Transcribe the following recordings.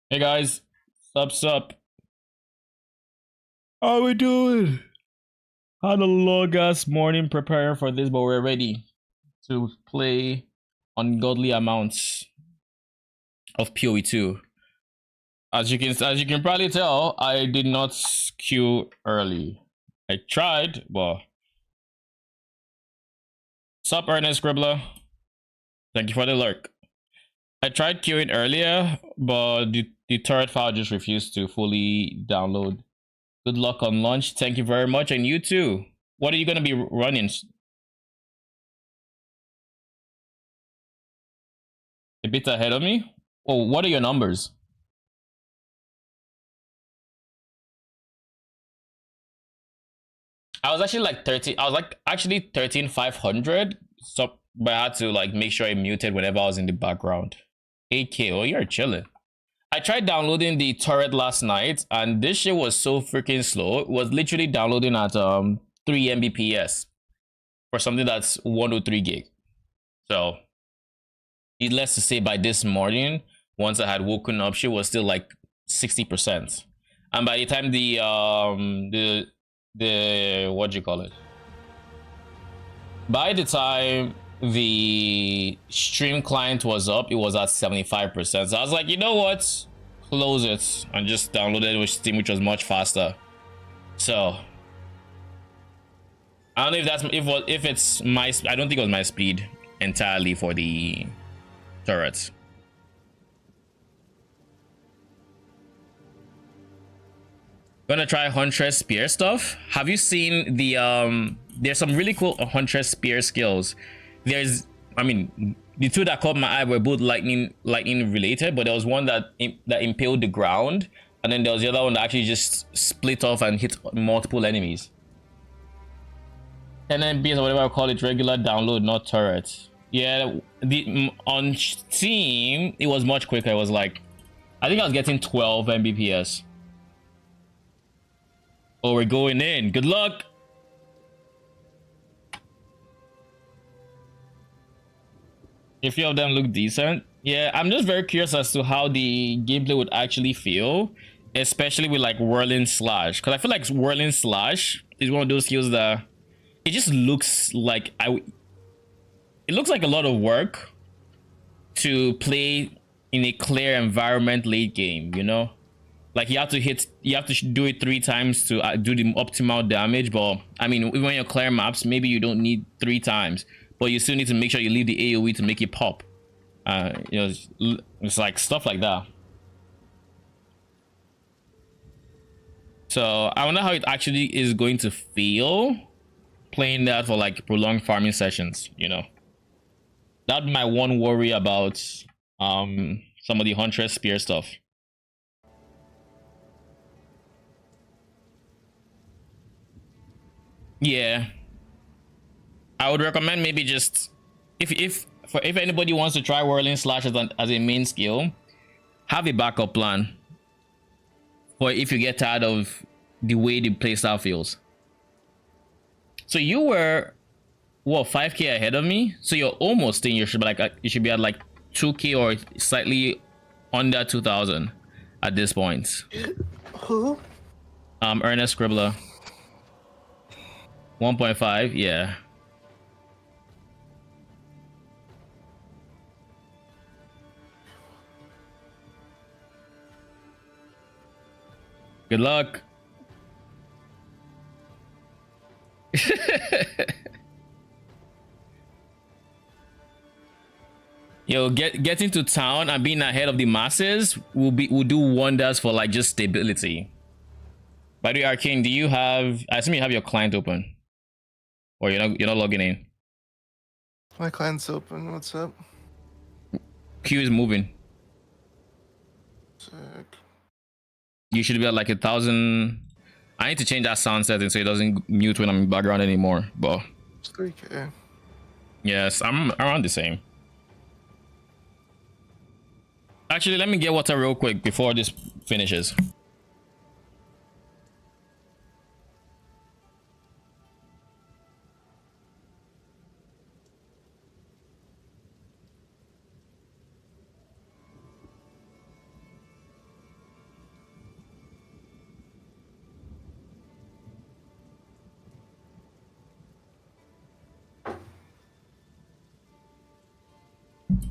Hey guys, sup? How we doing? Had a long ass morning preparing for this, but we're ready to play ungodly amounts of PoE 2. As you can probably tell, I did not queue early. I tried, but sup Ernest Scribbler. Thank you for the lurk. I tried queuing earlier, but the turret file just refused to fully download. Good luck on launch. Thank you very much, and you too. What are you gonna be running? A bit ahead of me? Oh, what are your numbers? I was actually like 30. I was like actually 13,500. So, but I had to like make sure I muted whenever I was in the background. 8K. Oh, you're chilling. I tried downloading the turret last night, and this shit was so freaking slow. It was literally downloading at 3 Mbps for something that's 103 gig. So, needless to say, by this morning, once I had woken up, she was still like 60%. And by the time the what do you call it? By the time the stream client was up, it was at 75%. So I was like, you know what? Close it and just download it with Steam, which was much faster. So I don't know if that's if it's my, I don't think it was my speed entirely for the turrets. Gonna try Huntress spear stuff. Have you seen the there's some really cool Huntress spear skills. There's, I mean, the two that caught my eye were both lightning related, but there was one that impaled the ground, and then there was the other one that actually just split off and hit multiple enemies. And then or whatever I call it, regular download, not turret. Yeah, on Steam it was much quicker. It was like, I think I was getting 12 Mbps. Oh, we're going in. Good luck. A few of them look decent. Yeah, I'm just very curious as to how the gameplay would actually feel, especially with like whirling slash. Because I feel like whirling slash is one of those skills that it just looks like it looks like a lot of work to play in a clear environment late game, you know? Like you have to do it 3 times to do the optimal damage. But I mean, when you're clear maps, maybe you don't need 3 times, but you still need to make sure you leave the AoE to make it pop. You know, it's like stuff like that. So I wonder how it actually is going to feel playing that for like prolonged farming sessions, you know? That's my one worry about some of the Huntress spear stuff. Yeah, I would recommend maybe just if anybody wants to try whirling slash as a main skill, have a backup plan for if you get tired of the way the playstyle feels. So you were what, 5K ahead of me, so you're almost in. You should be like you should be at like 2K or slightly under 2,000 at this point. Who? Ernest Scribbler. 1.5, yeah. Good luck. Yo, getting to town and being ahead of the masses will do wonders for like just stability. By the way, Arcane, do you have, I assume you have your client open, or you're not logging in? My client's open. What's up? Queue is moving. Sick. You should be at like 1,000. I need to change that sound setting so it doesn't mute when I'm in background anymore. But It's 3K. yes, I'm around the same. Actually, let me get water real quick before this finishes.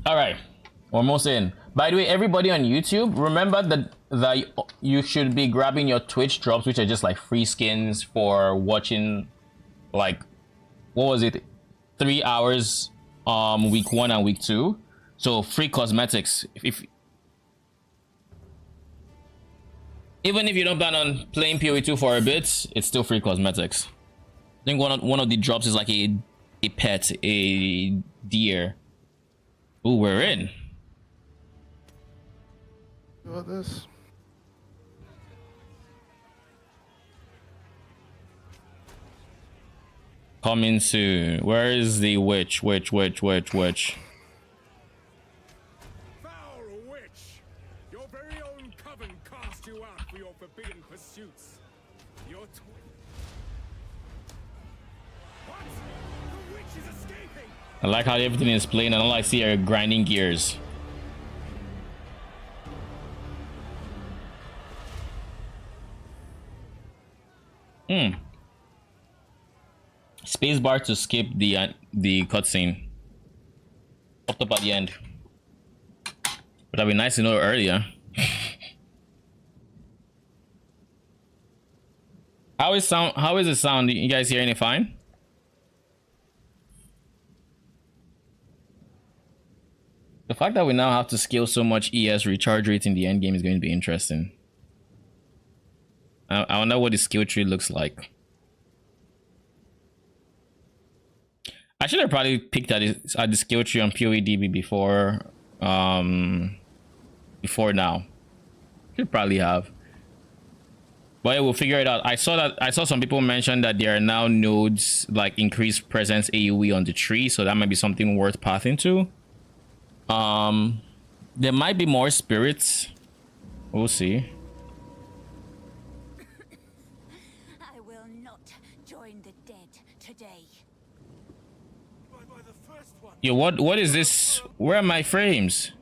All right, we're almost in. By the way, everybody on YouTube, remember that you should be grabbing your Twitch drops, which are just like free skins for watching, like, what was it, 3 hours week 1 and week 2. So free cosmetics. If even if you don't plan on playing PoE 2 for a bit, it's still free cosmetics. I think one of the drops is like a pet, a deer. Ooh, we're in. About this. Coming soon. Where is the witch? Witch. Foul witch! Your very own coven cast you out for your forbidden pursuits. Your what? The witch is escaping! I like how everything is plain and all I see are grinding gears. Spacebar to skip the cutscene. Popped up at the end. But that'd be nice to know earlier. How is the sound? You guys hearing it fine? The fact that we now have to scale so much ES recharge rate in the end game is going to be interesting. I wonder what the skill tree looks like. I should have probably picked at the skill tree on PoEDB before now. Should probably have. But yeah, we'll figure it out. I saw some people mention that there are now nodes like increased presence AoE on the tree, so that might be something worth pathing to. There might be more spirits. We'll see. I will not join the dead today. By the first one. Yo, what is this? Where are my frames?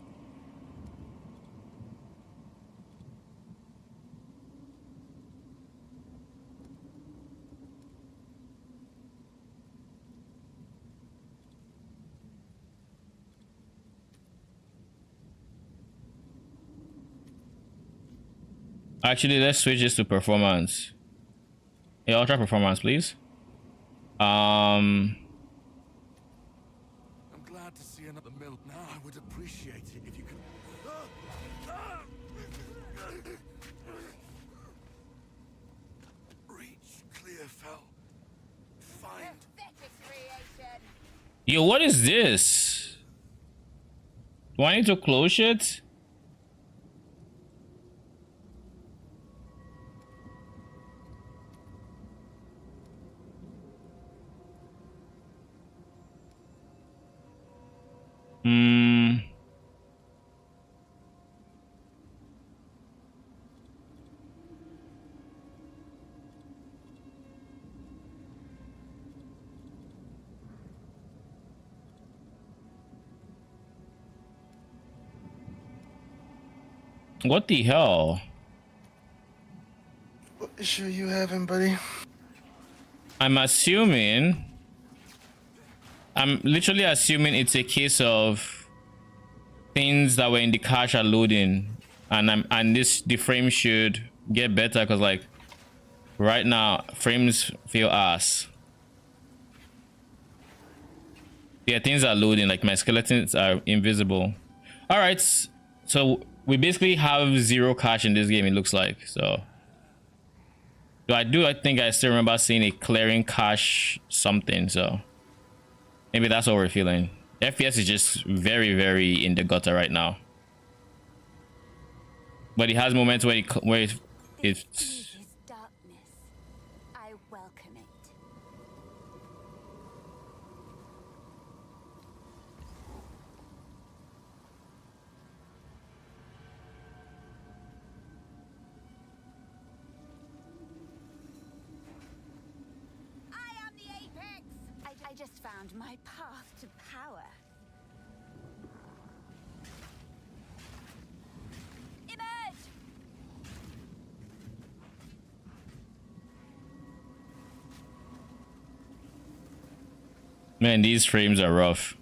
Actually, let's switch this to performance. Yeah, ultra performance, please. I'm glad to see another mill. Now I would appreciate it if you could. Reach, clear, fell. Find. Pathetic creation. Yo, what is this? Do I need to close it? What the hell? What issue you having, buddy? I'm literally assuming it's a case of things that were in the cache are loading, and the frame should get better, because like right now frames feel ass. Yeah, things are loading, like my skeletons are invisible. All right, so we basically have 0 cache in this game, it looks like. So I think I still remember seeing a clearing cache something, so maybe that's what we're feeling. FPS is just very, very in the gutter right now, but it has moments where it's This is darkness. I welcome it. I am the apex. I just found my path to power. Emerge! Man, these frames are rough.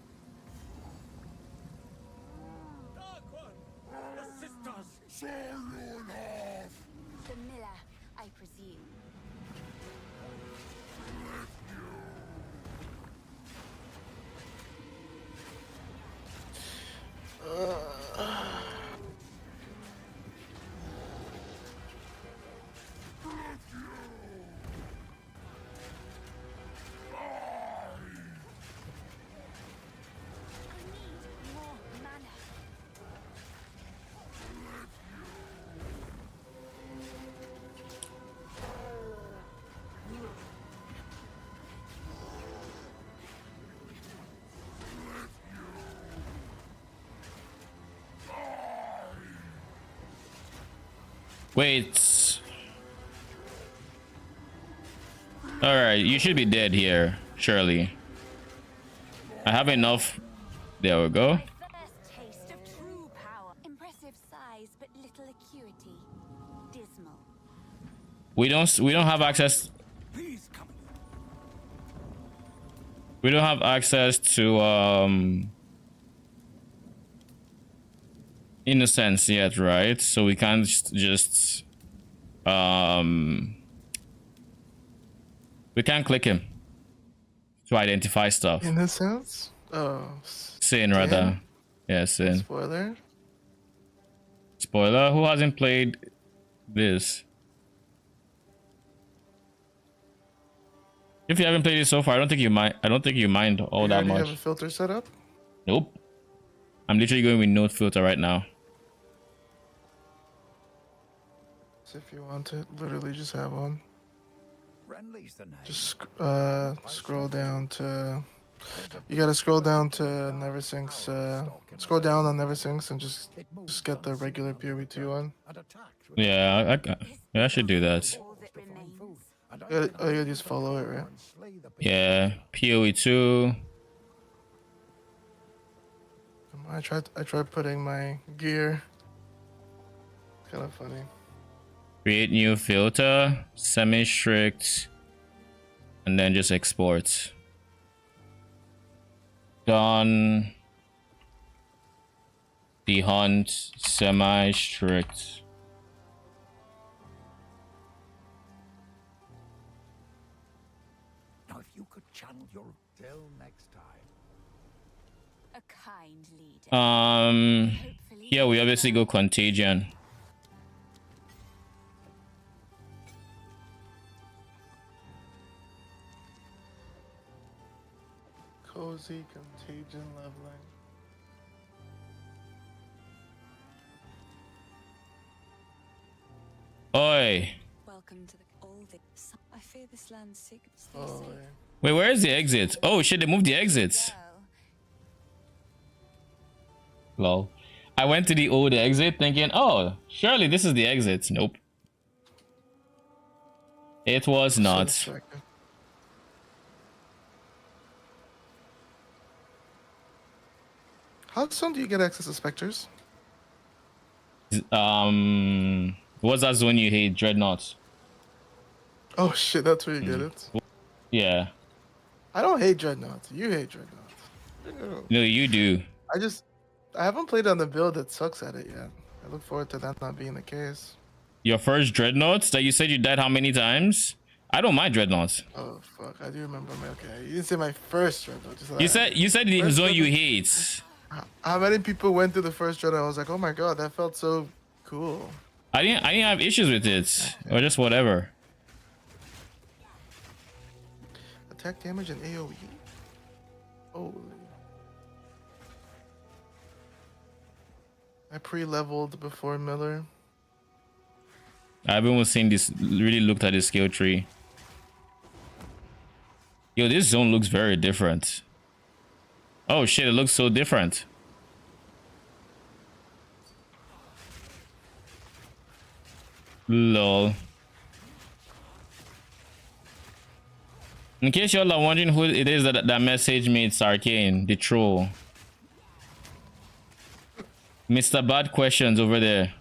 The miller, I presume. I need more mana. Wait. Alright, you should be dead here, surely. I have enough. There we go. First taste of true power. Impressive size, but little acuity. Dismal. We don't have access. Please come. We don't have access to innocence yet, right? So we can't just we can't click him to identify stuff. In a sense? Oh. Sin rather. Yeah, sin. Spoiler. Spoiler, who hasn't played this? If you haven't played it so far, I don't think you mind all You that already much. have a filter set up? Nope. I'm literally going with no filter right now. So if you want to, literally just have one. Friendly's the name. Just scroll down to. You gotta scroll down to Neversinks. Scroll down on Neversinks and just get the regular PoE 2 one. Yeah, I should do that. All that remains. You gotta just follow it, right? Yeah, PoE 2. I tried putting my gear. Kind of funny. Create new filter, semi-strict, and then just export. Done. The hunt, semi-strict. Now, if you could channel your till next time. A kind leader. Hopefully Yeah, we obviously go contagion. Cozy contagion leveling. Oi. Welcome to all the. I fear this land's sick. Stay Oh, safe. yeah. Wait, where is the exit? Oh shit, they moved the exits. go. Lol. I went to the old exit thinking, oh, surely this is the exit. Nope. It was not. Second. How soon do you get access to specters? What's that zone you hate? Dreadnoughts. Oh shit, that's where you get it. Yeah. I don't hate dreadnoughts. You hate dreadnoughts. No, you do. I haven't played on the build that sucks at it yet. I look forward to that not being the case. Your first dreadnoughts that you said you died how many times? I don't mind dreadnoughts. Oh fuck, I do remember my. Okay, you didn't say my first dreadnought. Just You said the First zone you dreadnought. hate. How many people went through the first dreadnought? I was like, oh my god, that felt so cool. I didn't have issues with it. Or just whatever. Attack damage and AoE. Holy. I pre-leveled before Miller. I haven't seen this, really looked at the skill tree. Yo, this zone looks very different. Oh shit, it looks so different. Lol. In case y'all are wondering who it is that messaged me, it's Arcane, the troll. Mr. Bad Questions over there.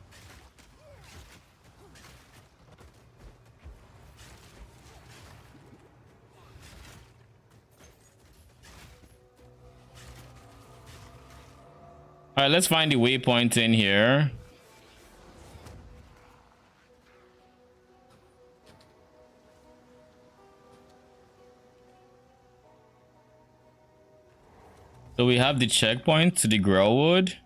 All right, let's find the waypoint in here. So we have the checkpoint to the Grelwood.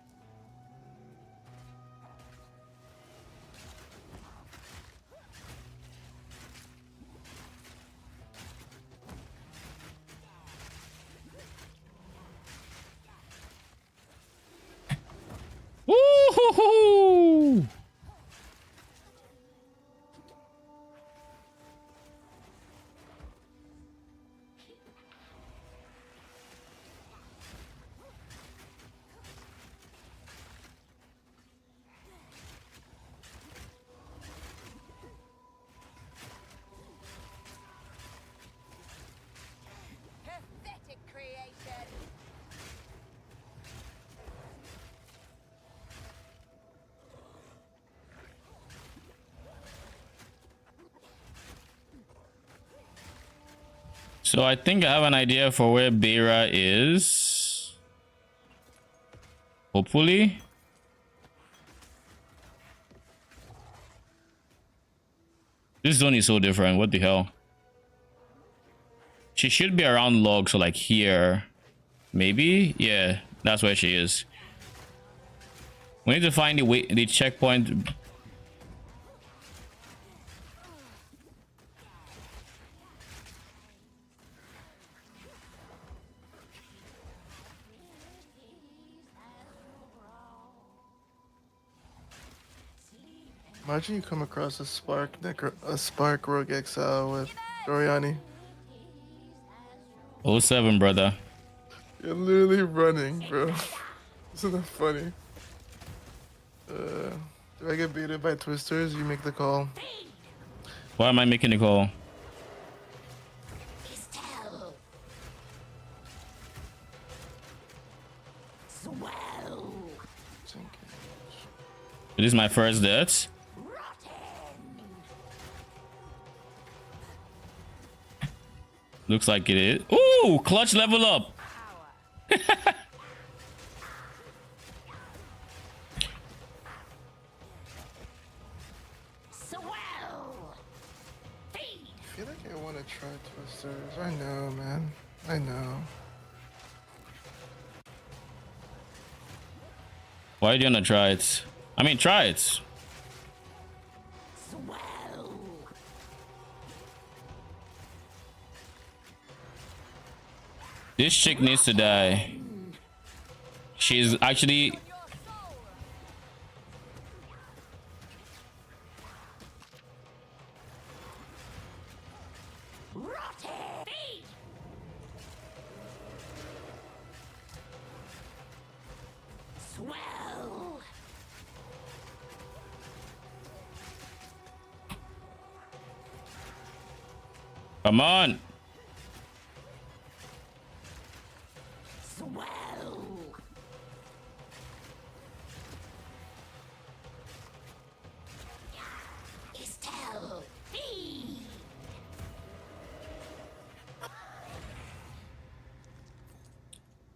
Woo-hoo-hoo! Pathetic creation. So I think I have an idea for where Beira is. Hopefully. This zone is so different. What the hell? She should be around log, so like here. Maybe? Yeah, that's where she is. We need to find the checkpoint. Imagine you come across a Spark Rogue Exile with Oriani. 07, brother. You're literally running, bro. Isn't that funny? Do I get beaten by twisters? You make the call. Why am I making the call? This is my first death. Looks like it is. Ooh, clutch level up. I feel like I want to try twisters. I know, man. I know. Why do you wanna try it? I mean, try it. This chick needs to die. She's actually... Come on.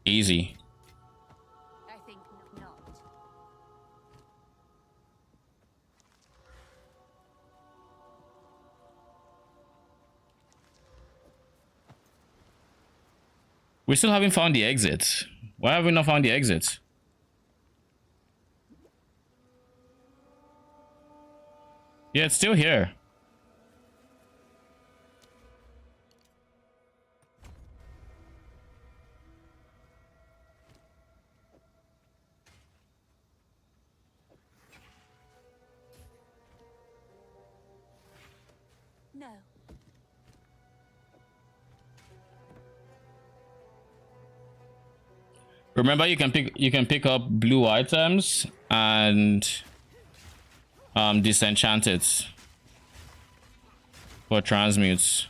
Easy. I think not. We still haven't found the exit. Why have we not found the exit? Yeah, it's still here. No. Remember, you can pick up blue items and disenchant it for transmutes.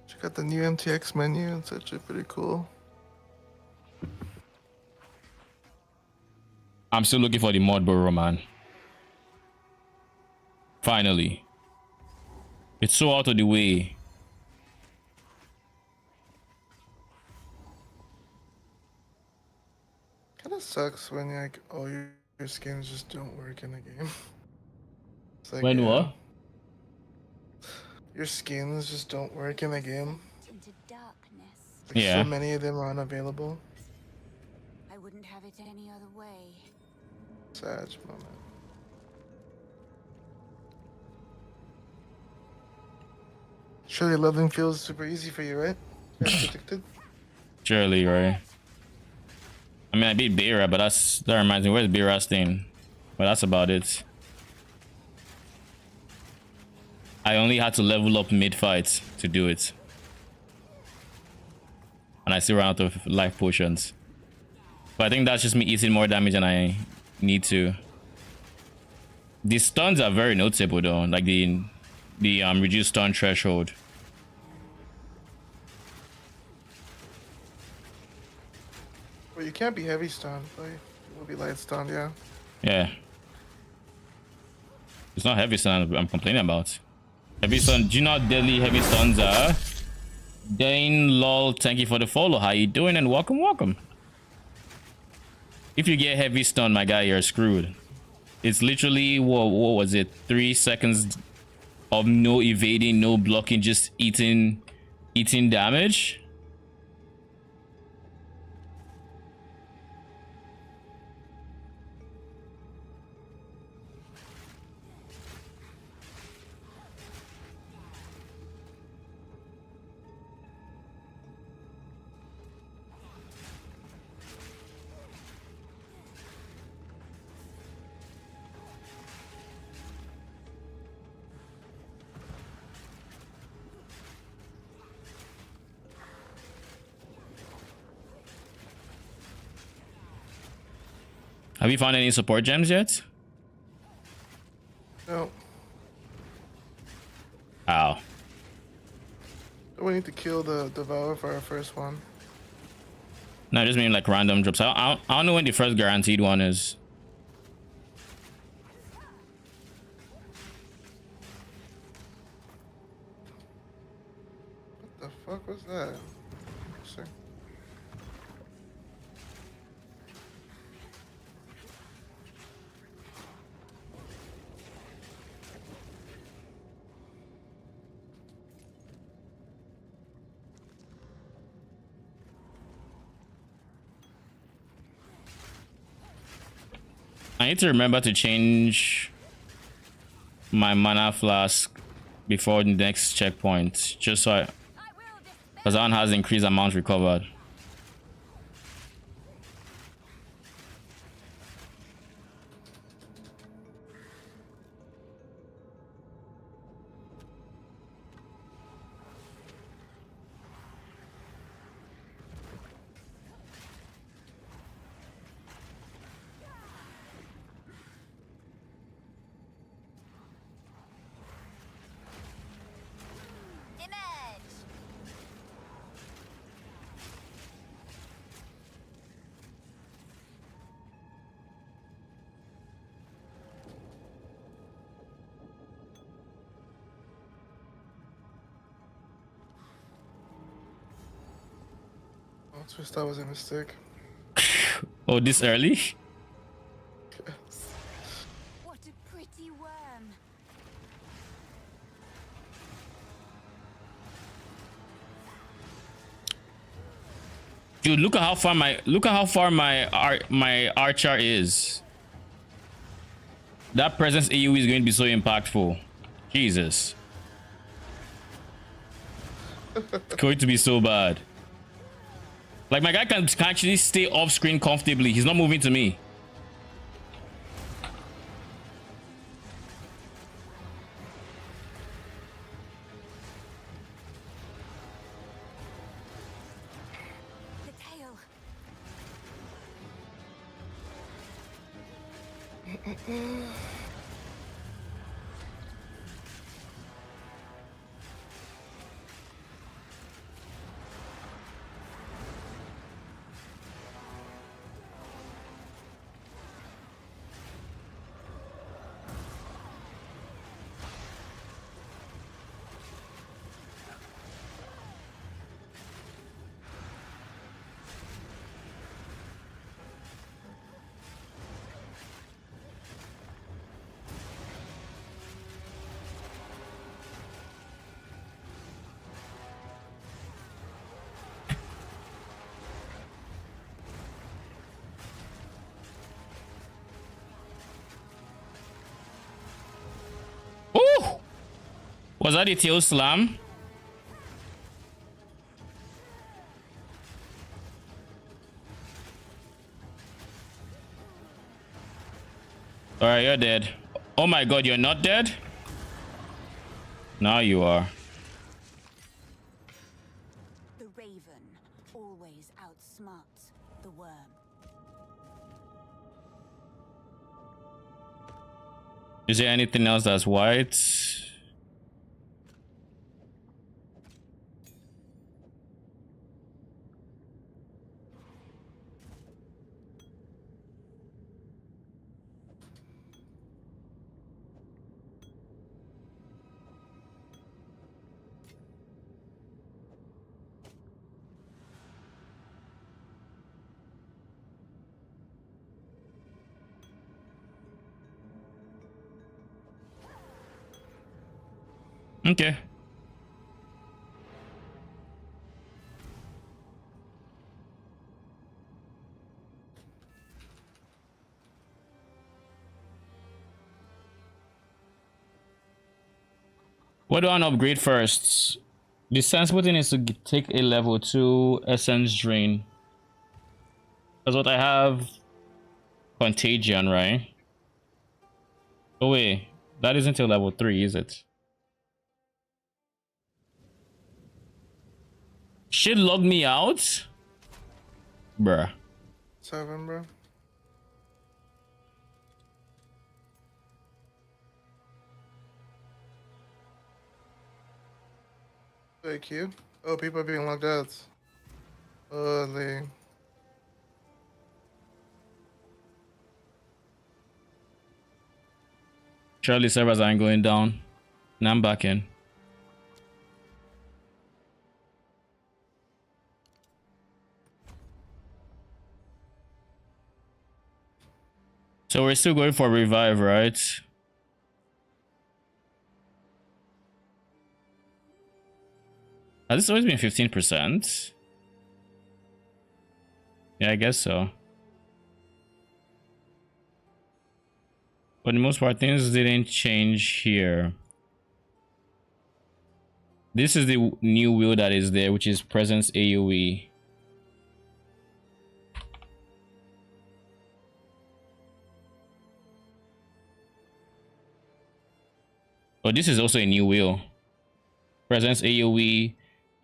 Check out the new MTX menu. It's actually pretty cool. I'm still looking for the mod burrow, man. Finally. It's so out of the way. Kind of sucks when like all your skins just don't work in the game. It's like, When yeah, what? your skins just don't work in the game. Into darkness. Like Yeah. so many of them are unavailable. I wouldn't have it any other way. Sad moment. Surely leveling feels super easy for you, right? As predicted. Surely, right? I mean, I beat Beera, but that reminds me. Where's Beera's thing? But that's about it. I only had to level up mid-fight to do it. And I still ran out of life potions. But I think that's just me eating more damage than I need to. The stuns are very noticeable though, like the reduced stun threshold. Well, you can't be heavy stunned, but you will be light stunned, yeah. Yeah. It's not heavy stun I'm complaining about. Heavy stun, do you know how deadly heavy stuns are? Dane lol, thank you for the follow. How you doing? And welcome. If you get heavy stun, my guy, you're screwed. It's literally what was it? 3 seconds of no evading, no blocking, just eating damage. Have you found any support gems yet? No. Ow. We need to kill the Devourer for our first one. No, I just mean like random drops. I don't know when the first guaranteed one is. What the fuck was that? Sure. I need to remember to change my mana flask before the next checkpoint, just so because that one has increased amount recovered. Oh, twist, that was a mistake. Oh, this early? What a pretty worm. Dude, look at how far my archer is. That presence AoE is going to be so impactful. Jesus. It's going to be so bad. Like, my guy can actually stay off screen comfortably. He's not moving to me. The tail. Was that the tail slam? Alright, you're dead. Oh my god, you're not dead? Now you are. The raven always outsmarts the worm. Is there anything else that's white? Okay. What do I want to upgrade first? The sense button is to take a level 2 essence drain. That's what I have. Contagion, right? Oh wait, that isn't till level 3, is it? Shit logged me out? Bruh. 7, bro. Thank you. Oh, people are being logged out. Holy. Surely servers aren't going down. Now I'm back in. So we're still going for revive, right? Has this always been 15%? Yeah, I guess so. For the most part, things didn't change here. This is the new wheel that is there, which is presence AoE. But this is also a new wheel. Presence AoE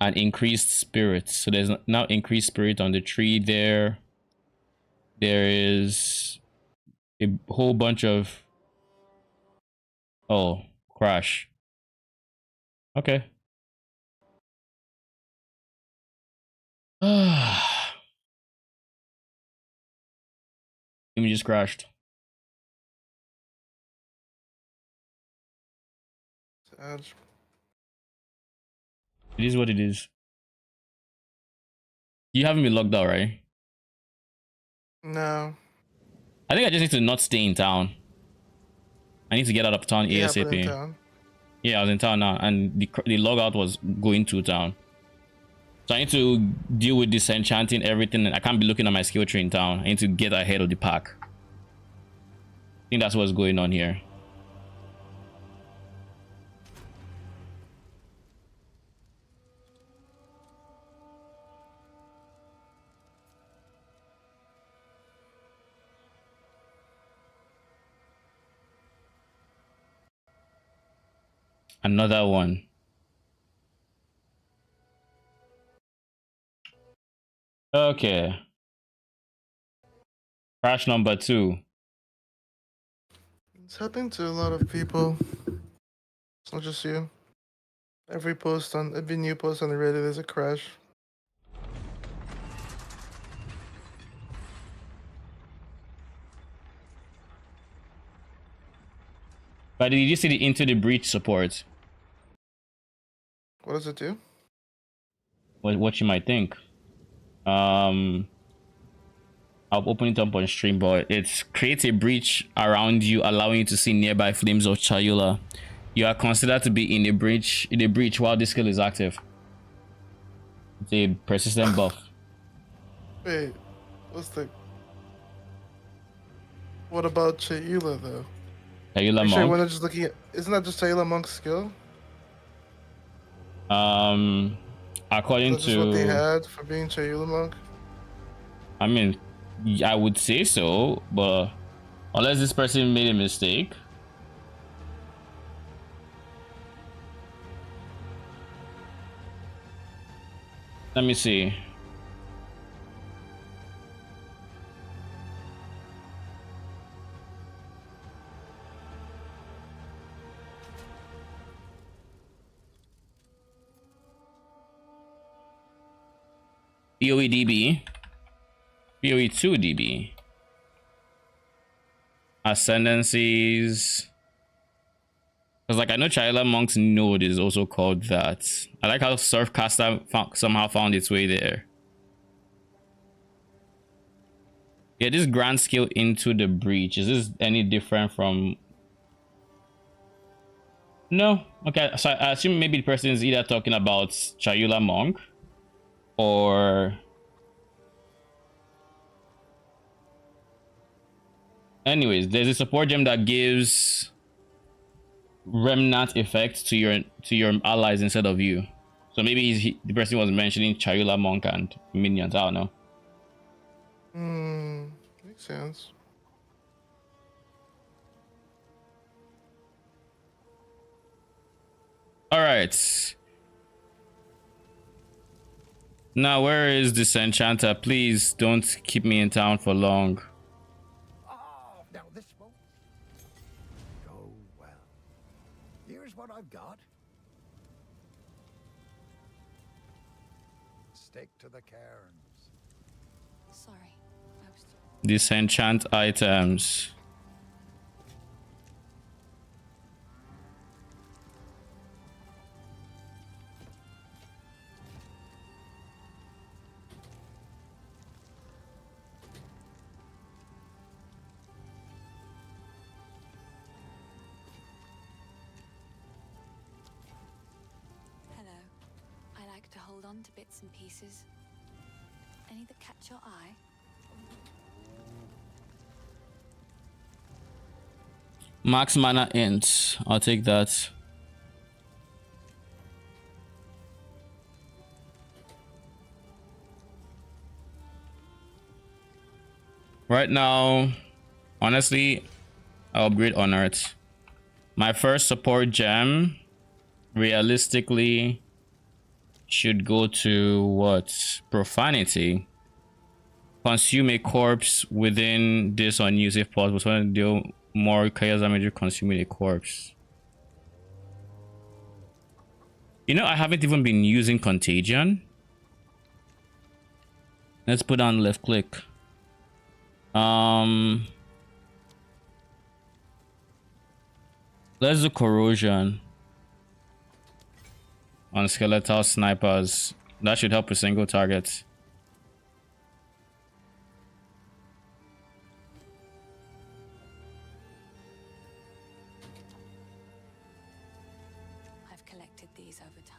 and increased spirit. So there's now increased spirit on the tree there. There is a whole bunch of... Oh, crash. Okay. Let me just crashed. Edge. It is what it is. You haven't been locked out, right? No. I think I just need to not stay in town. I need to get out of town Yeah, but in ASAP. town. Yeah, I was in town now, and the logout was going to town. So I need to deal with disenchanting everything. I can't be looking at my skill tree in town. I need to get ahead of the pack. I think that's what's going on here. Another one. Okay. Crash number 2. It's happening to a lot of people. It's not just you. Every new post on the Reddit, there's a crash. But did you see the Into the Breach support? What does it do? What you might think. I'll open it up on stream, but it creates a breach around you, allowing you to see nearby flames of Chayula. You are considered to be in a breach while this skill is active. It's a persistent buff. Wait, what about Chayula though? Chayula Actually, monk. when just looking at, isn't that just Chayula monk's skill? According That's just what they to, had for being Chayula monk. I mean, I would say so, but unless this person made a mistake. Let me see. PoE DB, PoE 2 DB, ascendancies. Because like I know Chayla Monk's node is also called that. I like how Surfcaster somehow found its way there. Yeah, this grand scale into the breach. Is this any different from? No. Okay, so I assume maybe the person is either talking about Chayula Monk or anyways, there's a support gem that gives remnant effect to your allies instead of you. So maybe the person was mentioning Chayula Monk and minions. I don't know. Makes sense. All right. Now, where is this enchanter? Please don't keep me in town for long. Oh, now this won't go well. Here's what I've got. Stick to the cairns. Sorry. I was... Disenchant items. Hello. I like to hold on to bits and pieces. Any that catch your eye? Max mana int. I'll take that. Right now, honestly, I'll upgrade on Earth. My first support gem, realistically, should go to what? Profanity. Consume a corpse within this unused if possible. So deal more chaos damage consuming a corpse. You know, I haven't even been using contagion. Let's put on left click. Let's do corrosion on skeletal snipers. That should help with single targets. I've collected these over time.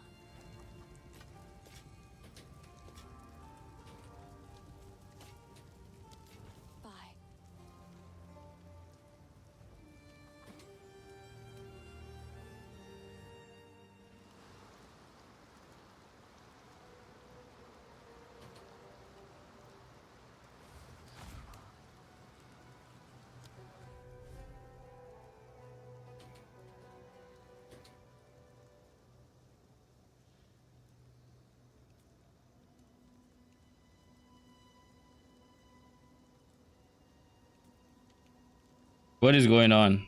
Bye. What is going on?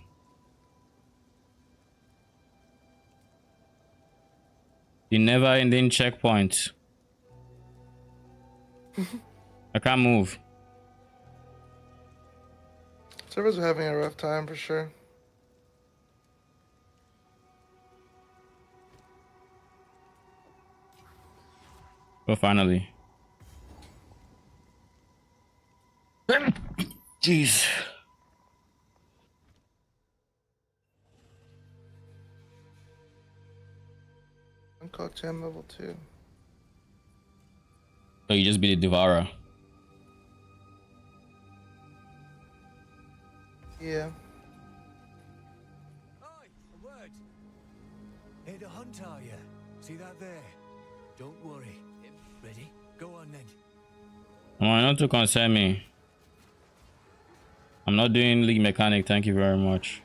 The never ending checkpoint. I can't move. Servers are having a rough time for sure. But finally. Jeez. Uncaught gem level 2. So you just be the Devourer. Yeah. Aye, a word. Here to hunt, are you? See that there? Don't worry. Ready? Go on then. Oh, not to concern me. I'm not doing league mechanic, thank you very much.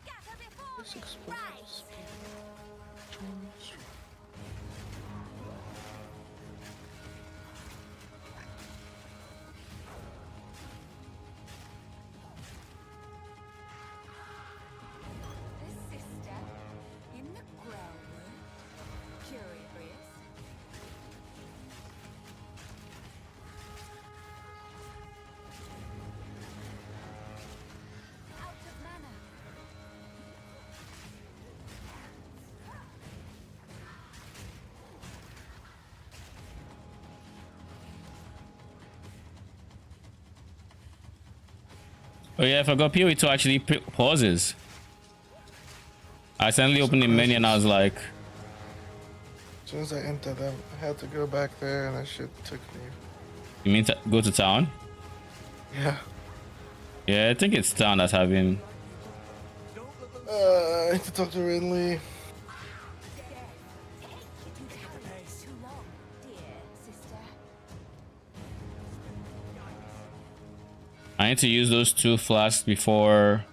Scatter before This me. explodes. This sister in the Grelwood. Curious. Out of mana. Oh yeah, I forgot PoE to actually pauses. I suddenly opened the menu and I was like, As soon as I entered them, I had to go back there and that shit took me. you mean to go to town? Yeah. Yeah, I think it's town that's having. I need to talk to Rinley. Too long, dear sister. I need to use those 2 flasks before.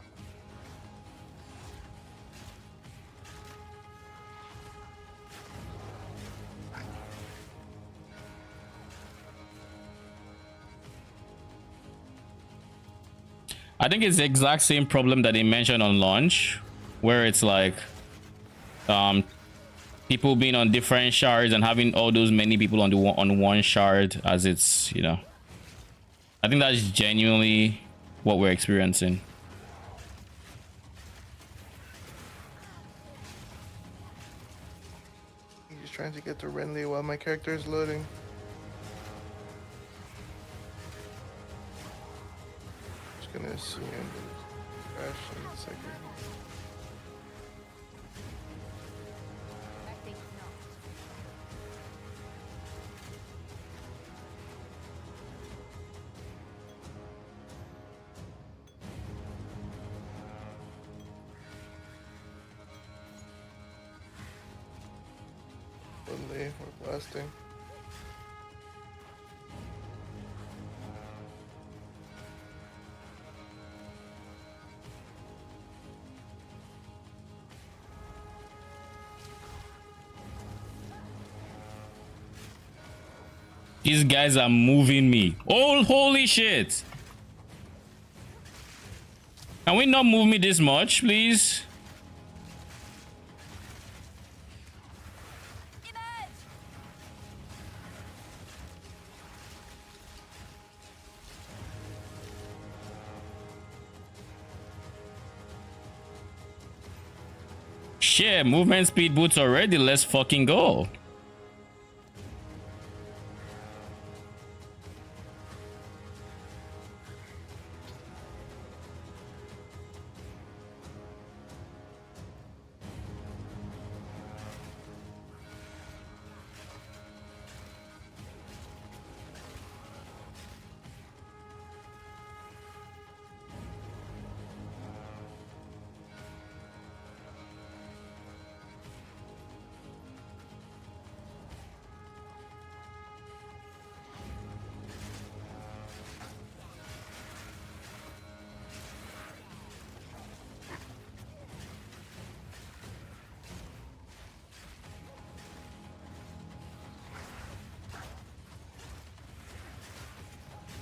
I think it's the exact same problem that they mentioned on launch, where it's like people being on different shards and having all those many people on one shard, as it's, you know. I think that's genuinely what we're experiencing. He's trying to get to Renly while my character is loading. Just gonna assume crash in a second. I think not. Renly, we're blasting. These guys are moving me. Oh, holy shit. Can we not move me this much, please? Emerge! Shit, movement speed boots already. Let's fucking go.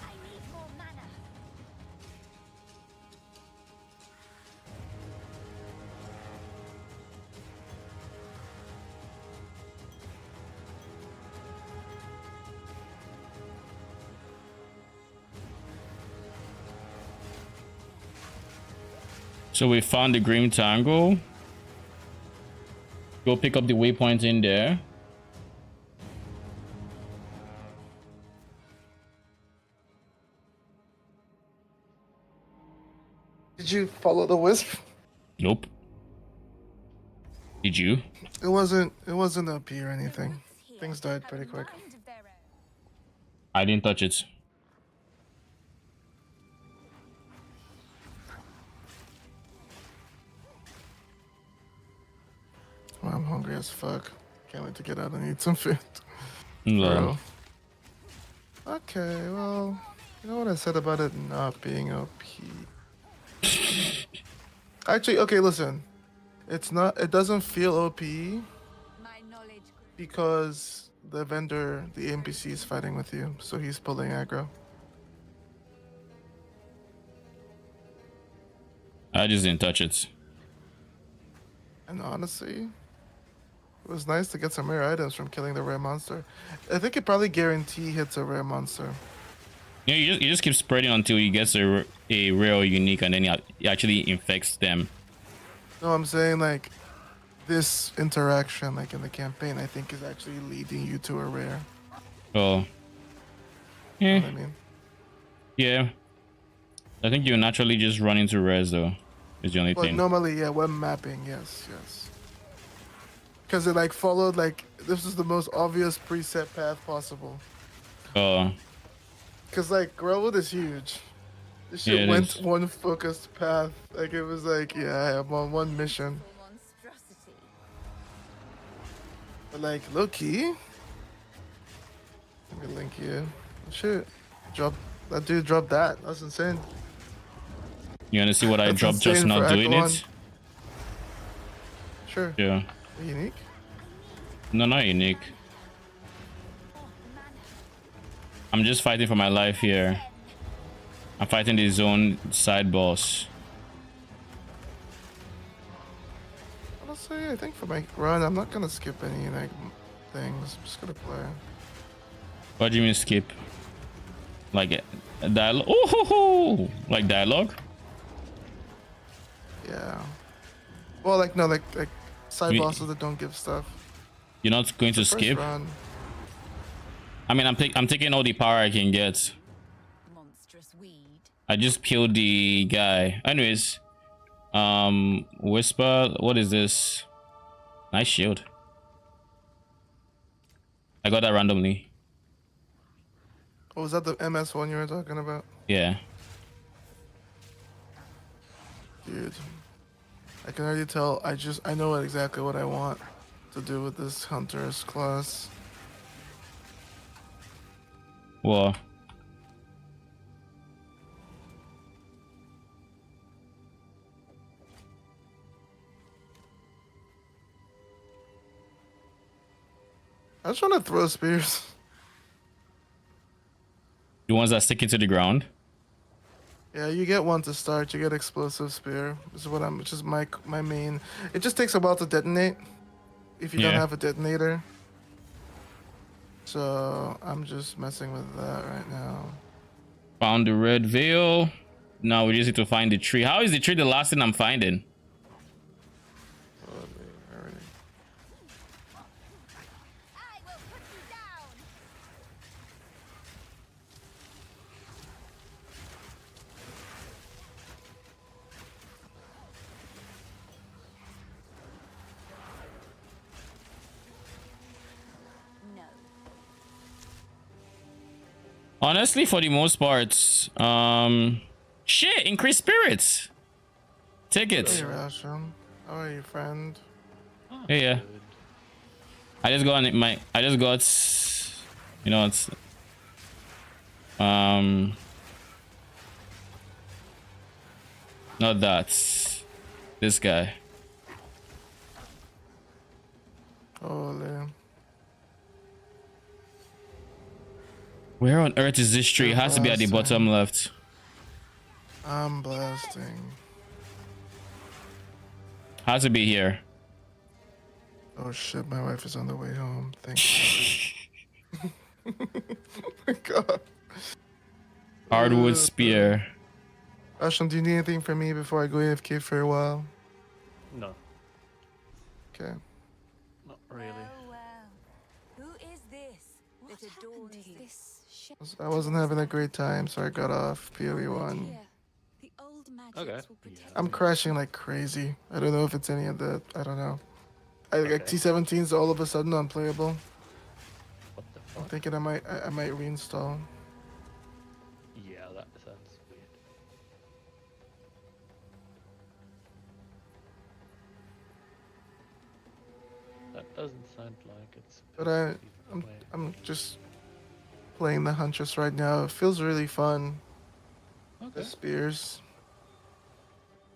I need more mana. So we found the green tangle. Go pick up the waypoint in there. Did you follow the wisp? Nope. Did you? It wasn't up here or anything. Things died pretty quick. Mind of their own. I didn't touch it. Well, I'm hungry as fuck. Can't wait to get out and eat some food. Lol. Bro. Okay, well, you know what I said about it not being OP? Actually, okay, listen. It's not, it doesn't feel OP My knowledge. because the vendor, the NPC is fighting with you, so he's pulling aggro. I just didn't touch it. And honestly, it was nice to get some rare items from killing the rare monster. I think it probably guarantee hits a rare monster. You know, you just keep spreading until you get a rare or unique, and then it actually infects them. No, I'm saying like this interaction, like in the campaign, I think is actually leading you to a rare. Oh. You know Yeah. what I mean? Yeah. I think you naturally just run into rares though. Is the only But thing. normally, yeah, when mapping, yes. Because it like followed like this is the most obvious preset path possible. Oh. Because like Grelwood is huge. This Yeah, shit it went is. one focused path. Like it was like, yeah, I'm on one mission. Monstrosity. But like low key, let me link you. Shit, drop that dude. Dropped that. That's insane. You wanna see what I That's dropped just insane not for doing Echo it? Sure. Yeah. Unique. No, not unique. I'm just fighting for my life here. I'm fighting the zone side boss. Honestly, I think for my run, I'm not gonna skip any like things. I'm just gonna play. What do you mean skip? Like a dialogue? Oh, like dialogue? Yeah. Well, like no, like side Me- bosses that don't give stuff. You're not going to First skip? run. I mean, I'm taking all the power I can get. Monstrous weed. I just killed the guy. Anyways, Whisper. What is this? Nice shield. I got that randomly. Oh, was that the MS one you were talking about? Yeah. Dude, I can already tell. I know exactly what I want to do with this Huntress class. Well, I just want to throw spears. the ones that stick into the ground. Yeah, you get one to start. You get explosive spear. This is what I'm. Which is my main. It just takes a while to detonate if you don't Yeah. have a detonator. So I'm just messing with that right now. Found the red veil. Now we just need to find the tree. How is the tree the last thing I'm finding? Already. I will put you down. No. Honestly, for the most part, shit, increase spirits. Take Hey, it. Rasham. How are you, friend? Hey, yeah. I just got you know, it's not that. This guy. Holy. Where on earth is this tree? It has to be at the bottom left. I'm blasting. Has to be here. Oh shit, my wife is on the way home. Thank you. Oh my god. Hardwood spear. Rasham, do you need anything from me before I go AFK for a while? No, Okay. not really. Oh well. Who is this What that happened adorns here? you? This ship I wasn't having a great time, so I got off PoE 1. here. The old magics Okay. will protect I'm us. crashing like crazy. I don't know if it's any of that. I don't know. Like Okay. T17's all of a sudden unplayable. What the I'm fuck? thinking I might reinstall. Yeah, that sounds weird. That doesn't sound like it's. But supposed to be that I'm way. I'm just playing the Huntress right now. It feels really fun. The Okay. spears.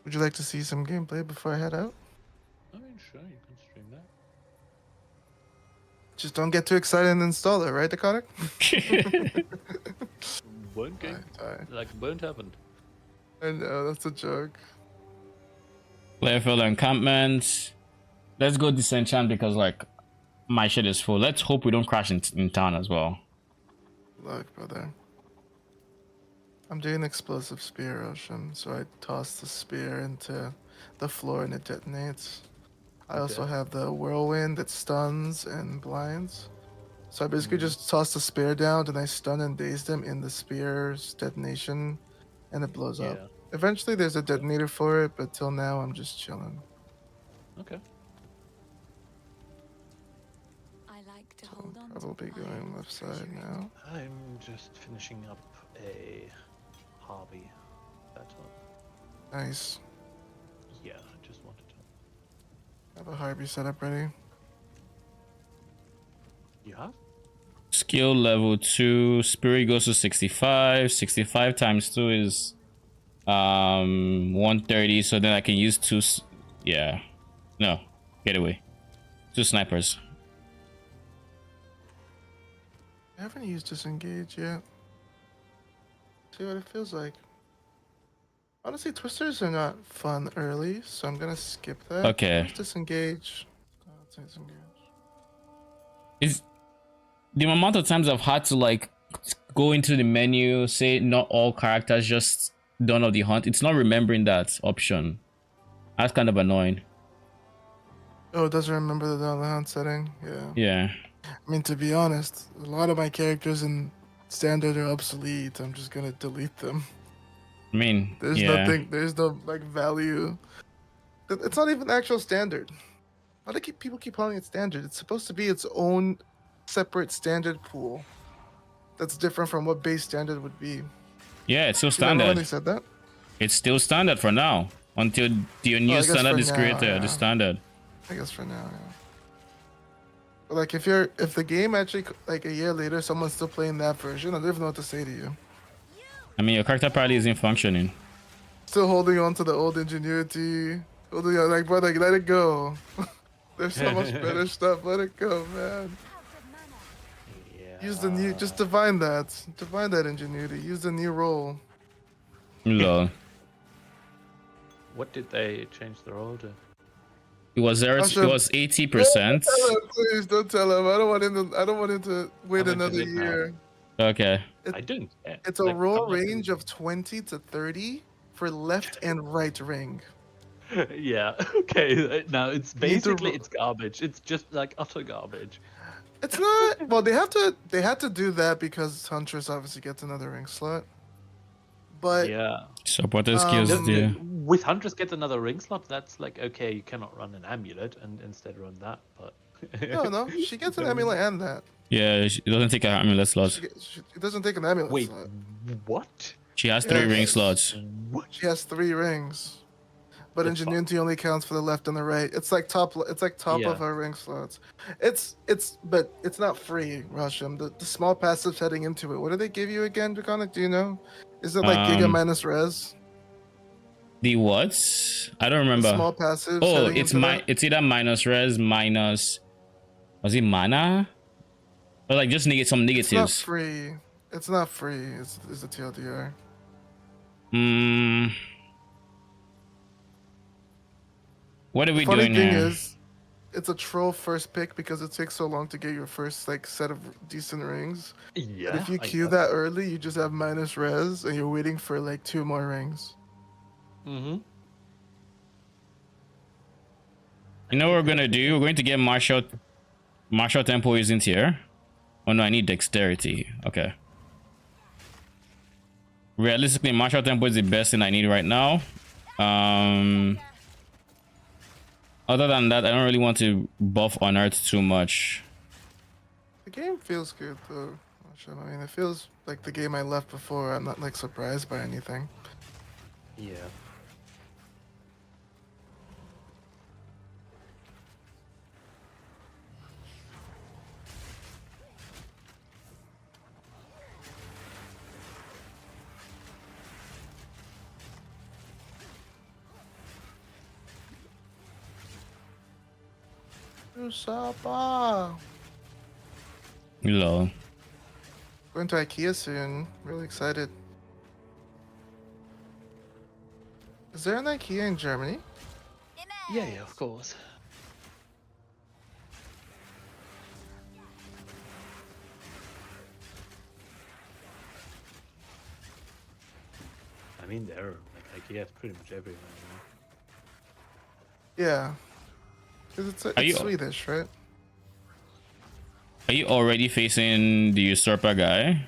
Would you like to see some gameplay before I head out? I mean, sure, you can stream that. Just don't get too excited and install it, right, Dakota? Won't go. Like, won't happen. I know, that's a joke. Playerfield encampment. Let's go disenchant because like my shit is full. Let's hope we don't crash in town as well. Look, brother. I'm doing explosive spear ocean, so I toss the spear into the floor and it detonates. I also Okay. have the whirlwind that stuns and blinds. So I basically Mm-hmm. just toss the spear down, and I stun and daze them in the spear's detonation, and it blows up. Yeah. Eventually, there's a detonator for it, but till now, I'm just chilling. Okay. I like to So hold on I'm probably to my going own left side treasure. now. I'm just finishing up a hobby battle. Nice. Yeah, I just wanted to. I have a Harvey setup ready. You have? Skill level 2. Spirit goes to 65. 65 times 2 is 130. So then I can use two. Yeah. No. Get away. 2 snipers. I haven't used disengage yet. See what it feels like. Honestly, twisters are not fun early, so I'm gonna skip that. Okay. Let's disengage. Let's disengage. Is the amount of times I've had to like go into the menu, say not all characters, just Dawn of the Hunt. It's not remembering that option. That's kind of annoying. Oh, it doesn't remember the Dawn of the Hunt setting. Yeah. Yeah. I mean, to be honest, a lot of my characters in standard are obsolete. I'm just gonna delete them. I mean, There's yeah. nothing. There's no like value. It's not even actual standard. Why do people keep calling it standard? It's supposed to be its own separate standard pool. That's different from what base standard would be. Yeah, it's still You remember when they standard. said that? It's still standard for now. Until the new guess standard for is now, created, yeah. the standard. I guess for now, yeah. But like, if the game actually like a year later, someone's still playing that version, I don't even know what to say to you. I mean, your character probably isn't functioning. Still holding on to the old ingenuity. Holding on, like, brother, let it go. There's so much better stuff. Let it go, man. Yeah. Use the new, just divine that ingenuity. Use the new role. Lol. What did they change the role to? It was 0. It Awesome. was 80%. Please don't tell him. I don't want him to wait I'm into another it now. year. Okay. I didn't. It's a Like, roll I'm not- range of 20 to 30 for left and right ring. Yeah. Okay. Now it's Need to basically ro- it's garbage. It's just like utter garbage. It's not. Well, they had to do that because Huntress obviously gets another ring slot. But Yeah. Supporter skills, Um, yeah. With Huntress gets another ring slot. That's like okay. You cannot run an amulet and instead run that. But no, she gets an amulet and that. Yeah, it doesn't take a amulet slot. It doesn't take an amulet Wait, slot. what? She has 3 Yeah. ring slots. What? She has 3 rings. But That's fine. ingenuity only counts for the left and the right. It's like top Yeah. of her ring slots. But it's not free, Russian. The small passives heading into it. What do they give you again, Draconic? Do you know? Is it like Giga minus res? The what? I don't The remember. small passives. Oh, heading into that? it's either minus res, minus. Was it mana? Or like just negate some It's not negatives. free. It's not free. It's a TLDR. What are we Funny doing thing here? is, it's a troll first pick because it takes so long to get your first like set of decent rings. Yeah. But if you I queue guess. that early, you just have minus res and you're waiting for like 2 more rings. Mm-hmm. You know what we're gonna do? We're going to get martial tempo isn't here. Oh no, I need dexterity. Okay. Realistically, martial tempo is the best thing I need right now. Other than that, I don't really want to buff Unearth too much. The game feels good though. I mean, it feels like the game I left before. I'm not like surprised by anything. Yeah. Usapa. Lol. Going to IKEA soon. Really excited. Is there an IKEA in Germany? Yeah, yeah, of course. I mean, they're like IKEA is pretty much everywhere. Yeah. 'Cause it's Are you- Swedish, right? Are you already facing the usurper guy?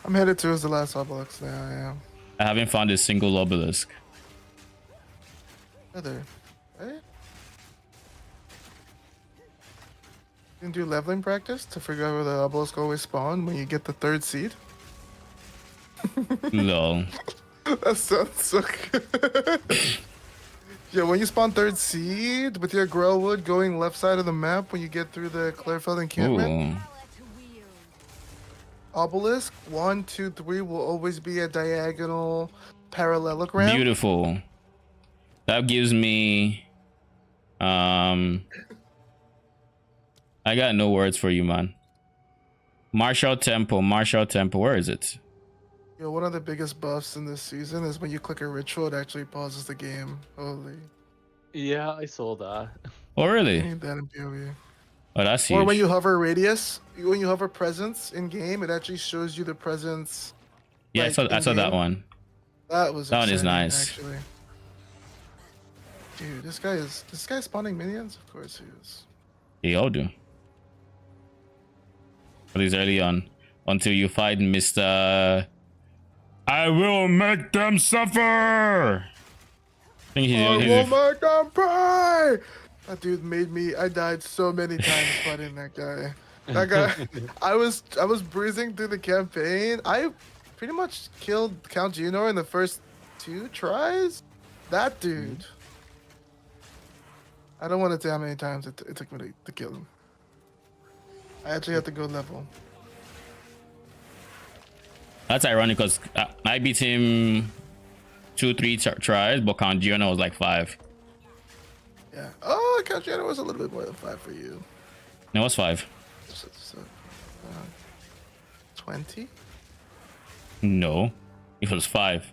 I'm headed towards the last obelisk now, yeah. I haven't found a single obelisk. Other. Right? You can do leveling practice to figure out where the obelisk always spawn when you get the 3rd seed. Lol. That sounds so good. Yeah, when you spawn 3rd seed with your Grelwood going left side of the map when you get through the Clarefeld encampment, Ooh. obelisk 1, 2, 3 will always be a diagonal parallelogram. Beautiful. That gives me I got no words for you, man. Martial Temple, where is it? Yo, one of the biggest buffs in this season is when you click a ritual, it actually pauses the game. Holy. Yeah, I saw that. Oh I really? need that in PoE. Oh, that's huge. Or when you hover radius, when you hover presence in game, it actually shows you the presence. Yeah, like, I saw that in-game. one. That was That one is exciting, nice. Actually. Dude, this guy spawning minions? Of course he is. They all do. But it's early on. Until you fight Mr. I will make them suffer. I think he's, I he's will make them pay! That dude made me. I died so many times fighting that guy. That guy. I was breezing through the campaign. I pretty much killed Count Junor in the first 2 tries. That dude. I don't want to tell how many times it took me to kill him. I actually had to go level. That's ironic because I beat him 2-3 tries, but Count Giona was like 5. Yeah. Oh, Count Junor was a little bit more than 5 for you. No, it was 5. So, 20? No, it was 5.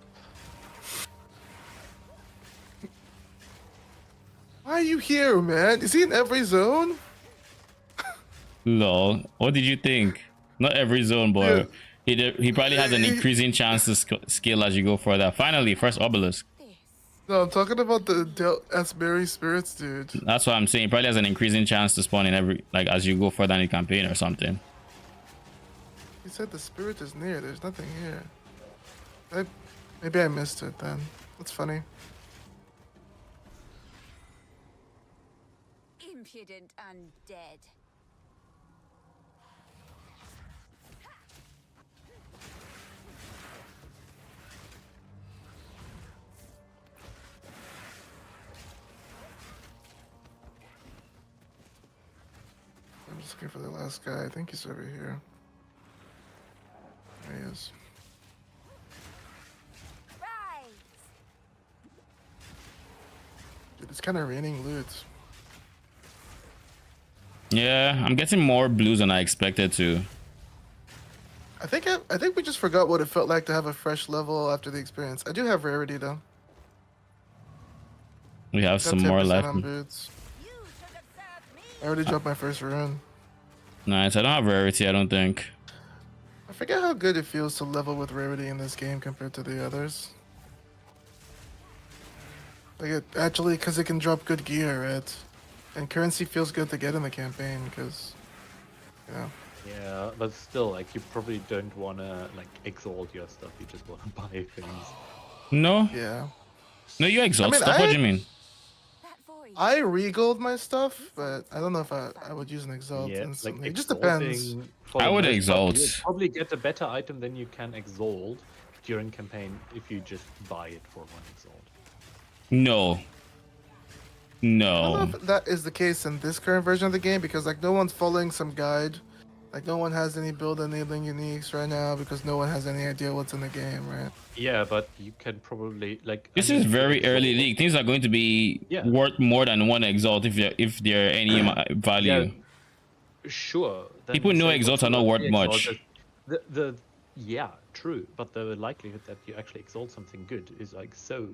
Why are you here, man? Is he in every zone? Lol. What did you think? Not every zone, but he probably has an increasing chance to scale as you go further. Finally, first obelisk. No, I'm talking about the Asbury spirits, dude. That's what I'm saying. He probably has an increasing chance to spawn in every, like, as you go further in the campaign or something. He said the spirit is near. There's nothing here. Maybe I missed it then. That's funny. Impudent undead. I'm just looking for the last guy. I think he's over here. There he is. Rise! Dude, it's kind of raining loot. Yeah, I'm getting more blues than I expected to. I think we just forgot what it felt like to have a fresh level after the experience. I do have rarity though. We have Got some more 10% left. on boots. You should have served me. I already dropped my first rune. Nice. I don't have rarity, I don't think. I forget how good it feels to level with rarity in this game compared to the others. Like it actually, because it can drop good gear, right? And currency feels good to get in the campaign because, you know. Yeah, but still, like, you probably don't want to, like, exalt your stuff. You just want to buy things. No? Yeah. No, you exalt I mean, stuff. What do you mean? That voice. I regold my stuff, but I don't know if I would use an exalt Yeah, instantly. like, It just depends. exalting, for I the would most part, exalt. You'll probably get a better item than you can exalt during campaign if you just buy it for 1 exalt. No. I don't know No. if that is the case in this current version of the game because like no one's following some guide Like no one has any build enabling uniques right now because no one has any idea what's in the game, right? Yeah, but you can probably like. This is very early league. Things are going to be Yeah. worth more than one exalt if there are any value. Sure. Then People know say what exalts are you not want worth the exalt much. is- The yeah, true, but the likelihood that you actually exalt something good is like so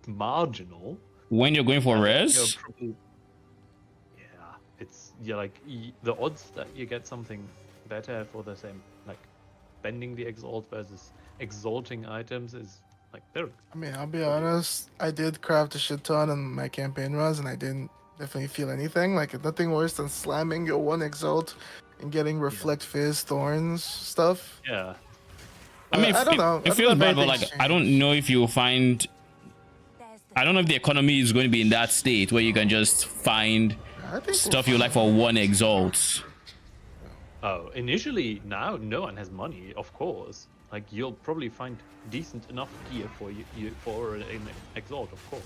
marginal. When you're going for that you're res, probably, yeah, it's like the odds that you get something better for the same, like bending the exalt versus exalting items is like they're I mean, I'll be honest. I did craft a shit ton on my campaign runs, and I didn't definitely feel anything. Like nothing worse than slamming your one exalt and getting reflect fizz thorns stuff. yeah. I mean, I don't know. it I don't feels know if bad, but like anything's I don't changed. know if you'll find. There's the I don't know if the economy is going to be in that state where you can just find I think we'll stuff you find like for one exalt. Oh, initially now no one has money, of course. Like you'll probably find decent enough gear for you for an exalt, of course.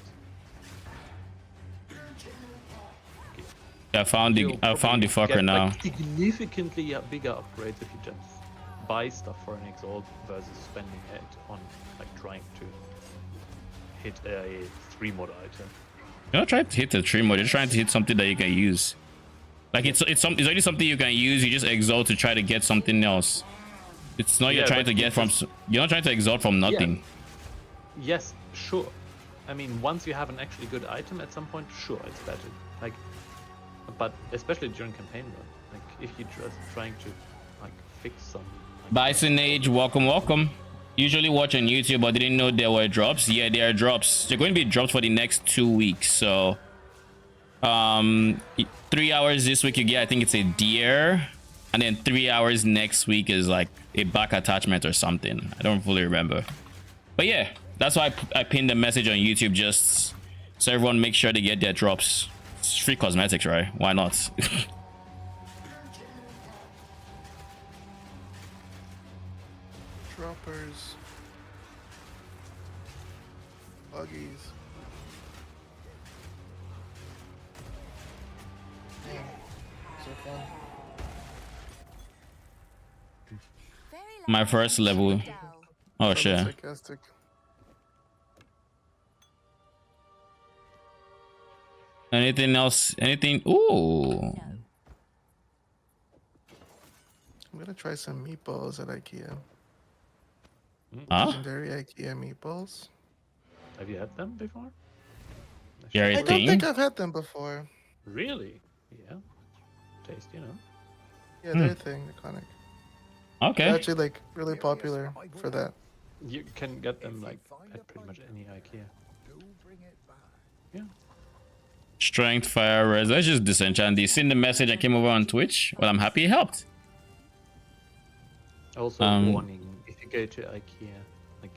I found the You'll fucker probably get, now. like, significantly bigger upgrades if you just buy stuff for an exalt versus spending it on like trying to hit a 3-mod item. You're not trying to hit the tree mode. You're trying to hit something that you can use. Like it's only something you can use. You just exalt to try to get something else. It's not you're Yeah, trying but to get from. You're not trying to exalt from nothing. Yes, sure. I mean, once you have an actually good item at some point, sure, it's better. Like, but especially during campaign run, like if you're just trying to like fix some. Like, Bison Age, welcome. Usually watch on YouTube, but didn't know there were drops. Yeah, there are drops. They're going to be drops for the next 2 weeks. So, 3 hours this week you get. I think it's a deer, and then 3 hours next week is like a back attachment or something. I don't fully remember, but yeah, that's why I pinned the message on YouTube just so everyone make sure they get their drops. It's free cosmetics, right? Why not? Droppers. Buggies. Yeah. So fun. very My loud first and level. dull. Oh That was shit. sarcastic. Anything else? Anything? Ooh. I'm gonna try some meatballs at IKEA. Huh? Legendary IKEA meatballs. have you had them before? You're I a don't thing? think I've had them before. Really? Yeah. Tasty, you know. Yeah, they're a thing. Iconic. Okay. They're actually like really popular for that. You can get them like at pretty much any IKEA. Do bring it back. Yeah. Strength, fire, res. Let's just disenchant these. Seen the message I came over on Twitch. Well, I'm happy it helped. Also, Um, warning: if you go to IKEA, like,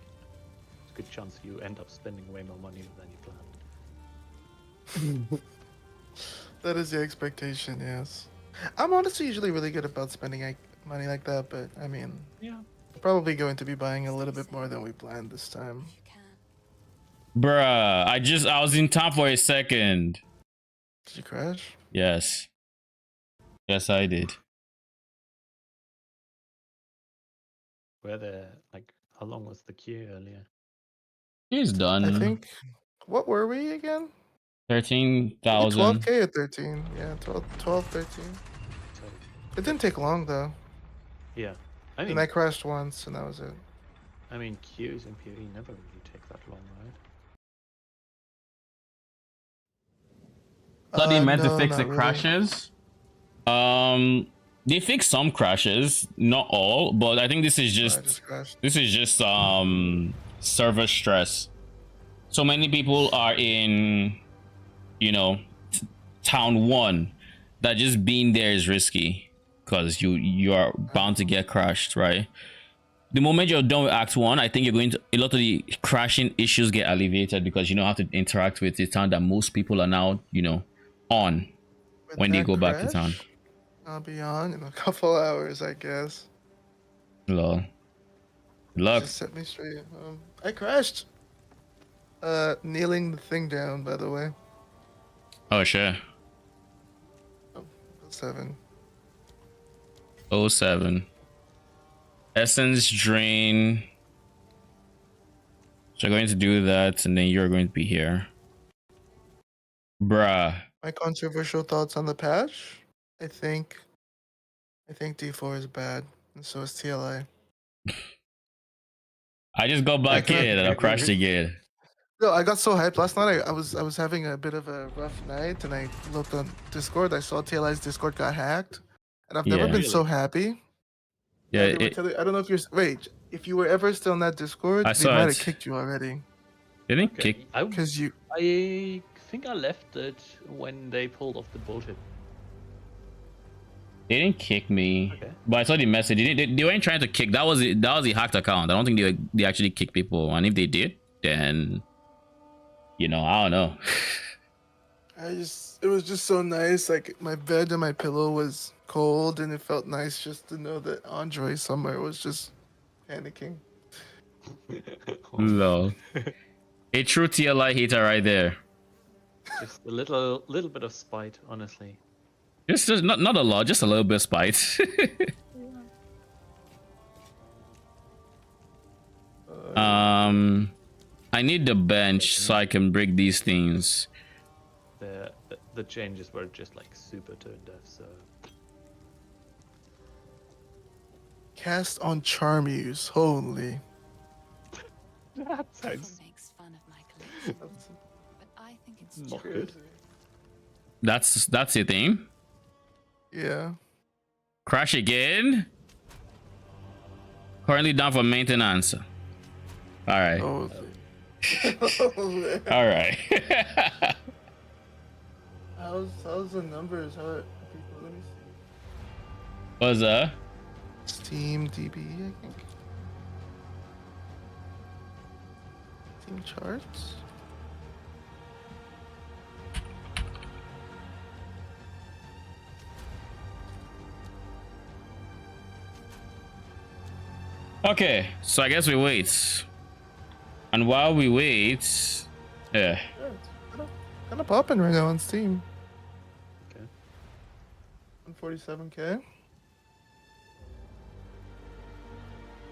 it's a good chance you end up spending way more money than you planned. That is the expectation, yes. I'm honestly usually really good about spending money like that, but I mean, Yeah. probably going to be buying a little bit more than we planned this time. You can. Bruh, I was in town for a second. Did you crash? Yes. Yes, I did. Where the like, how long was the queue earlier? He's done. I think. What were we again? 13,000. 12k or 13. Yeah, 12, 13. So, It didn't take long though. yeah. I mean, And I crashed once, and that was it. queues in PoE never really take that long, right? Thought they meant to No, fix the not really. crashes. They fixed some crashes, not all, but I think this is I just just crashed. server stress. So many people are in, town 1 that just being there is risky because you are bound to get crashed, right? The moment you're done with Act 1, I think you're going to a lot of the crashing issues get alleviated because you don't have to interact with the town that most people are now, on With when they that go back to crash, town. I'll be on in a couple hours, I guess. Lol. Good luck. Just set me straight. I crashed. Kneeling the thing down, by the way. Oh, sure. 7. 07. Essence drain. So you're going to do that, and then you're going to be here. Bruh. My controversial thoughts on the patch. I think D4 is bad, and so is TLI. I just got back in and I crashed again. No, I got so hyped last night. I was having a bit of a rough night, and I looked on Discord. I saw TLI's Discord got hacked, and I've never Yeah. been so happy. Yeah, they were I don't know if you're wait. If you were ever still in that Discord, I they saw might it. have kicked you already. they didn't Okay, kick. Because you I think I left it when they pulled off the bullshit. They didn't kick me. Okay. But I saw the message. They weren't trying to kick. That was the hacked account. I don't think they actually kicked people. And if they did, then I don't know. it was just so nice. Like my bed and my pillow was cold, and it felt nice just to know that Andre somewhere was just panicking. Lol. A true TLI hater right there. Just a little bit of spite, honestly. Just not a lot, just a little bit of spite. I need the bench so I can break these things. The changes were just like super tone deaf, so Cast on charm use. Holy. that Everyone sounds makes fun of my collection, but I think it's not good. That's the thing. Yeah. Crash again. Currently down for maintenance. All right. Oh. All right. How's the numbers? How people? Let me see. What's that? Steam DB, I think. Steam charts. Okay, so I guess we wait. And while we wait, yeah. Yeah, it's kind of popping right now on Steam. Okay. 147k.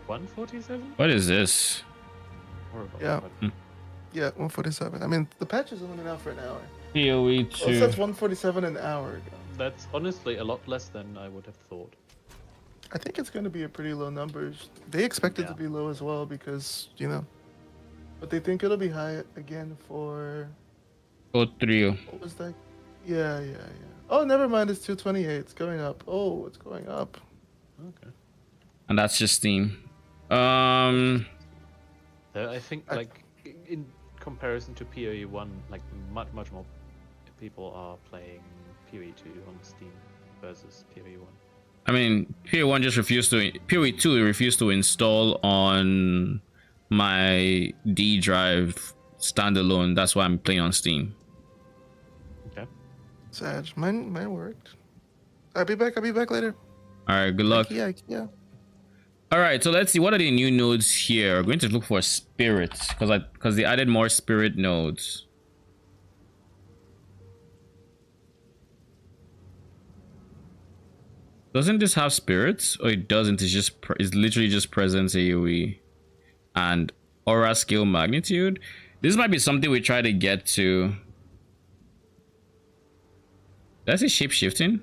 147? What is this? Horrible. Yeah. but- Yeah, 147. I mean, the patch is only out for an hour. PoE Oh, it 2. says 147 an hour ago. That's honestly a lot less than I would have thought. I think it's going to be a pretty low numbers. They expect it to Yeah. be low as well because, but they think it'll be high again for, Oh, 3. what was that? Yeah. Oh, never mind. It's 228. It's going up. Oh, it's going up. Okay. And that's just Steam. I think like in comparison to PoE 1, like much more people are playing PoE 2 on Steam versus PoE 1. I mean, PoE 1 just PoE 2 refused to install on my D drive standalone. That's why I'm playing on Steam. Okay. Sag, mine worked. I'll be back later. All right, good luck. Yeah. All right, so let's see, what are the new nodes here? We're going to look for spirits because they added more spirit nodes. Doesn't this have spirits? Or it doesn't? It's literally just presence AoE and aura skill magnitude. This might be something we try to get to. That's a shape shifting.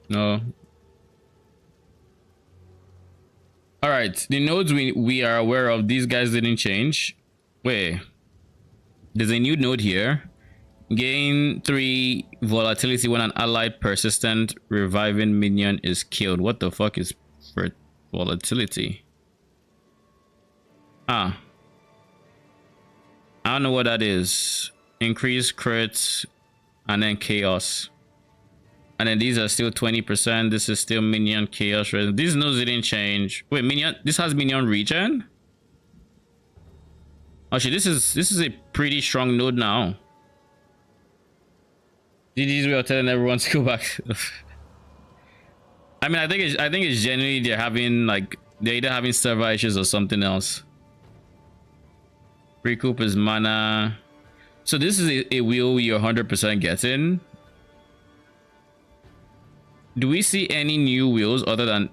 No. All right, the nodes we are aware of, these guys didn't change. Wait, there's a new node here. Gain 3 volatility when an allied persistent reviving minion is killed. What the fuck is volatility? I don't know what that is. Increase crits and then chaos. And then these are still 20%. This is still minion chaos. These nodes didn't change. Wait, minion. This has minion regen. Actually, this is a pretty strong node now. GG's way of telling everyone to go back. I mean, I think it's generally they're either having server issues or something else. Recoup is mana. So this is a wheel you're 100% getting. Do we see any new wheels other than...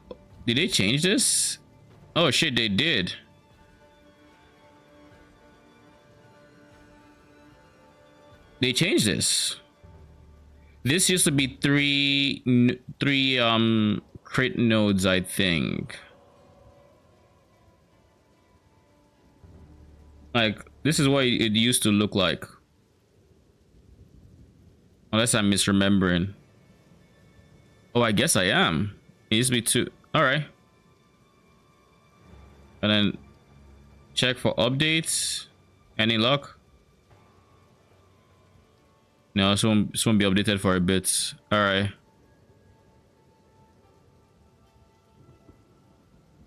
Did they change this? Oh shit, they did. They changed this. This used to be three crit nodes, I think. Like, this is what it used to look like. Unless I'm misremembering. Oh, I guess I am. It used to be 2. Alright. And then check for updates. Any luck? No, this won't be updated for a bit. Alright.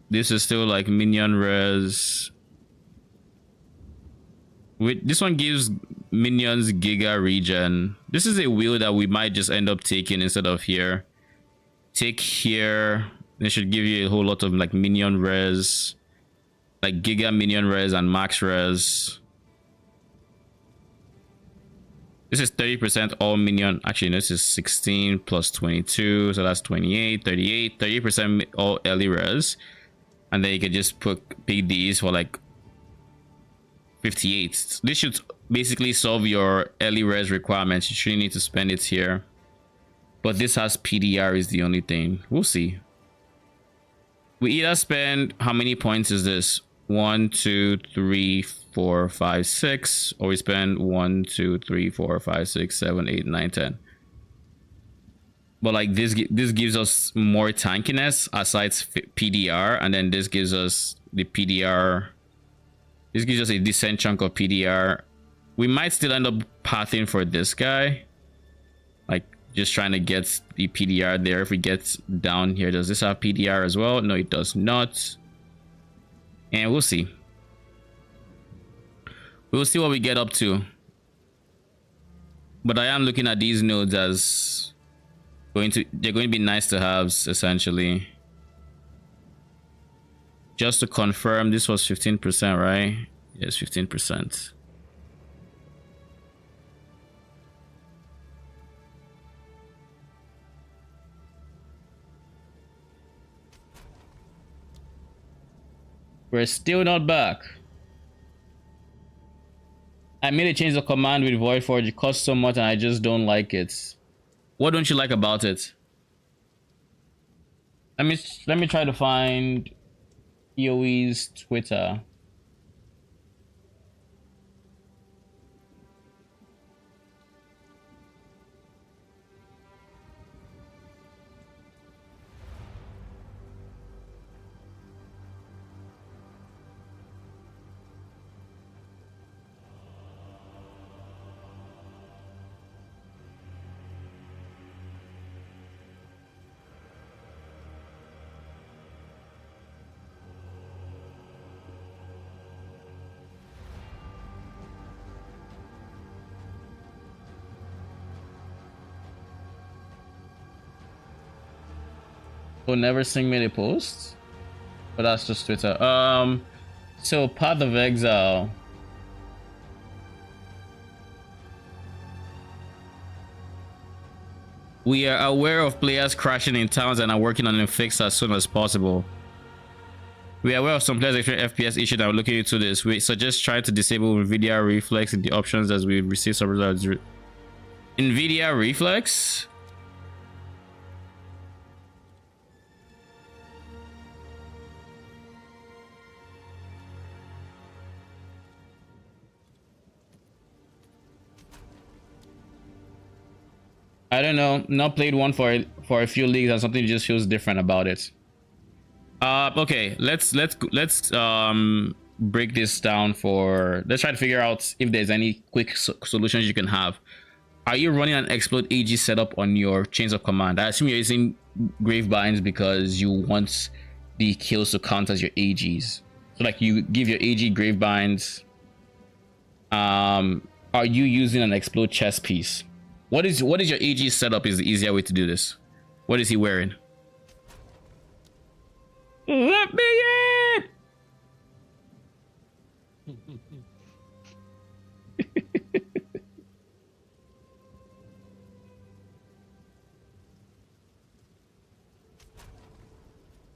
This is still like minion res. This one gives minions giga regen. This is a wheel that we might just end up taking instead of here. Take here. They should give you a whole lot of like minion res, like giga minion res and max res. This is 30% all minion. Actually, no, this is 16 plus 22, so that's 28, 38, 30% all early res. And then you could just pick these for like 58. This should basically solve your early res requirements. You shouldn't need to spend it here. But this has PDR is the only thing. We'll see. We either spend, how many points is this? 1, 2, 3, 4, 5, 6. Or we spend 1, 2, 3, 4, 5, 6, 7, 8, 9, 10. But like this gives us more tankiness aside PDR. And then this gives us the PDR. This gives us a decent chunk of PDR. We might still end up pathing for this guy. Like just trying to get the PDR there. If we get down here, does this have PDR as well? No, it does not. And we'll see. We'll see what we get up to. But I am looking at these nodes as they're going to be nice to have, essentially. Just to confirm, this was 15%, right? Yes, 15%. We're still not back. I made a change of command with Voidforge. It costs so much and I just don't like it. What don't you like about it? Let me try to find PoE's Twitter. Will never sing me the post, but that's just Twitter. So Path of Exile. We are aware of players crashing in towns and are working on a fix as soon as possible. We are aware of some players experiencing FPS issues and are looking into this. We suggest trying to disable NVIDIA Reflex in the options as we receive some results. NVIDIA Reflex? I don't know. Not played one for a few leagues and something just feels different about it. Okay, let's break this down let's try to figure out if there's any quick solutions you can have. Are you running an explode AG setup on your chains of command? I assume you're using Gravebinds because you want the kills to count as your AGs. So like you give your AG Gravebinds. Are you using an explode chess piece? What is your AG setup is the easier way to do this? What is he wearing? Let me in!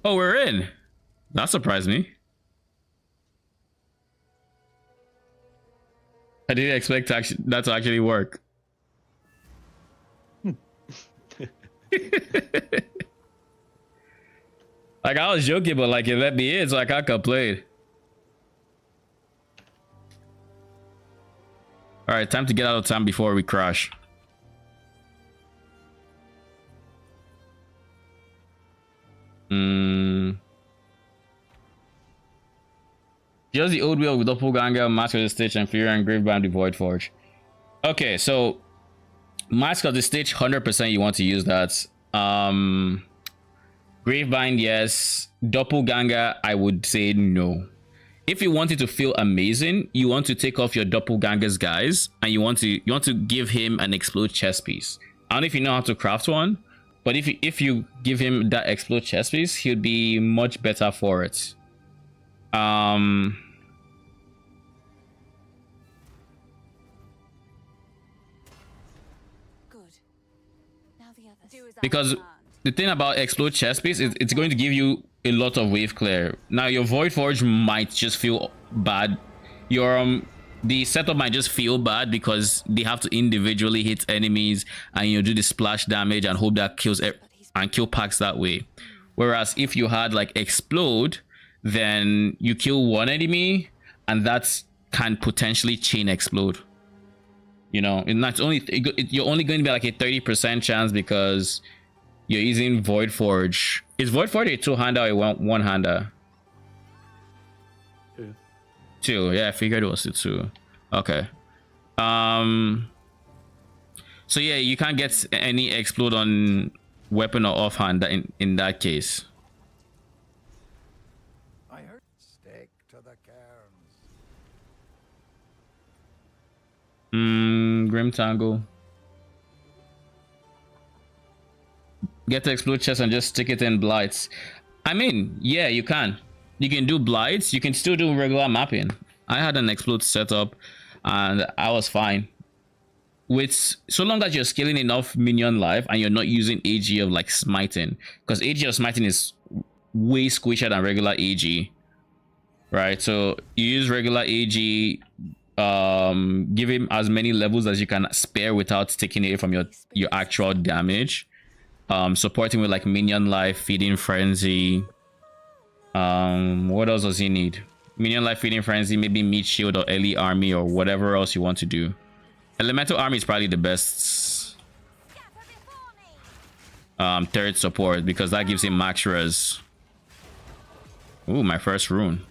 Oh, we're in. That surprised me. I didn't expect that to actually work. Like, I was joking, but like, it let me in, so I can't complain. All right, time to get out of town before we crash. Just the old wheel with Doppelganger, Mask of the Stitch, and Fury and Gravebound the Void Forge. Okay, so Mask of the Stitch, 100% you want to use that. Gravebind, yes. Doppelganger, I would say no. If you want it to feel amazing, you want to take off your Doppelganger's guys, and you want to give him an explode chest piece. I don't know if you know how to craft one, but if you give him that explode chest piece, he'll be much better for it. Good. Now the others. Do as I Because command. the thing about explode chest piece is it's going to give you a lot of wave clear. Now your Void Forge might just feel bad. Your the setup might just feel bad because they have to individually hit enemies and do the splash damage and hope that kills and kill packs that way. Whereas if you had like explode, then you kill one enemy and that can potentially chain explode. And that's you're only going to be like a 30% chance because you're using Void Forge. Is Void Forge a two-hander or a one-hander? Two. Yeah, I figured it was a two. Okay. So yeah, you can't get any explode on weapon or offhand in that case. I heard stake to the cairns. Grim Tangle. Get the explode chest and just stick it in blights. I mean, yeah, you can. You can do blights. You can still do regular mapping. I had an explode setup and I was fine. So long as you're scaling enough minion life and you're not using AG of like smiting, because AG of smiting is way squishier than regular AG, right? So you use regular AG, give him as many levels as you can spare without taking it from your actual damage. Supporting with like minion life, feeding frenzy. What else does he need? Minion life, feeding frenzy, maybe meat shield or early army or whatever else you want to do. Elemental army is probably the best third support because that gives him max res. Ooh, my first rune.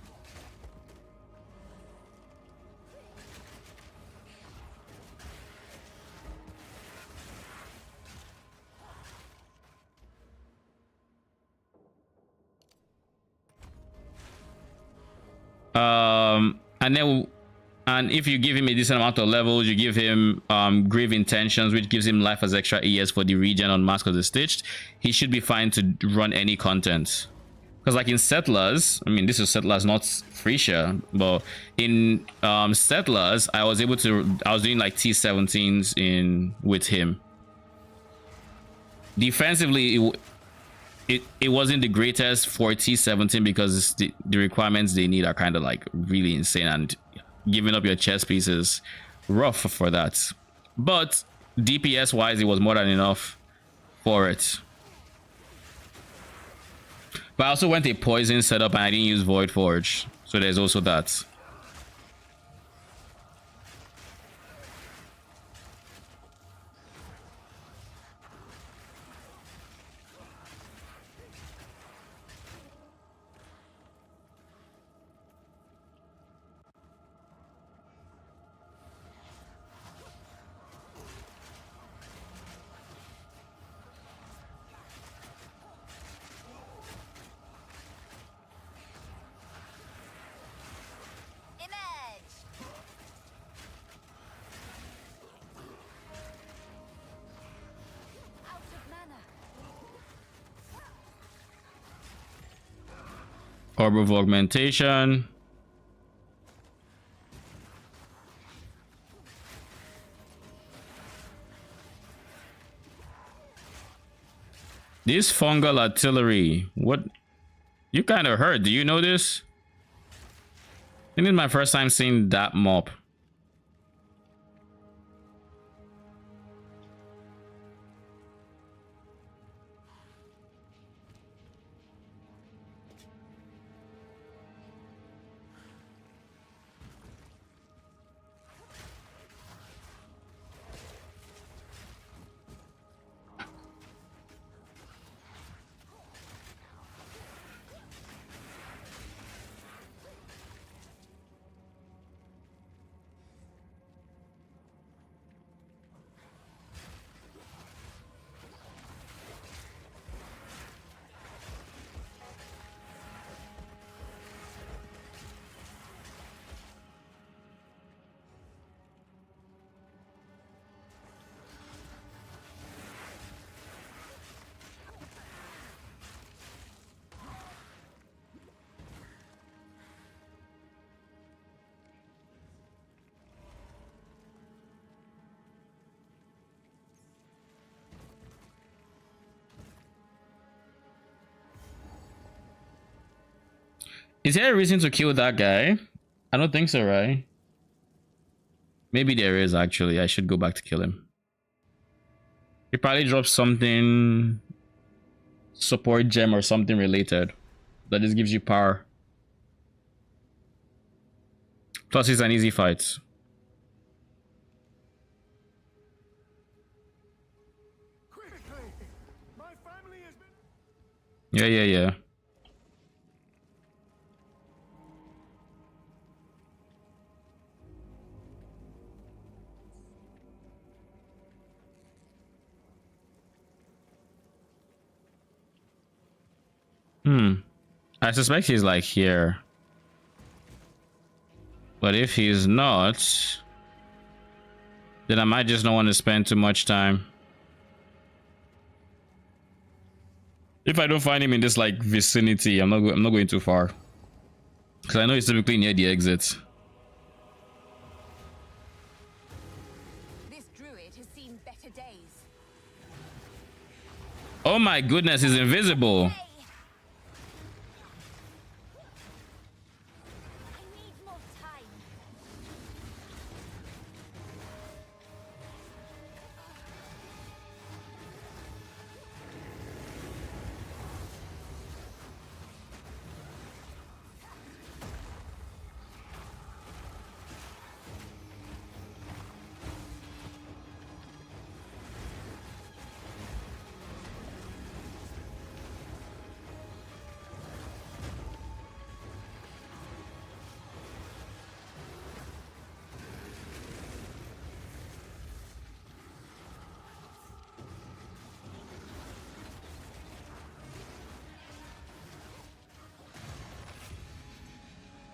And if you give him a decent amount of levels, you give him grave intentions, which gives him life as extra ES for the regen on Mask of the Stitched, he should be fine to run any content. Because like in Settlers, I mean, this is Settlers, not Frisia, but in Settlers, I was doing like T17s with him. Defensively, it wasn't the greatest for T17 because the requirements they need are kind of like really insane, and giving up your chest pieces rough for that. But DPS wise, it was more than enough for it. But I also went a poison setup and I didn't use Void Forge, so there's also that. Orb of Augmentation. This fungal artillery. What You kind of hurt. Do you know this? I think it's my first time seeing that mop. Is there a reason to kill that guy? I don't think so, right? Maybe there is, actually. I should go back to kill him. He probably dropped something, support gem or something related, that just gives you power. Plus it's an easy fight. Quickly! My family has been... Yeah. I suspect he's like here. But if he's not, then I might just not want to spend too much time. If I don't find him in this like vicinity, I'm not going too far. Because I know he's typically near the exit. This druid has seen better days. Oh my goodness, he's invisible. Hey! I need more time.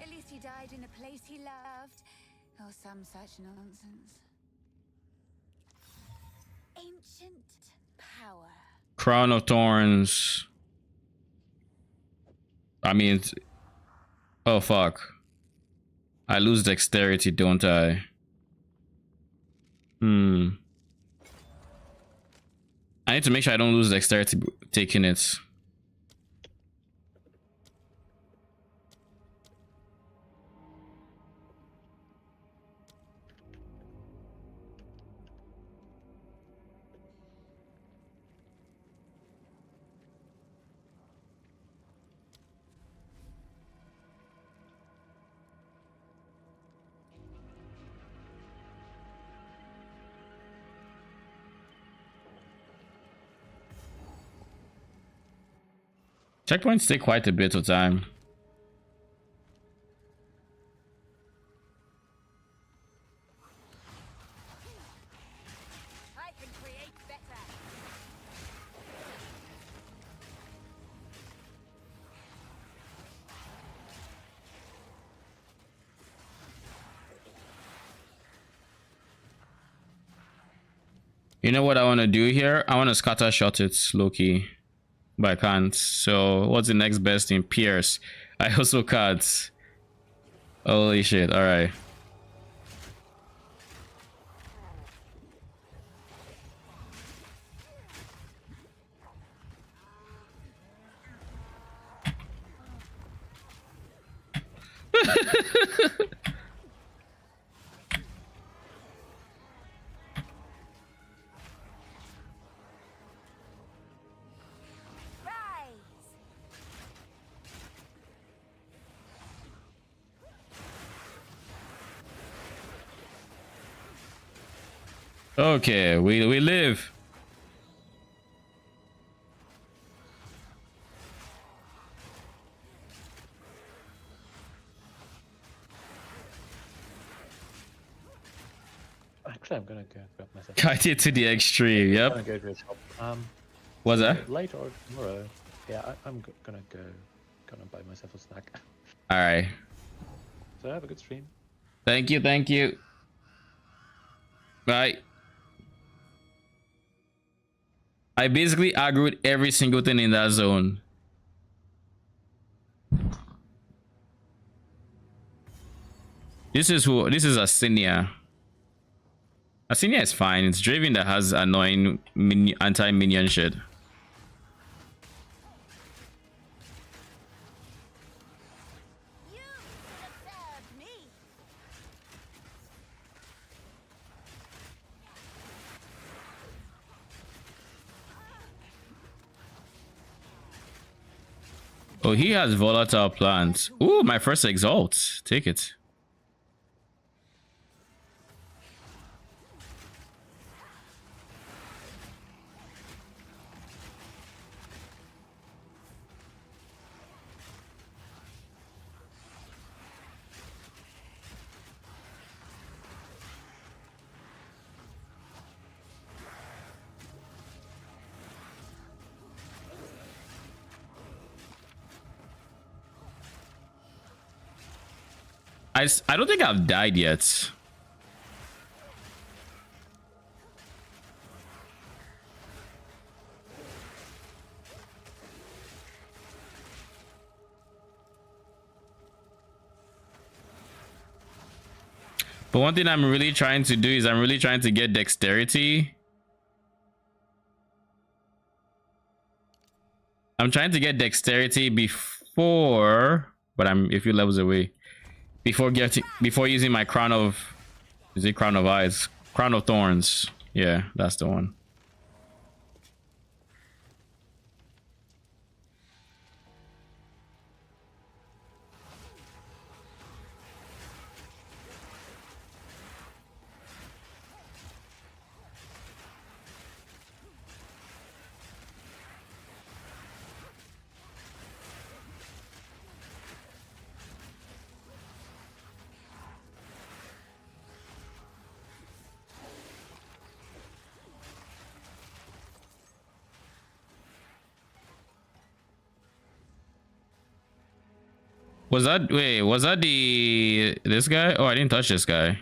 At least he died in a place he loved, or some such nonsense. Ancient power. Crown of Thorns. I mean, oh fuck. I lose dexterity, don't I? I need to make sure I don't lose dexterity taking it. Checkpoints take quite a bit of time. I can create better. You know what I want to do here? I want to scatter shot it, low-key. But I can't. So what's the next best thing? Pierce. I also can't. Holy shit. Alright. Rise. Okay, we live. Actually, I'm gonna go grab myself. Cut it to the extreme. I'm Yep. gonna go to a shop. What's that? Later or tomorrow. Yeah, gonna buy myself a snack. All right. So have a good stream. Thank you. Thank you. Bye. I basically aggroed every single thing in that zone. This is Asinia. Asinia is fine. It's Draven that has annoying anti-minion shit. You should have served me. Oh, he has volatile plants. Ooh, my first exalt. Take it. I don't think I've died yet. But one thing I'm really trying to do is I'm really trying to get dexterity. I'm trying to get dexterity before, but I'm a few levels away. Before using my crown of, is it crown of eyes? Crown of thorns. Yeah, that's the one. Was that, wait, was that this guy? Oh, I didn't touch this guy.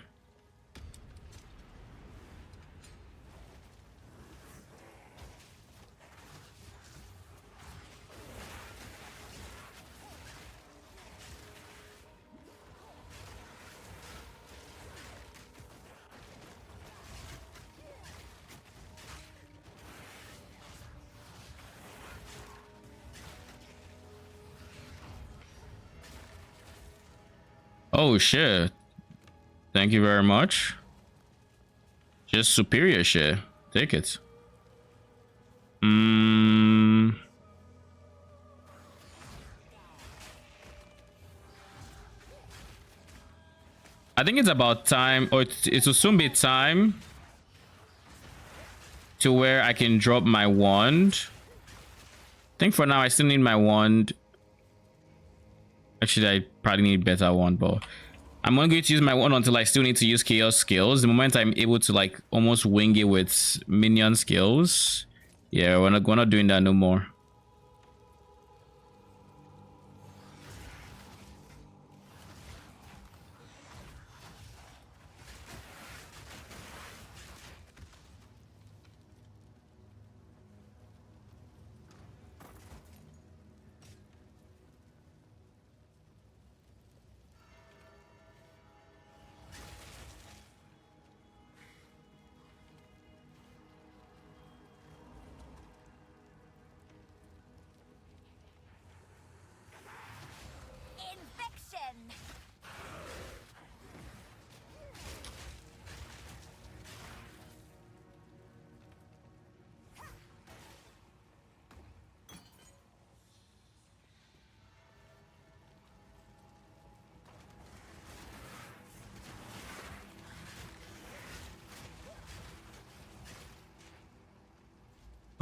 Oh shit. Thank you very much. Just superior shit. Take it. I think it's about time, or it will soon be time to where I can drop my wand. I think for now I still need my wand. Actually, I probably need better wand, but I'm only going to use my wand until I still need to use chaos skills. The moment I'm able to like almost wing it with minion skills, yeah, we're not doing that no more.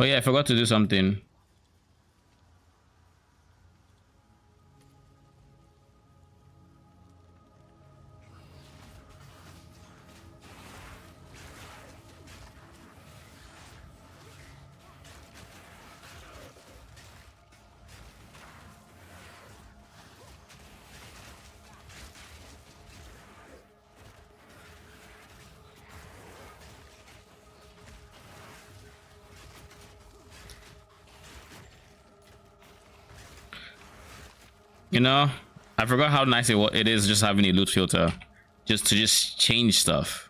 Oh yeah, I forgot to do something. You know, I forgot how nice it is just having a loot filter, just to change stuff.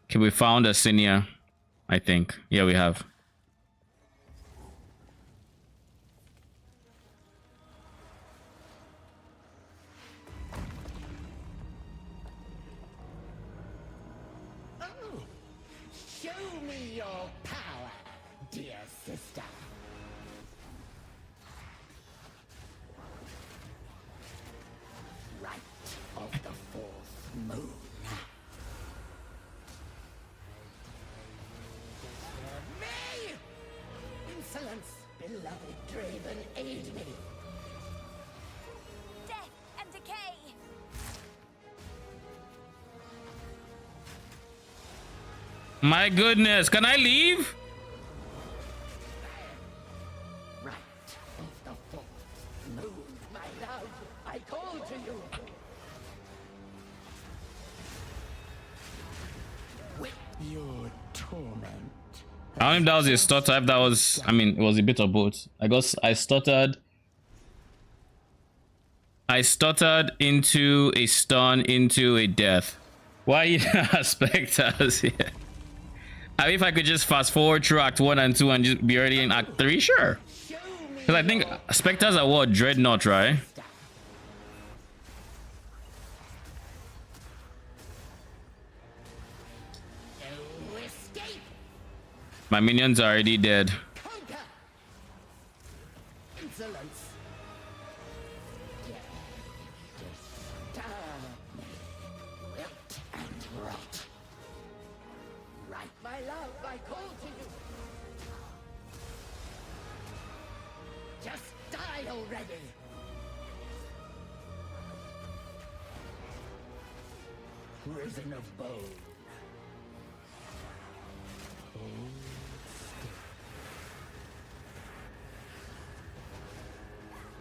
Okay, we found a senior, I think. Yeah, we have. Oh, show me your power, dear sister. Right of the fourth moon. Me! Insolence, beloved Draven, aid me. Death and decay. My goodness, can I leave? Right of the fourth moon, my love, I call to you. With your torment. I don't know if that was a stutter, if that was, I mean, it was a bit of both. I guess I stuttered into a stun, into a death. Why you specters here? I mean, if I could just fast forward through Act 1 and 2 and just be already in Act 3, sure. Because I think specters are what? Dreadnought, right? No escape. My minions are already dead. Conquer. Insolence. Disturb me. Wilt and rot. Right, my love, I call to you. Just die already. Prison of bone.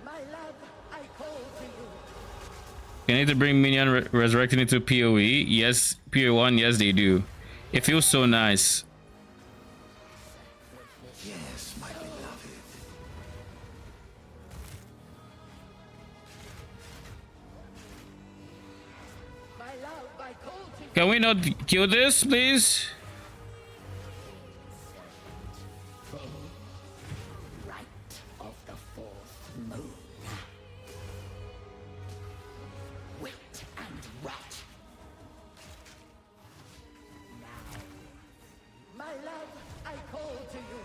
My love, I call to you. You need to bring Minion resurrecting into PoE. Yes, PoE1, yes they do. It feels so nice. Yes, my beloved. My love, I call to you. Can we not kill this, please? Right of the fourth moon. Wit and rot. Now, my love, I call to you.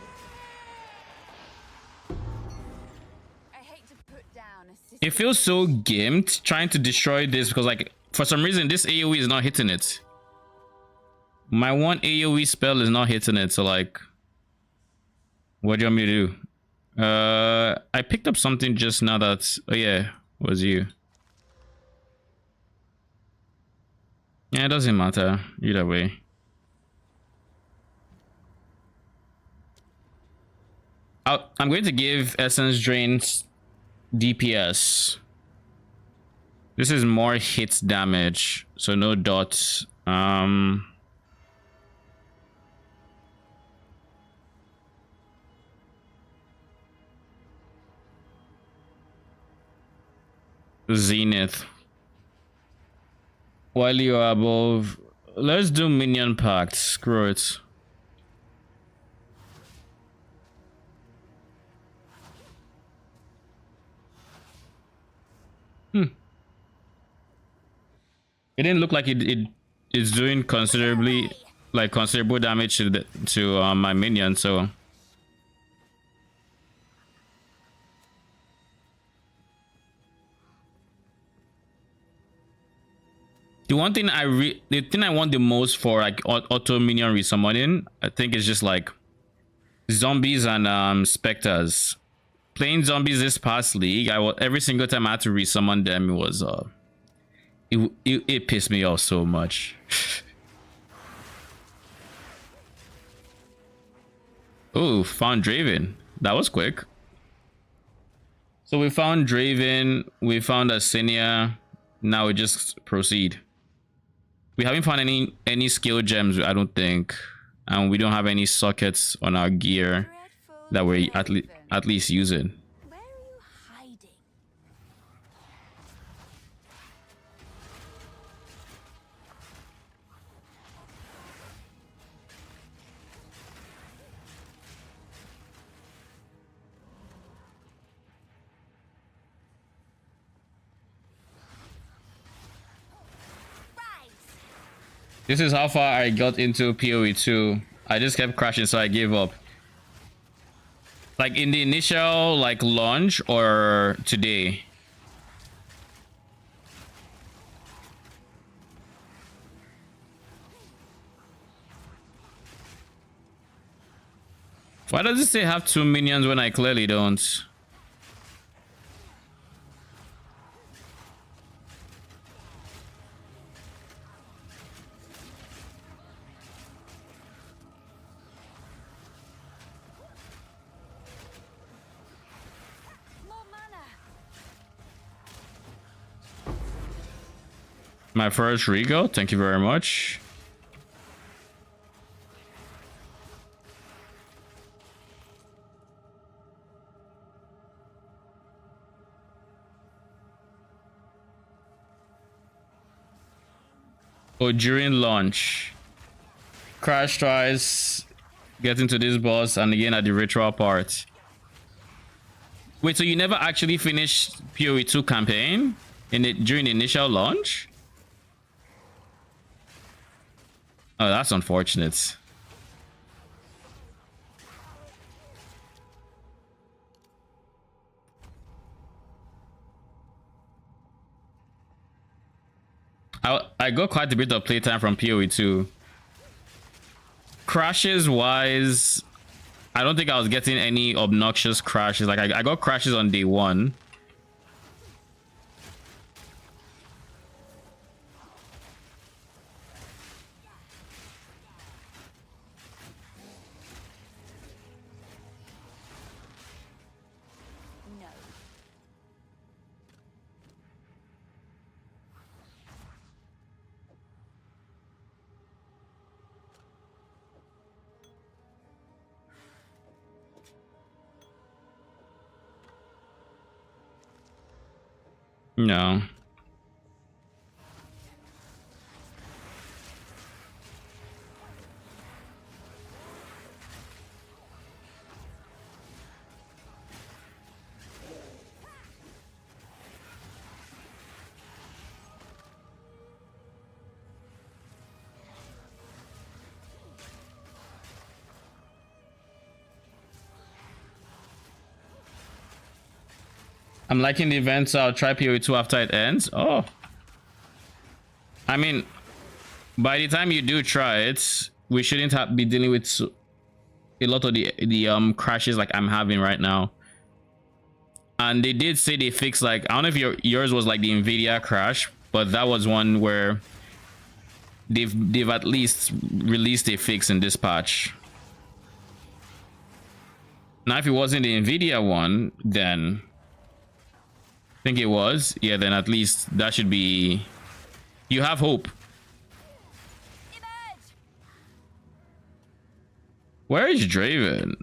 I hate to put down a system. It feels so gimped trying to destroy this because, like, for some reason this AoE is not hitting it. My one AoE spell is not hitting it, so like, what do you want me to do? I picked up something just now that, oh yeah, was you. Yeah, it doesn't matter either way. I'm going to give Essence Drains DPS. This is more hits damage, so no dots. Zenith. While you are above, let's do Minion Pact. Screw it. It didn't look like it's doing considerably, like considerable damage to my minion, so the thing I want the most for like auto minion resummoning, I think is just like zombies and specters. Playing zombies this past league, every single time I had to resummon them, it was it pissed me off so much. Oh, found Draven. That was quick. So we found Draven, we found Asinia. Now we just proceed. We haven't found any skill gems, I don't think, and we don't have any sockets on our gear that we're at least using. Where are you hiding? This is how far I got into PoE 2. I just kept crashing, so I gave up. Like in the initial like launch or today. Why does it say have 2 minions when I clearly don't? My first Rigo, thank you very much. Oh, during launch. Crash tries, get into this boss, and again at the ritual part. Wait, so you never actually finished PoE 2 campaign during the initial launch? Oh, that's unfortunate. I got quite a bit of playtime from PoE 2. Crashes wise, I don't think I was getting any obnoxious crashes. Like I got crashes on day 1. No. I'm liking the event, so I'll try PoE 2 after it ends. Oh. I mean, by the time you do try it, we shouldn't be dealing with a lot of the crashes like I'm having right now. And they did say they fixed, like, I don't know if yours was like the Nvidia crash, but that was one where they've at least released a fix in this patch. Now, if it wasn't the Nvidia one, then I think it was. Yeah, then at least that should be... You have hope. Where is Draven?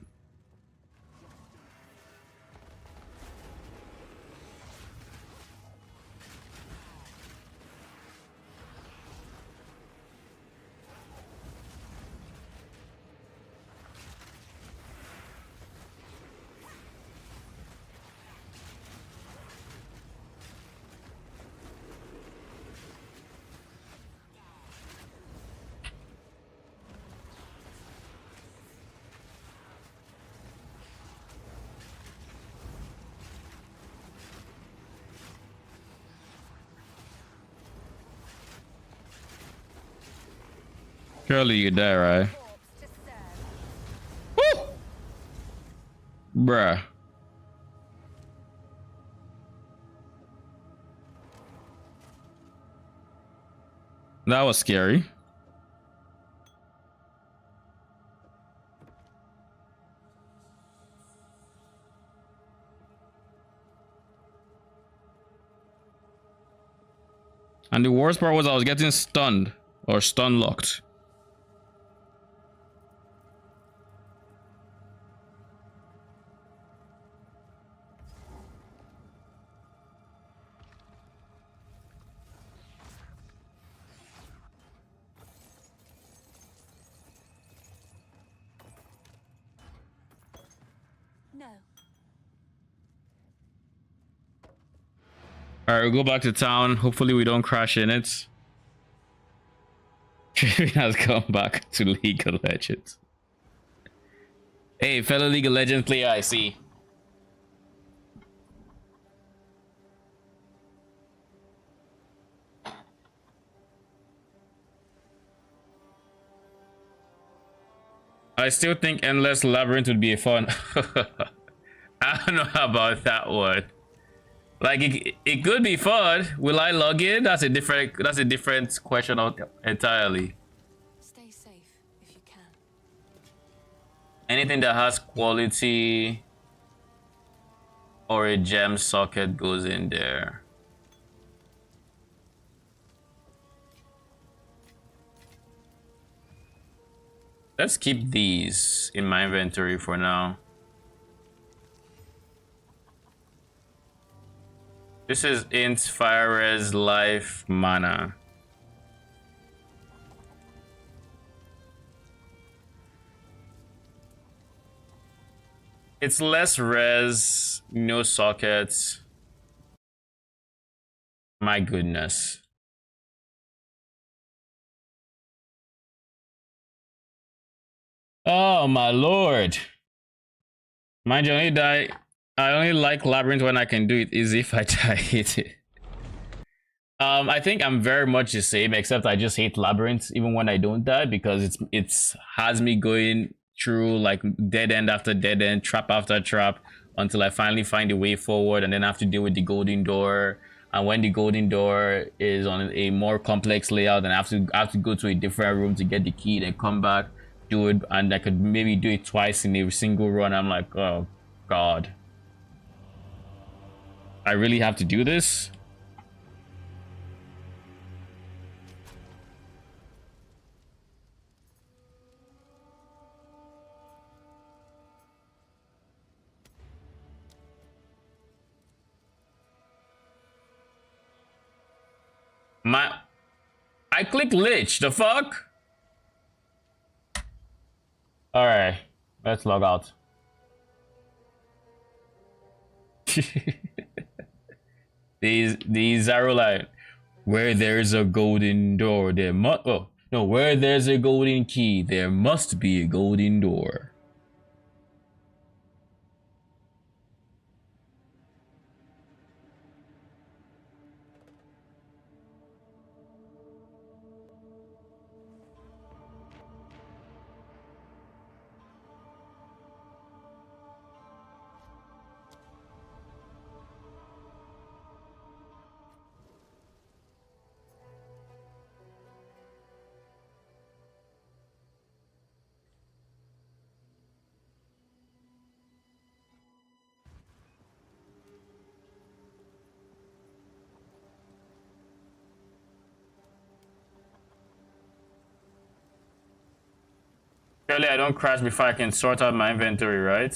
Surely you die, right? Woo! Bruh. That was scary. And the worst part was I was getting stunned or stun locked. No. All right, we'll go back to town. Hopefully we don't crash in it. Draven has come back to League of Legends. Hey, fellow League of Legends player, I see. I still think Endless Labyrinth would be fun. I don't know about that one. Like it could be fun. Will I log in? That's a different question entirely. Stay safe if you can. Anything that has quality or a gem socket goes in there. Let's keep these in my inventory for now. This is int fire res life mana. It's less res, no sockets. My goodness. Oh my lord. Mind you, I only like Labyrinth when I can do it easy. If I die, hate it. I think I'm very much the same, except I just hate Labyrinth even when I don't die, because it's has me going through like dead end after dead end, trap after trap, until I finally find a way forward, and then I have to deal with the golden door. And when the golden door is on a more complex layout, then I have to go to a different room to get the key, then come back, do it, and I could maybe do it twice in a single run. I'm like, oh god, I really have to do this? I clicked Lich, the fuck? Alright, let's log out. These are like, where there's a golden door, there must, oh no, where there's a golden key, there must be a golden door. Surely I don't crash before I can sort out my inventory, right?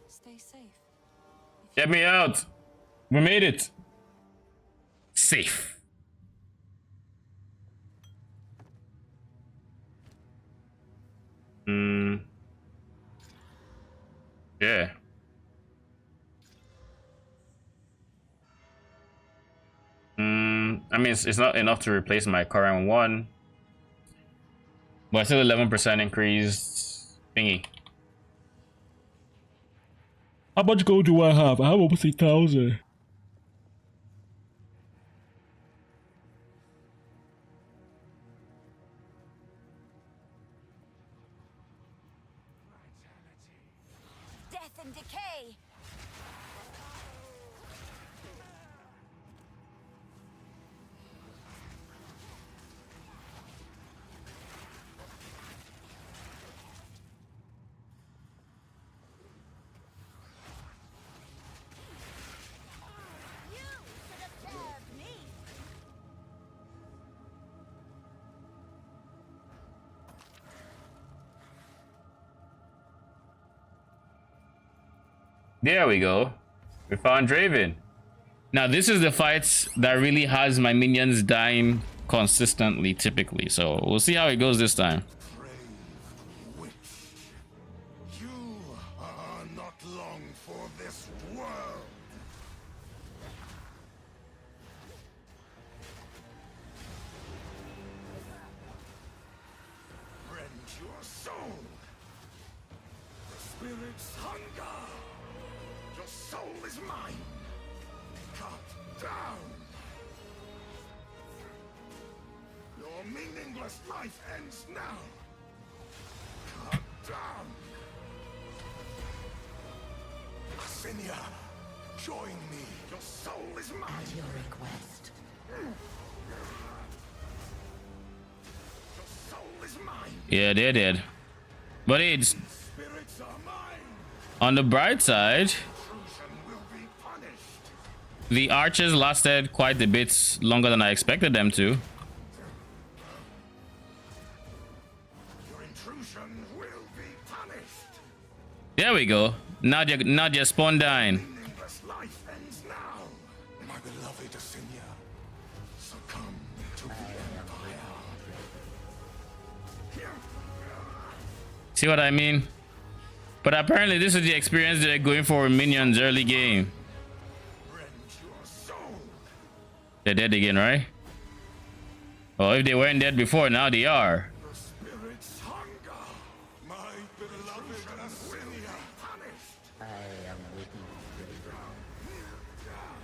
Stay safe. Get me out! We made it! Safe. Yeah. I mean, it's not enough to replace my current one, but still 11% increase thingy. How much gold do I have? I have almost 1,000. and decay. You should have served me. There we go. We found Draven. Now this is the fights that really has my minions dying consistently, typically. So we'll see how it goes this time. Brave witch. You are not long for this world. Rend your soul. The spirit's hunger. Your soul is mine. Cut down. Your meaningless life ends now. Cut down. Asinia, join me. Your soul is mine. At your request. Your soul is mine. Yeah, they did. But it's Spirits are mine. on the bright side. Intrusion will be punished. The archers lasted quite a bit longer than I expected them to. Your intrusion will be punished. There we go. Now your spawn dying. Meaningless life ends now. My beloved Asinia, succumb to the Empire. See what I mean? But apparently this is the experience they're going for with minions early game. Rend your soul. They're dead again, right? Oh, if they weren't dead before, now they are. The spirit's hunger. My beloved Asinia. Punished. I am with you, Draven.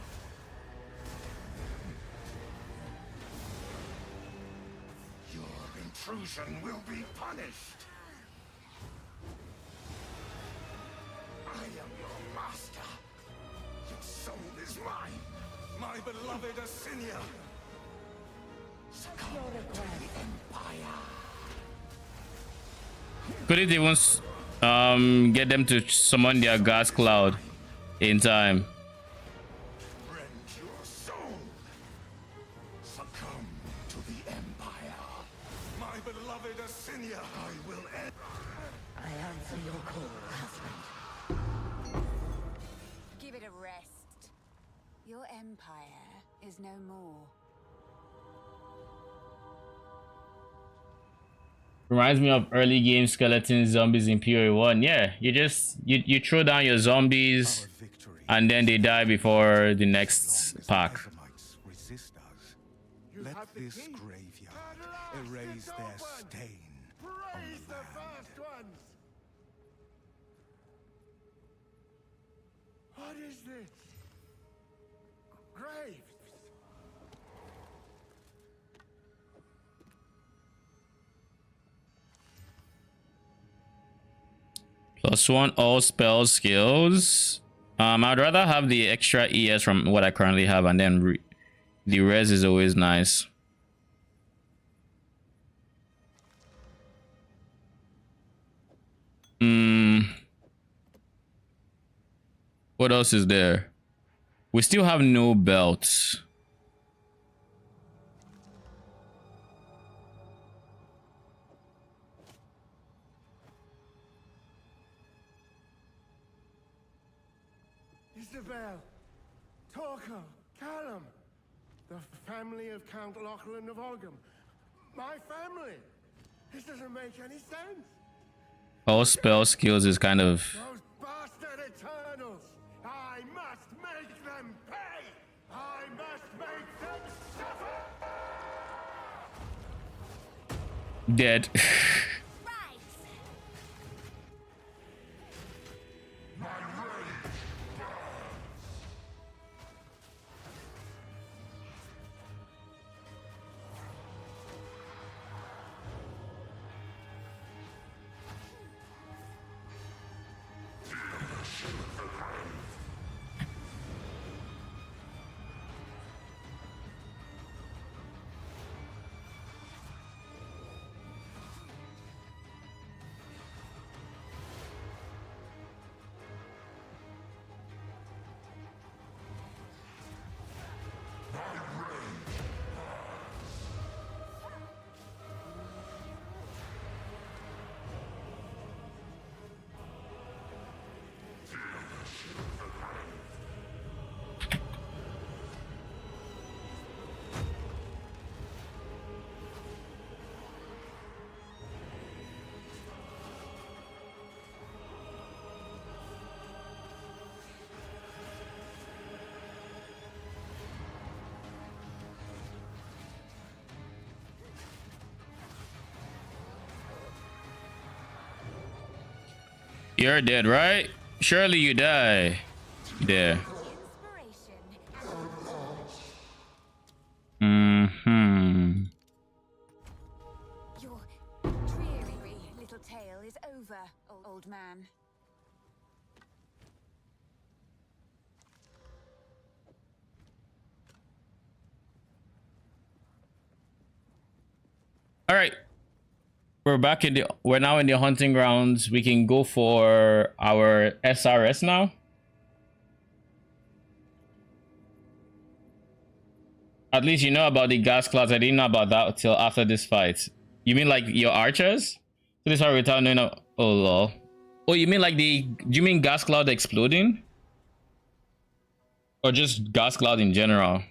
Your intrusion will be punished. I am your master. Your soul is mine. My beloved Asinia. Succumb to the Empire. Couldn't even get them to summon their gas cloud in time. Rend your soul. Succumb to the Empire. My beloved Asinia, I will end. I answer your call, husband. Give it a rest. Your empire is no more. Reminds me of early game skeleton zombies in PoE 1. Yeah, you throw down your zombies and then they die before the next pack. Resist us. Let this graveyard erase their stain on Praise the the land. first ones! What is this? Graves! +1 all spell skills. I'd rather have the extra ES from what I currently have, and then the res is always nice. What else is there? We still have no belts. Isabel, Torko, Callum, the family of Count Lachlan of Ogham. My family! This doesn't make any sense! All spell skills is kind of... Those bastard Eternals! I must make them pay! I must make them suffer! dead. Right. You're dead, right? Surely you die. There. Mm-hmm. Your dreary little tale is over, old man. All right. We're now in the hunting grounds. We can go for our SRS now. At least you know about the gas clouds. I didn't know about that till after this fight. You mean like your archers? So this is how we're telling you. Oh lol. Oh, you mean like do you mean gas cloud exploding? Or just gas cloud in general?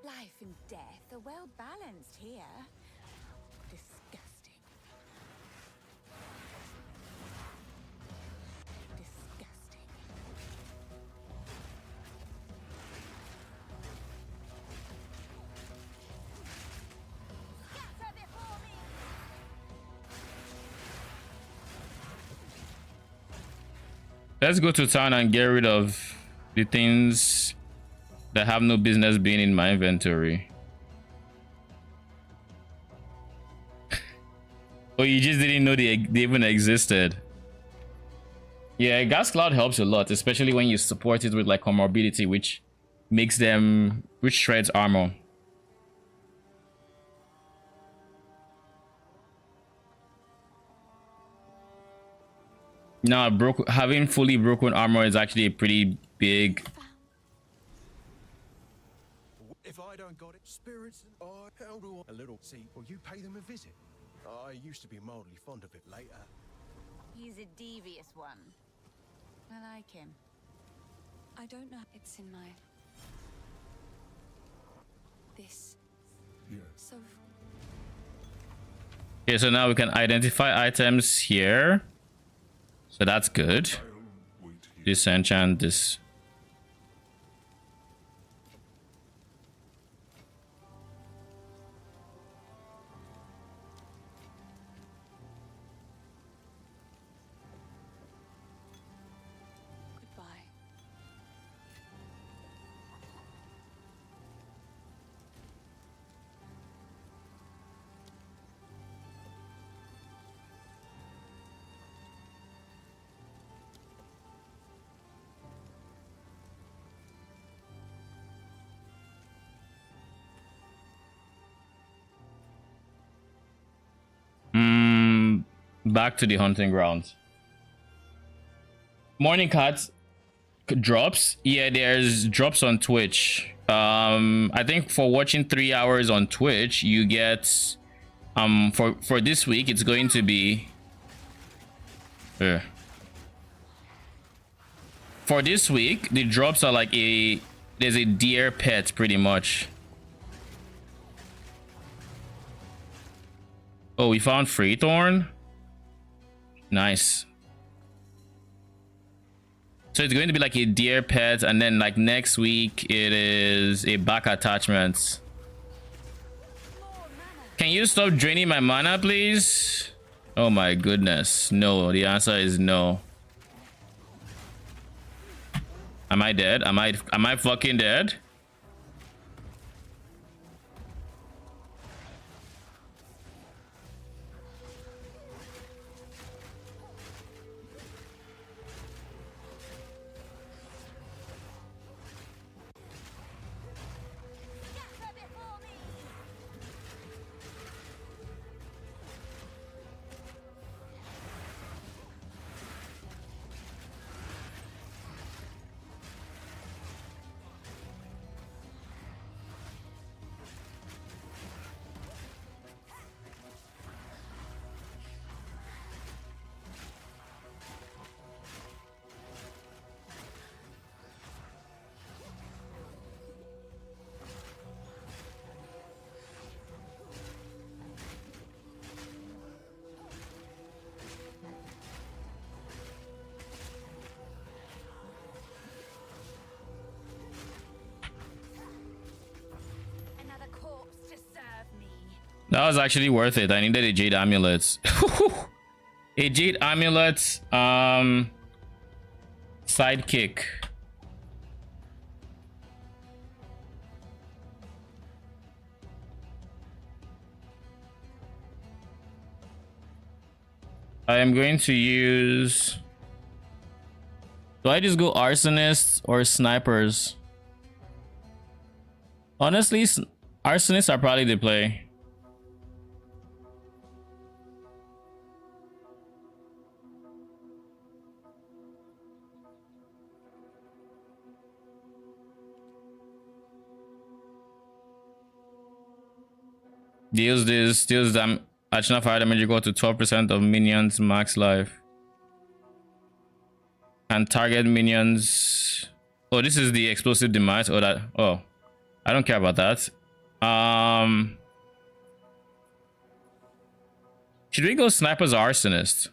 Life and death are well balanced here. Disgusting. Disgusting. Scatter before me! Let's go to town and get rid of the things that have no business being in my inventory. Oh, you just didn't know they even existed. Yeah, gas cloud helps a lot, especially when you support it with like comorbidity, which shreds armor. Now, having fully broken armor is actually a pretty big. If I don't got it, spirits, how do I? A little. See, well, you pay them a visit. I used to be mildly fond of it later. He's a devious one. I like him. I don't know. It's in my... This. Yeah. So... Okay, so now we can identify items here. So that's good. Disenchant this. Goodbye. Back to the hunting grounds. Morning Cat drops. Yeah, there's drops on Twitch. I think for watching 3 hours on Twitch, you get for this week it's going to be for this week the drops are like there's a deer pet pretty much. Oh, we found Freethorn. Nice. So it's going to be like a deer pet, and then like next week it is a back attachment. Can you stop draining my mana, please? Oh my goodness. No, the answer is no. Am I dead? Am I fucking dead? That was actually worth it. I needed a Jade Amulet. A Jade Amulet, sidekick. I am going to use... Do I just go arsonists or snipers? Honestly, arsonists are probably the play. Deals them additional fire damage equal to 12% of minions max life. And target minions. Oh, this is the explosive demise. Oh, that. Oh, I don't care about that. Should we go snipers or arsonist?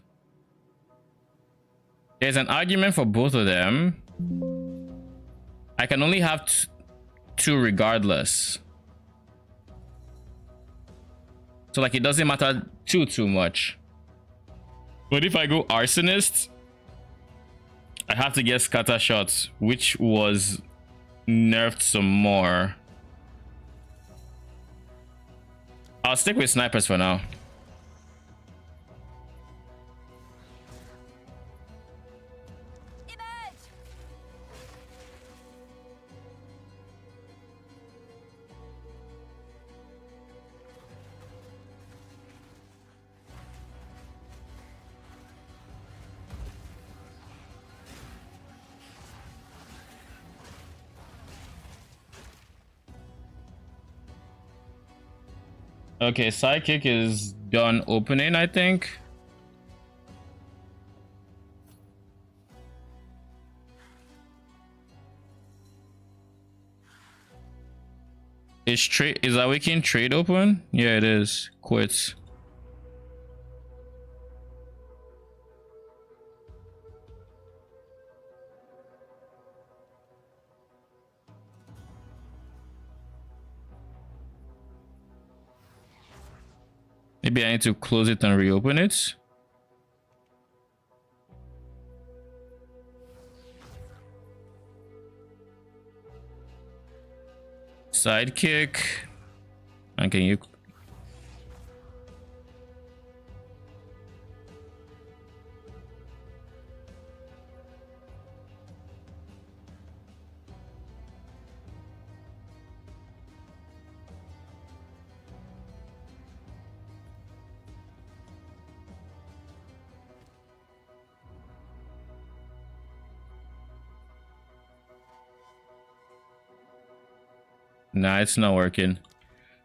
There's an argument for both of them. I can only have two regardless. So like it doesn't matter too much. But if I go arsonist, I have to get scatter shots, which was nerfed some more. I'll stick with snipers for now. Okay, sidekick is done opening, I think. Is Awakened trade open? Yeah, it is. Quits. Maybe I need to close it and reopen it. Sidekick. And can you... Nah, it's not working.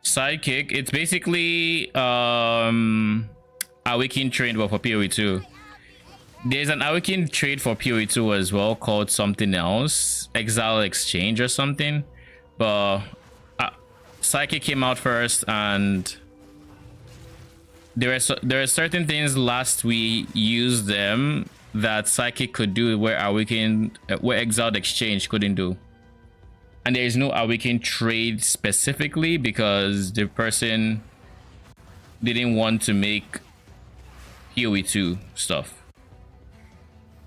Sidekick, it's basically Awakened trade but for PoE 2. There's an Awakened trade for PoE 2 as well called something else, Exile Exchange or something. But Psychic came out first, and there are certain things last we used them that Psychic could do where Awakened, where Exiled Exchange couldn't do. And there is no Awakened trade specifically because the person didn't want to make PoE 2 stuff.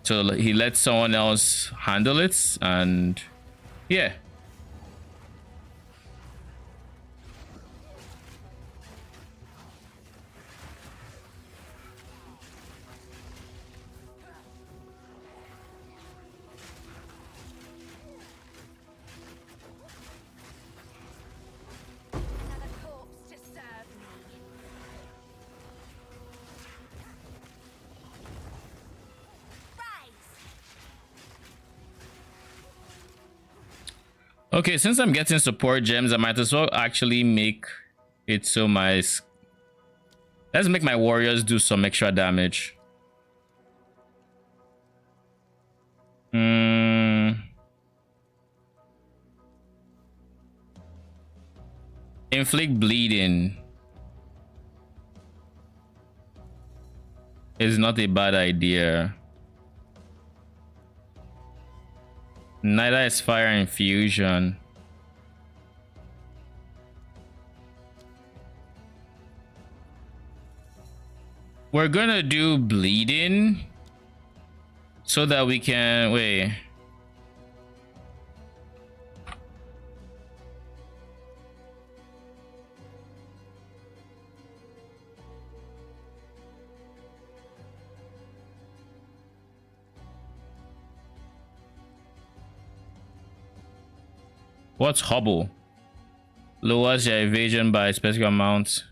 So he let someone else handle it, and yeah. Okay, since I'm getting support gems, I might as well actually make it so let's make my warriors do some extra damage. Inflict bleeding is not a bad idea. Neither is fire infusion. We're gonna do bleeding so that we can wait. What's hobble? Lowers your evasion by a specific amount.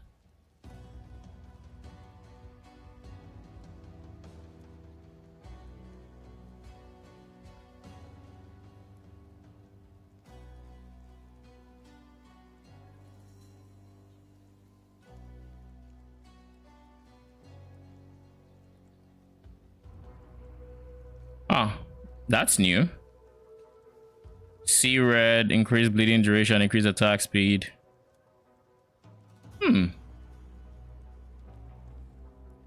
Ah, that's new. See red, increase bleeding duration, increase attack speed.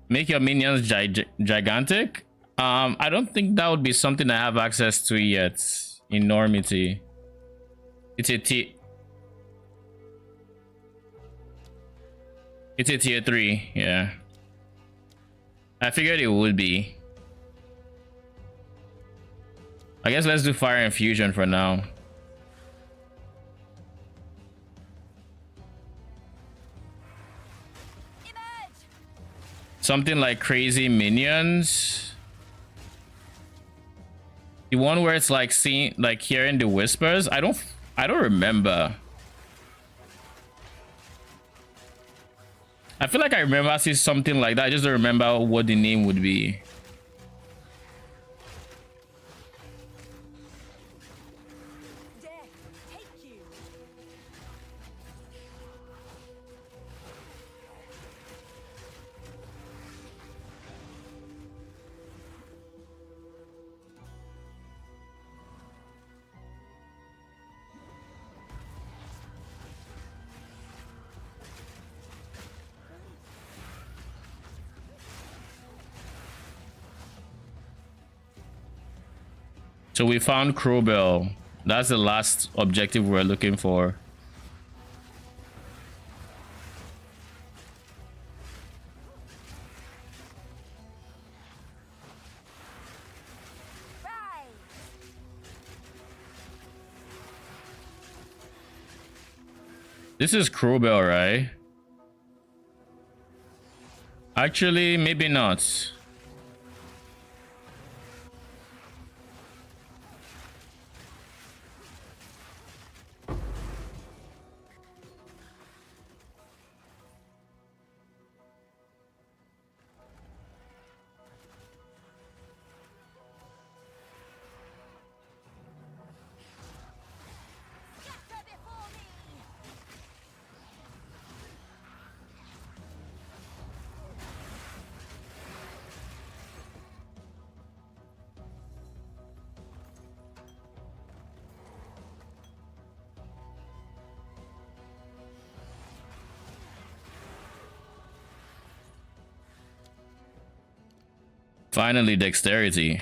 Make your minions gigantic. I don't think that would be something I have access to yet. Enormity. It's a tier 3, yeah. I figured it would be. I guess let's do fire infusion for now. Something like crazy minions. The one where it's like seeing, like hearing the whispers. I don't remember. I feel like I remember I see something like that. I just don't remember what the name would be. So we found Crowbell. That's the last objective we're looking for. This is Crowbell, right? Actually, maybe not. Finally, dexterity.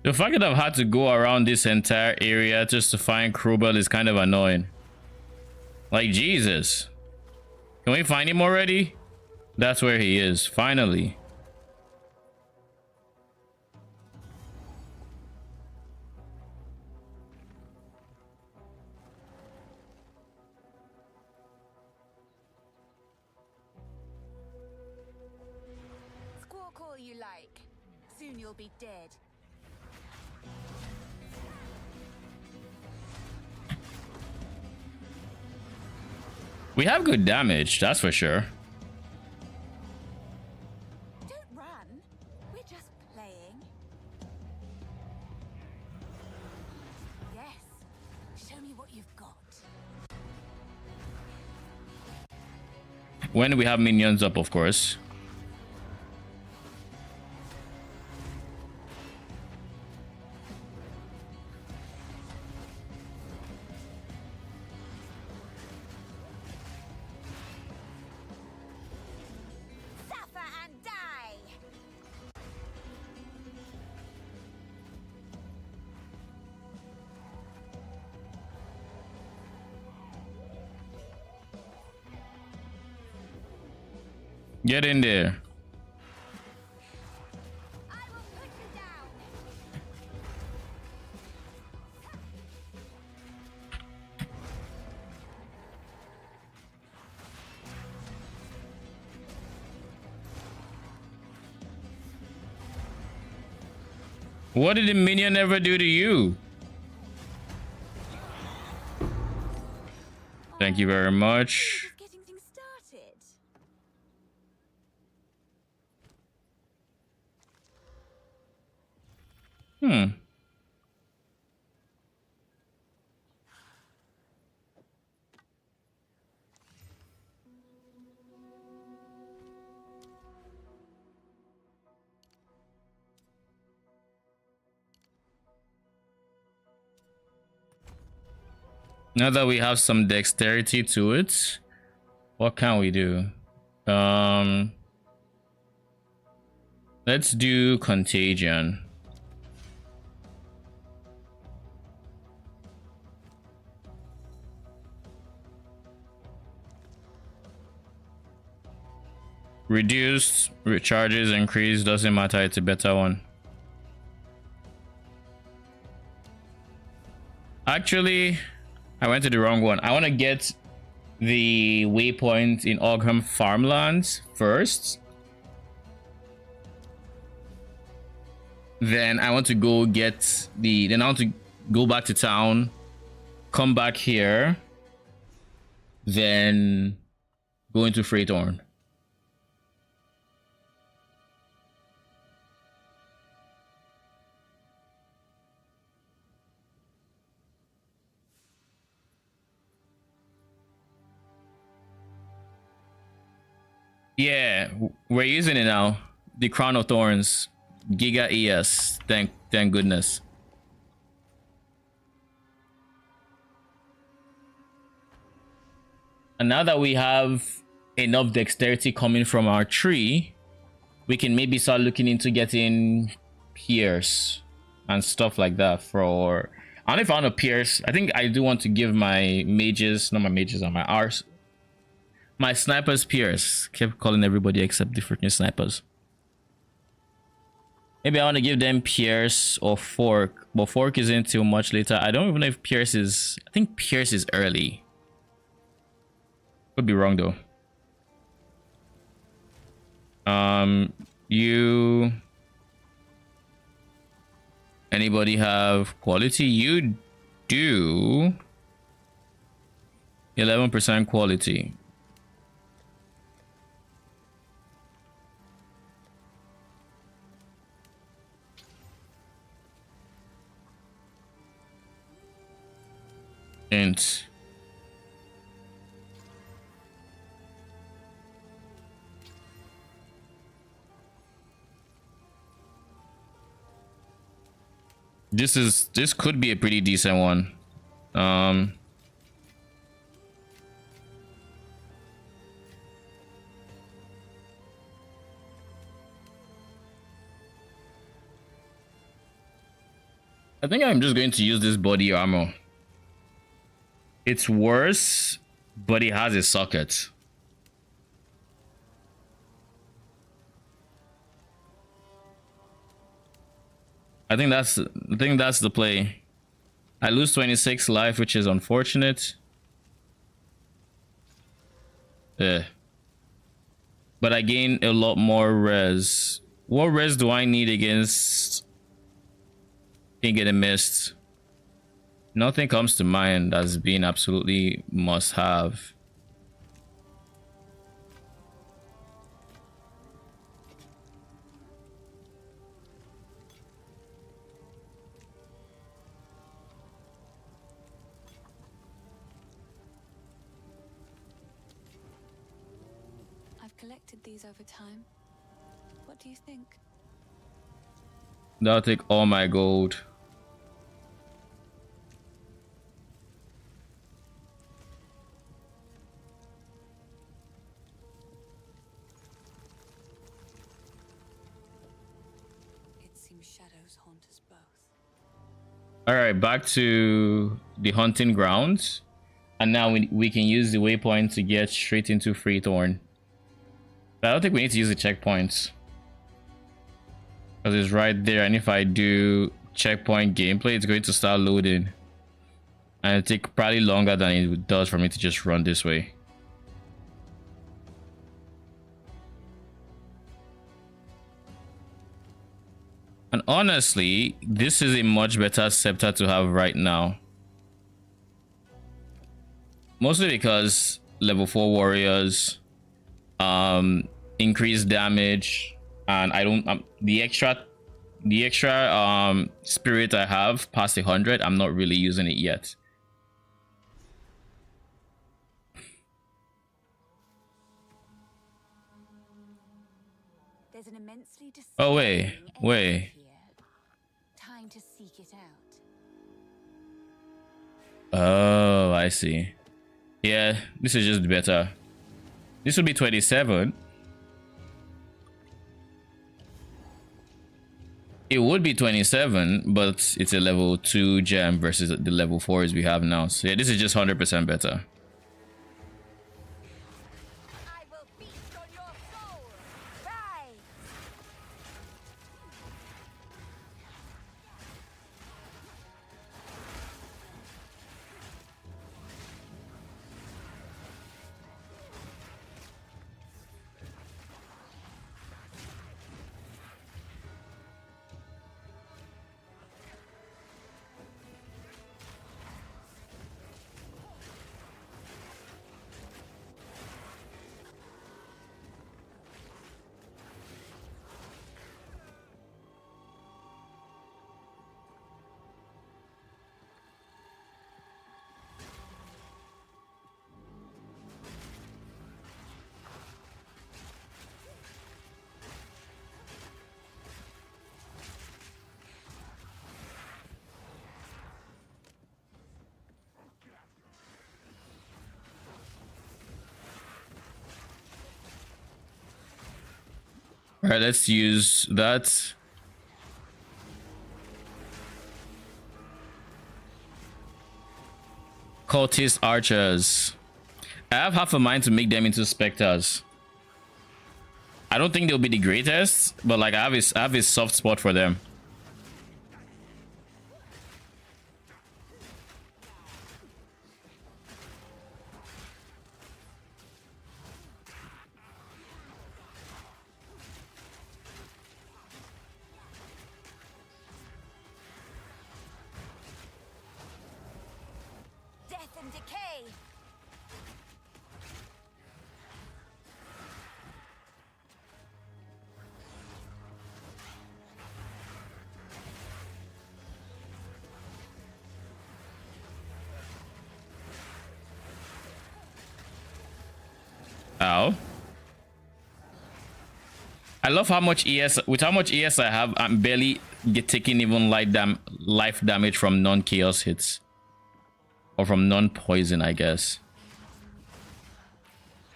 The fact that I've had to go around this entire area just to find Krubel is kind of annoying. Like, Jesus. Can we find him already? That's where he is, finally. Squawk all you like. Soon you'll be dead. We have good damage, that's for sure. Don't run. We're just playing. When we have minions up, of course. Suffer and die. Get in there. I will put you down. What did the minion ever do to you? Thank you very much. Just getting things started. Now that we have some dexterity to it, what can we do? Let's do contagion. Reduced, recharges, increase, doesn't matter, it's a better one. Actually, I went to the wrong one. I want to get the waypoint in Ogham Farmlands first. Then I want to go get the... Then I want to go back to town. Come back here. Then go into Freithorn. Yeah, we're using it now. The Crown of Thorns. Giga ES. Thank goodness. And now that we have enough dexterity coming from our tree, we can maybe start looking into getting pierce and stuff like that for... I don't know if I want to pierce. I think I do want to give my mages, not my mages, on my R's. My snipers pierce. Kept calling everybody except the freaking snipers. Maybe I want to give them pierce or fork, but fork isn't until much later. I don't even know if pierce is... I think pierce is early. Could be wrong though. You... Anybody have quality? You do. 11% quality. And this could be a pretty decent one. I think I'm just going to use this body armor. It's worse, but it has a socket. I think that's the play. I lose 26 life, which is unfortunate. But I gain a lot more res. What res do I need against King of the Mist? Nothing comes to mind as being absolutely must have. collected these over time. What do you think? That'll take all my gold. It seems shadows haunt us both. All right, back to the hunting grounds. And now we can use the waypoint to get straight into Freethorn. But I don't think we need to use the checkpoints, because it's right there, and if I do checkpoint gameplay, it's going to start loading. And it'll take probably longer than it does for me to just run this way. And honestly, this is a much better scepter to have right now. Mostly because level 4 warriors, increased damage, and I don't the extra spirit I have past 100, I'm not really using it yet. There's an immensely Oh wait, disturbing wait. energy here. Time to seek it out. Oh, I see. Yeah, this is just better. This will be 27. It would be 27, but it's a level 2 gem versus the level 4s we have now. So yeah, this is just 100% better. I will feast on your soul. Rise. All right, let's use that. Cultist archers. I have half a mind to make them into specters. I don't think they'll be the greatest, but like I have a soft spot for them. Death and decay. Ow. I love how much ES, with how much ES I have, I'm barely taking even life damage from non-chaos hits. Or from non-poison, I guess.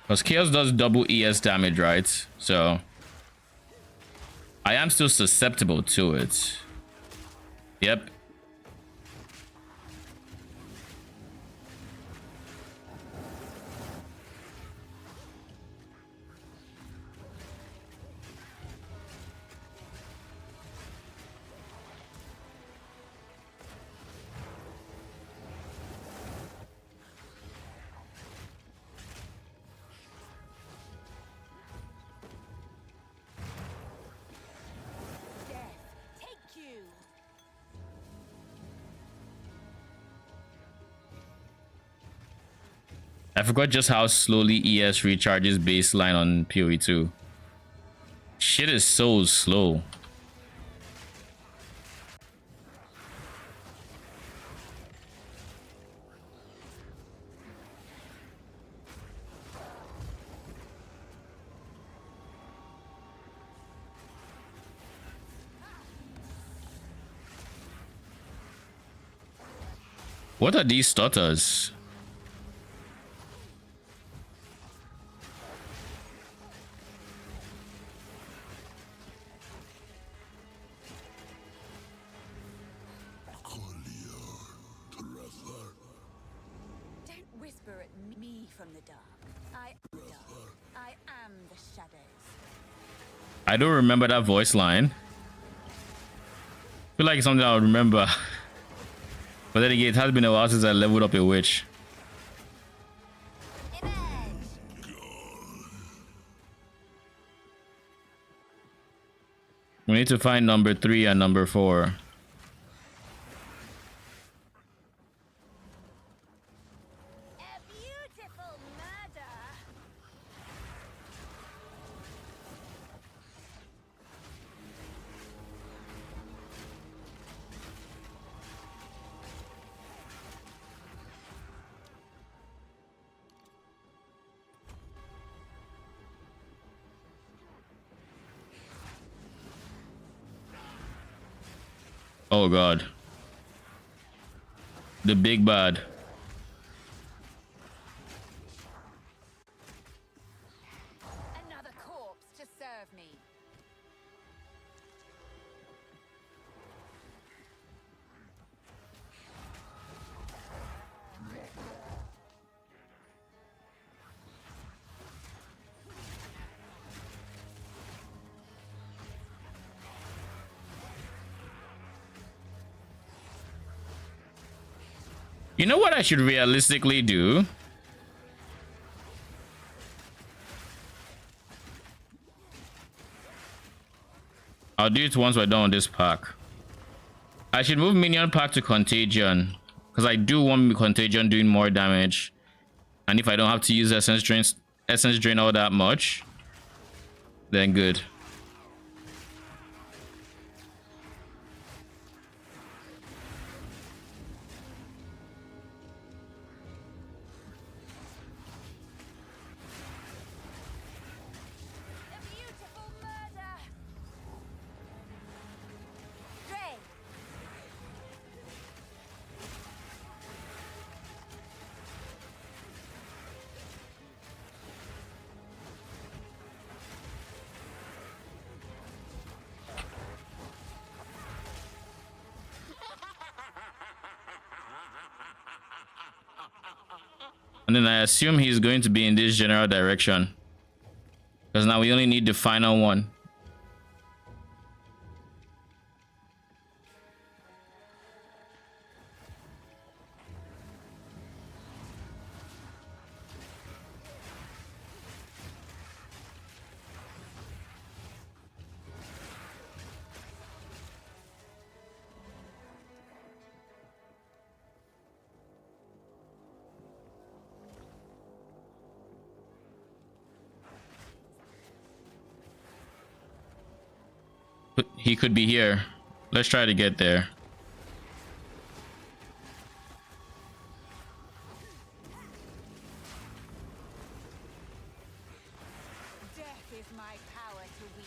Because chaos does double ES damage, right? So I am still susceptible to it. Yep. I forgot just how slowly ES recharges baseline on PoE 2. Shit is so slow. What are these stutters? Don't whisper at me from the dark. I am the shadows. I don't remember that voice line. I feel like it's something I would remember. But then again, it has been a while since I leveled up a witch. We need to find number 3 and number 4. A beautiful murder. Oh god. The big bad. Another corpse to serve me. You know what I should realistically do? I'll do it once we're done with this pack. I should move minion pack to contagion, because I do want contagion doing more damage. And if I don't have to use essence drain all that much, then good. A beautiful murder. Dre. And then I assume he's going to be in this general direction, because now we only need the final one. He could be here. Let's try to get there. Death is my power to wield.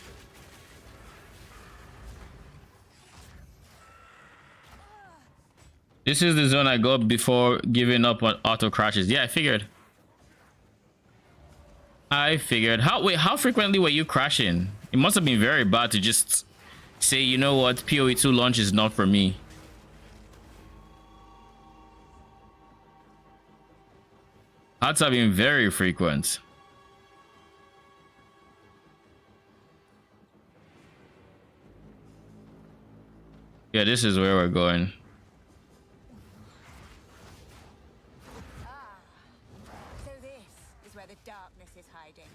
This is the zone I go before giving up on auto crashes. Yeah, I figured. How frequently were you crashing? It must have been very bad to just say, you know what, PoE 2 launch is not for me. That's have been very frequent. Yeah, this is where we're going. So this is where the darkness is hiding.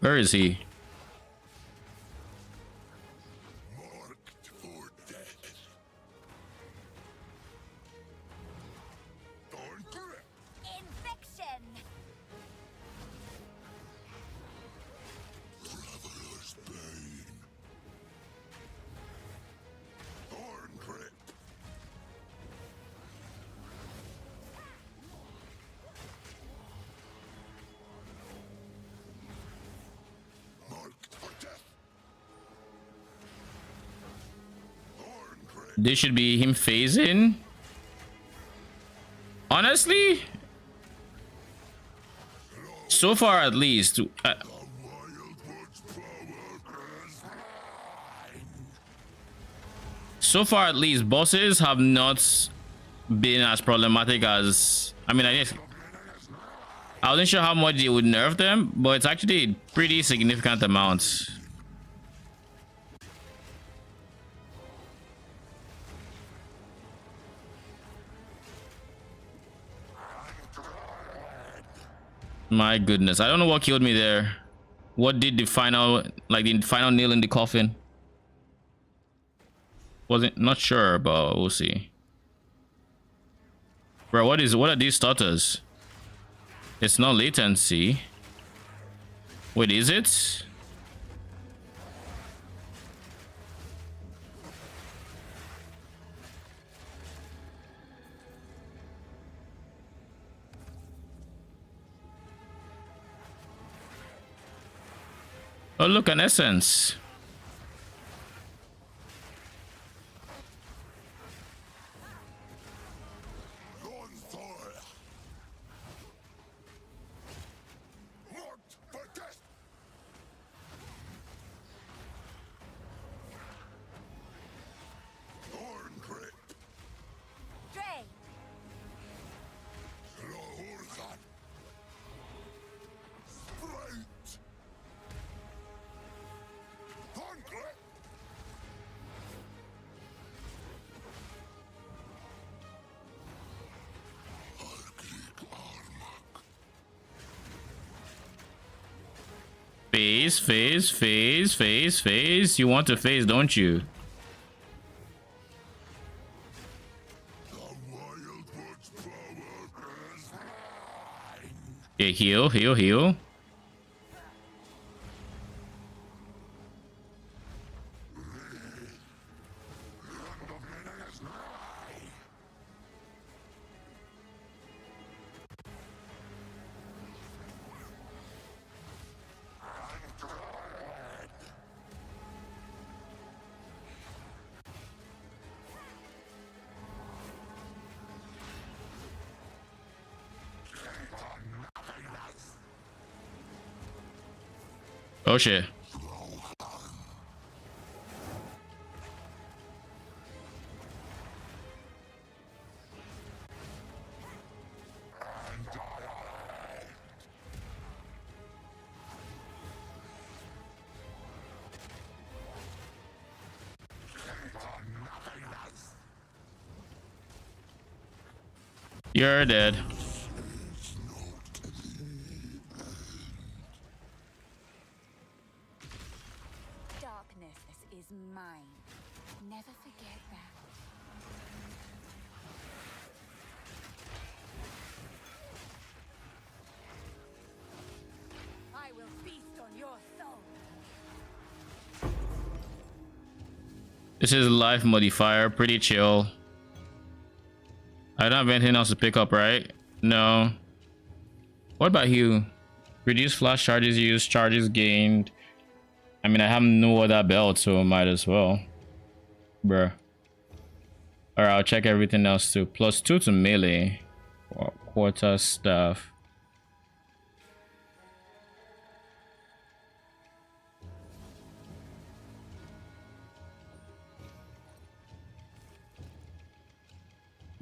Where is he? Marked for death. Thorn grip. Infection. Traveler's bane. Thorn grip. Marked for death. Thorn grip. This should be him phasing. Honestly, so far at least, bosses have not been as problematic as, I mean, I wasn't sure how much they would nerf them, but it's actually a pretty significant amount. My goodness, I don't know what killed me there. What did the final, like the final nail in the coffin? Wasn't not sure, but we'll see. Bro, what are these stutters? It's not latency. Wait, is it? Oh, look, an essence. Marked for death. Thorn grip. Dre. Lahorgan. Sprite. Thorn grip. Arklik Armak. Phase. You want to phase, don't you? The Wildwood's power is mine. Yeah, heal. Oh shit. You're dead. Darkness is mine. Never forget that. I will feast on your soul. This is life modifier, pretty chill. I don't have anything else to pick up, right? No. What about you? Reduce flash charges used, charges gained. I mean, I have no other belt, so might as well. Bruh. Alright, I'll check everything else too. +2 to melee. Quarter staff.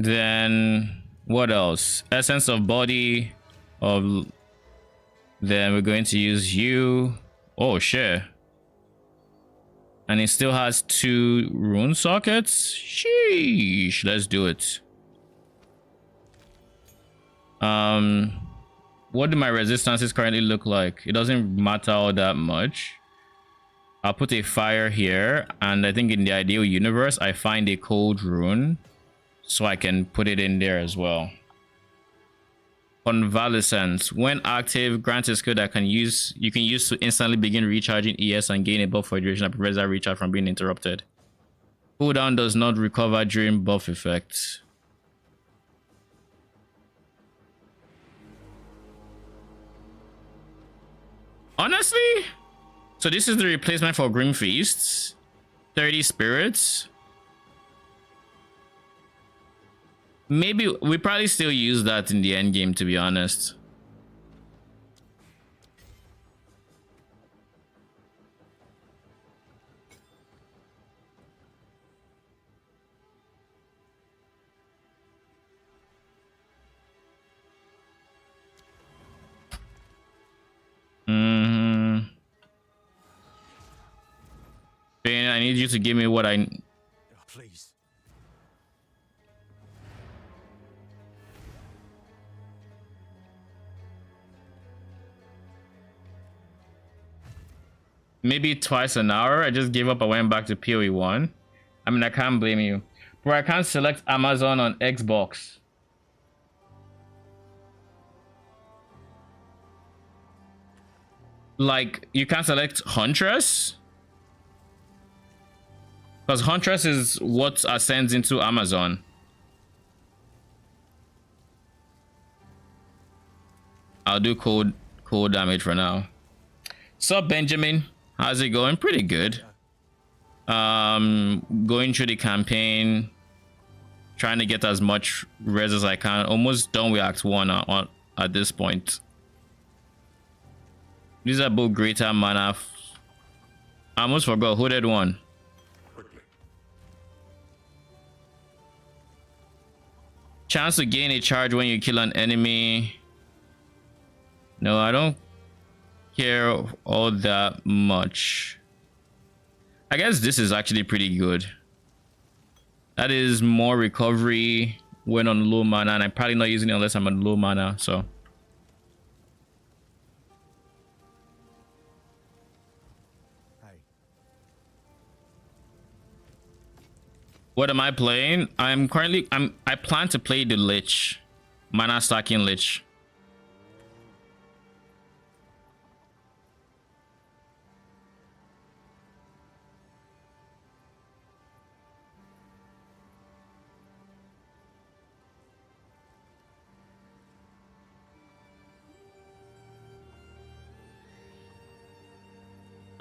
Then what else? Essence of body of, then we're going to use you. Oh shit. And it still has 2 rune sockets. Sheesh, let's do it. What do my resistances currently look like? It doesn't matter all that much. I'll put a fire here, and I think in the ideal universe, I find a cold rune, so I can put it in there as well. Convalescence. When active, grants a skill that you can use to instantly begin recharging ES and gain a buff for duration that prevents that recharge from being interrupted. Cooldown does not recover during buff effects. Honestly, so this is the replacement for Grim Feasts. 30 spirits. Maybe we probably still use that in the end game, to be honest. Bane, I need you to give me what I... Please. Maybe twice an hour. I just gave up. I went back to PoE 1. I mean, I can't blame you. But I can't select Amazon on Xbox. Like, you can't select Huntress? Because Huntress is what ascends into Amazon. I'll do cold damage for now. Sup, Benjamin? How's it going? Pretty good. Going through the campaign, trying to get as much res as I can. Almost done with Act 1 at this point. These are both greater mana. I almost forgot. Hooded one. Chance to gain a charge when you kill an enemy. No, I don't care all that much. I guess this is actually pretty good. That is more recovery when on low mana, and I'm probably not using it unless I'm on low mana, so. What am I playing? I plan to play the Lich. Mana stacking Lich.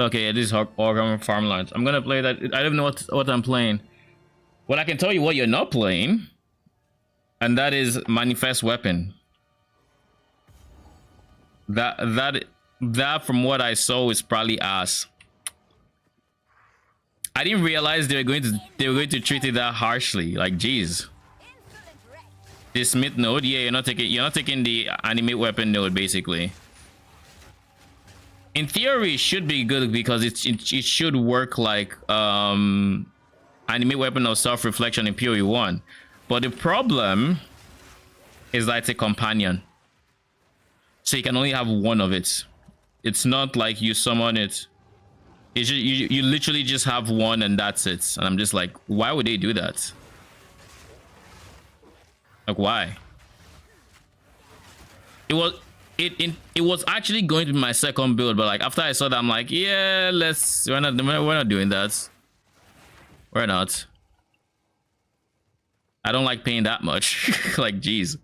Okay, this is Organ Farmlands. I'm gonna play that. I don't know what I'm playing. Well, I can tell you what you're not playing, and that is Manifest Weapon. That from what I saw is probably ass. I didn't realize they were going to treat it that harshly. Like, geez. The Smith node, yeah, you're not taking the animate weapon node, basically. In theory, it should be good because it should work like animate weapon of self-reflection in PoE 1. But the problem is that it's a companion, so you can only have one of it. It's not like you summon it. It's just, you literally just have one and that's it. And I'm just like, why would they do that? Like, why? It was actually going to be my second build, but like after I saw that, I'm like, yeah, we're not doing that. We're not. I don't like paying that much. Like, geez.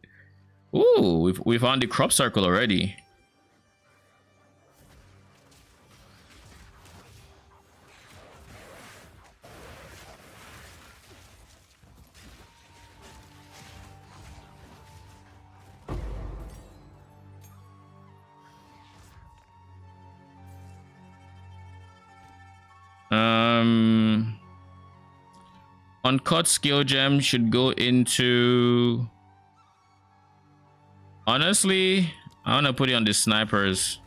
Ooh, we found the crop circle already. Uncut skill gem should go into... Honestly, I want to put it on the snipers.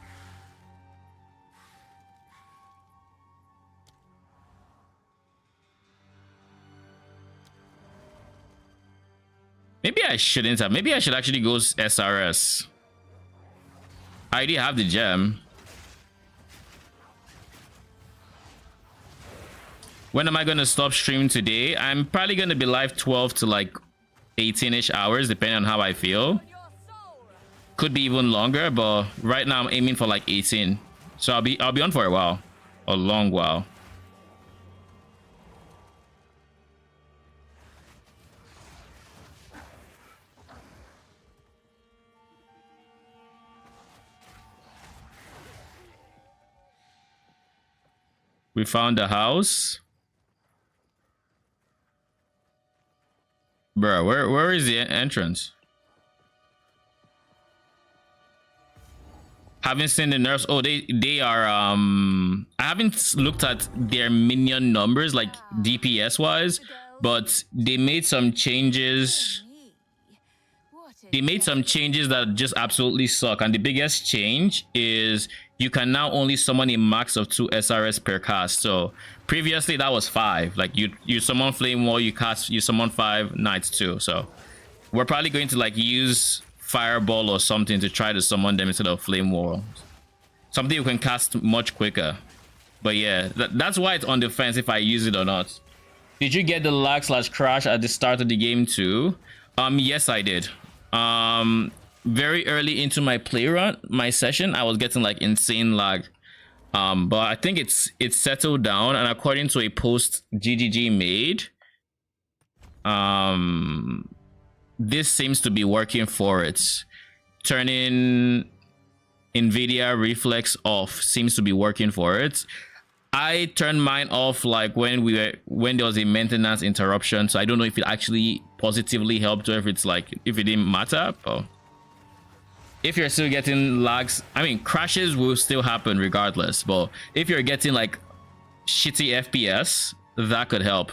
Maybe I shouldn't have. Maybe I should actually go SRS. I already have the gem. When am I gonna stop streaming today? I'm probably gonna be live 12 to like 18-ish hours, depending on how I feel. Could be even longer, but right now I'm aiming for like 18. So I'll be on for a while. A long while. We found the house. Bro, where is the entrance? Haven't seen the nerfs. Oh, they are I haven't looked at their minion numbers like DPS wise, but they made some changes. They made some changes that just absolutely suck, and the biggest change is you can now only summon a max of 2 SRS per cast. So previously that was 5. Like you summon Flame Wall, you summon 5, Knights 2. So we're probably going to like use Fireball or something to try to summon them instead of Flame Wall. Something you can cast much quicker. But yeah, that's why it's on the fence if I use it or not. Did you get the lag/crash at the start of the game too? Yes, I did. Very early into my my session, I was getting like insane lag. But I think it's settled down, and according to a post GGG made, this seems to be working for it. Turning NVIDIA Reflex off seems to be working for it. I turned mine off like when there was a maintenance interruption, so I don't know if it actually positively helped or if it didn't matter. But if you're still getting lags, I mean crashes will still happen regardless, but if you're getting like shitty FPS, that could help.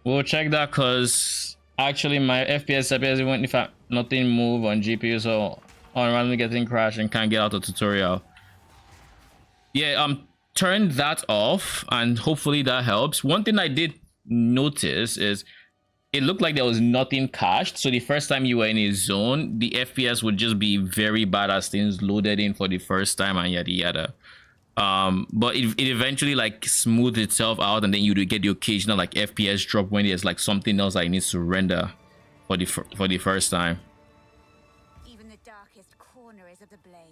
We'll check that because actually my FPS went if nothing move on GPU, so I'm randomly getting crashed and can't get out of tutorial. Yeah, turn that off and hopefully that helps. One thing I did notice is it looked like there was nothing cached, so the first time you were in a zone, the FPS would just be very bad as things loaded in for the first time and yada yada. But it eventually like smoothed itself out, and then you do get the occasional like FPS drop when there's like something else that it needs to render for the first time. Even the darkest corner is of the blaze.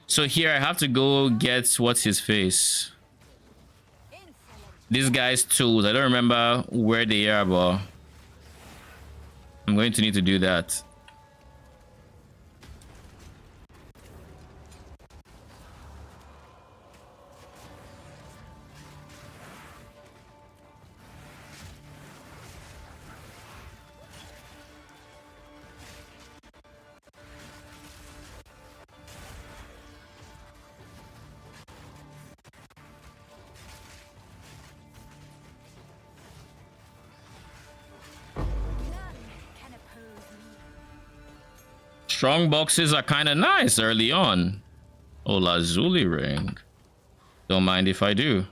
So here I have to go get what's his face. This guy's tools. I don't remember where they are, but I'm going to need to do that. Strong boxes are kind of nice early on. Oh, Lazuli ring. Don't mind if I do.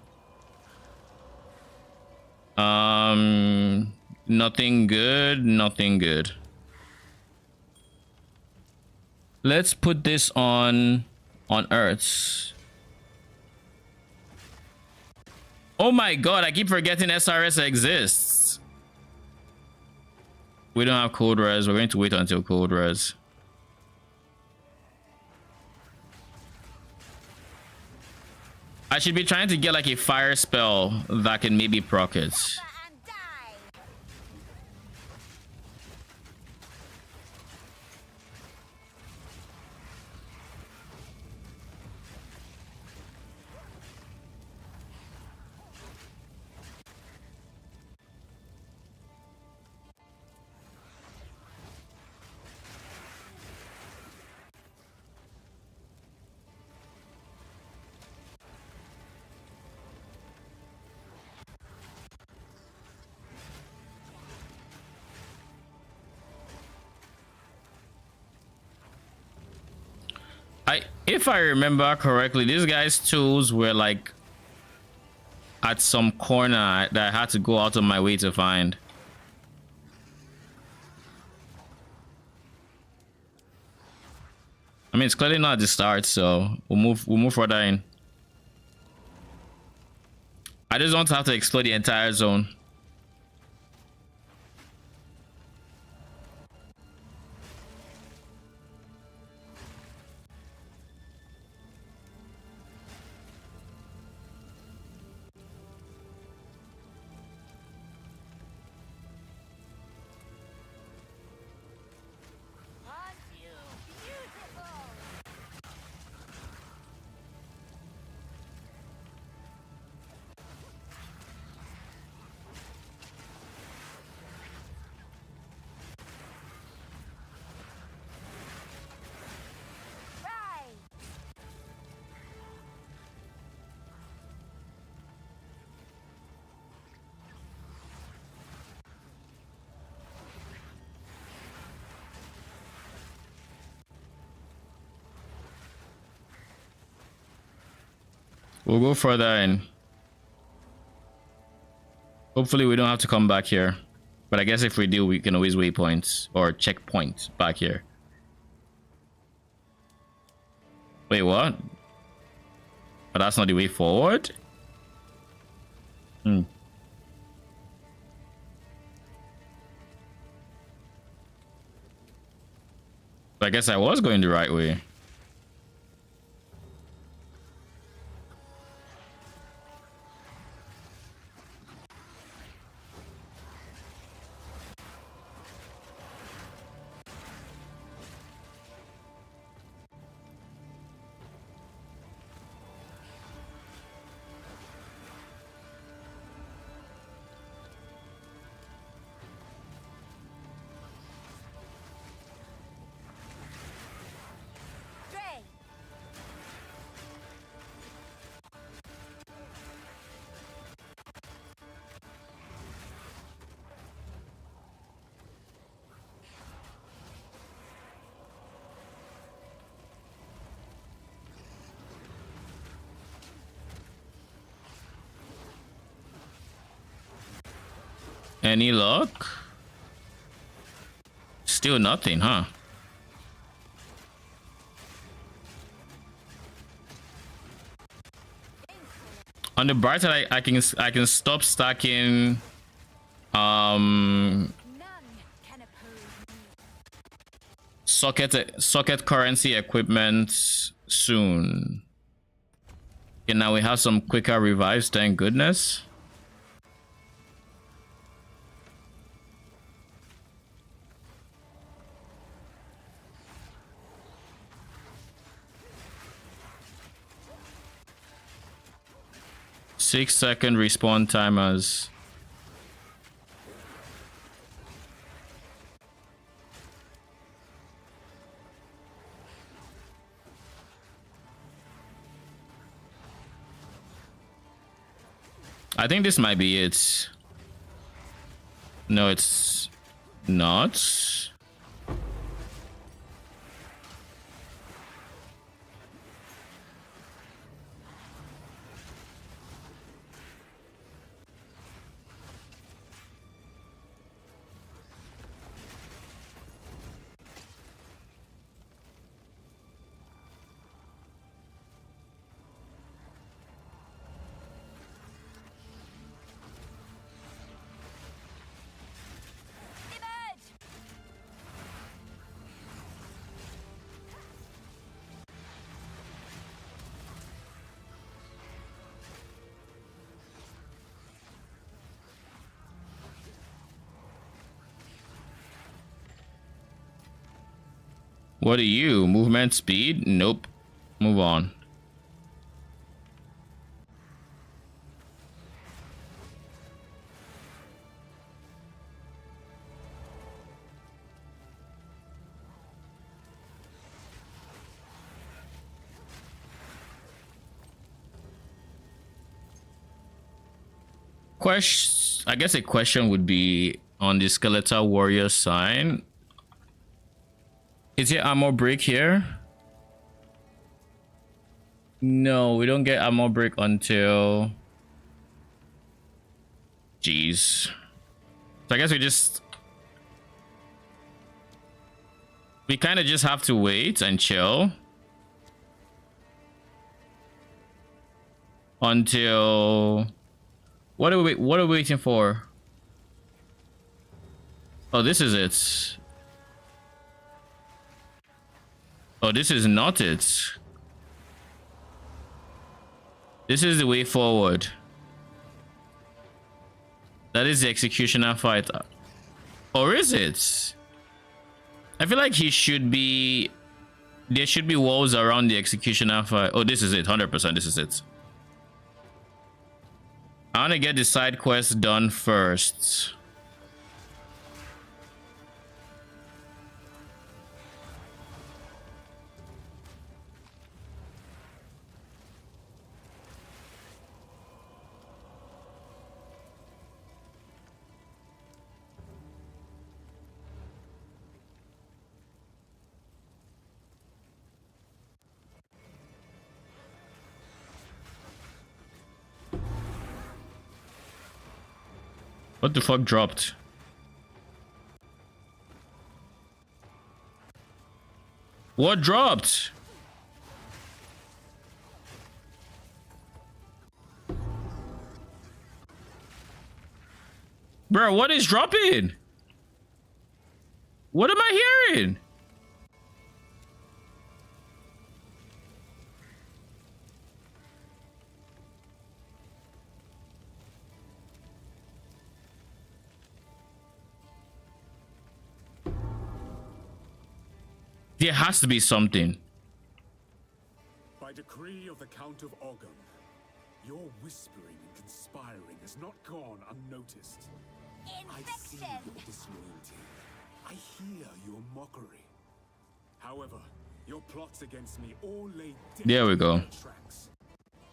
Nothing good, nothing good. Let's put this on Earths. Oh my god, I keep forgetting SRS exists. We don't have cold res. We're going to wait until cold res. I should be trying to get like a fire spell that can maybe proc it. If I remember correctly, these guys' tools were like at some corner that I had to go out of my way to find. I mean, it's clearly not at the start, so we'll move further in. I just don't have to explore the entire zone. We'll go further in. Hopefully we don't have to come back here. But I guess if we do, we can always waypoints or checkpoints back here. Wait, what? But that's not the way forward? I guess I was going the right way. Any luck? Still nothing, huh? On the bright side, I can stop stacking socket currency equipment soon. Okay, now we have some quicker revives, thank goodness. Six-second respawn timers. I think this might be it. No, it's not. What are you? Movement speed? Nope. Move on. I guess a question would be on the skeletal warrior sign. Is your armor break here? No, we don't get armor break until... Jeez. So I guess we kind of just have to wait and chill until... What are we waiting for? Oh, this is it. Oh, this is not it. This is the way forward. That is the executioner fight. Or is it? I feel like he should be... There should be walls around the executioner fight. Oh, this is it. 100%. This is it. I want to get the side quest done first. What the fuck dropped? What dropped? Bro, what is dropping? What am I hearing? There has to be something. By decree of the Count of Ogham, your whispering and conspiring has not gone unnoticed. I see your disloyalty. I hear your mockery. However, your plots against me all lay dead There we go. in their tracks.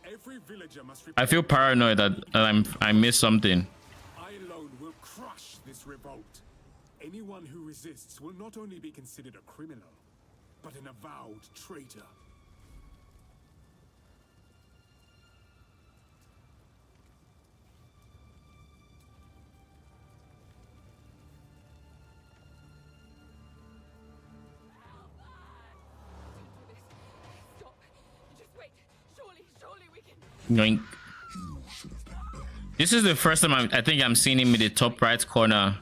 Every villager must I feel paranoid that I missed something. I alone will crush this revolt. Anyone who resists will not only be considered a criminal, but an avowed traitor. Stop. Just wait. Surely we can... Yoink. This is the first time I think I'm seeing him in the top right corner.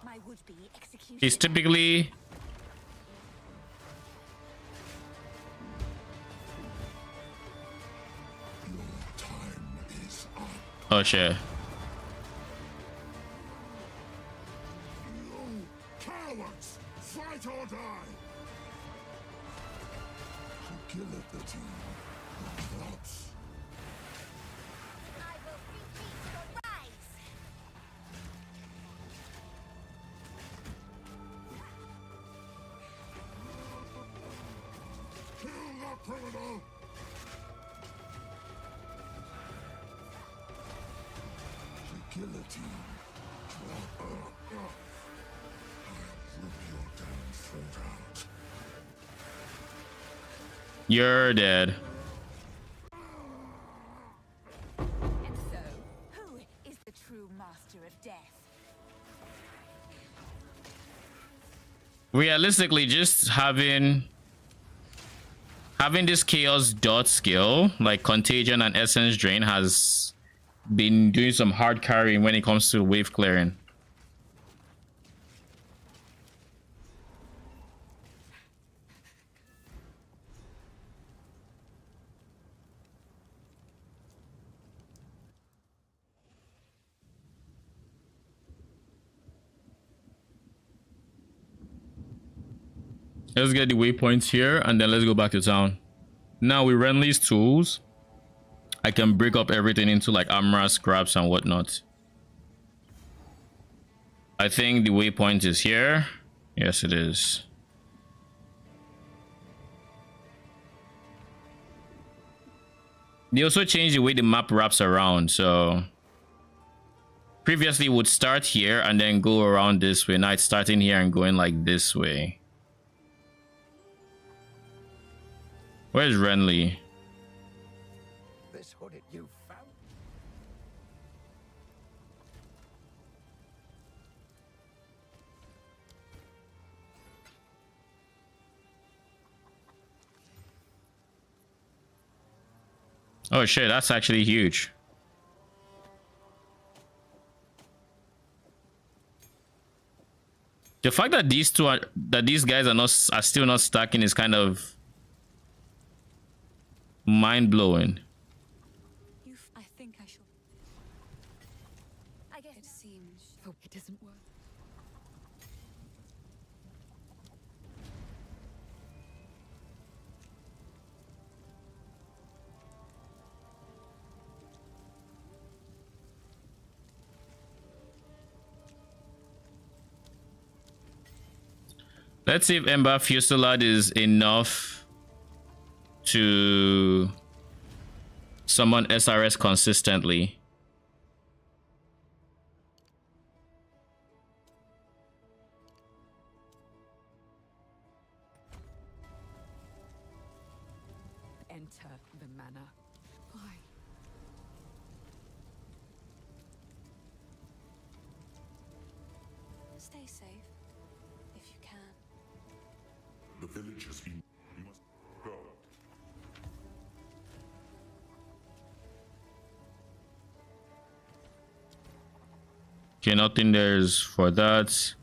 My would-be executioner. He's typically... Oh shit. You cowards! Fight or die! Kill it, the team. That's... I will repeat your rise. Kill the criminal! Guillotine. I'll rip your damn throat out. You're dead. And so, who is the true master of death? Realistically, just having this chaos dot skill like contagion and essence drain has been doing some hard carrying when it comes to wave clearing. Let's get the waypoints here and then let's go back to town. Now with Renly's tools, I can break up everything into like armor, scraps and whatnot. I think the waypoint is here. Yes, it is. They also changed the way the map wraps around. So previously it would start here and then go around this way. Now it's starting here and going like this way. Where's Renly? put it, you foul. Oh shit, that's actually huge. The fact that these guys are still not stacking is kind of mind blowing. I think I should. I guess it seems. Oh, it doesn't work. Let's see if Ember Fusillade is enough to summon SRS consistently. Enter the manor. Why? Stay safe if you can. The village has been. You must go. Okay, nothing there's for that.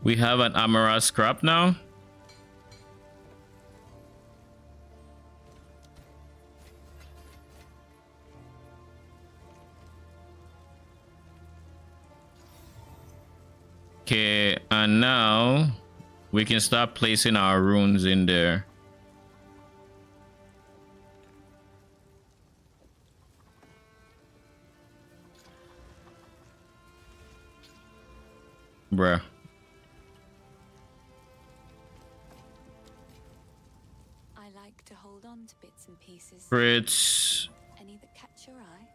We have an Amara scrap now. Okay, and now we can start placing our runes in there. Bruh. I like to hold on to bits and pieces. Crits. Any that catch your eye?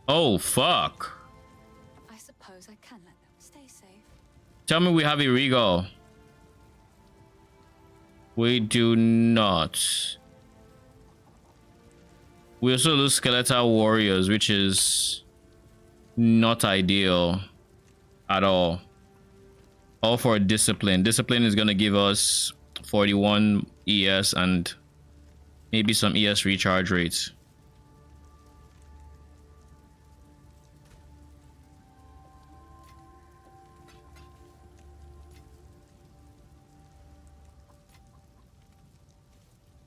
Oh, fuck. I suppose I can let them stay safe. Tell me we have a regal. We do not. We also lose skeletal warriors, which is not ideal at all. All for discipline. Discipline is going to give us 41 ES and maybe some ES recharge rates.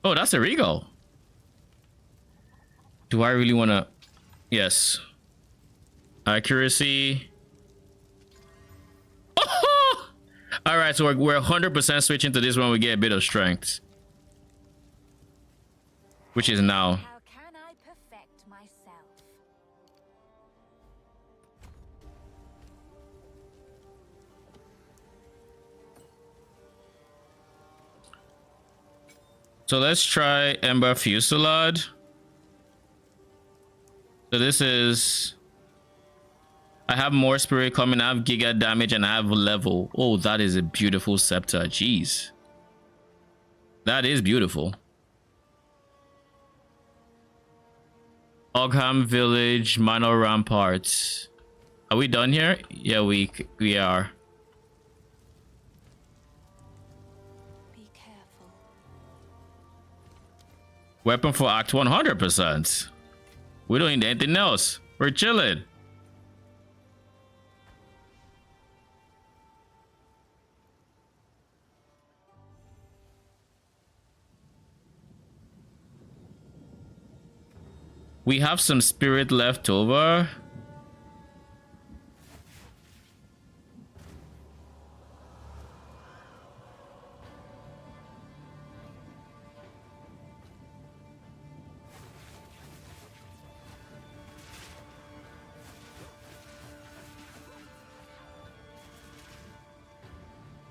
Oh, that's a regal. Do I really want to? Yes. Accuracy. Oh! All right, so we're 100% switching to this when we get a bit of strength, which is now. How can I perfect myself? So let's try Ember Fusillade. So this is, I have more spirit coming, I have giga damage, and I have level. Oh, that is a beautiful scepter. Jeez. That is beautiful. Ogham Village, Minor Ramparts. Are we done here? Yeah, we are. Be careful. Weapon for Act 100%. We don't need anything else. We're chilling. We have some spirit left over.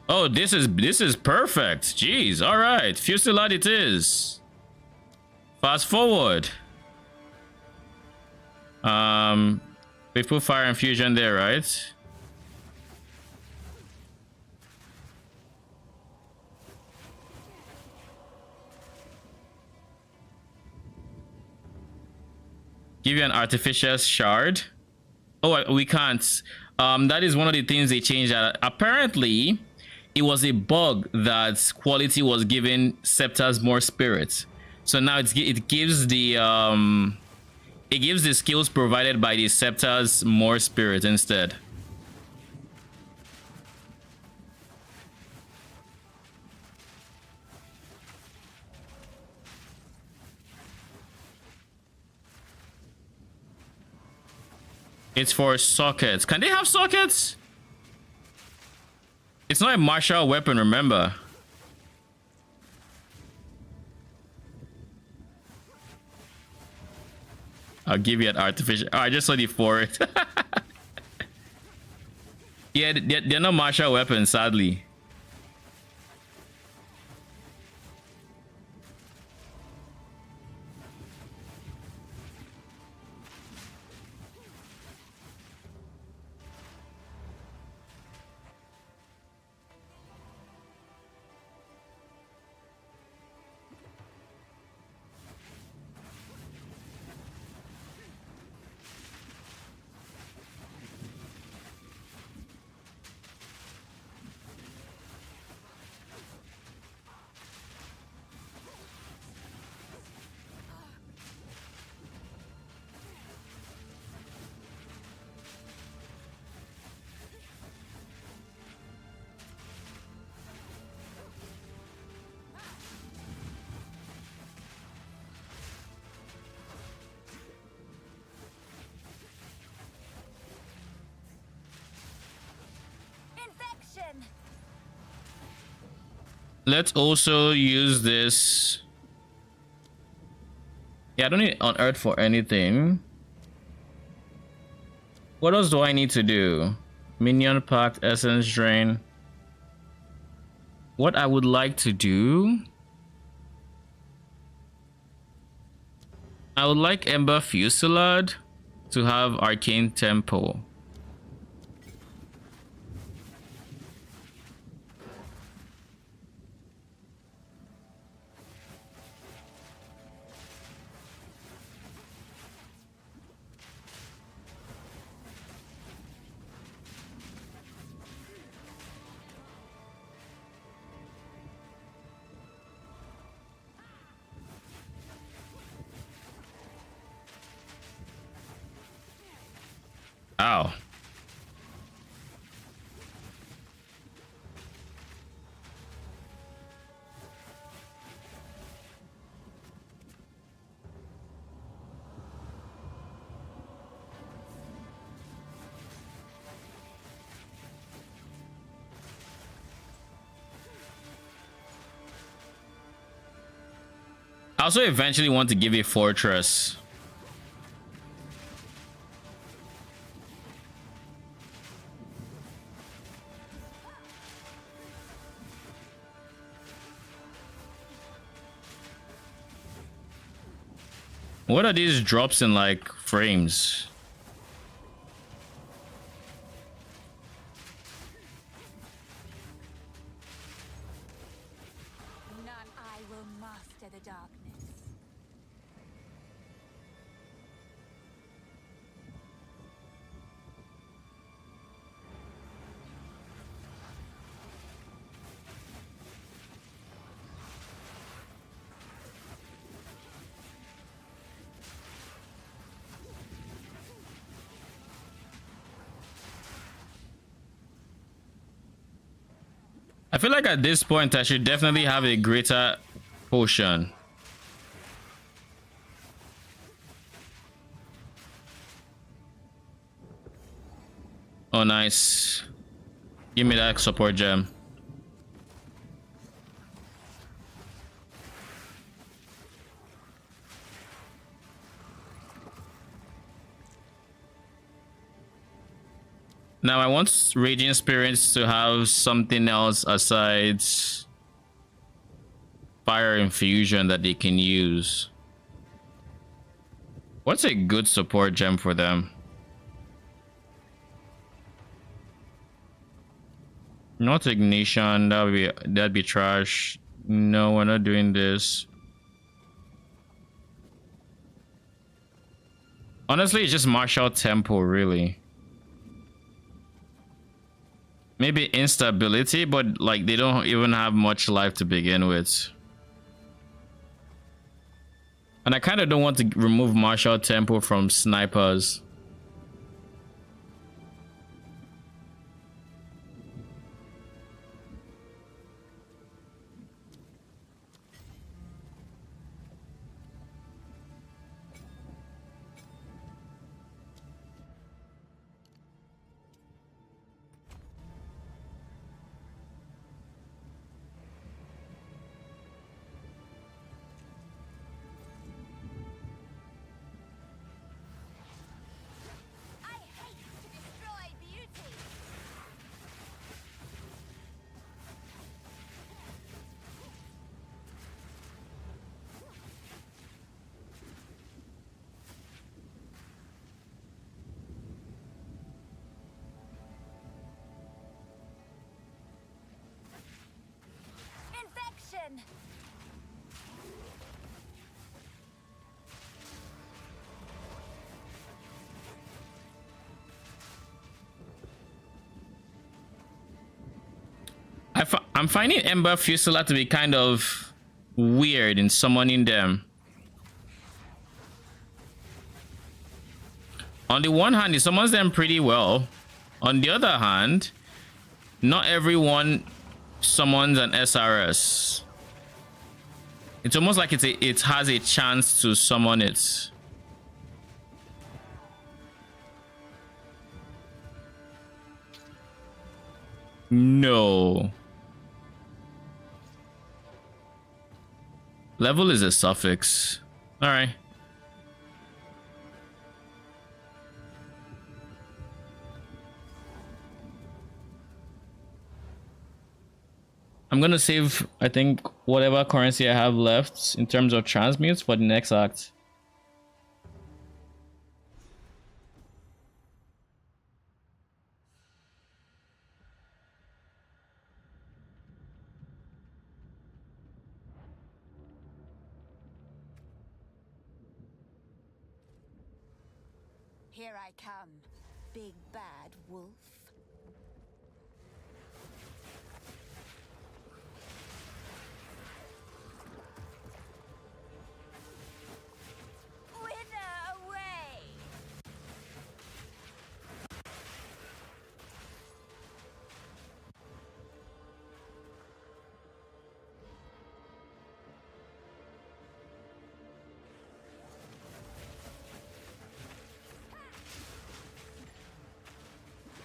Oh, this is perfect. Jeez, all right. Fusillade it is. Fast forward. We put fire and fusion there, right? Give you an artificial shard. Oh, we can't. That is one of the things they changed. Apparently, it was a bug that quality was giving scepters more spirits. So now it gives the skills provided by the scepters more spirit instead. It's for sockets. Can they have sockets? It's not a martial weapon, remember. I'll give you an artificial. Oh, I just saw the for it. Yeah, they're not martial weapons, sadly. Let's also use this. Yeah, I don't need unearth for anything. What else do I need to do? Minion pact, essence drain. What I would like to do, I would like Ember Fusillade to have Arcane Tempo. Ow. I also eventually want to give a fortress. What are these drops in like frames? None I will master the darkness. I feel like at this point I should definitely have a greater potion. Oh, nice. Give me that support gem. Now I want Raging Spirits to have something else aside Fire Infusion that they can use. What's a good support gem for them? Not Ignition, that'd be trash. No, we're not doing this. Honestly, it's just Martial Tempo, really. Maybe instability, but like they don't even have much life to begin with. And I kind of don't want to remove Martial Tempo from snipers. I'm finding Ember Fusilla to be kind of weird in summoning them. On the one hand, it summons them pretty well. On the other hand, not everyone summons an SRS. It's almost like it has a chance to summon it. No. Level is a suffix. All right. I'm gonna save, I think, whatever currency I have left in terms of transmutes for the next act. Here I come, big bad wolf. Wither away!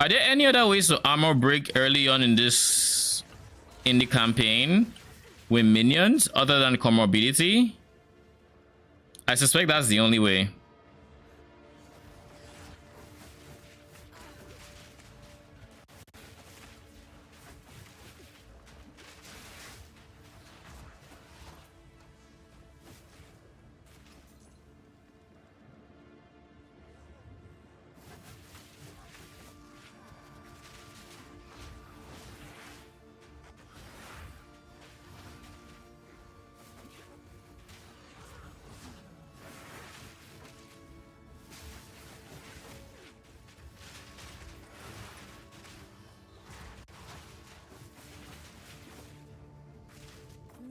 Are there any other ways to armor break early on in the campaign with minions other than comorbidity? I suspect that's the only way.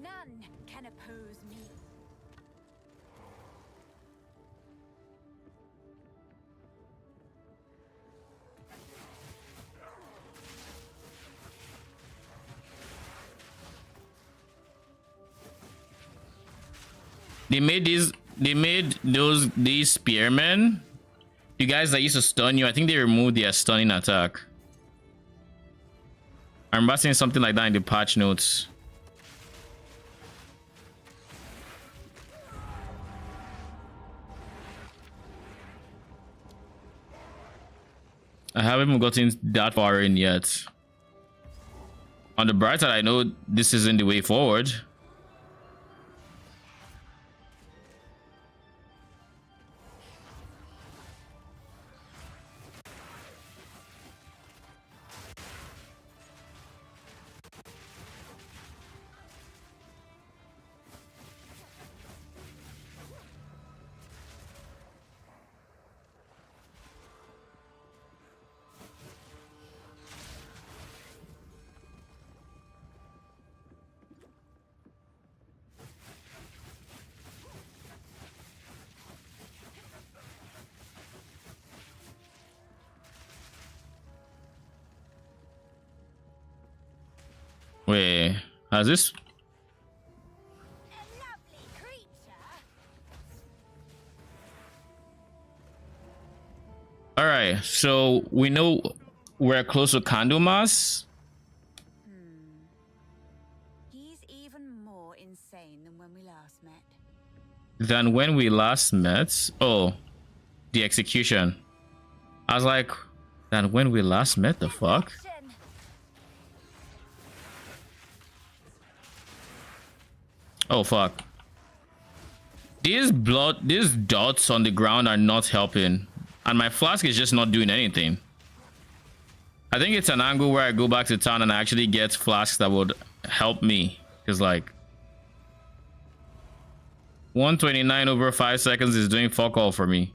None can oppose me. They made these spearmen. You guys that used to stun you, I think they removed their stunning attack. I remember seeing something like that in the patch notes. I haven't even gotten that far in yet. On the bright side, I know this isn't the way forward. Wait, has this? All right, so we know we're close to Candlemas. He's even more insane than when we last met. Oh, the execution. I was like, than when we last met, the fuck? Oh fuck. These dots on the ground are not helping. And my flask is just not doing anything. I think it's an angle where I go back to town and I actually get flasks that would help me. Because like 129 over 5 seconds is doing fuck all for me.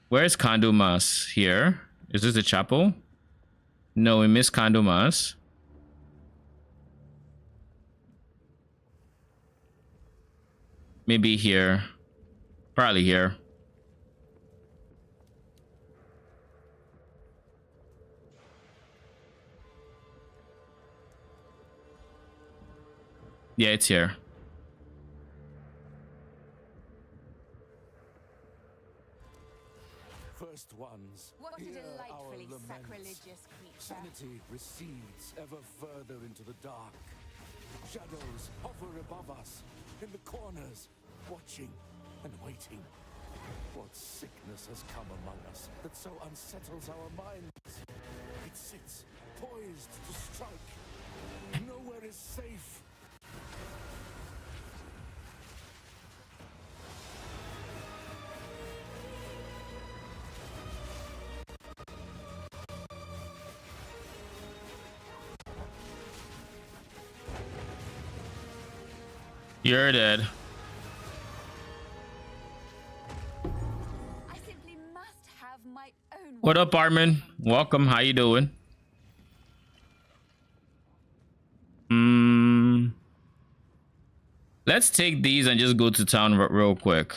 Where's Candlemas? Here? Is this the chapel? No, we missed Candlemas. Maybe here. Probably here. Yeah, it's here. First ones, What a hear our delightfully laments. sacrilegious creature. Sanity recedes ever further into the dark. Shadows hover above us, in the corners, watching and waiting. What sickness has come among us that so unsettles our minds? It sits, poised to strike. Nowhere is safe. You're dead. I simply must have my own. What up, Armin? Welcome. How you doing? Let's take these and just go to town real quick.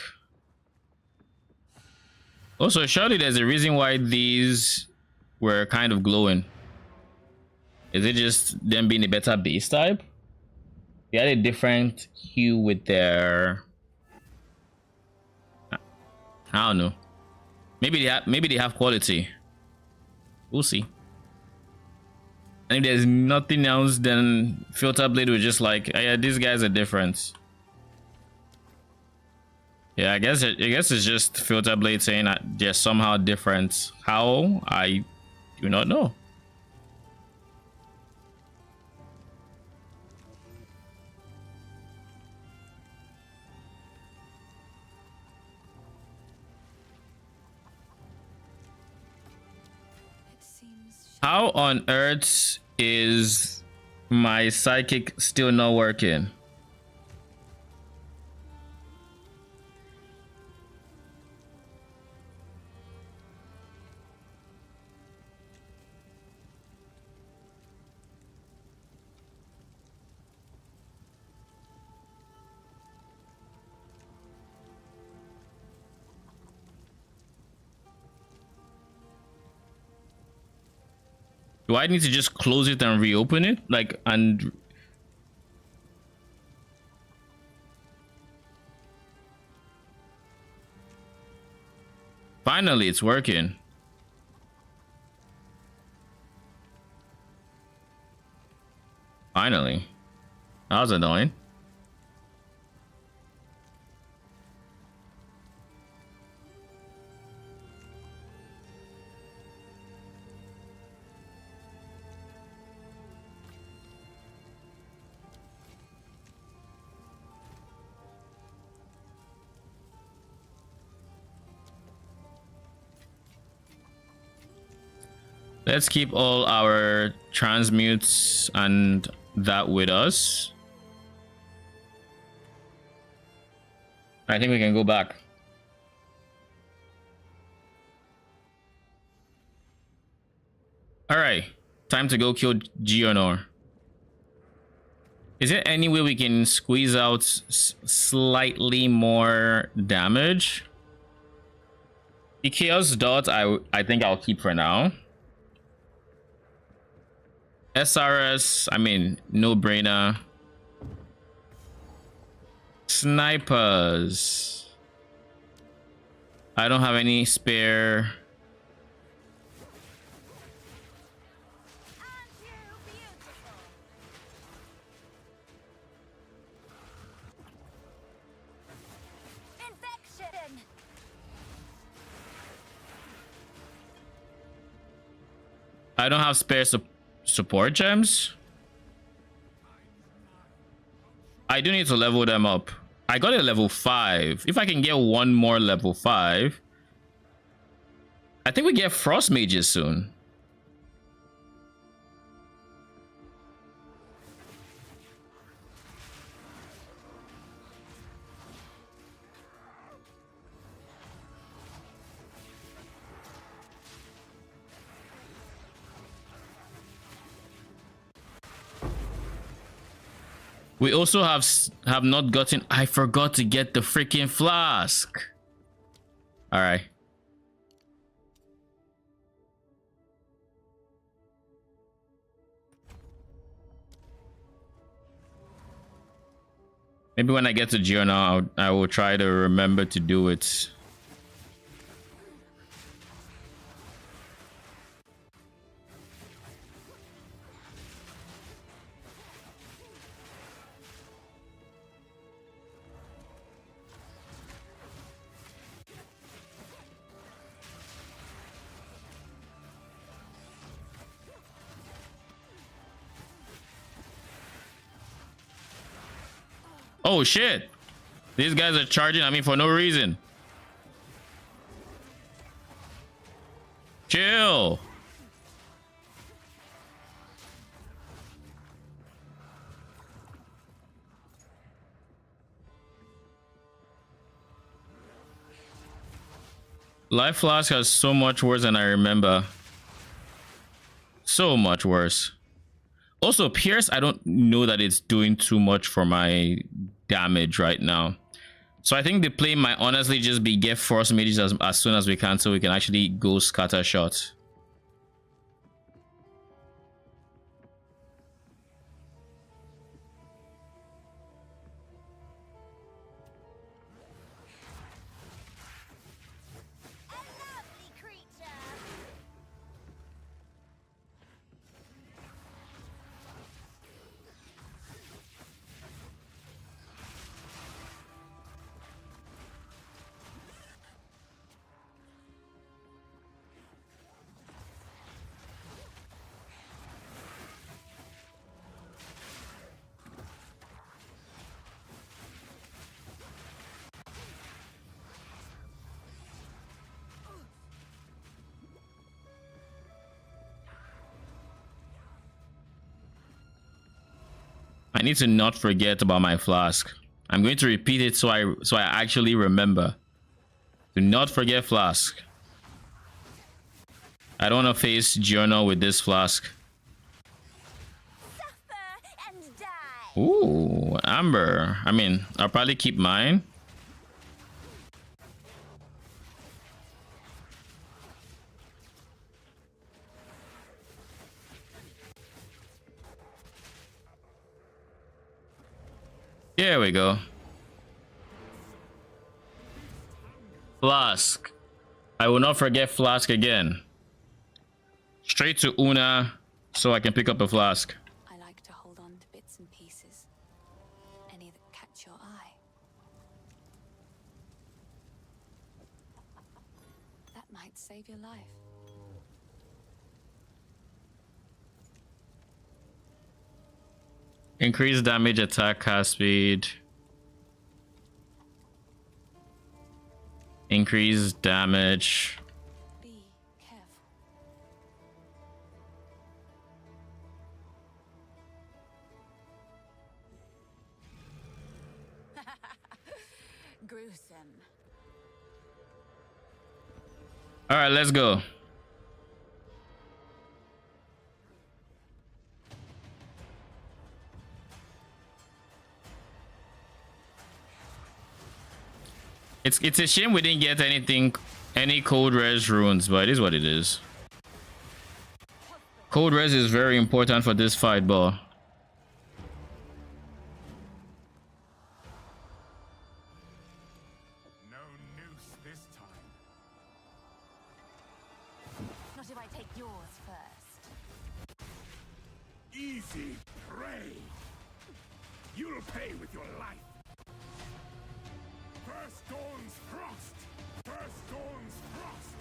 Also, surely there's a reason why these were kind of glowing. Is it just them being a better base type? They had a different hue with their... I don't know. Maybe they have quality. We'll see. And if there's nothing else, then Filter Blade was just like, oh, yeah, these guys are different. Yeah, I guess it's just Filter Blade saying that they're somehow different. How? I do not know. How on earth is my psychic still not working? Do I need to just close it and reopen it? Like, and Finally, it's working. Finally. That was annoying. Let's keep all our transmutes and that with us. I think we can go back. All right, time to go kill Geonor. Is there any way we can squeeze out slightly more damage? The Chaos Dot, I think I'll keep for now. SRS, I mean, no brainer. Snipers. I don't have any spare. I don't have spare support gems. I do need to level them up. I got a level 5. If I can get one more level 5, I think we get frost mages soon. We also have not gotten. I forgot to get the freaking flask. All right. Maybe when I get to Geonor, I will try to remember to do it. Oh shit, these guys are charging at me for no reason. Chill. Life Flask has so much worse than I remember. So much worse. Also, Pierce, I don't know that it's doing too much for my damage right now. So I think the play might honestly just be get Frost Mages as soon as we can so we can actually go scatter shot. I need to not forget about my flask. I'm going to repeat it so I actually remember. Do not forget flask. I don't want to face Geonor with this flask. Ooh, Amber. I mean, I'll probably keep mine. There we go. Flask. I will not forget flask again. Straight to Una so I can pick up a flask. I like to hold on to bits and pieces. Any that catch your eye. That might save your life. Increase damage, attack, cast speed. Increase damage. Be careful. Gruesome. All right, let's go. It's a shame we didn't get any cold res runes, but it is what it is. Cold res is very important for this fight, ball. No noose this time. Not if I take yours first. Easy prey. You'll pay with your life. First Dawn's Frost! First Dawn's Frost!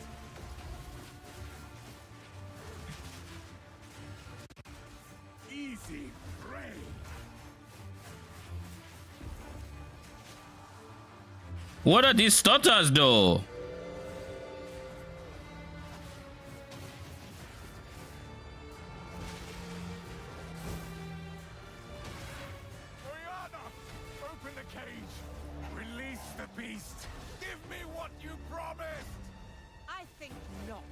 Easy prey! What are these stutters, though? Oriana! Open the cage! Release the beast! Give me what you promised! I think not.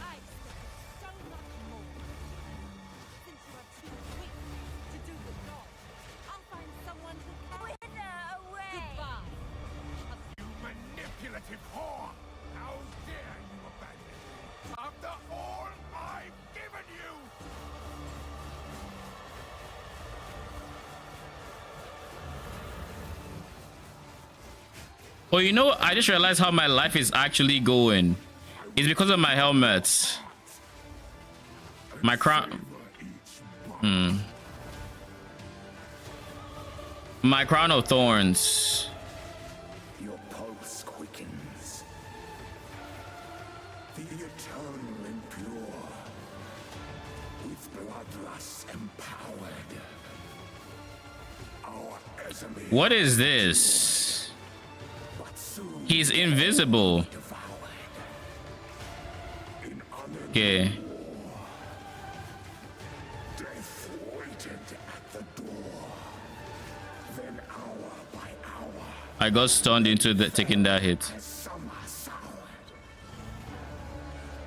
I expect so much more. Since you are too weak to do the job, I'll find someone who can. Wither away! Goodbye. You manipulative whore! How dare you abandon me after all I've given you! Oh, you know, I just realized how my life is actually going. It's because of my helmets. My crown. My crown of thorns. Your pulse quickens. The eternal impure. With bloodlust empowered. Our enemy. What is this? He's invisible. Okay. Death waited at the door. Then hour by hour. I got stunned into taking that hit. Summer soured.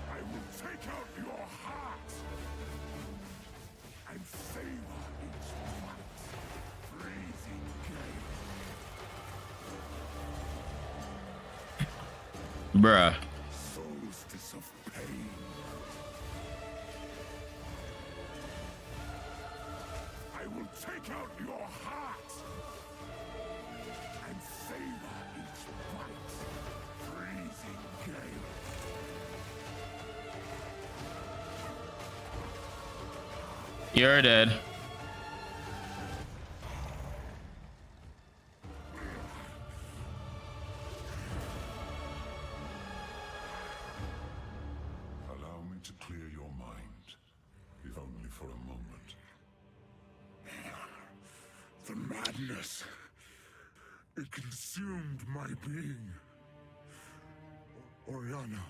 I will take out your heart and savor its white, freezing gale. Bruh. Solstice of pain. I will take out your heart and savor its white, freezing gale. You're dead. Allow me to clear your mind, if only for a moment. The madness. It consumed my being. Oriana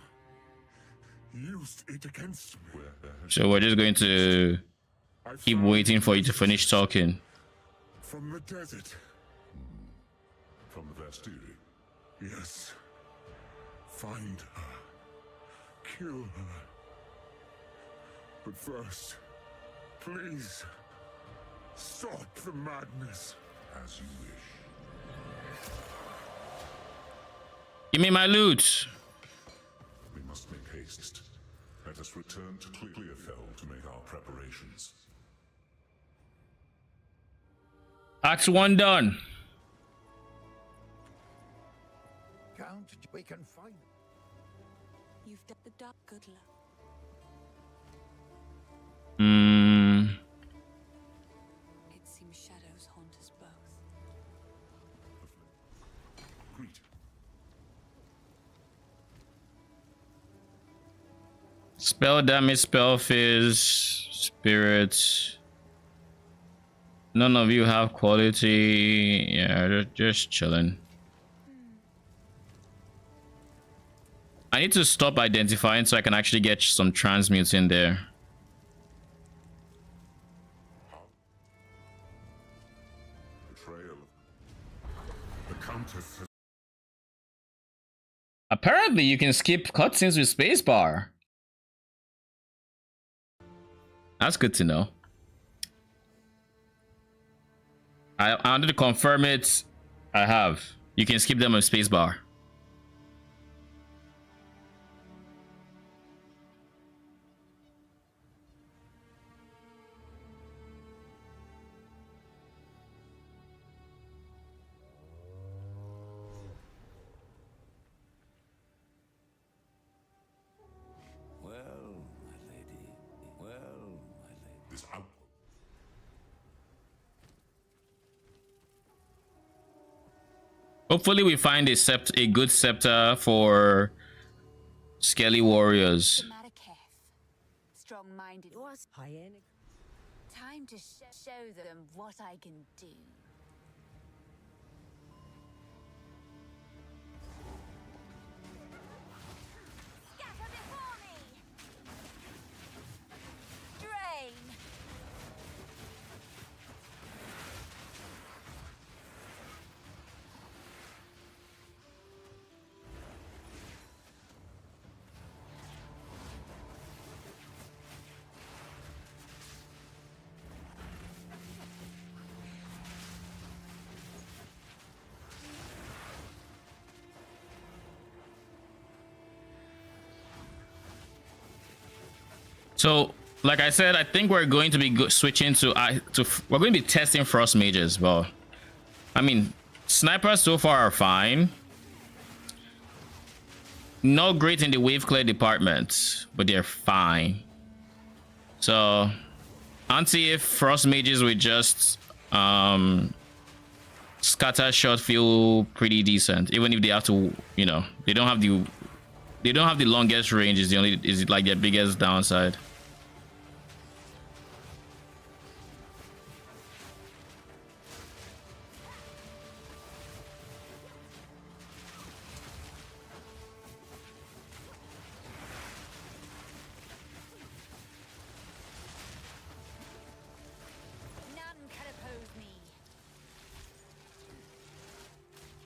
used it against me. So we're just going to keep waiting for you to finish talking. From the desert. From the Vastiri? Yes. Find her. Kill her. But first, please, stop the madness. As you wish. Give me my loot. We must make haste. Let us return to Clearfell to make our preparations. Act 1 done. Count, we can find. You've done the dark. Good luck. It seems shadows haunt us both. Greet. Spell damage, spell fizz, spirits. None of you have quality. Yeah, just chilling. I need to stop identifying so I can actually get some transmutes in there. Betrayal. The Countess has... Apparently, you can skip cutscenes with spacebar. That's good to know. I wanted to confirm it. I have. You can skip them with spacebar. This outpost. Hopefully we find a good scepter for Skelly warriors. Strong-minded. Time to show them what I can do. Scatter before me. Drain. So, like I said, I think we're going to be switching to we're going to be testing frost mages. Well, I mean, snipers so far are fine. Not great in the wave clear department, but they're fine. So, I'll see if frost mages with just scatter shot feel pretty decent, even if they have to, you know, they don't have the longest range. Is like their biggest downside.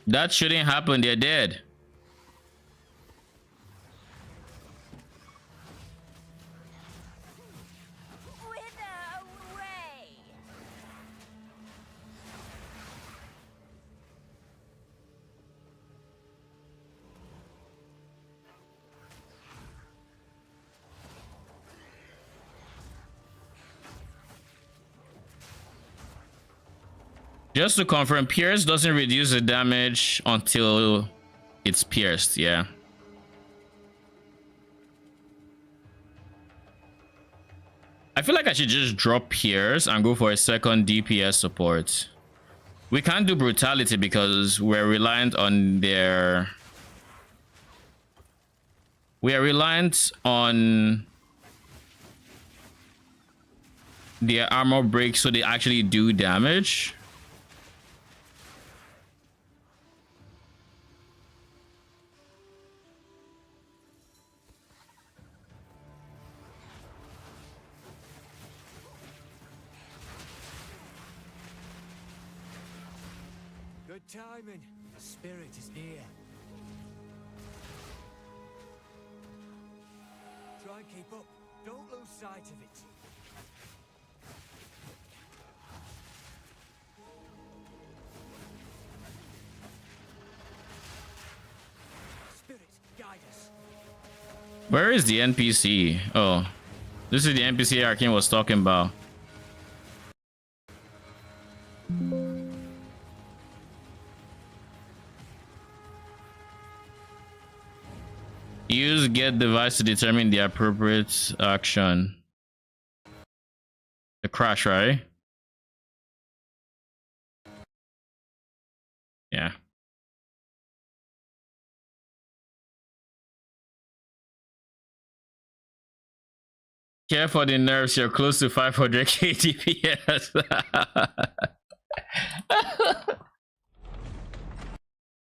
That shouldn't happen. They're dead. Just to confirm, pierce doesn't reduce the damage until it's pierced. Yeah. I feel like I should just drop pierce and go for a second DPS support. We can't do brutality because we're reliant on their... We are reliant on their armor break so they actually do damage. Good timing. The spirit is near. Try and keep up. Don't lose sight of it. Spirit, guide us. Where is the NPC? Oh, this is the NPC Arcane was talking about. Use get device to determine the appropriate action. The crash, right? Yeah. Care for the nerves, you're close to 500k DPS.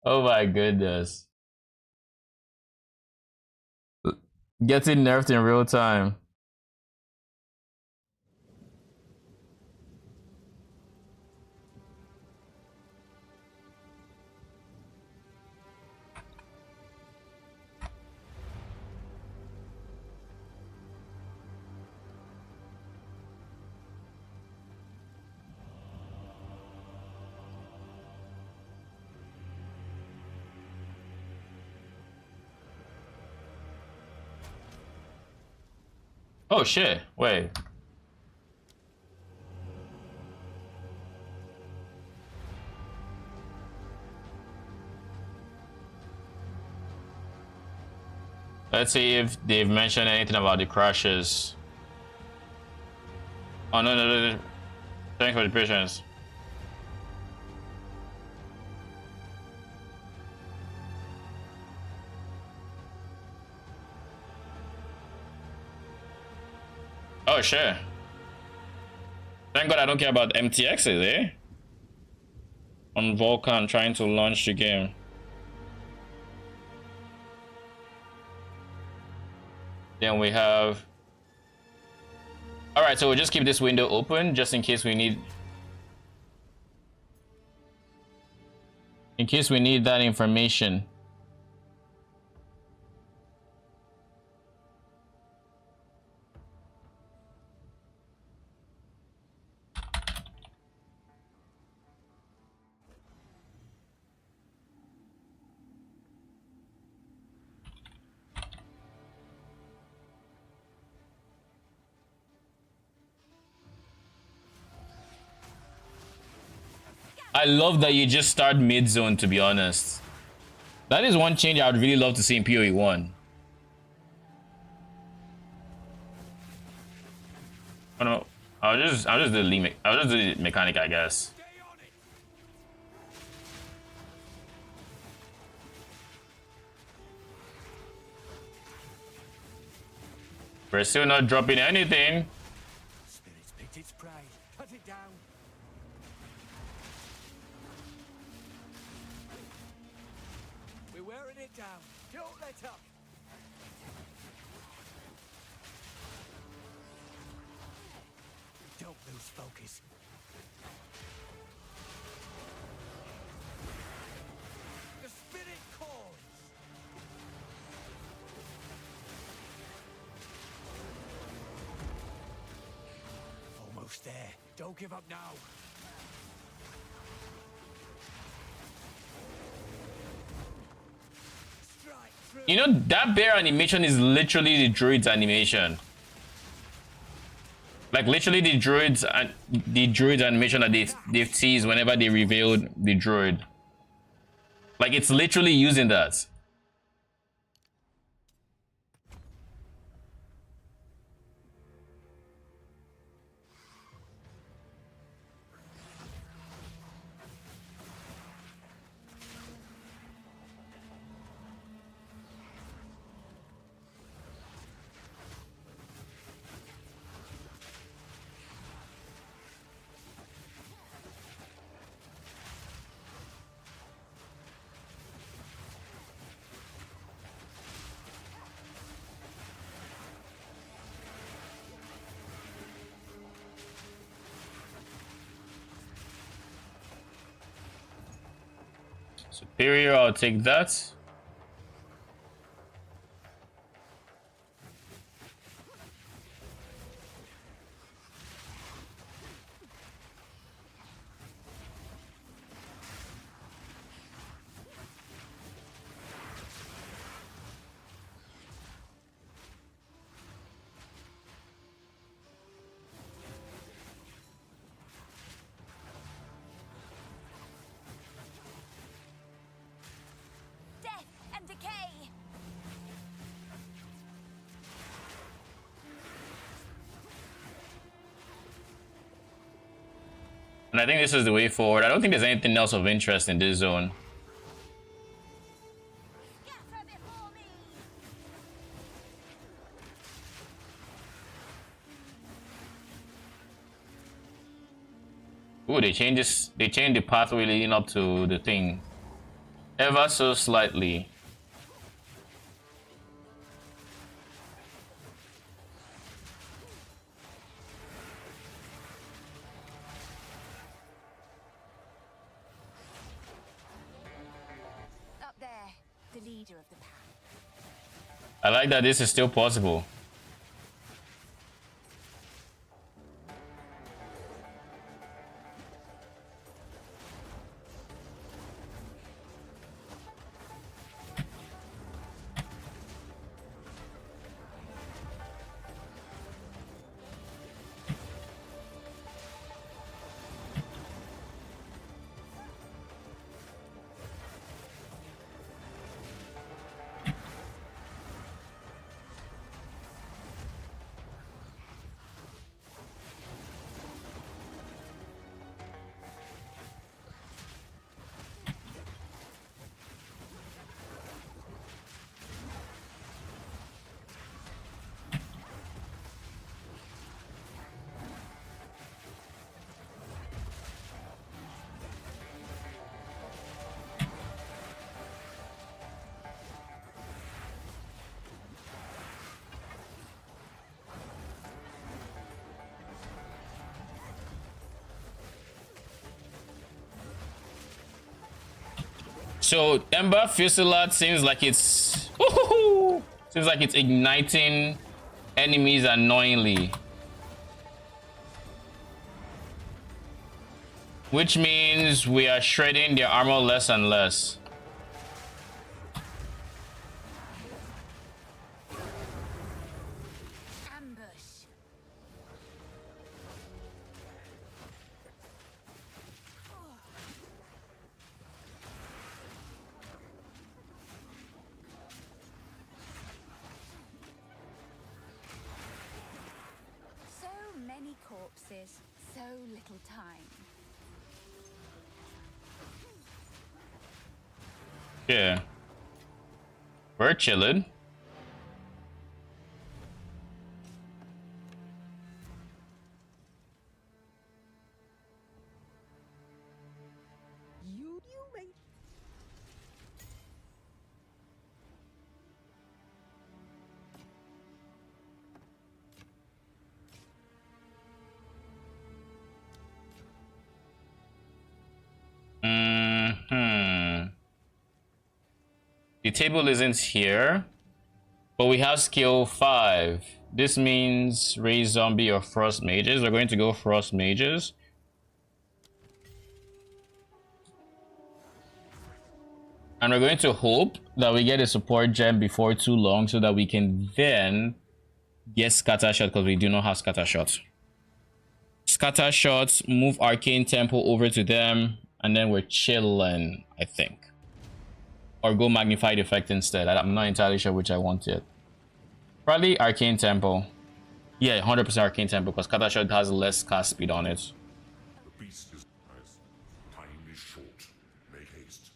Oh my goodness. Getting nerfed in real time. Oh shit, wait. Let's see if they've mentioned anything about the crashes. Oh no. Thanks for the patience. Oh shit. Thank God I don't care about MTXs, eh? On Vulcan trying to launch the game. Then we have... Alright, so we'll just keep this window open just in case we need... In case we need that information. I love that you just start mid-zone, to be honest. That is one change I would really love to see in PoE 1. Oh no, I'll just do the mechanic, I guess. We're still not dropping anything. Spirit's picked its prey. Cut it down. We're wearing it down. Don't let up. Don't lose focus. The spirit calls. Almost there. Don't give up now. You know, that bear animation is literally the druid's animation. Like literally the druid's animation that they've teased whenever they revealed the druid. Like it's literally using that. Superior, I'll take that. And I think this is the way forward. I don't think there's anything else of interest in this zone. Ooh, they changed this. They changed the pathway leading up to the thing, ever so slightly. Up there, the leader of the pack. I like that this is still possible. So Ember Fusillade seems like it's igniting enemies annoyingly, which means we are shredding their armor less and less. Corpses, so little time. Yeah, we're chilling. You may. The table isn't here, but we have skill 5. This means raise zombie or frost mages. We're going to go frost mages. And we're going to hope that we get a support gem before too long so that we can then get scatter shot, because we do not have scatter shot. Scatter shots, move arcane tempo over to them, and then we're chilling, I think. Or go magnified effect instead. I'm not entirely sure which I want yet. Probably arcane tempo. Yeah, 100% arcane tempo, because scatter shot has less cast speed on it. The beast is nice. Time is short. Make haste.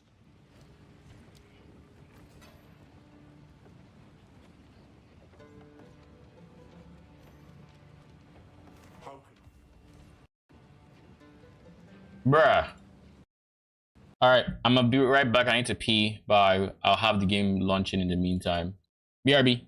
Bruh. Alright, I'm gonna be right back. I need to pee, but I'll have the game launching in the meantime. BRB.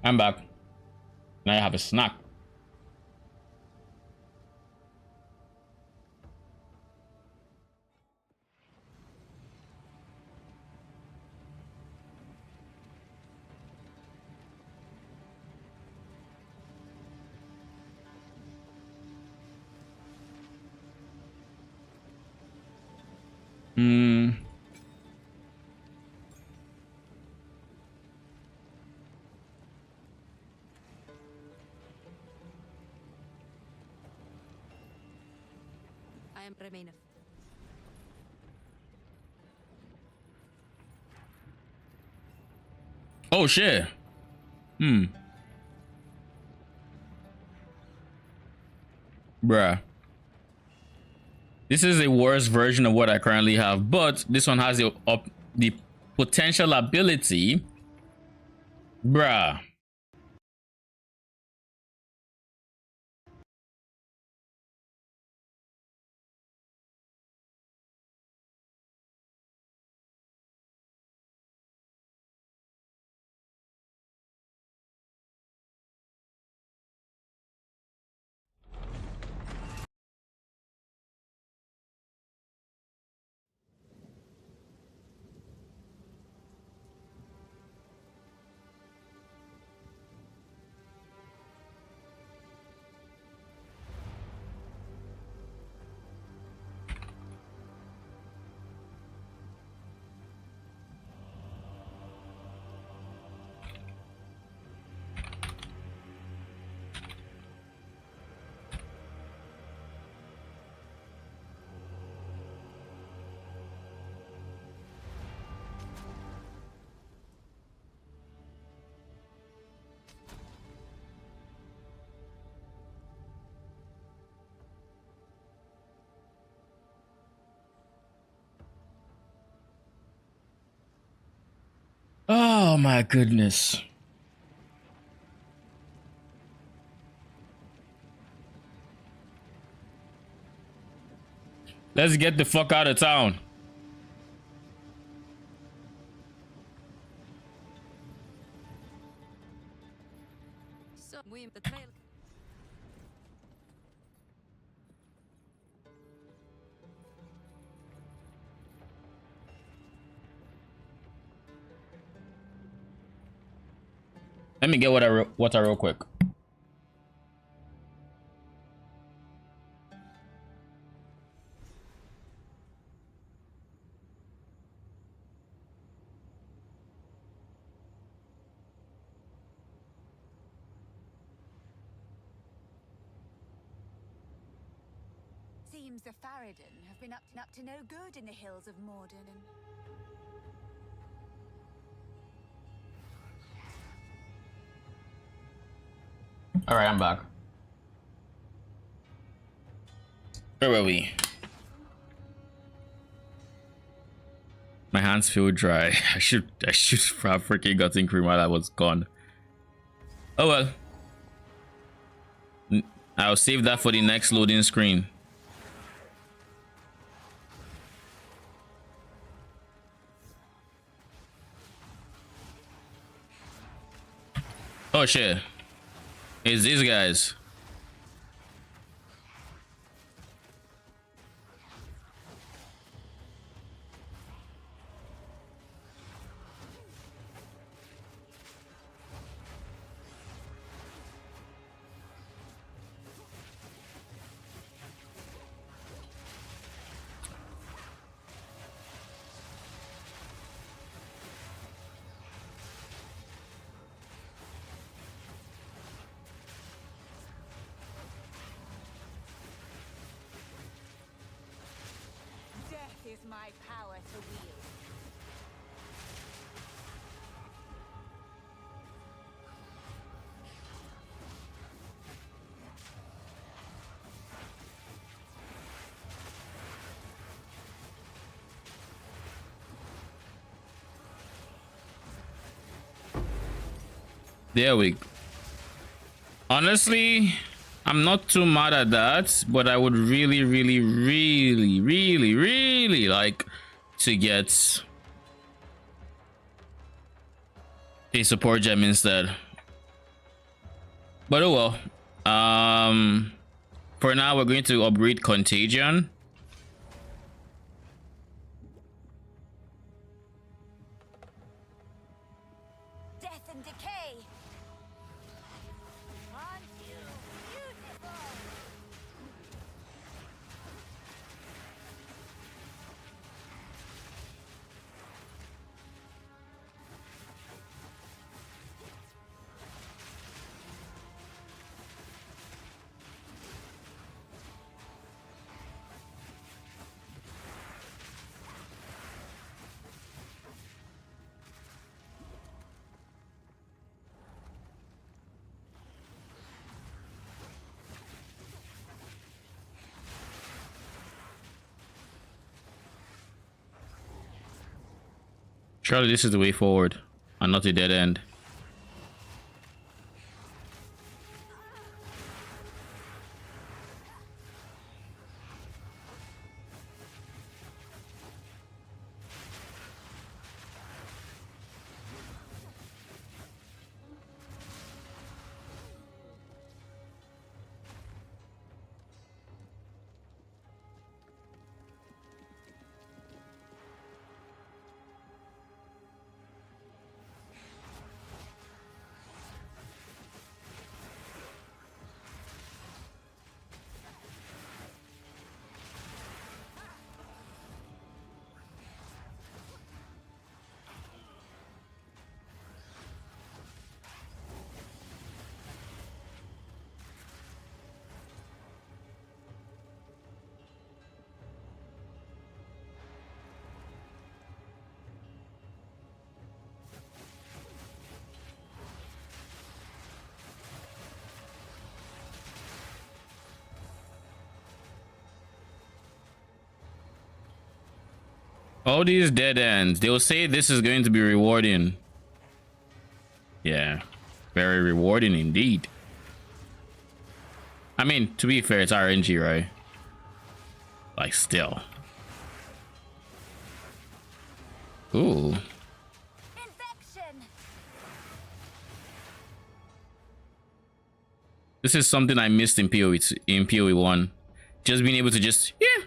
I'm back. Now I have a snack. Hmm. I am Remainer. Oh shit. Hmm. Bruh. This is a worse version of what I currently have, but this one has the potential ability. Bruh. Oh my goodness. Let's get the fuck out of town. So we the trail. Let me get water real quick. Seems the Farad'n have been up to no good in the hills of Morden. All right, I'm back. Where were we? My hands feel dry. I should have freaking gotten cream while I was gone. Oh well. I'll save that for the next loading screen. Oh shit. It's these guys. Death is my power to wield. There we go. Honestly, I'm not too mad at that, but I would really like to get a support gem instead. But oh well. For now, we're going to upgrade Contagion. Death and decay. Aren't you beautiful? Surely this is the way forward and not a dead end. All these dead ends, they will say this is going to be rewarding. Yeah, very rewarding indeed. I mean, to be fair, it's RNG, right? Like, still. Ooh. Infection. This is something I missed in PoE 1. Just being able to just, yeah,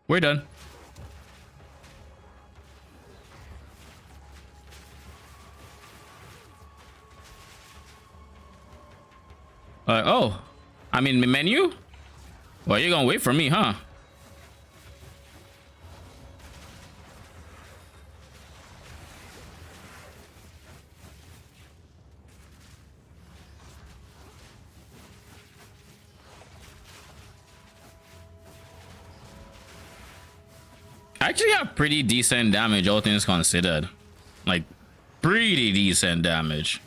we're done. Oh, I'm in the menu? Well, you're gonna wait for me, huh? I actually have pretty decent damage, all things considered. Like, pretty decent damage.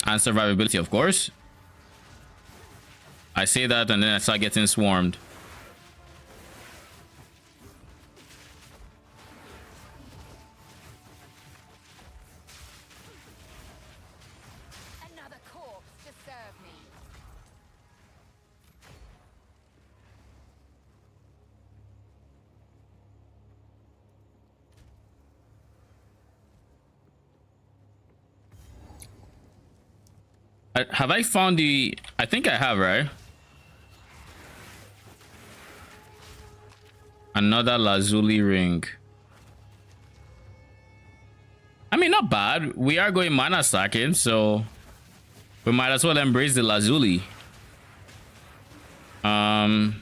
And survivability, of course. I say that and then I start getting swarmed. Another corpse to serve me. Have I found the... I think I have, right? Another Lazuli ring. I mean, not bad. We are going mana stacking, so we might as well embrace the Lazuli. Bruh.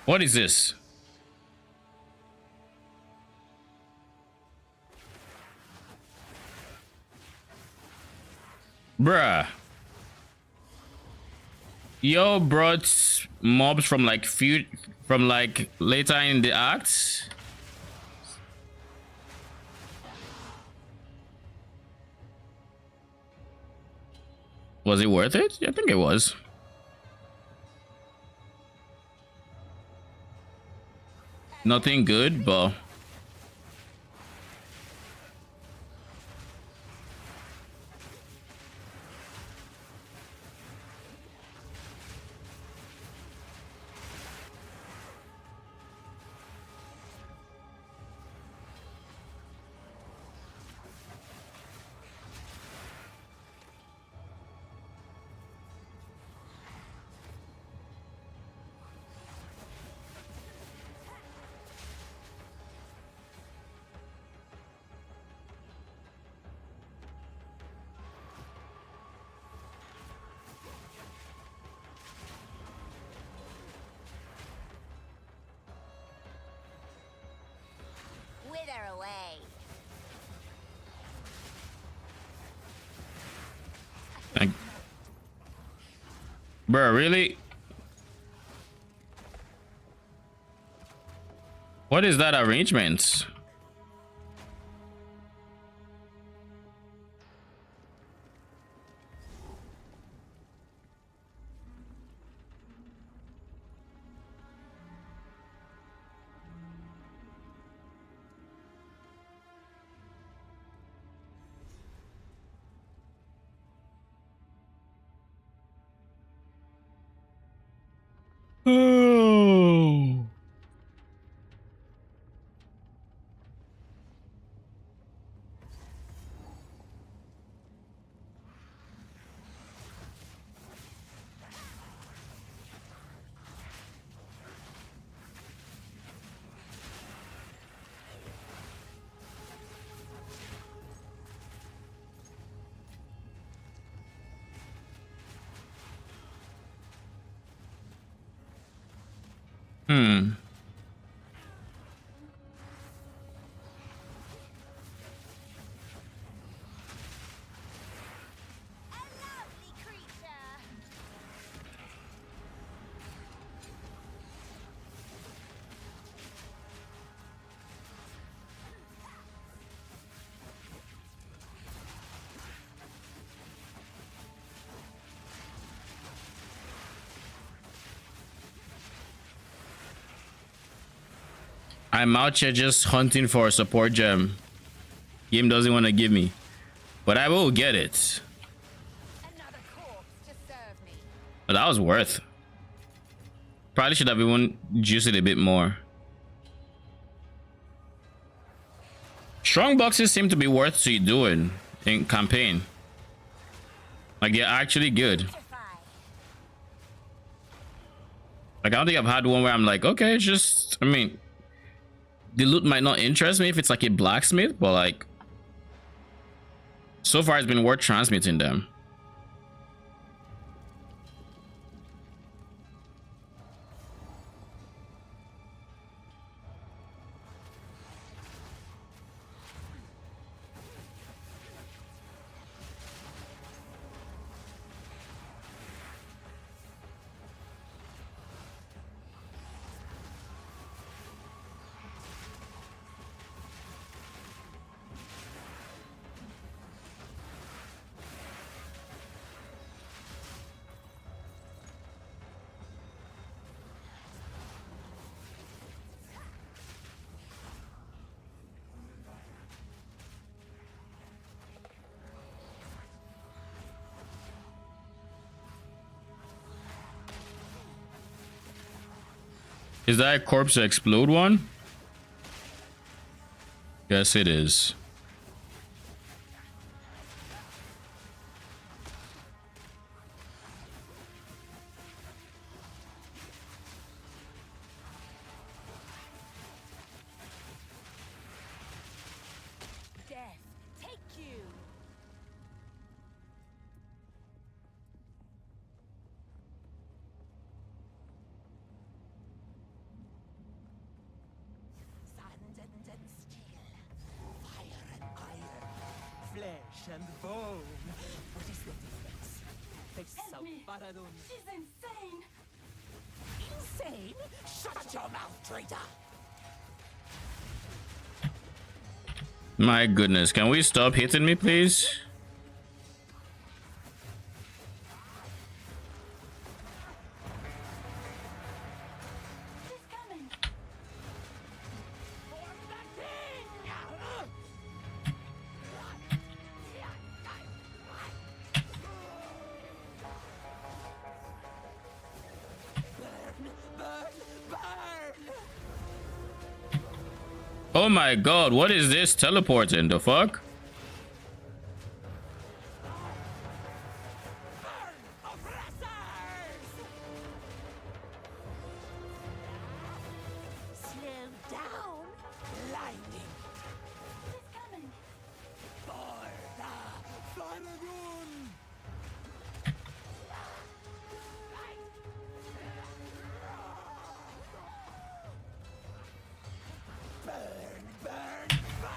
What is this? Bruh. Yo brought mobs from like later in the acts. Was it worth it? I think it was. Nothing good, but away. Bro, really? What is that arrangement? Oh. Hmm. I'm out here just hunting for a support gem. Game doesn't want to give me, but I will get it. Another corpse to serve me. But that was worth. Probably should have even juiced it a bit more. Strong boxes seem to be worth doing in campaign. Like they're actually good. Like I don't think I've had one where I'm like, okay, it's just, I mean, the loot might not interest me if it's like a blacksmith, but like so far it's been worth transmitting them. Is that a corpse to explode one? Yes, it is. Death, take you. Flesh and bone. What is the difference? She's insane. Insane? Shut your mouth, traitor! My goodness, can we stop hitting me, please? Oh my god, what is this teleporting? The fuck? Slow down, lightning. She's coming. Burn, burn, burn!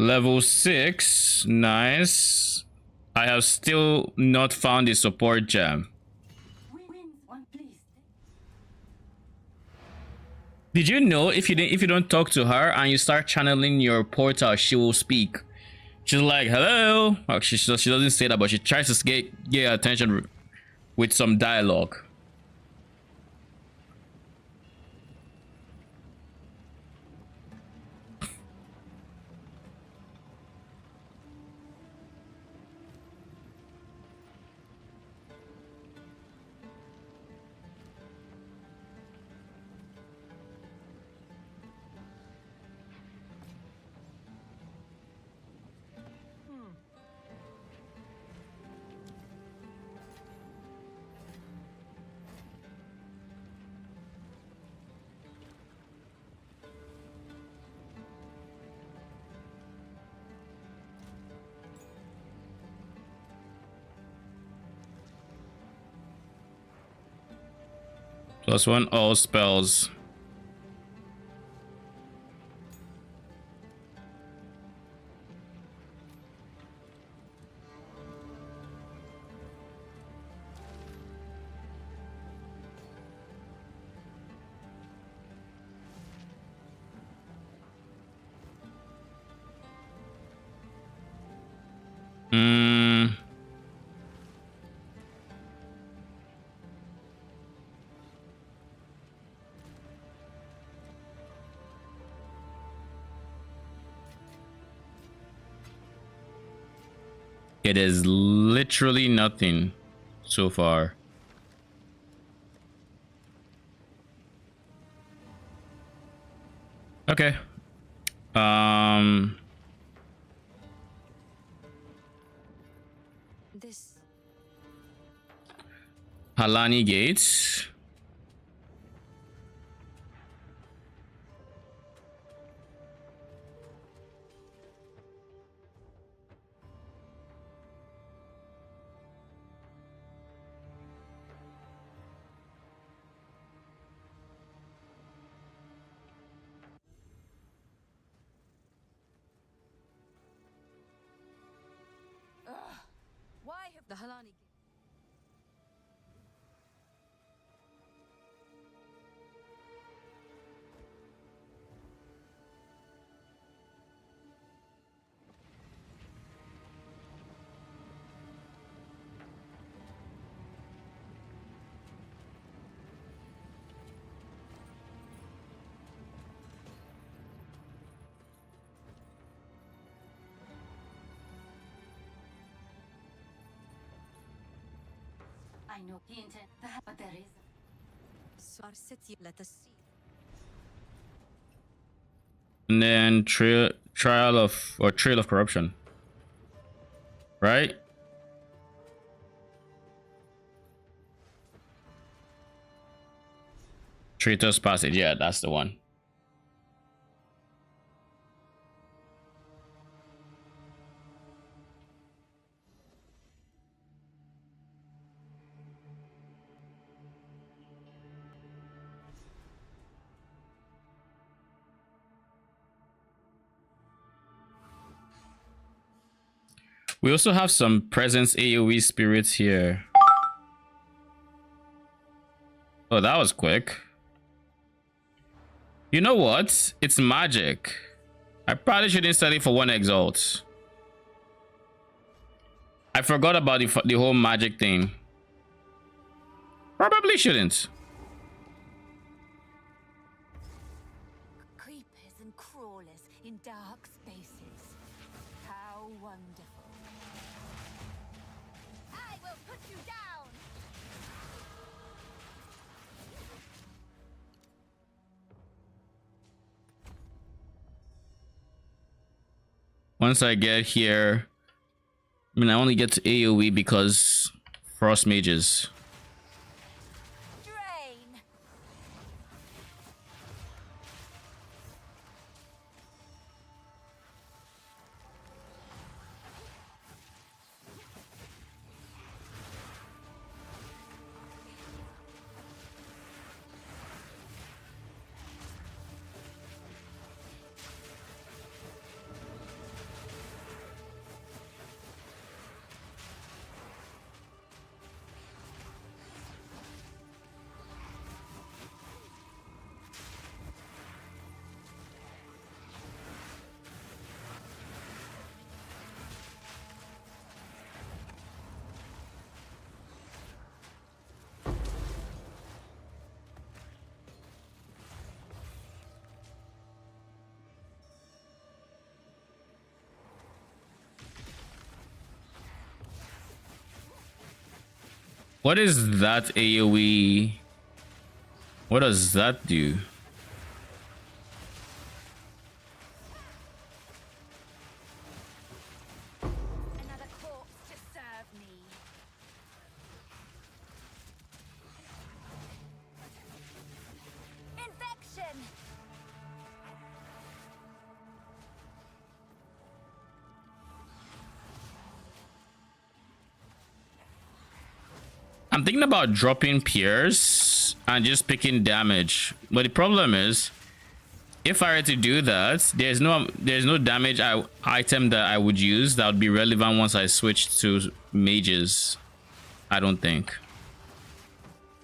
Level 6. Nice. I have still not found the support gem. Did you know if you don't talk to her and you start channeling your portal, she will speak. She's like, hello. Well, she doesn't say that, but she tries to get attention with some dialogue. +1 all spells. It is literally nothing so far. Okay. This Halani Gates. why have the Halani I know he intended that, but there is. Our city, let us see. And then Trail of Corruption. Right? Traitor's Passage. Yeah, that's the one. We also have some presence AoE spirits here. Oh, that was quick. You know what? It's magic. I probably shouldn't set it for 1 exalt. I forgot about the whole magic thing. Probably shouldn't. Creepers and crawlers in dark spaces. How wonderful. I will put you down. Once I get here, I mean, I only get to AoE because Frost Mages. Drain. What is that AoE? What does that do? Another corpse to serve me. Infection. I'm thinking about dropping Pierce and just picking damage, but the problem is, if I were to do that, there's no damage item that I would use that would be relevant once I switch to mages. I don't think.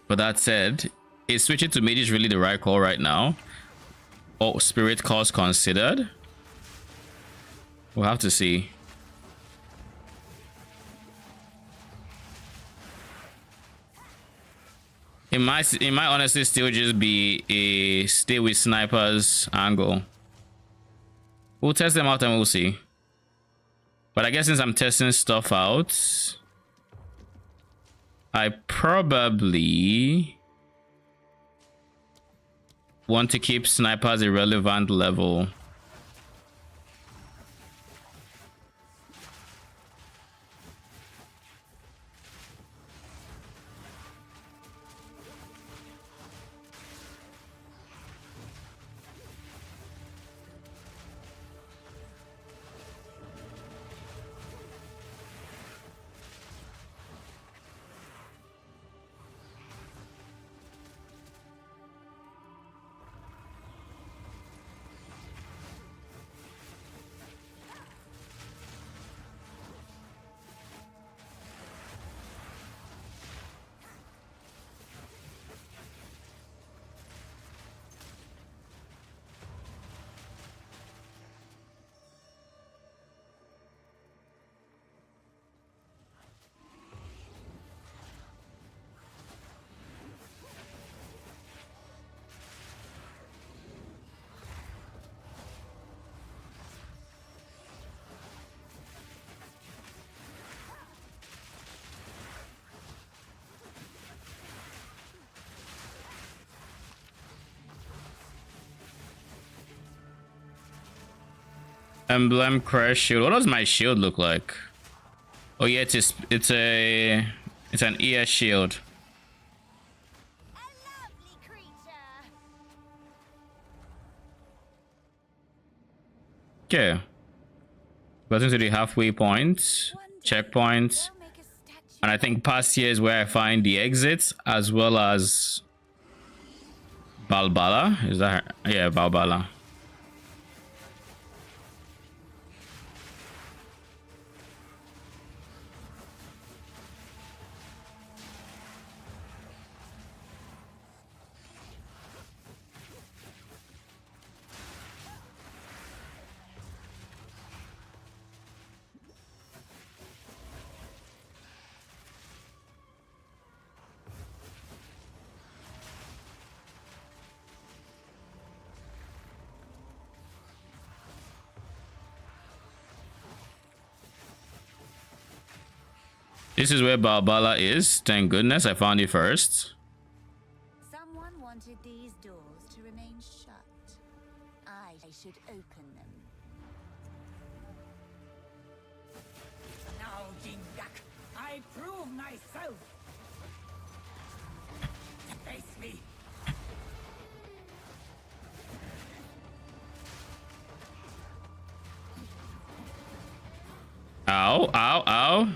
But that said, is switching to mages really the right call right now? Oh, spirit cost considered? We'll have to see. It might honestly still just be a stay with snipers angle. We'll test them out and we'll see. But I guess since I'm testing stuff out, I probably want to keep snipers a relevant level. Emblem crash shield. What does my shield look like? Oh yeah, it's an ES shield. Okay. Gotten to the halfway point, checkpoint, and I think past here is where I find the exits as well as Balbala. Is that her? Yeah, Balbala. This is where Balbala is. Thank goodness I found it first. Someone wanted these doors to remain shut. I should open them. Now, Jindak, I prove myself. Face me. Ow, ow, ow.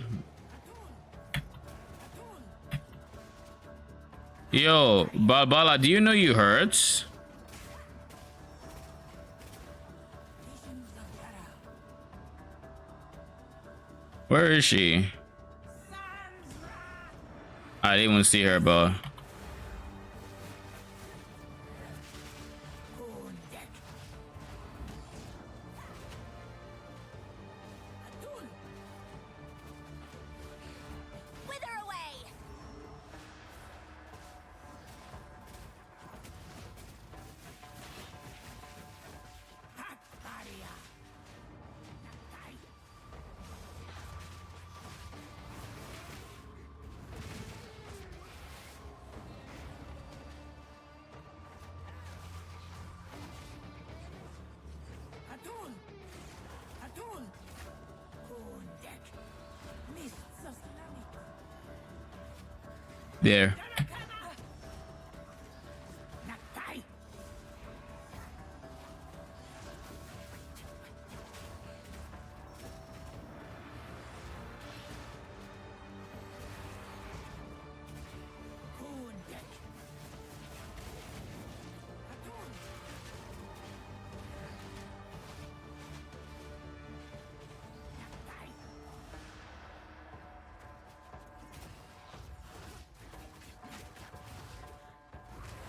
Yo, Balbala, do you know you hurt? Where is she? I didn't even see her, bro. There.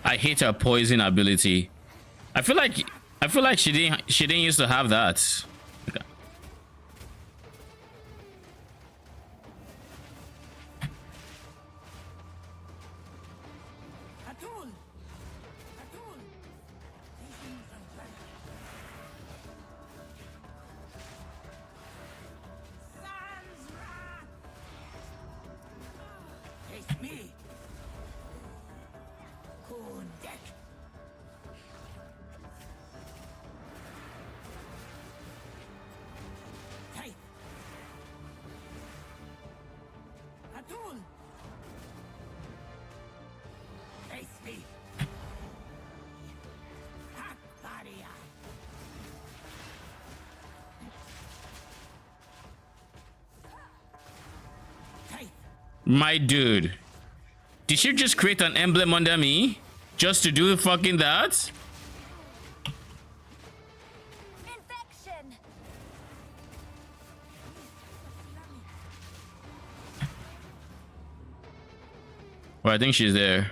I hate her poison ability. I feel like she didn't used to have that. Okay. Face me. My dude, did you just create an emblem under me just to do fucking that? Infection. Well, I think she's there.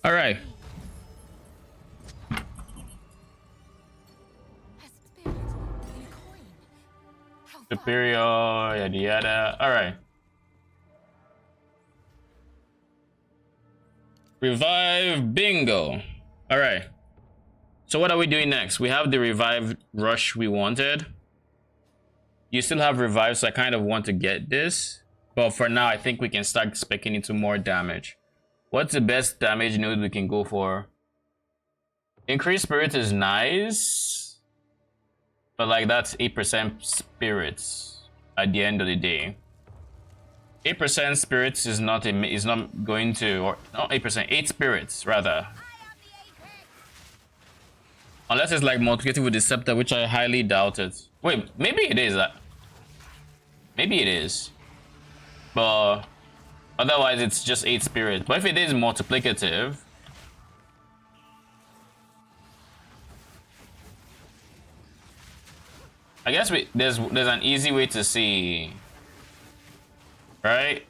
All right. Superior, yada yada. All right. Revive, bingo. All right. So what are we doing next? We have the revive rush we wanted. You still have revive, so I kind of want to get this. But for now, I think we can start speccing into more damage. What's the best damage node we can go for? Increased spirit is nice. But like that's 8% spirits at the end of the day. 8% spirits is not going to, or not 8%, 8 spirits rather. Unless it's like multiplicative with the scepter, which I highly doubt it. Wait, maybe it is that. Maybe it is. But otherwise it's just 8 spirits. But if it is multiplicative, I guess there's an easy way to see, right?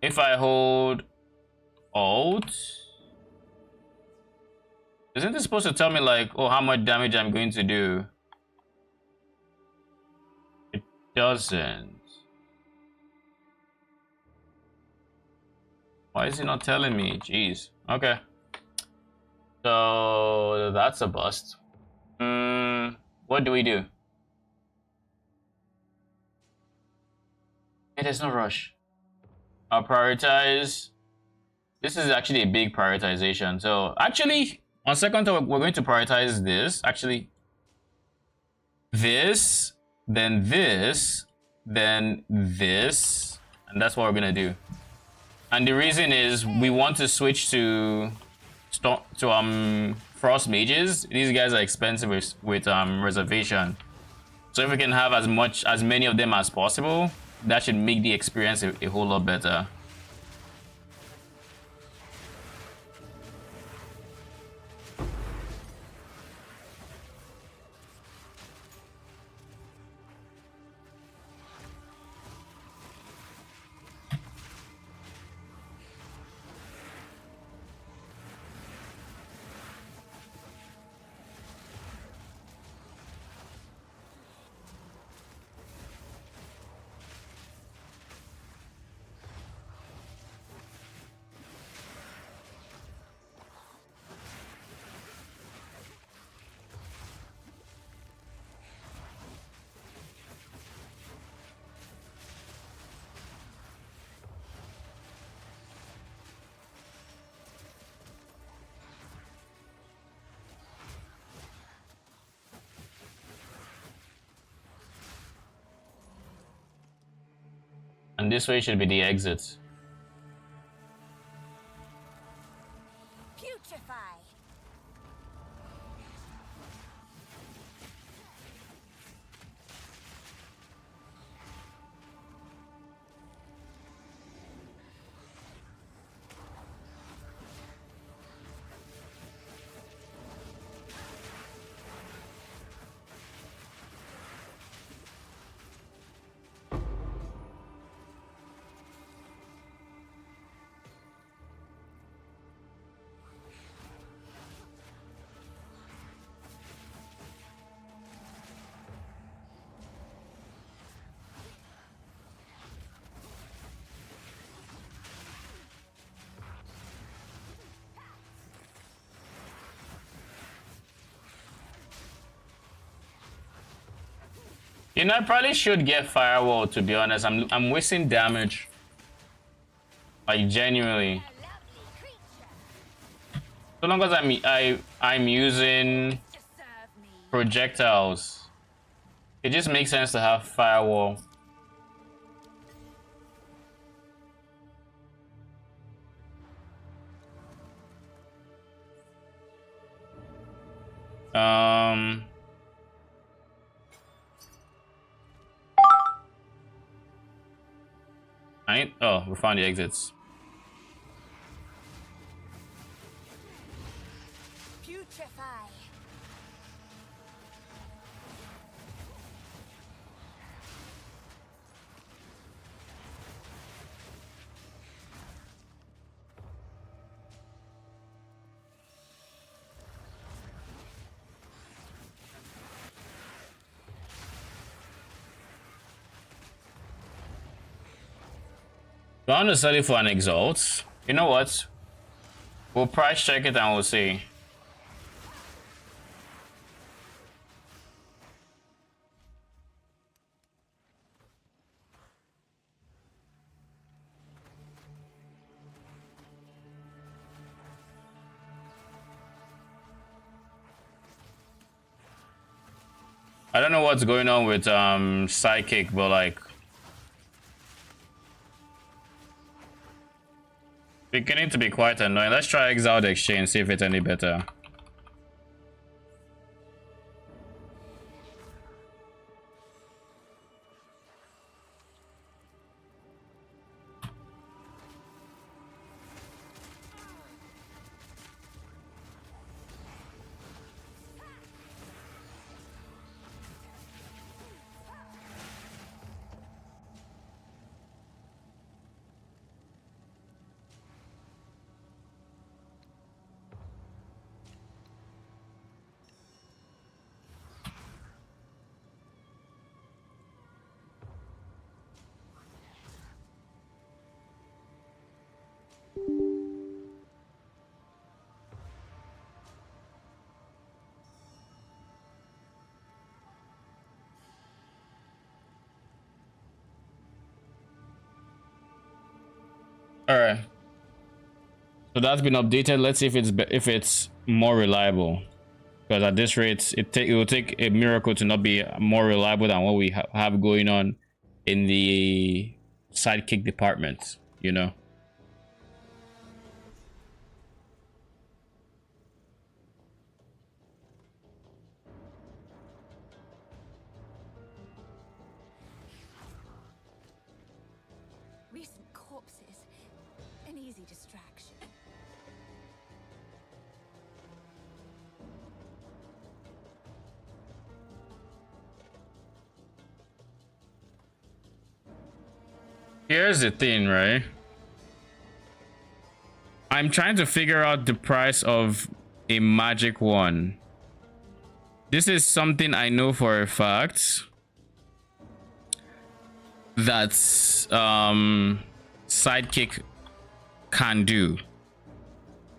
If I hold Alt, isn't this supposed to tell me like, oh, how much damage I'm going to do? It doesn't. Why is it not telling me? Jeez. Okay. So that's a bust. What do we do? Hey, there's no rush. I'll prioritize. This is actually a big prioritization. So actually, on second thought, we're going to prioritize this. Actually, this, then this, then this, and that's what we're gonna do. And the reason is we want to switch to Frost Mages. These guys are expensive with reservation. So if we can have as many of them as possible, that should make the experience a whole lot better. This way should be the exit. Putrefy. You know, I probably should get firewall, to be honest. I'm wasting damage. Like genuinely. So long as I'm using projectiles, it just makes sense to have firewall. Oh, we found the exits. Putrefy. Do I want to sell it for an exalt? You know what? We'll price check it and we'll see. I don't know what's going on with Psychic, but like beginning to be quite annoying. Let's try Exile the Exchange, see if it's any better. All right. So that's been updated. Let's see if it's more reliable. Because at this rate, it will take a miracle to not be more reliable than what we have going on in the sidekick department. You know. Recent corpses. An easy distraction. Here's the thing, right? I'm trying to figure out the price of a magic one. This is something I know for a fact that Sidekick can do.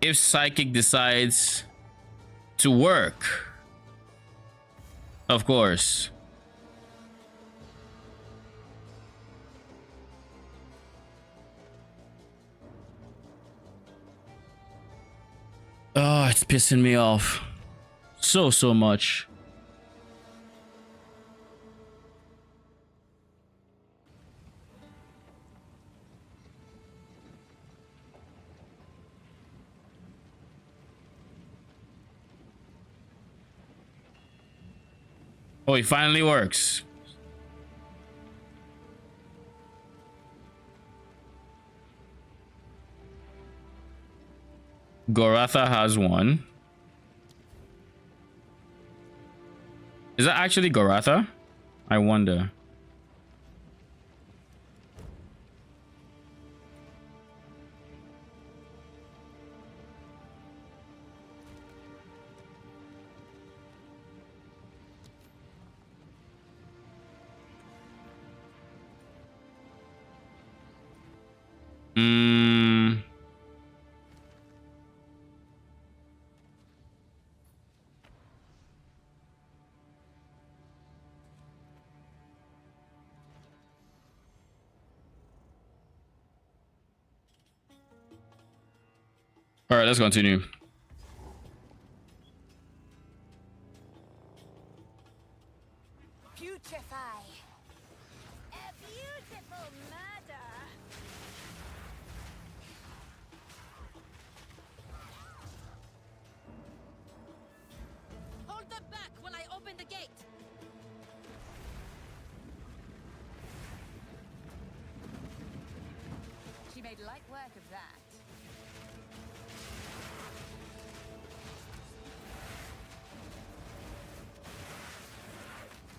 If Psychic decides to work, of course. Oh, it's pissing me off so much. Oh, it finally works. Goratha has one. Is that actually Goratha? I wonder. All right, let's continue. Putrefy. A beautiful murder. Hold them back while I open the gate. She made light work of that.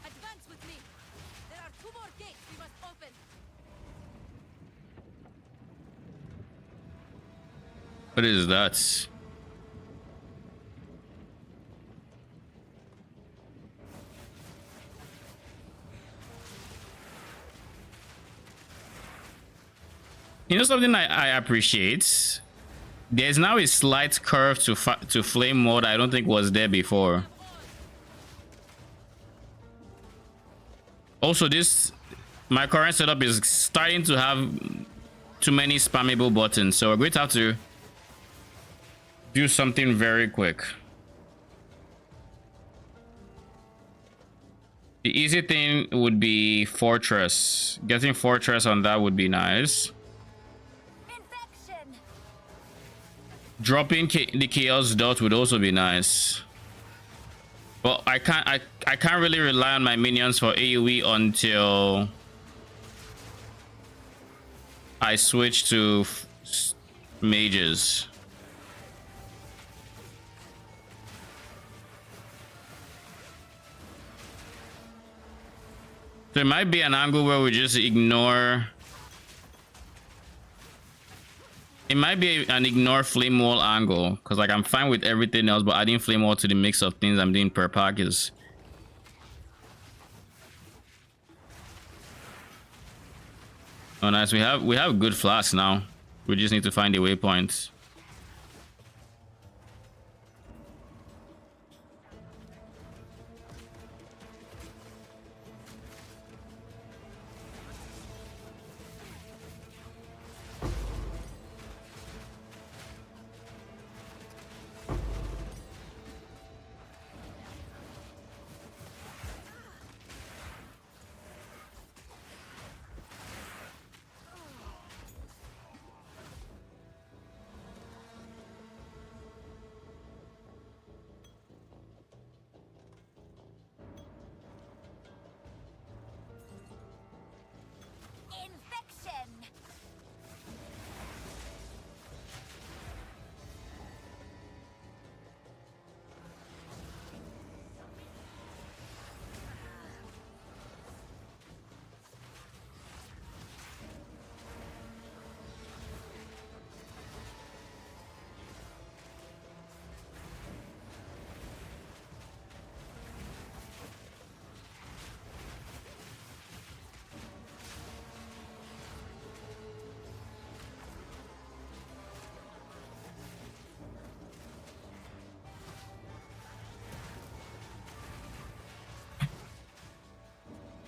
Advance with me. There are 2 more gates we must open. What is that? You know something I appreciate? There's now a slight curve to flame mode I don't think was there before. Also, my current setup is starting to have too many spammable buttons, so we're going to have to do something very quick. The easy thing would be Fortress. Getting Fortress on that would be nice. Dropping the Chaos Dot would also be nice. But I can't really rely on my minions for AoE until I switch to mages. There might be an angle where we just ignore. It might be an ignore flame wall angle, because like I'm fine with everything else, but adding flame wall to the mix of things I'm doing per pack is. Oh nice, we have good flasks now. We just need to find the waypoints.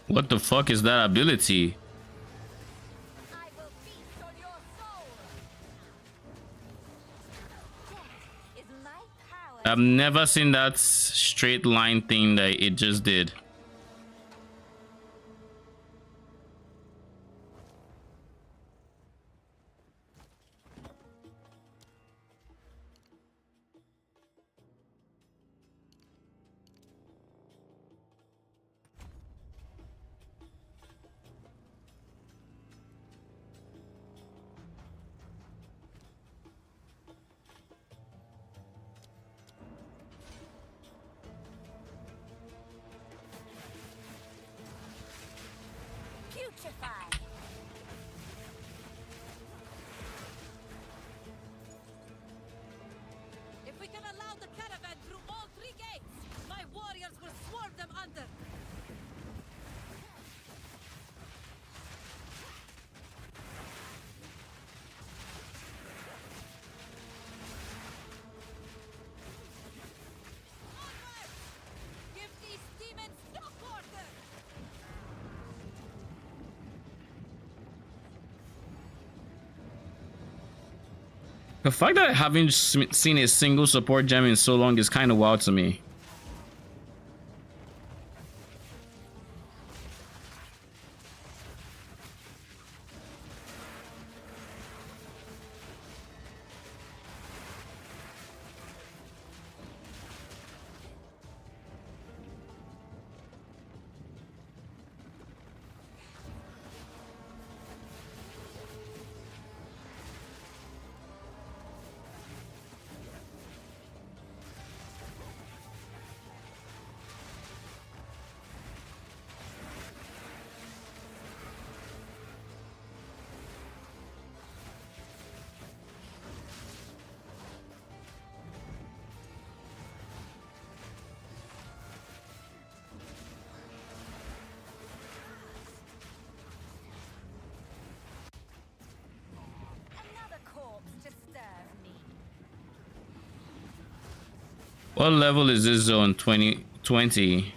What the fuck is that ability? I've never seen that straight line thing that it just did. The fact that I haven't seen a single support gem in so long is kind of wild to me. What level is this zone? 2020.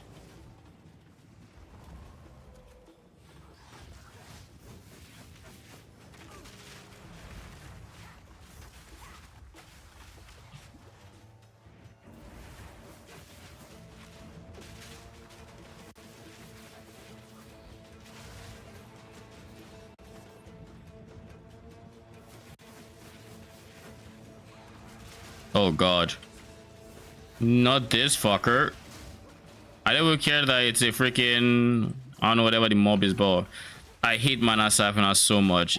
Oh god. Not this fucker. I don't care that it's a freaking, I don't know, whatever the mob is, but I hate mana siphoners so much.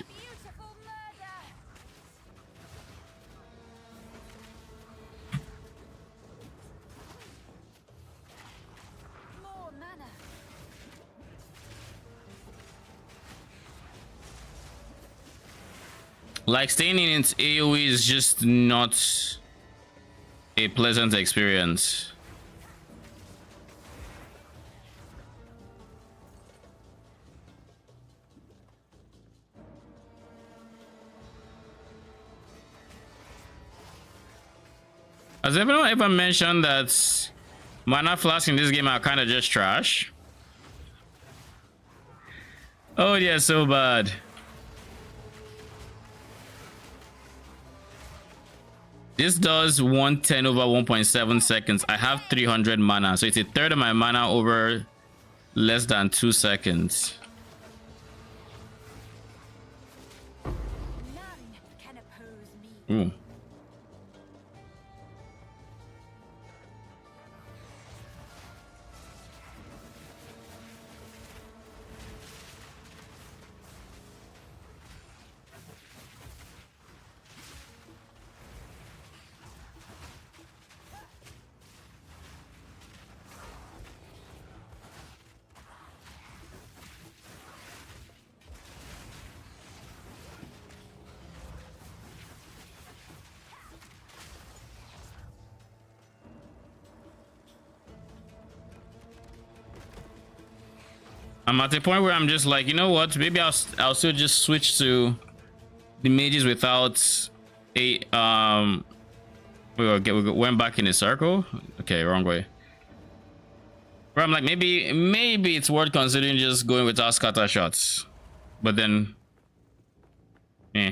Like, staying in its AoE is just not a pleasant experience. Has anyone ever mentioned that mana flasks in this game are kind of just trash? Oh yeah, so bad. This does 110 over 1.7 seconds. I have 300 mana, so it's a third of my mana over less than 2 seconds. Ooh. I'm at the point where I'm just like, you know what? Maybe I'll still just switch to the mages without a we went back in a circle. Okay, wrong way. Where I'm like, maybe it's worth considering just going without scatter shots, but then, eh.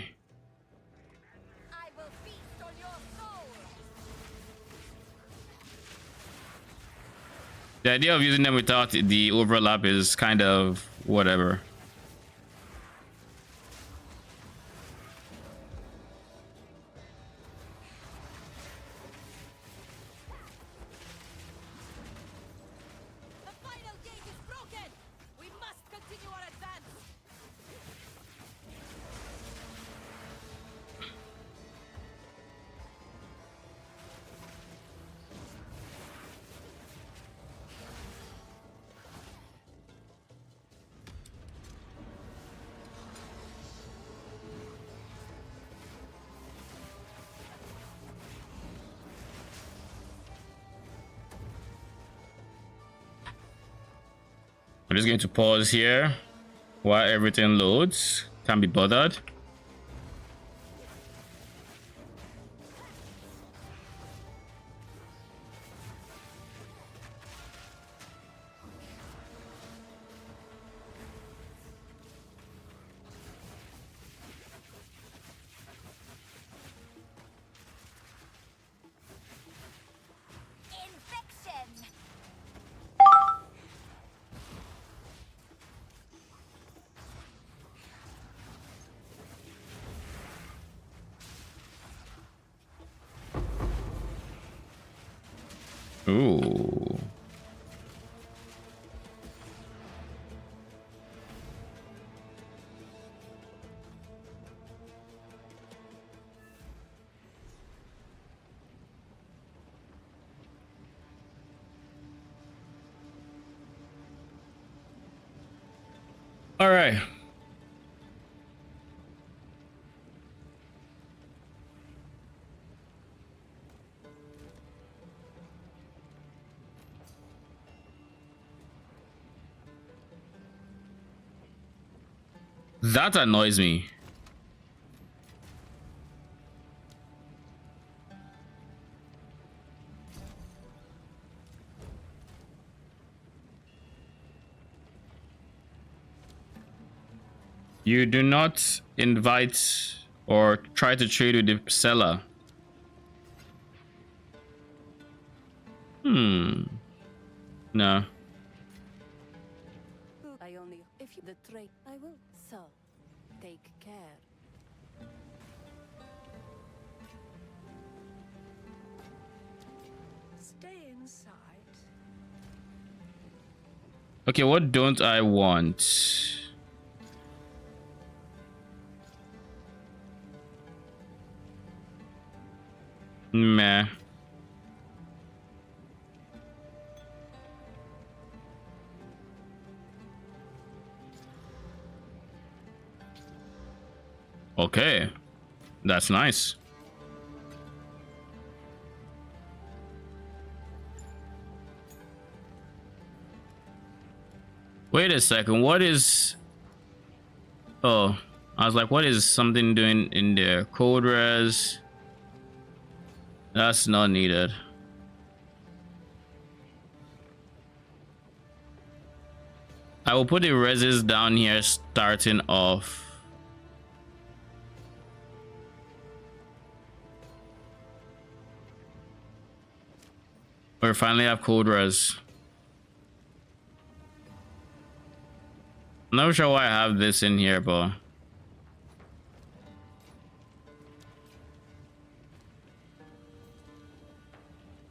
The idea of using them without the overlap is kind of whatever. I'm just going to pause here while everything loads. Can't be bothered. Ooh. All right. That annoys me. You do not invite or try to trade with the seller. No. I only if you the trade I will. So take care. Stay inside. Okay, what don't I want? Meh. Okay, that's nice. Wait a second, what is... Oh, I was like, what is something doing in there? Code res. That's not needed. I will put the reses down here starting off. We finally have code res. I'm not sure why I have this in here, but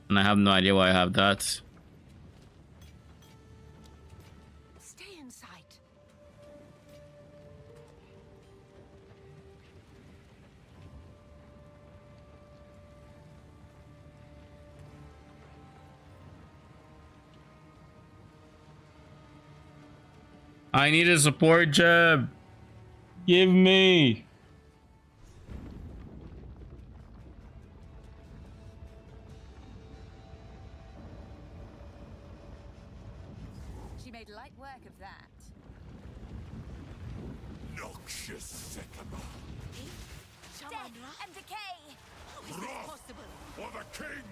and I have no idea why I have that. Stay inside. I need a support job. Give me. She made light work of that. Noxious sycamore. Death and decay. How is this possible? For the king!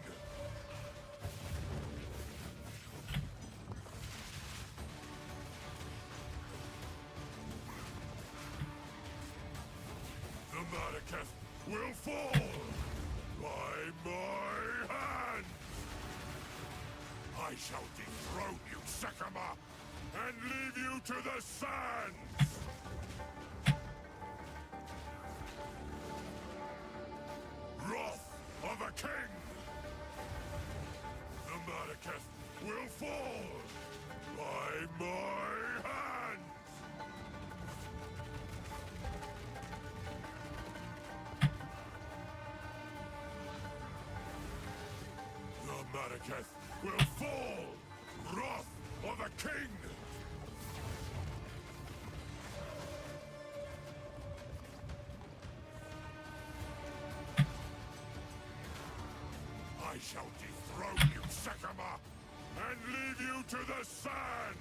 The Madaketh will fall by my hand! I shall dethrone you, Sycamore, and leave you to the sands! Wrath of a king! The Madaketh will fall by my hand! The Madaketh will fall! Wrath of a king! I shall dethrone you, Sycamore, and leave you to the sands!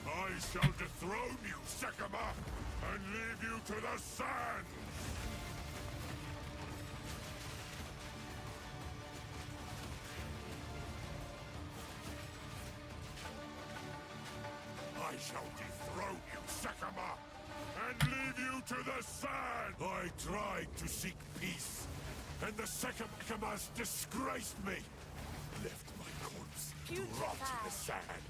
I shall dethrone you, Sycamore, and leave you to the sands! I shall dethrone you, Sycamore, and leave you to the sand! I tried to seek peace, and the Sycamores disgraced me! Left my corpse to rot in the sand.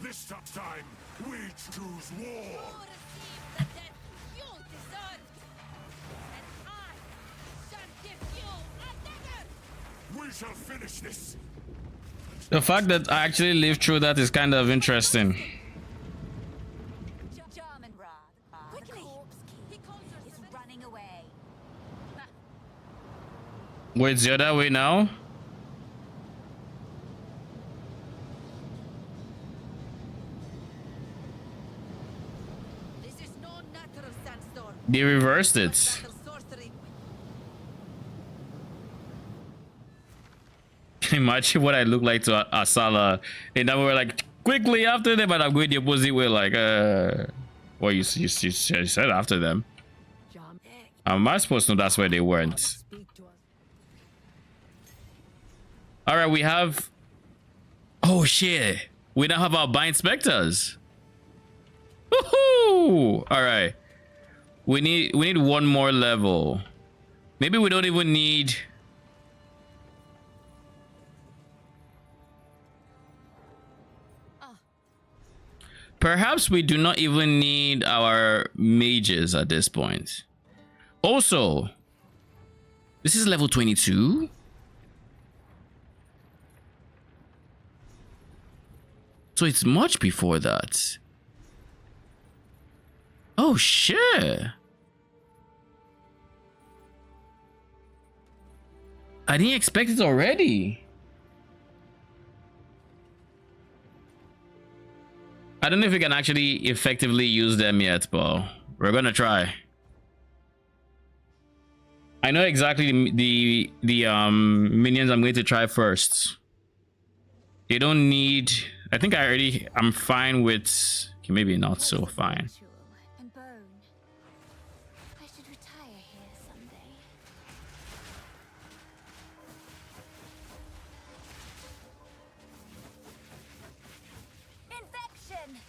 This time, we choose war! You receive the death you deserve! And I shall give you a dagger! We shall finish this! And The fact that I actually lived through that is kind of interesting. German the corpse king is running away. Wait, it's the other way now? This is no natural sandstorm. They reversed it. Battle sorcery. Imagine what I look like to Asala. And then we were like, quickly after them, but I'm going the opposite way, like, well, you said after them. Am I supposed to know that's where they weren't? Alright, we have... Oh, shit. We now have our Bind Spectres. Woohoo! Alright. We need one more level. Maybe we don't even need... Perhaps we do not even need our mages at this point. Also, this is level 22. So it's much before that. Oh shit. I didn't expect it already. I don't know if we can actually effectively use them yet, but we're gonna try. I know exactly the minions I'm going to try first. They don't need... I think I'm fine with... Okay, maybe not so fine. And bone. I should retire here someday. Infection.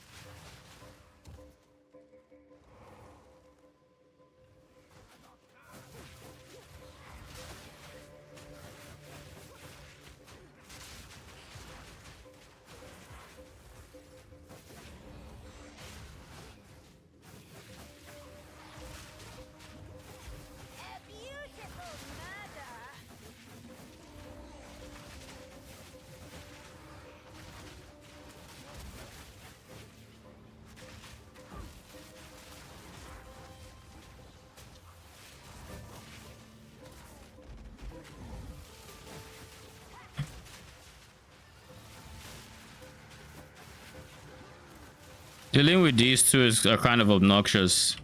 Dealing with these two is kind of obnoxious.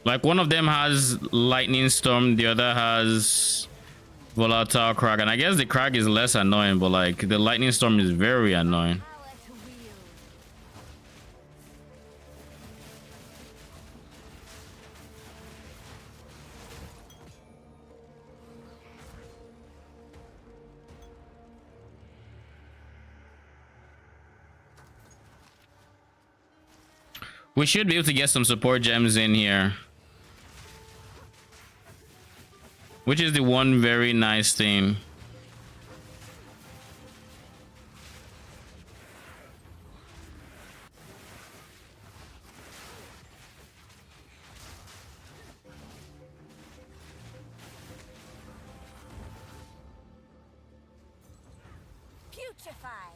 Like one of them has lightning storm, the other has volatile crag, and I guess the crag is less annoying, but like the lightning storm is very annoying. We should be able to get some support gems in here, which is the one very nice thing. Putrefy.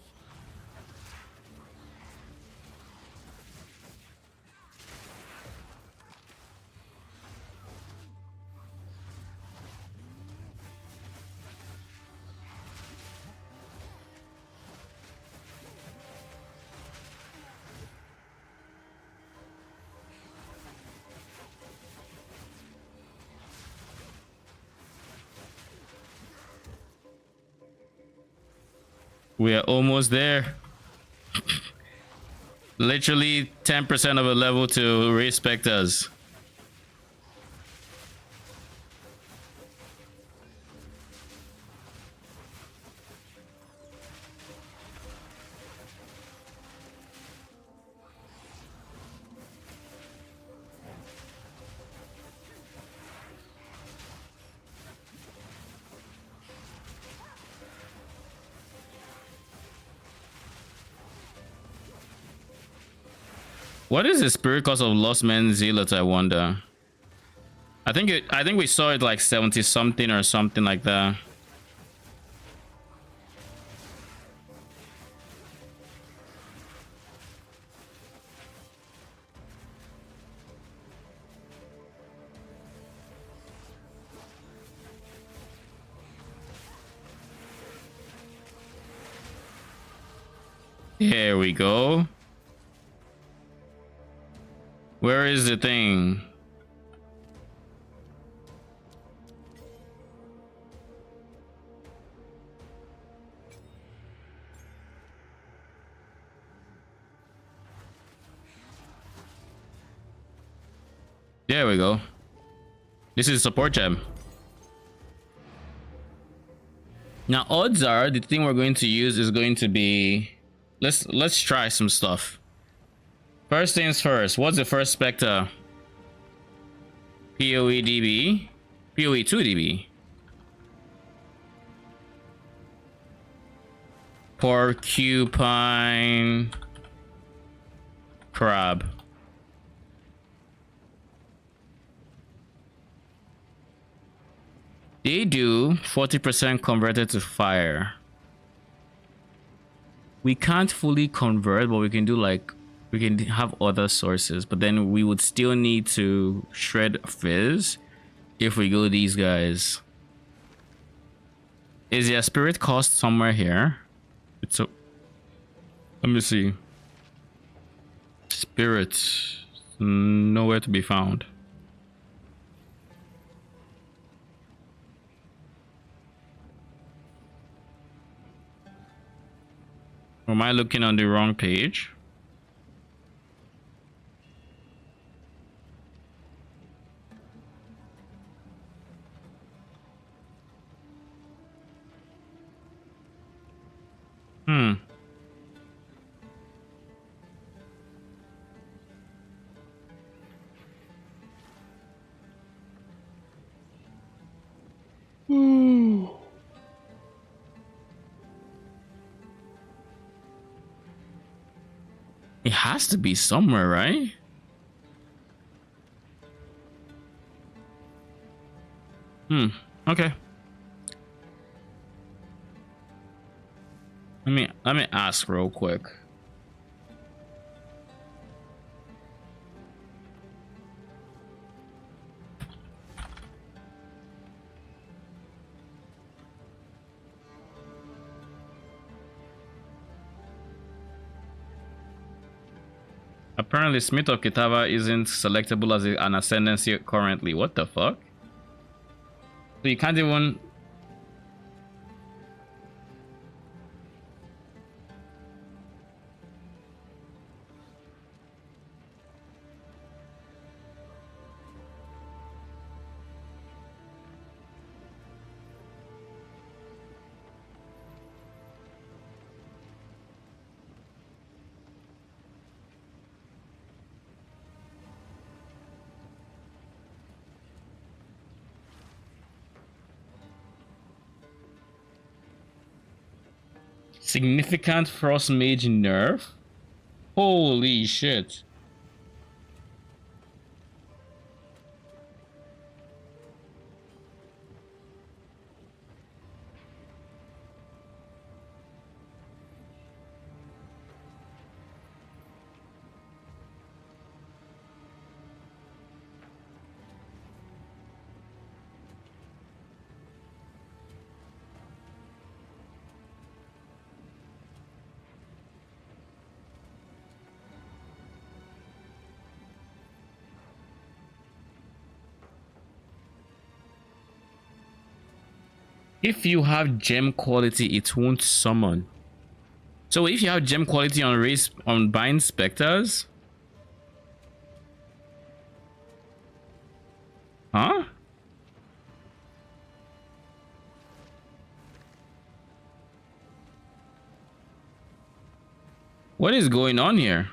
We are almost there. Literally 10% of a level to respect us. What is the spirit cause of Lost Men Zealot, I wonder? I think we saw it like 70 something or something like that. Here we go. Where is the thing? There we go. This is support gem. Now odds are the thing we're going to use is going to be, let's try some stuff. First things first, what's the first spectre? PoE DB? PoE 2 DB. Porcupine crab. They do 40% converted to fire. We can't fully convert, but we can do like, we can have other sources, but then we would still need to shred fizz if we go these guys. Is there a spirit cost somewhere here? It's a, let me see. Spirit, nowhere to be found. Or am I looking on the wrong page? It has to be somewhere, right? Okay. Let me ask real quick. Apparently, Smith of Kitava isn't selectable as an ascendancy currently. What the fuck? So you can't even... Significant Frost Mage nerf? Holy shit. If you have gem quality, it won't summon. So if you have gem quality on race on bind specters, huh? What is going on here?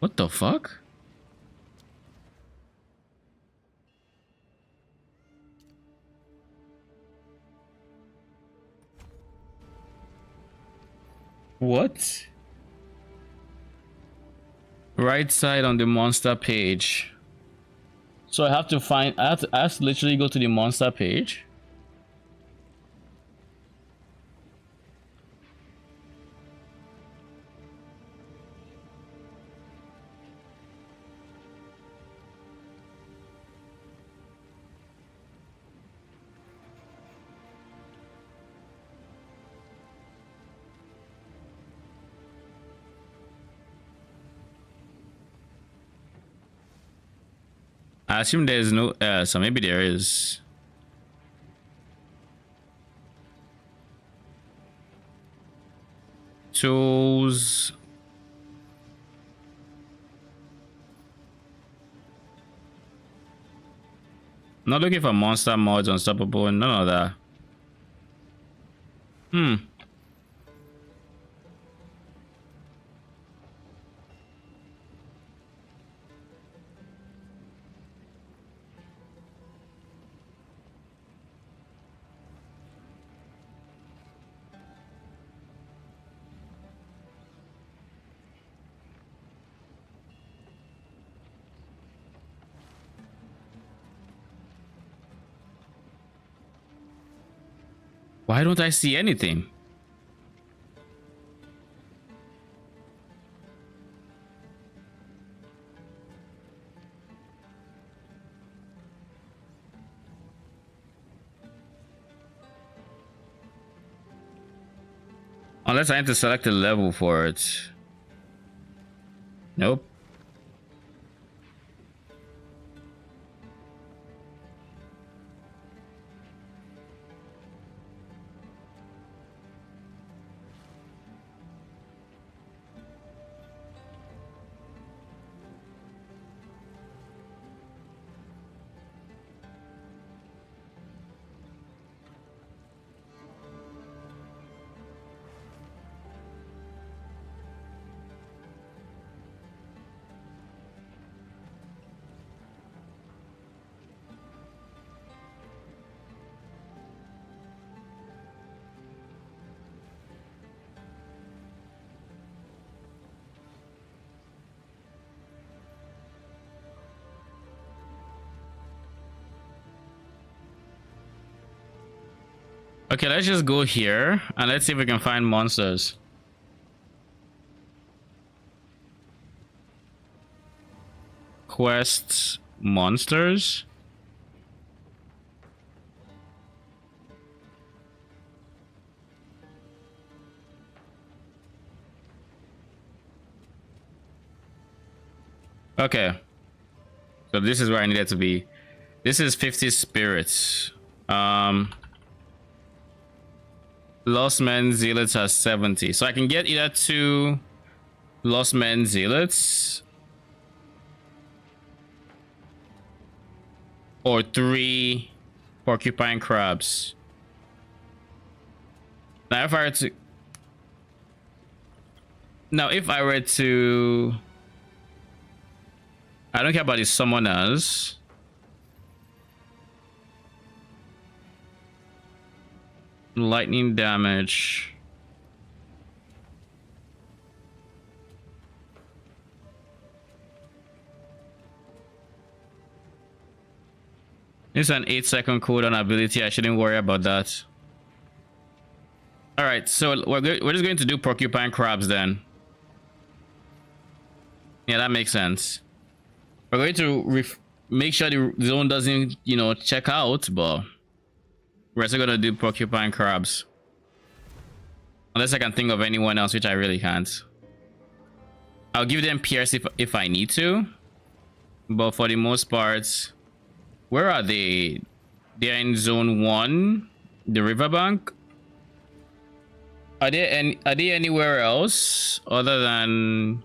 What the fuck? What? Right side on the monster page. So I have to find. I have to literally go to the monster page. I assume there's no so maybe there is. Tools. Not looking for monster mods, unstoppable, none of that. Why don't I see anything? Unless I need to select a level for it. Nope. Okay, let's just go here and let's see if we can find monsters. Quests, monsters. Okay. So this is where I needed to be. This is 50 spirits. Lost Men Zealots has 70. So I can get either 2 Lost Men Zealots or 3 Porcupine Crabs. Now if I were to I don't care about the summoners. Lightning damage. It's an 8-second cooldown ability. I shouldn't worry about that. All right, so we're just going to do Porcupine Crabs then. Yeah, that makes sense. We're going to make sure the zone doesn't, you know, check out, but we're still gonna do Porcupine Crabs. Unless I can think of anyone else, which I really can't. I'll give them Pierce if I need to. But for the most part, where are they? They're in zone 1, the riverbank. Are they anywhere else other than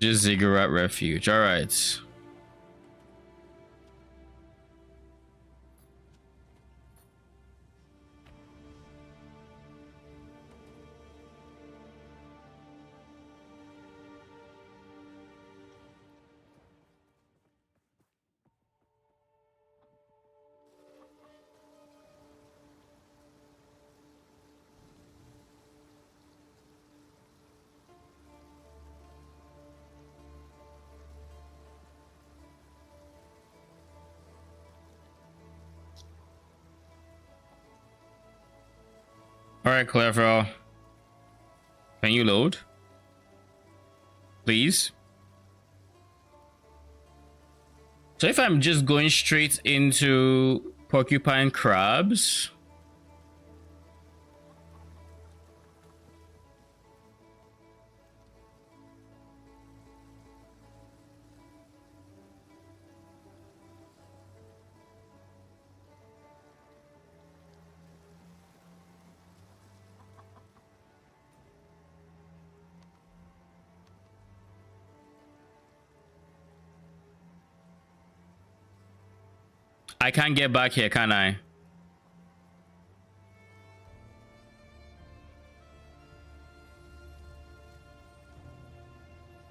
just Ziggurat Refuge? All right. All right, Clefro. Can you load? Please. So if I'm just going straight into porcupine crabs. I can't get back here, can I?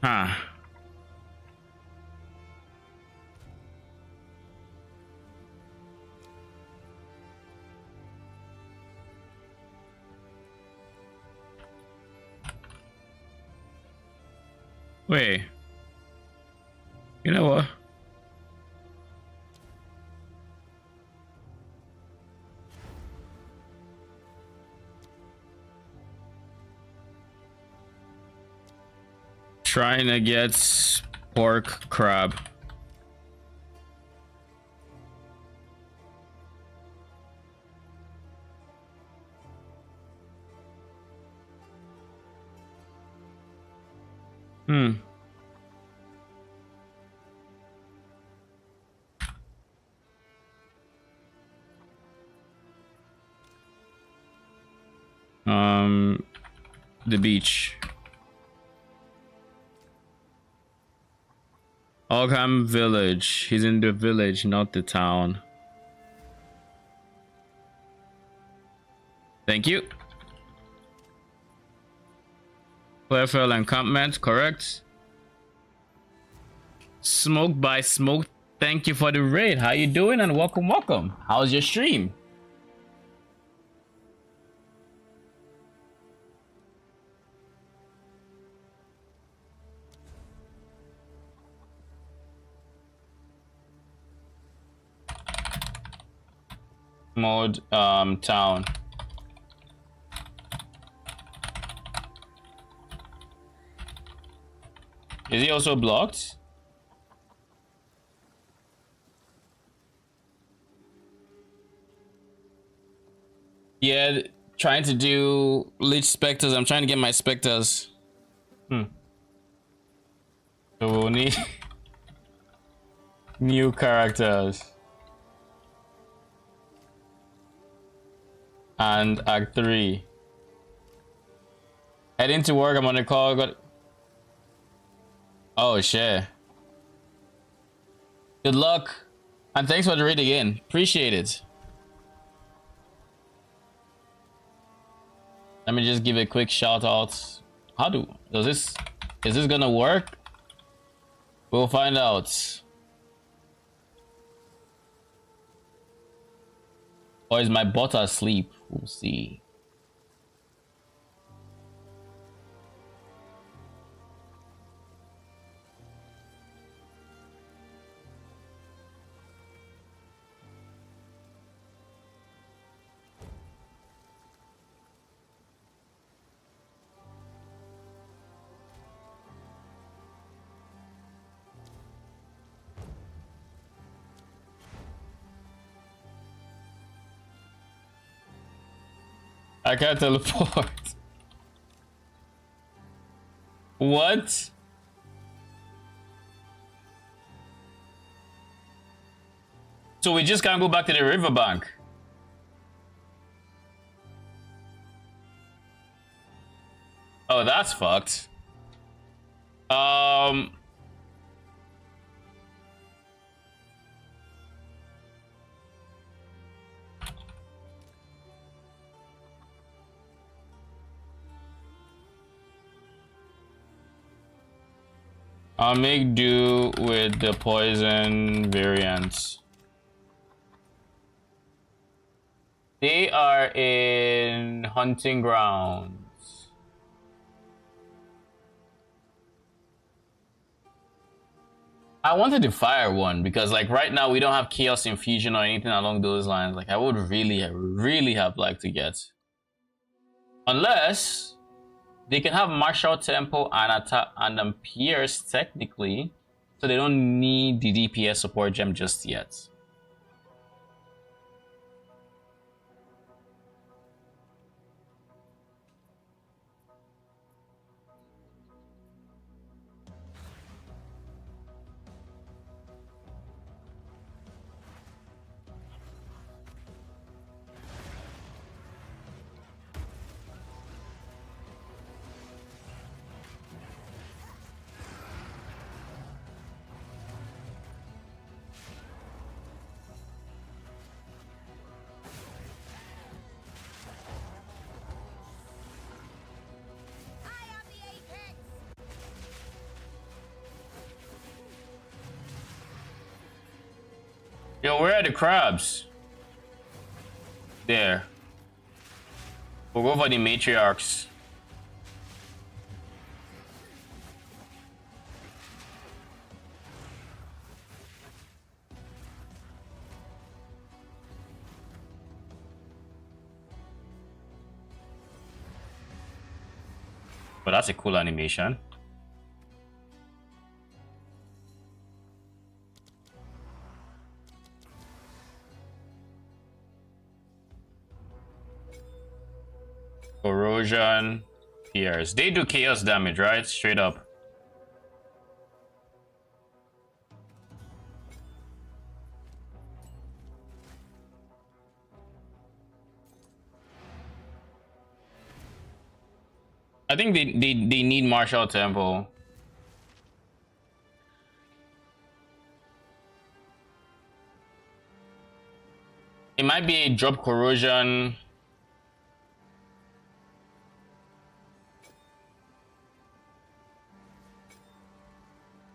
Huh. Wait. You know what? Trying to get pork crab. The beach. Ogham village. He's in the village, not the town. Thank you. Clearfield encampment, correct. Smoke by Smoke, thank you for the raid. How you doing and welcome, welcome. How's your stream? Mode town. Is he also blocked? Yeah, trying to do Lich Spectres. I'm trying to get my Spectres. So we'll need new characters. And Act 3. Heading to work, I'm on the call. Oh shit. Good luck. And thanks for the raid again. Appreciate it. Let me just give a quick shout out. Is this gonna work? We'll find out. Or is my bot asleep? We'll see. I can't teleport. What? So we just can't go back to the riverbank. Oh, that's fucked. I'll make do with the poison variants. They are in hunting grounds. I wanted the fire one because like right now we don't have chaos infusion or anything along those lines. Like I would really have liked to get. Unless they can have martial tempo and attack and pierce technically, so they don't need the DPS support gem just yet. Yo, where are the crabs? There. We'll go for the matriarchs. But that's a cool animation. Corrosion, pierce. They do chaos damage, right? Straight up. I think they need martial tempo. It might be a drop corrosion.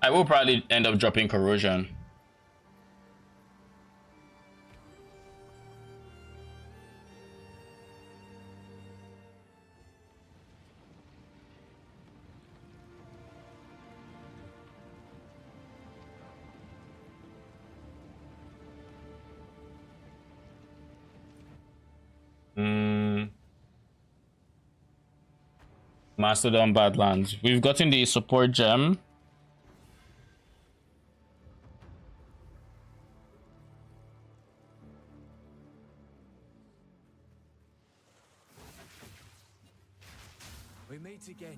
I will probably end up dropping corrosion. Mastodon Badlands. We've gotten the support gem. We meet again.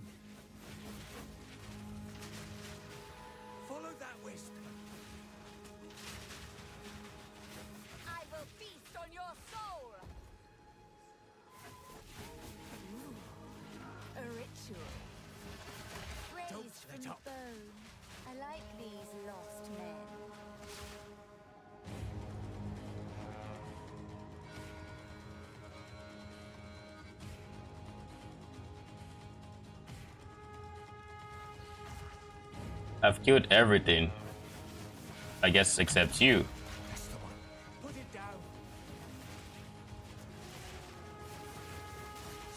Follow that wisp. I will feast on your soul. A ritual. Praise from the bone. I like these lost men. I've killed everything. I guess except you. That's the one. Put it down.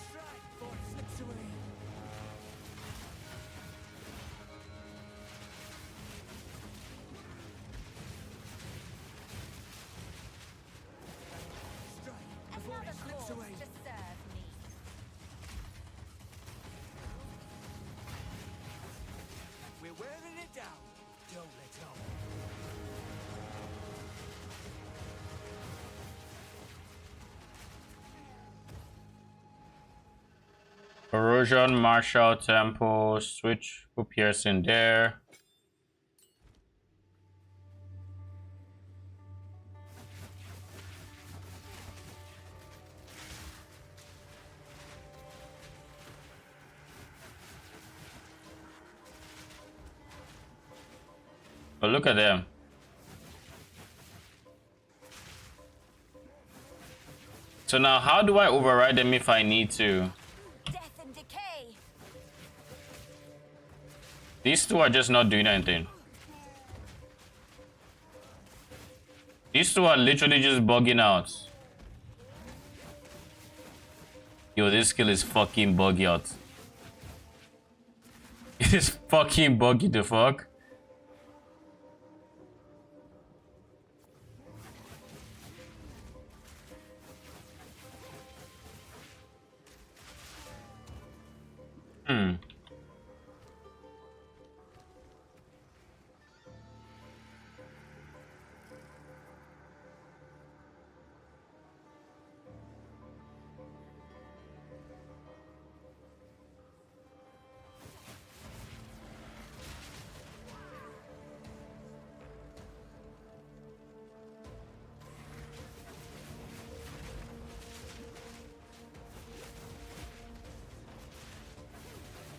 Strike before it slips away. Strike before Another it slips cause away. to serve me. We're wearing it down. Don't let on. Corrosion, martial tempo, switch, put piercing there. But look at them. So now how do I override them if I need to? Death and decay. These two are just not doing anything. These two are literally just bugging out. Yo, this skill is fucking buggy out. It is fucking buggy the fuck.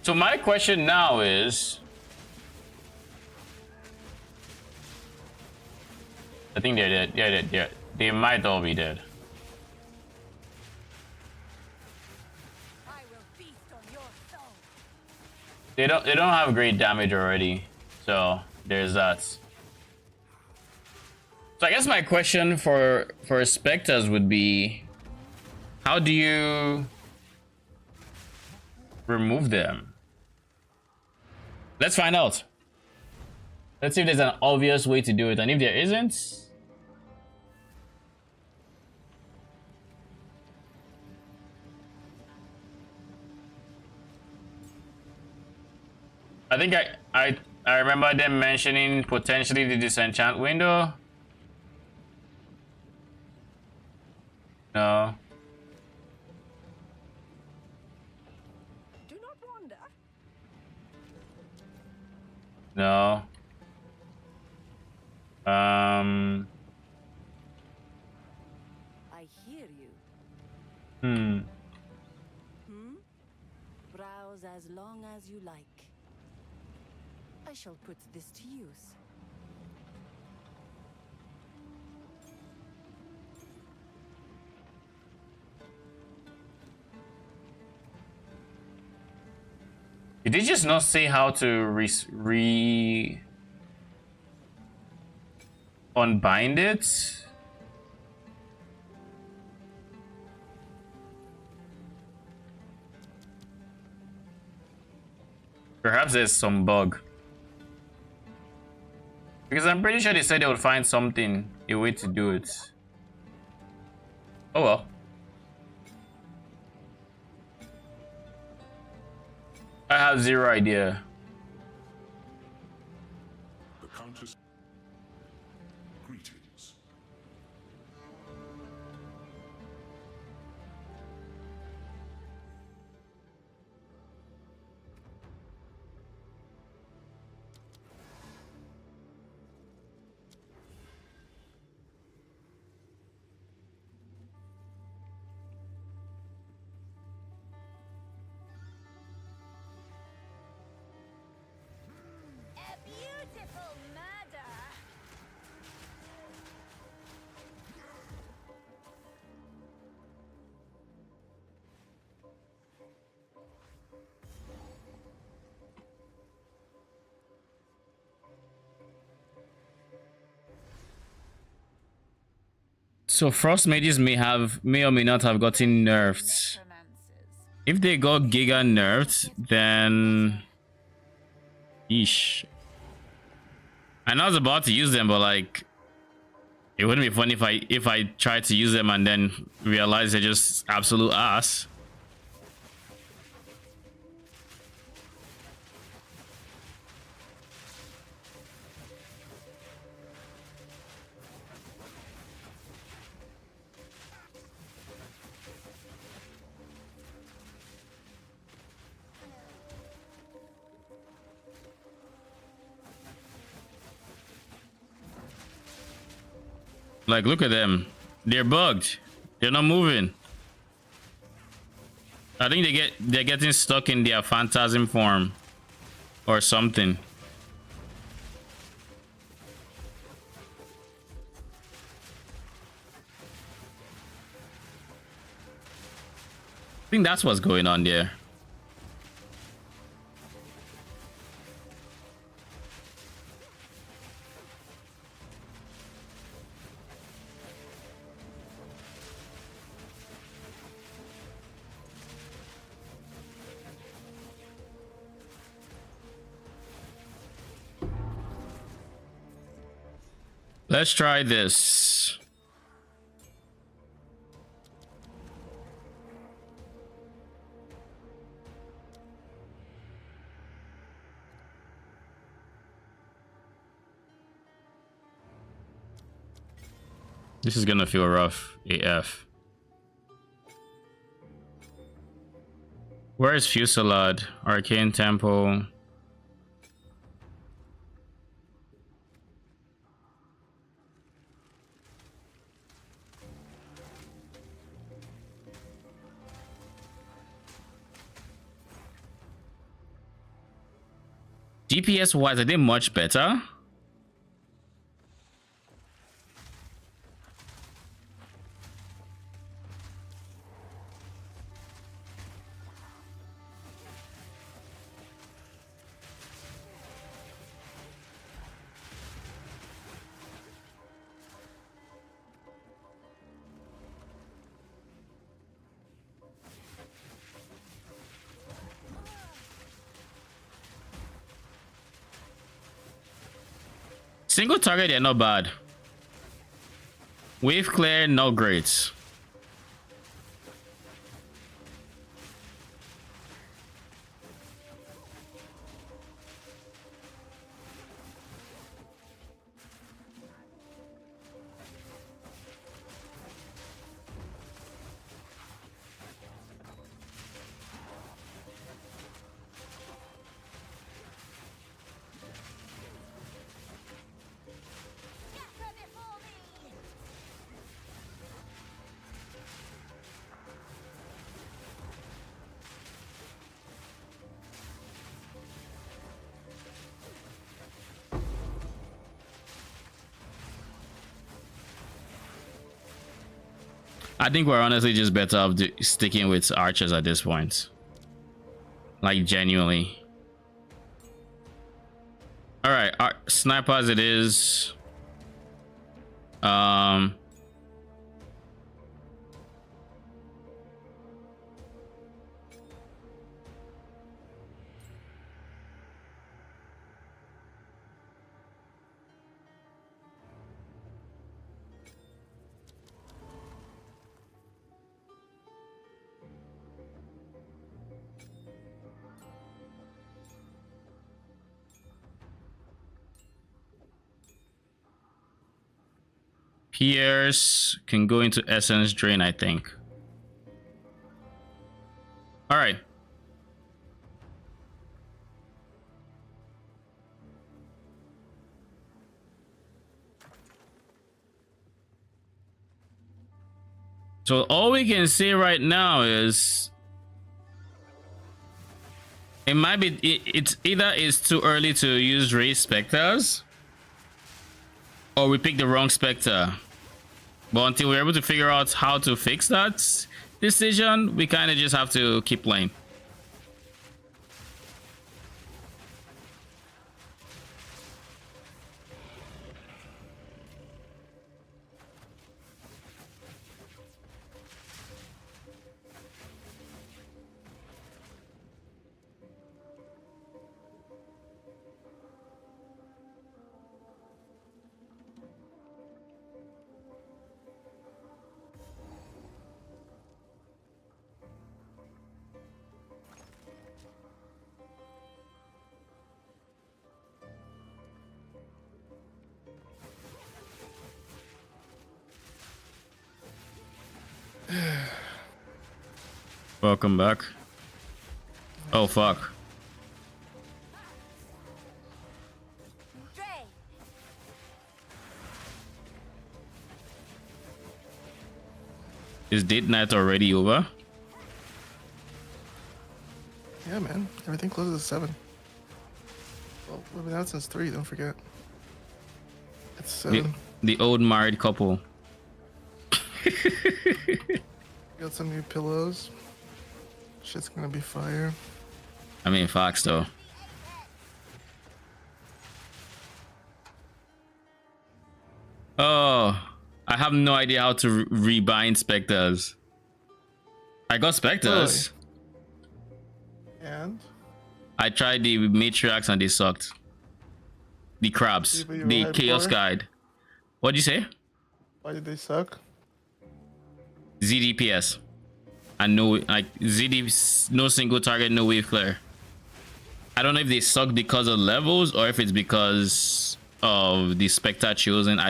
So my question now is, I think they're dead. Yeah, they're dead. They might all be dead. I will feast on your soul. They don't have great damage already, so there's that. So I guess my question for specters would be, how do you remove them? Let's find out. Let's see if there's an obvious way to do it, and if there isn't, I think I remember them mentioning potentially the disenchant window. No. Do not wander. No. I hear you. Hmm. Browse as long as you like. I shall put this to use. Did they just not say how to unbind it? Perhaps there's some bug. Because I'm pretty sure they said they would find something, a way to do it. Oh well. I have zero idea. The Countess. Greetings. A beautiful murder. So frost mages may or may not have gotten nerfed. If they got giga nerfed, then yeesh. I know I was about to use them, but like, it wouldn't be funny if I tried to use them and then realize they're just absolute ass. Like, look at them. They're bugged. They're not moving. I think they're getting stuck in their phantasm form or something. I think that's what's going on there. Let's try this. This is gonna feel rough AF. Where is Fusillade? Arcane Temple. DPS wise, are they much better? Single target, they're not bad. Wave clear, not great. I think we're honestly just better off sticking with archers at this point. Like, genuinely. Alright, snipers it is. Pierce can go into essence drain, I think. All right. So all we can say right now is it might be it's either it's too early to use raised specters or we pick the wrong specter. But until we're able to figure out how to fix that decision, we kind of just have to keep playing. Welcome back. Oh fuck. Is date night already over? Yeah, man. Everything closes at 7. Well, we've been out since 3, don't forget. It's 7. The old married couple. Got some new pillows. Shit's gonna be fire. I mean, Fox though. Oh, I have no idea how to rebind specters. I got specters. Really? And? I tried the matriarchs and they sucked. The crabs, the chaos guide. What'd you say? Why did they suck? ZDPS. And no, like ZD, no single target, no wave clear. I don't know if they suck because of levels or if it's because of the spectre chosen.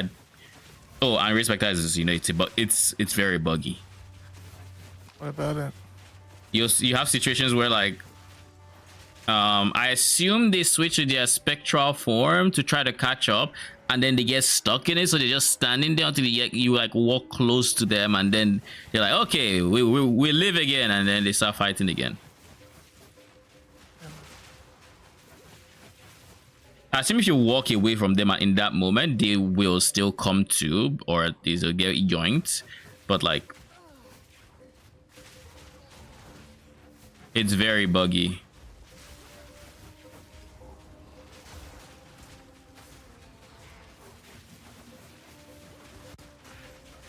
Oh, and race spectre is united, but it's very buggy. What about it? You have situations where like I assume they switch to their spectral form to try to catch up, and then they get stuck in it, so they're just standing there until you like walk close to them, and then they're like, okay, we live again, and then they start fighting again. I assume if you walk away from them in that moment, they will still come to, or they'll get yoinked. But like, it's very buggy.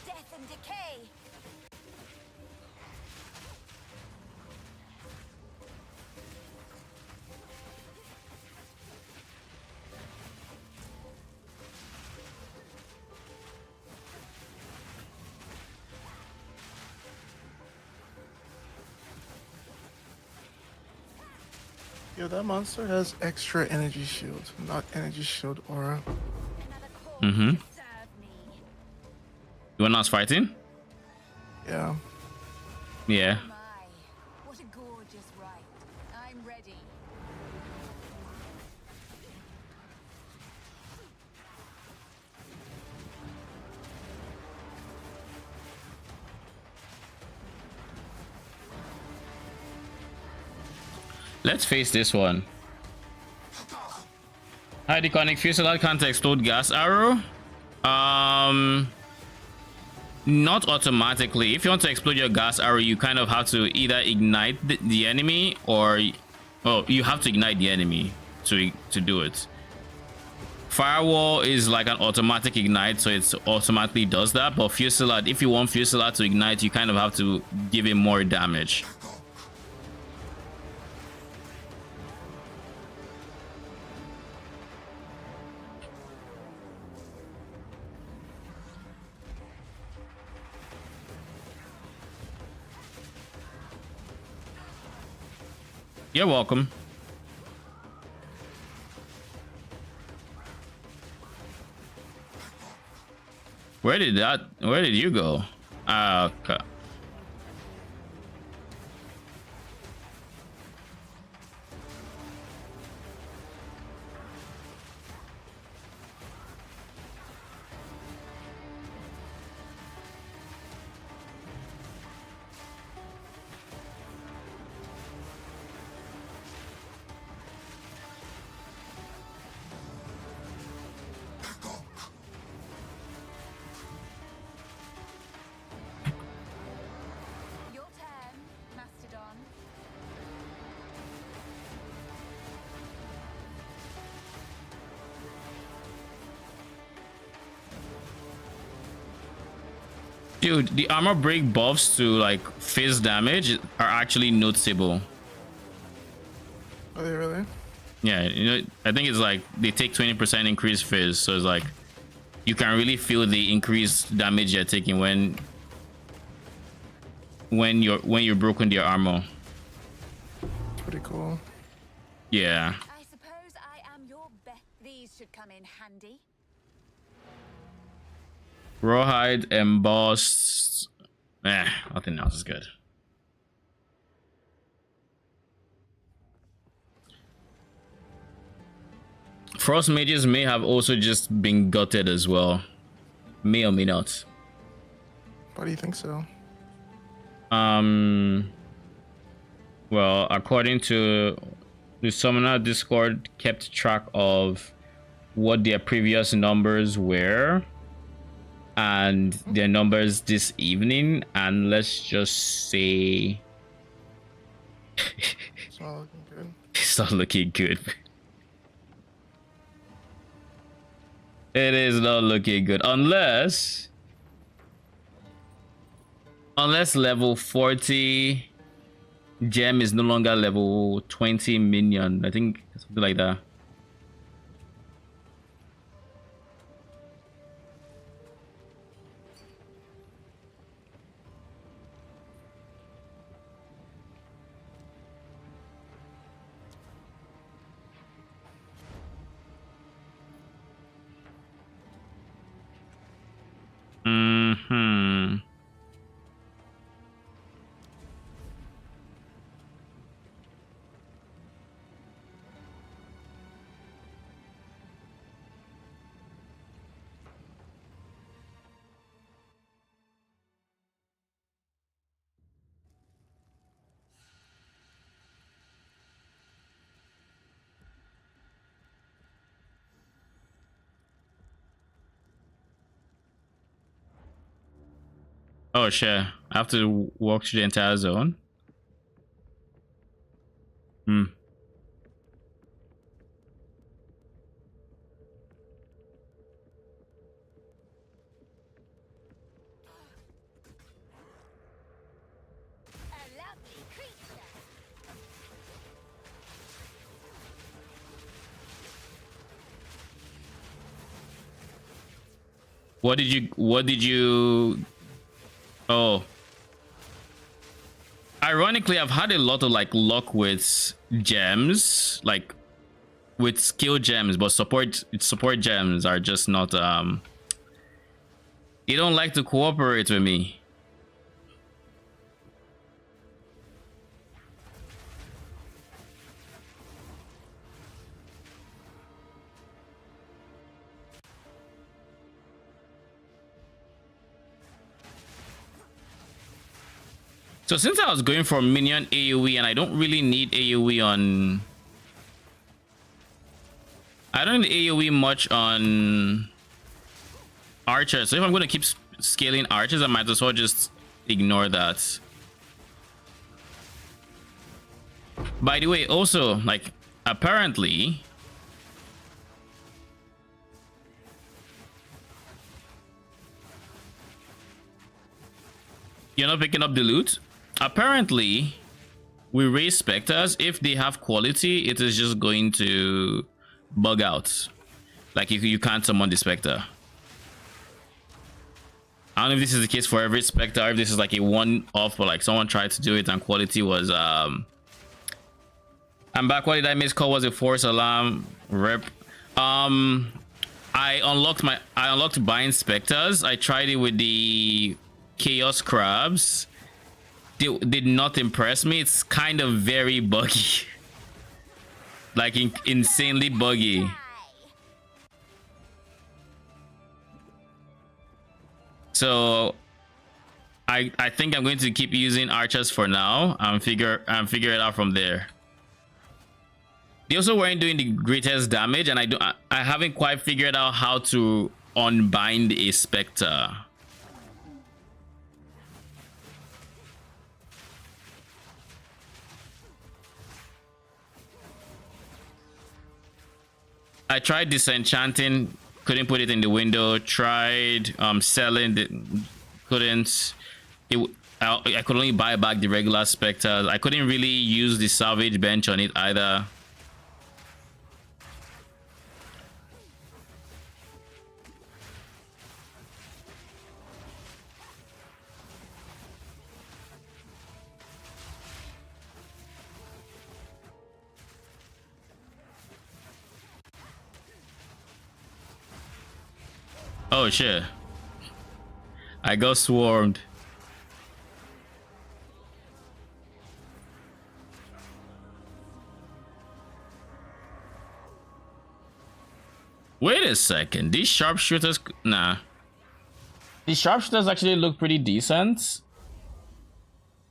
Death and decay. Yo, that monster has extra energy shield, not energy shield aura. Mm-hmm. You want us fighting? Yeah. Yeah. My, what a gorgeous rite. I'm ready. Let's face this one. High deconic fusillade can't explode gas arrow. Not automatically. If you want to explode your gas arrow, you kind of have to either ignite the enemy, or you have to ignite the enemy to do it. Firewall is like an automatic ignite, so it automatically does that. But fusillade, if you want fusillade to ignite, you kind of have to give it more damage. You're welcome. Where did you go? Okay. Your turn, Mastodon. Dude, the armor break buffs to like phase damage are actually noticeable. Are they really? Yeah, you know, I think it's like they take 20% increased phase, so it's like you can really feel the increased damage you're taking when you're broken their armor. Pretty cool. Yeah. I suppose I am your best. These should come in handy. Rawhide, embossed. Nothing else is good. Frost mages may have also just been gutted as well. May or may not. Why do you think so? Well, according to the Summoner Discord, kept track of what their previous numbers were and their numbers this evening, and let's just say It's not looking good. it's not looking good. It is not looking good unless level 40 gem is no longer level 20 minion. I think something like that. Oh shit! I have to walk through the entire zone. Hmm. What did you oh, ironically I've had a lot of like luck with gems, like with skill gems, but support gems are just not you don't like to cooperate with me. So since I was going for minion AoE and I don't really need AoE on... I don't need AoE much on archers. So if I'm going to keep scaling archers, I might as well just ignore that. By the way, also, like, apparently... You're not picking up the loot? Apparently, we raise specters. If they have quality, it is just going to bug out. Like you can't summon the specter. I don't know if this is the case for every specter, or if this is like a one-off, but like someone tried to do it and quality was I'm back. What did I miss? Call was a force alarm rep. I unlocked buying specters. I tried it with the chaos crabs. Did not impress me. It's kind of very buggy. Like insanely buggy. So I think I'm going to keep using archers for now and figure it out from there. They also weren't doing the greatest damage, and I haven't quite figured out how to unbind a specter. I tried disenchanting, couldn't put it in the window. Tried selling, couldn't. I could only buy back the regular specters. I couldn't really use the salvage bench on it either. Oh shit. I got swarmed. Wait a second. These sharpshooters... Nah. These sharpshooters actually look pretty decent.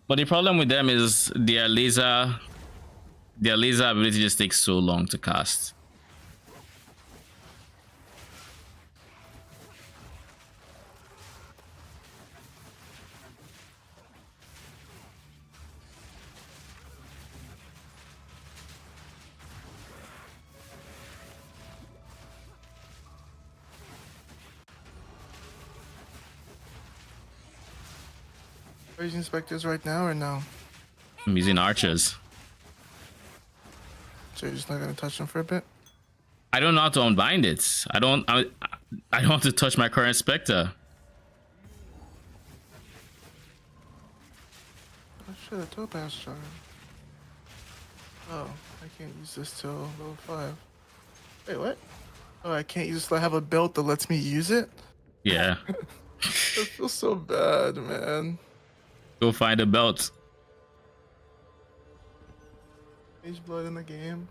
But the problem with them is their laser ability just takes so long to cast. Are you using specters right now or no? I'm using archers. So you're just not gonna touch them for a bit? I don't know how to unbind it. I don't want to touch my current specter. Oh shit, a topaz charm. Oh, I can't use this till level 5. Wait, what? Oh, I can't use this. I have a belt that lets me use it? Yeah. I feel so bad, man. Go find a belt. Mage blood in the game.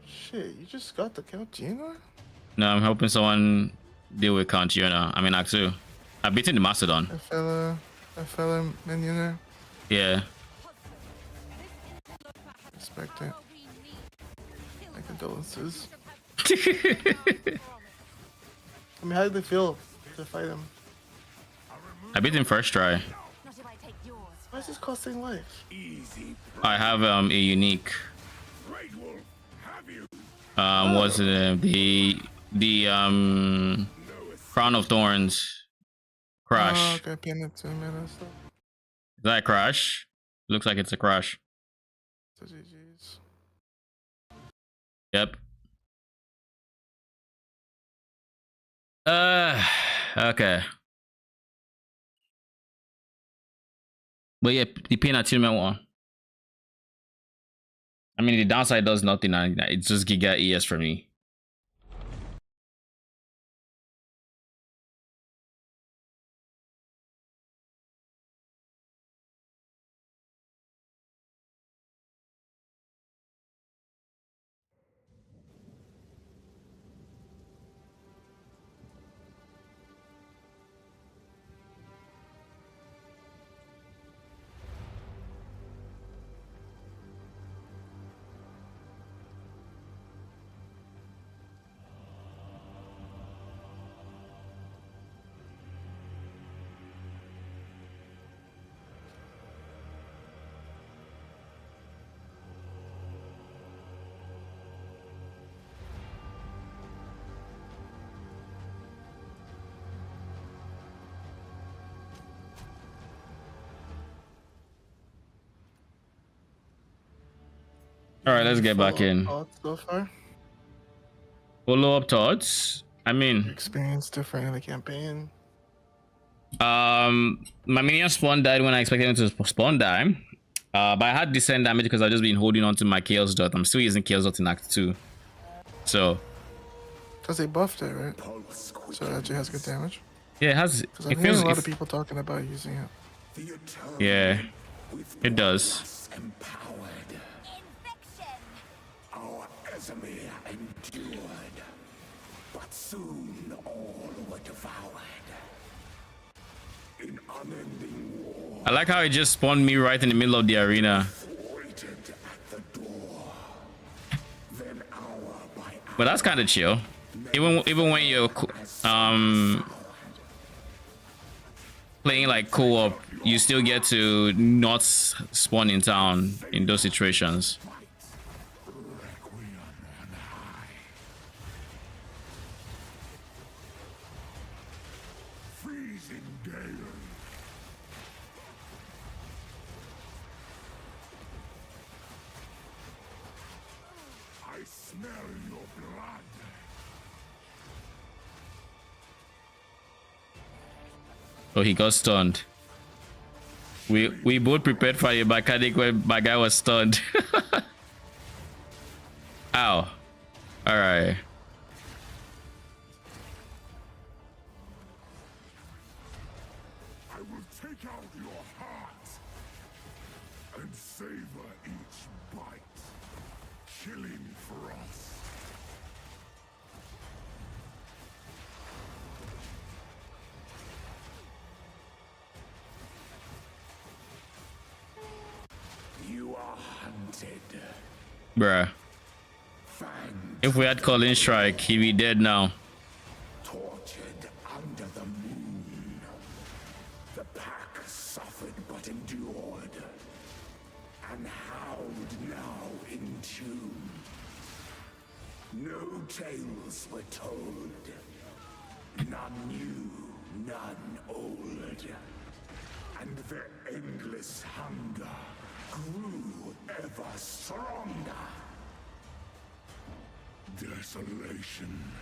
Shit, you just got the Count Gina? No, I'm helping someone deal with Count Gina. I mean, Act 2. I've beaten the Mastodon. A fella Minioner. Yeah. Respect it. My condolences. I mean, how did they feel to fight him? I beat him first try. Not if I take yours. Why is this costing life? I have a unique. Was the Crown of Thorns crash? Oh, okay, pin it 2 minutes. Is that a crash? Looks like it's a crash. So GG's. Yep. Okay. But yeah, the pin achievement one. I mean, the downside does nothing. It's just Giga ES for me. All right, let's get back in. Thoughts so far? Follow-up thoughts. I mean, Experience different in the campaign. my minion spawn died when I expected him to spawn die. But I had decent damage because I've just been holding on to my Chaos Dot. I'm still using Chaos Dot in Act 2. So. Because they buffed it, right? So it actually has good damage. Yeah, it has. Because I'm hearing a lot of people talking about using it. Yeah, it does. Our Esamir endured, but soon all were devoured. In unending war, I like how it just spawned me right in the middle of the arena. But that's kind of chill. Even when you're playing like co-op, you still get to not spawn in town in those situations. Oh, he got stunned. We both prepared for a mechanic when my guy was stunned. Ow. Alright. I will take out your heart and savor each bite, killing for us. you are hunted. Bruh. If we had Colin Strike, he'd be dead now. Tortured under the moon. The pack suffered but endured. And howled now in tune. No tales were told. None new, none old. And their endless hunger grew ever stronger. Desolation.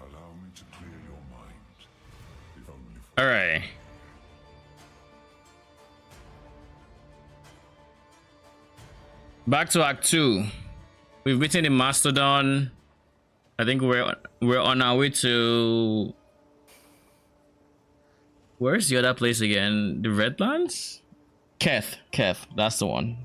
Allow me to clear your mind, if only for... All right. Back to Act 2. We've beaten the Mastodon. I think we're on our way to... Where's the other place again? The Redlands? Keth, that's the one.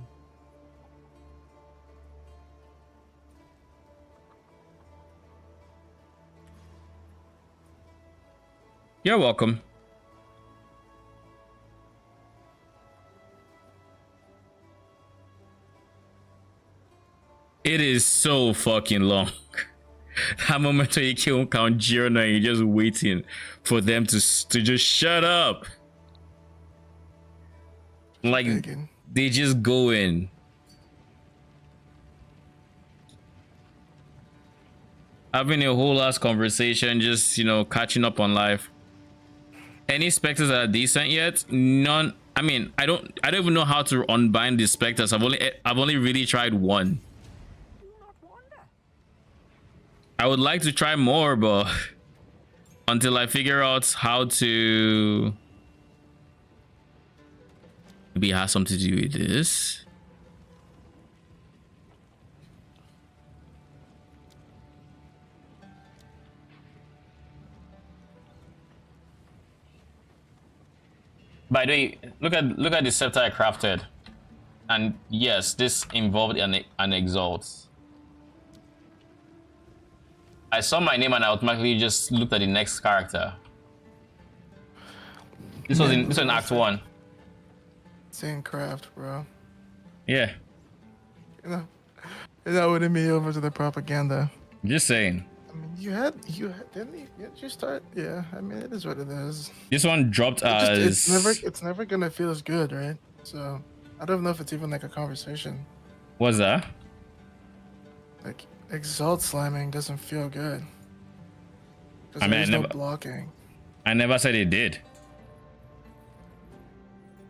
You're welcome. It is so fucking long. That moment when you kill Count Girona and you're just waiting for them to just shut up. Like, they just go in. Having a whole ass conversation, just, you know, catching up on life. Any specters that are decent yet? None. I mean, I don't even know how to unbind the specters. I've only really tried one. I would like to try more, but until I figure out how to, maybe it has something to do with this. By the way, look at the scepter I crafted, and yes, this involved an exalt. I saw my name and I automatically just looked at the next character. This was in Act 1. Same craft, bro. Yeah. You know, that wouldn't be over to the propaganda. Just saying. I mean, you had didn't you start? Yeah, I mean, it is what it is. This one dropped as it's never gonna feel as good, right? So I don't know if it's even like a conversation. What's that? Like exalt slamming doesn't feel good. I mean, no blocking. I never said it did.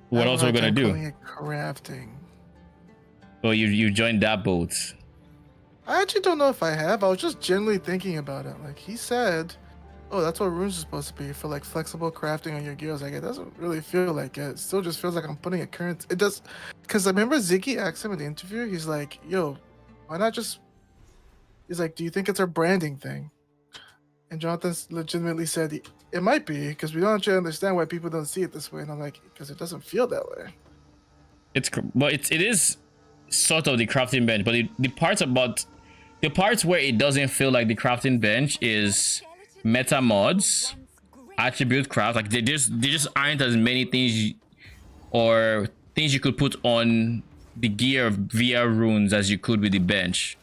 What else we're gonna do? Crafting. Oh, you joined that boat. I actually don't know if I have. I was just genuinely thinking about it. Like he said, oh, that's what runes are supposed to be for, like flexible crafting on your gears. Like it doesn't really feel like it. It still just feels like I'm putting a current. It does, because I remember Ziggy asked him in the interview. He's like, yo, why not just? He's like, do you think it's our branding thing? And Jonathan legitimately said it might be, because we don't actually understand why people don't see it this way. And I'm like, because it doesn't feel that way. It is sort of the crafting bench, but the parts where it doesn't feel like the crafting bench is meta mods, attribute craft. Like they just aren't as many things or things you could put on the gear via runes as you could with the bench.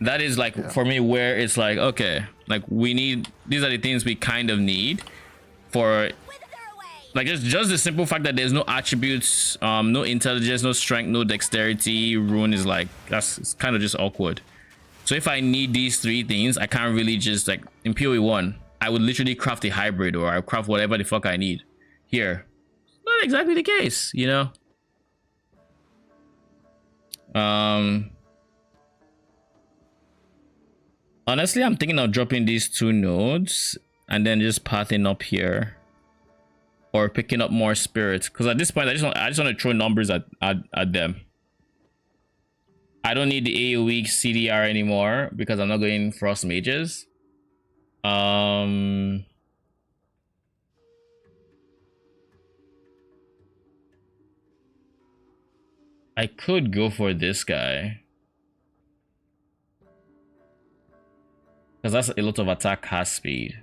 That is like for me where it's like, okay, like these are the things we kind of need for like just the simple fact that there's no attributes, no intelligence, no strength, no dexterity rune is like, it's kind of just awkward. So if I need these three things, I can't really just like in PoE 1, I would literally craft a hybrid or I craft whatever the fuck I need. Here, not exactly the case, you know. Honestly, I'm thinking of dropping these 2 nodes and then just pathing up here or picking up more spirits, because at this point I just want to throw numbers at them. I don't need the AoE CDR anymore because I'm not going frost mages. I could go for this guy, because that's a lot of attack has speed.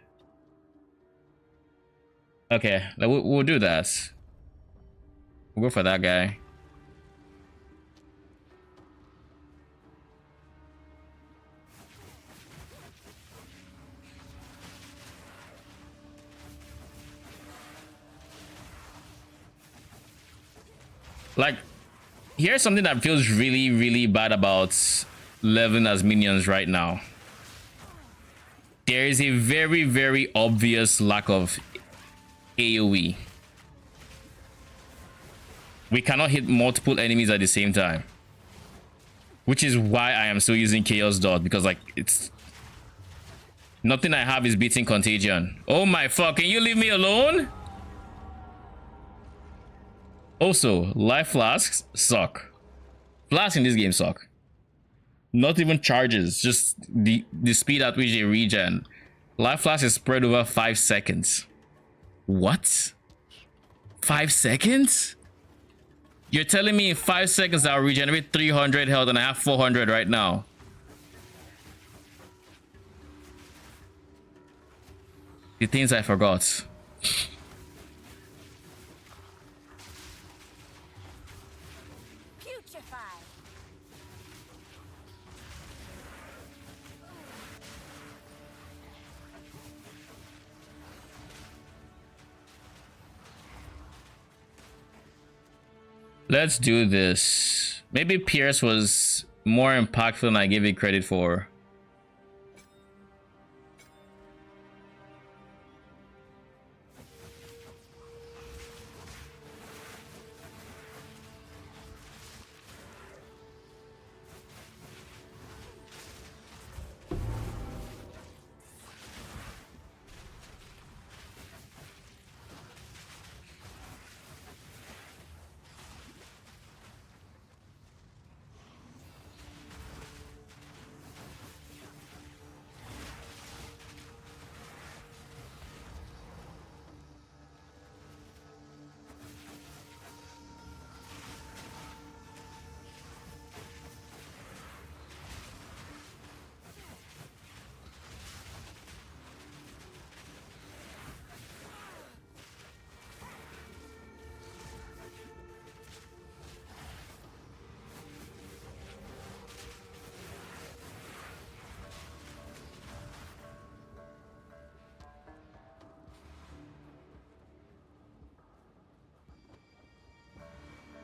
Okay, we'll do that. We'll go for that guy. Like, here's something that feels really, really bad about leveling as minions right now. There is a very, very obvious lack of AoE. We cannot hit multiple enemies at the same time, which is why I am still using Chaos Dot, because like it's nothing I have is beating Contagion. Oh my fuck, can you leave me alone? Also, life flasks suck. Flasks in this game suck. Not even charges, just the speed at which they regen. Life flask is spread over 5 seconds. What? 5 seconds? You're telling me in 5 seconds I'll regenerate 300 health and I have 400 right now. The things I forgot. Let's do this. Maybe Pierce was more impactful than I give it credit for.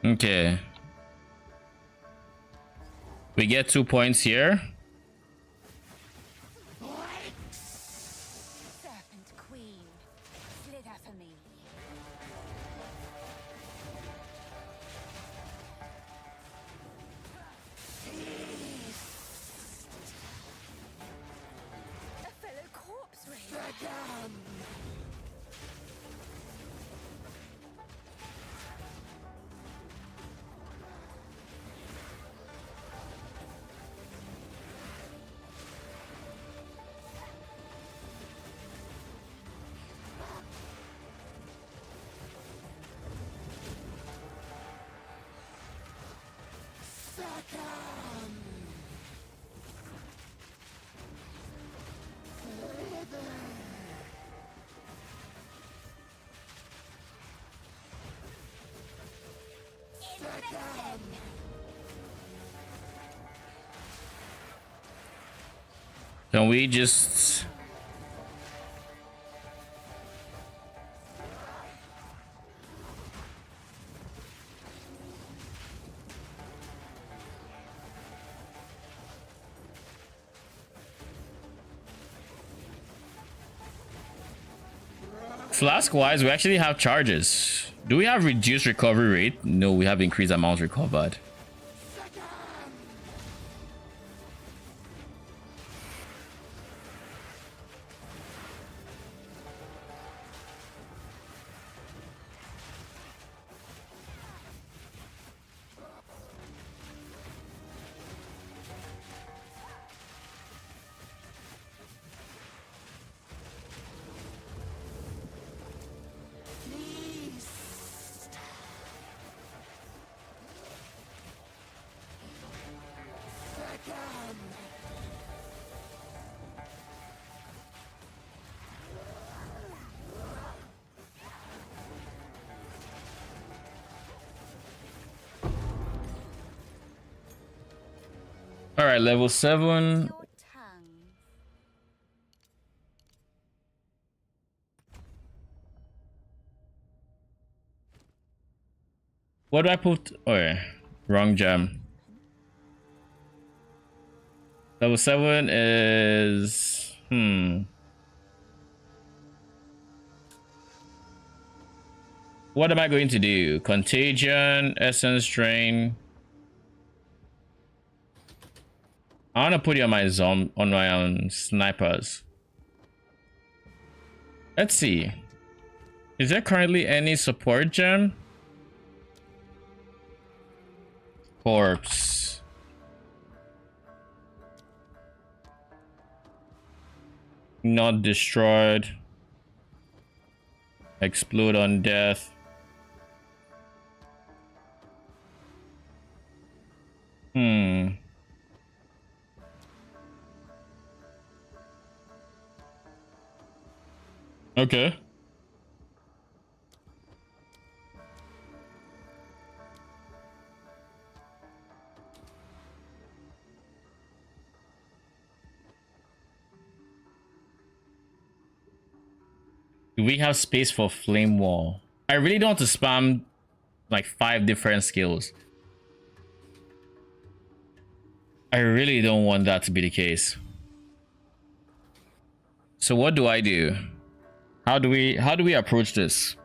Okay. We get 2 points here. Serpent Queen, slither for me. A fellow corpse raider. Can we just... Flask wise, we actually have charges. Do we have reduced recovery rate? No, we have increased amounts recovered. All right, level 7. What do I put? Oh, yeah. Wrong gem. Level 7 is... What am I going to do? Contagion, Essence Drain. I want to put it on my snipers. Let's see. Is there currently any support gem? Corpse. Not destroyed. Explode on death. Okay. Do we have space for flame wall? I really don't want to spam like 5 different skills. I really don't want that to be the case. So what do I do? How do we approach this?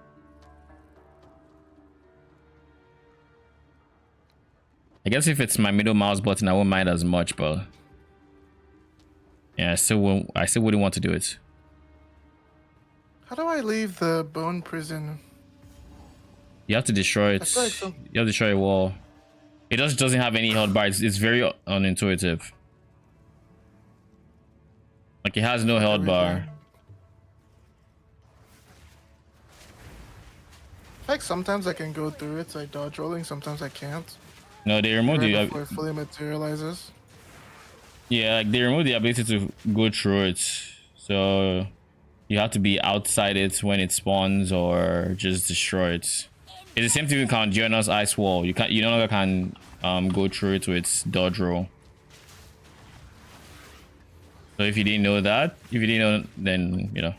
I guess if it's my middle mouse button, I won't mind as much, but yeah, I still wouldn't want to do it. How do I leave the bone prison? You have to destroy it. I feel like some... You have to destroy a wall. It just doesn't have any health bar. It's very unintuitive. Like it has no health bar. Like sometimes I can go through it, like dodge rolling. Sometimes I can't. No, they removed right before it fully materializes. Yeah, like they removed the ability to go through it, so you have to be outside it when it spawns or just destroy it. It's the same thing with Conjure's Ice Wall. You no longer can go through it with dodge roll. So if you didn't know that, if you didn't know, then you know.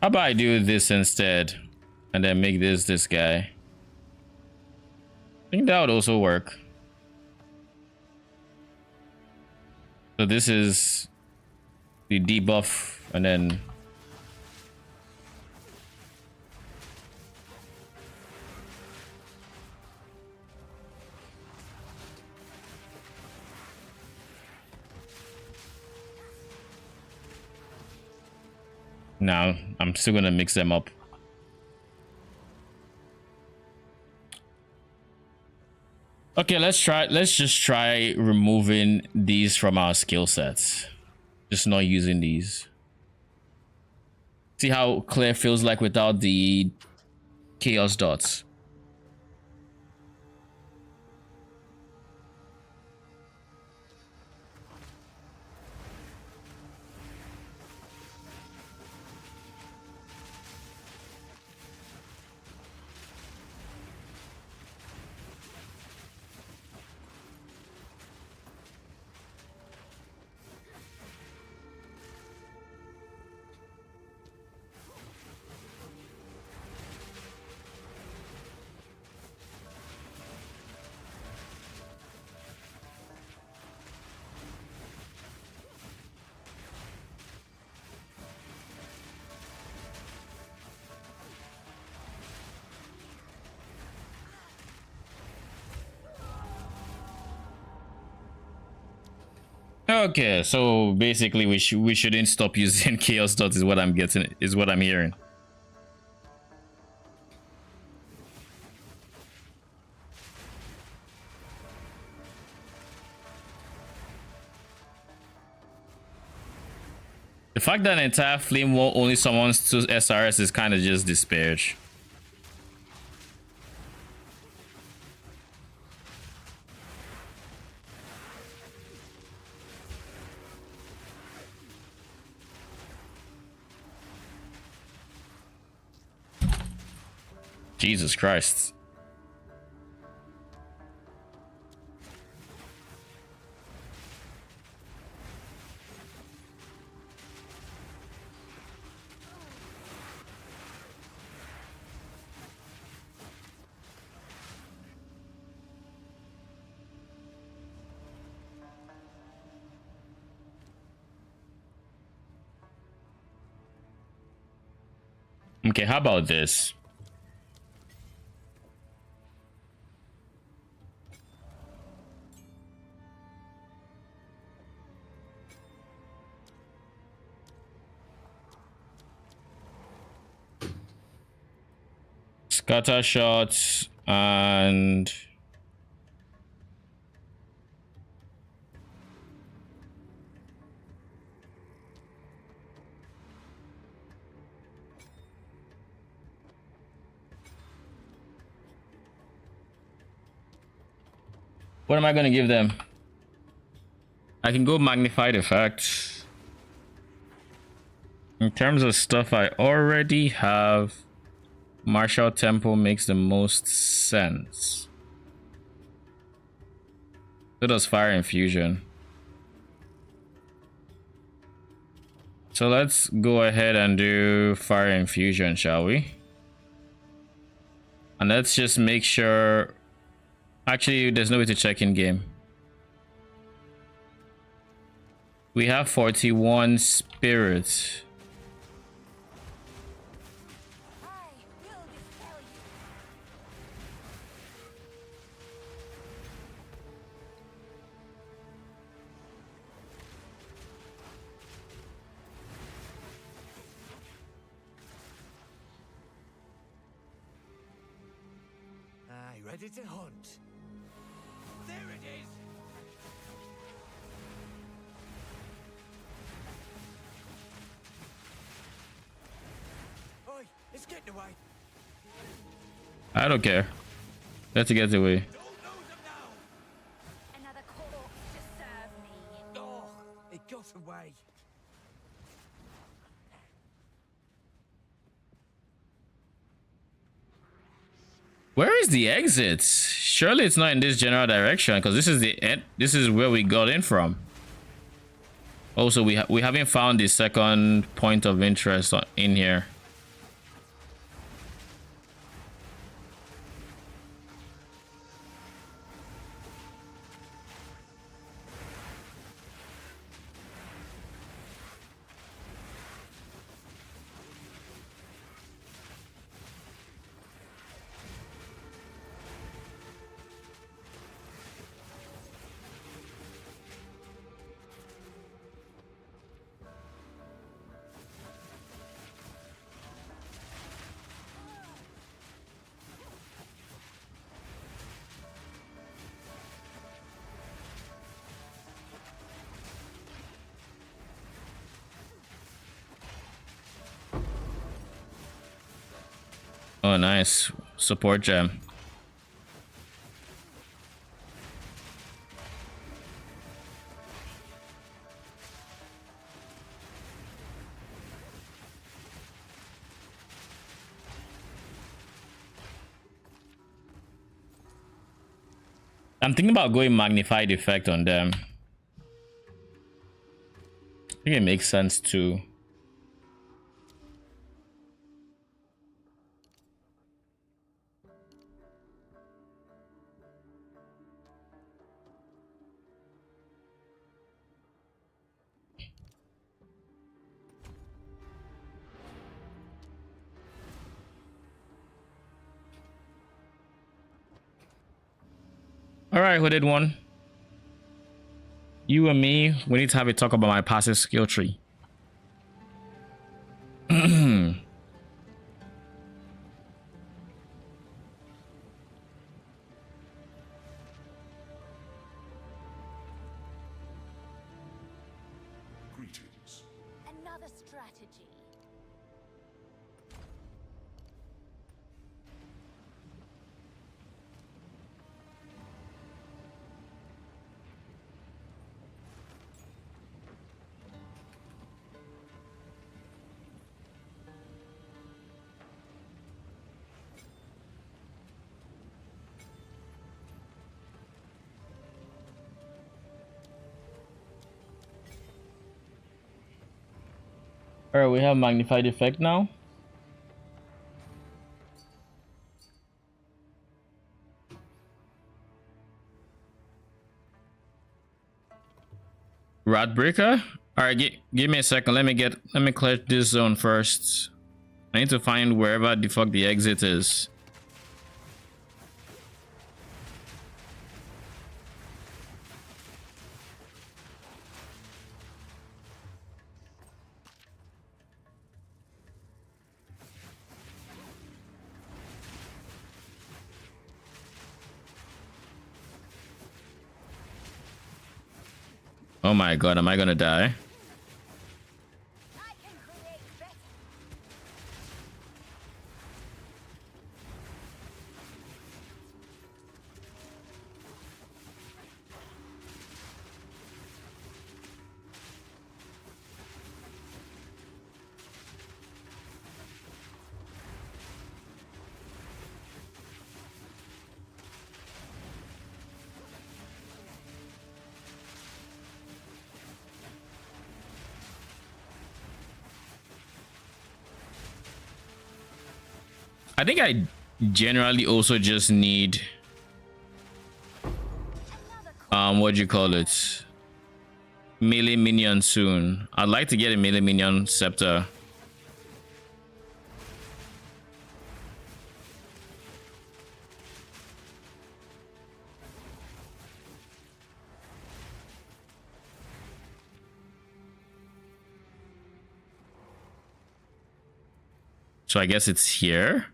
How about I do this instead and then make this guy? I think that would also work. So this is the debuff and then no, I'm still gonna mix them up. Okay, let's just try removing these from our skill sets. Just not using these. See how clear feels like without the chaos dots. Okay, so basically we shouldn't stop using chaos dots is what I'm hearing. The fact that an entire flame wall only summons 2 SRS is kind of just disparage. Jesus Christ. Okay, how about this? Scatter shots and what am I going to give them? I can go magnified effect. In terms of stuff I already have, Martial Temple makes the most sense. So does Fire Infusion. So let's go ahead and do Fire Infusion, shall we? And let's just make sure... Actually, there's no way to check in game. We have 41 spirits. Ready to hunt. There it is. Oi, it's getting away. I don't care. Let's get away. Another corpse to serve me. Oh, it got away. Where is the exit? Surely it's not in this general direction, because this is the end. This is where we got in from. Also, we haven't found the second point of interest in here. Oh, nice. Support gem. I'm thinking about going magnified effect on them. I think it makes sense too. All right, hooded one. You and me, we need to have a talk about my passive skill tree. Greetings. Another strategy. All right, we have magnified effect now. Rat breaker. All right, give me a second. Let me clear this zone first. I need to find wherever the fuck the exit is. Oh my god, am I gonna die? I think I generally also just need what do you call it? Melee minion soon. I'd like to get a melee minion scepter. So I guess it's here.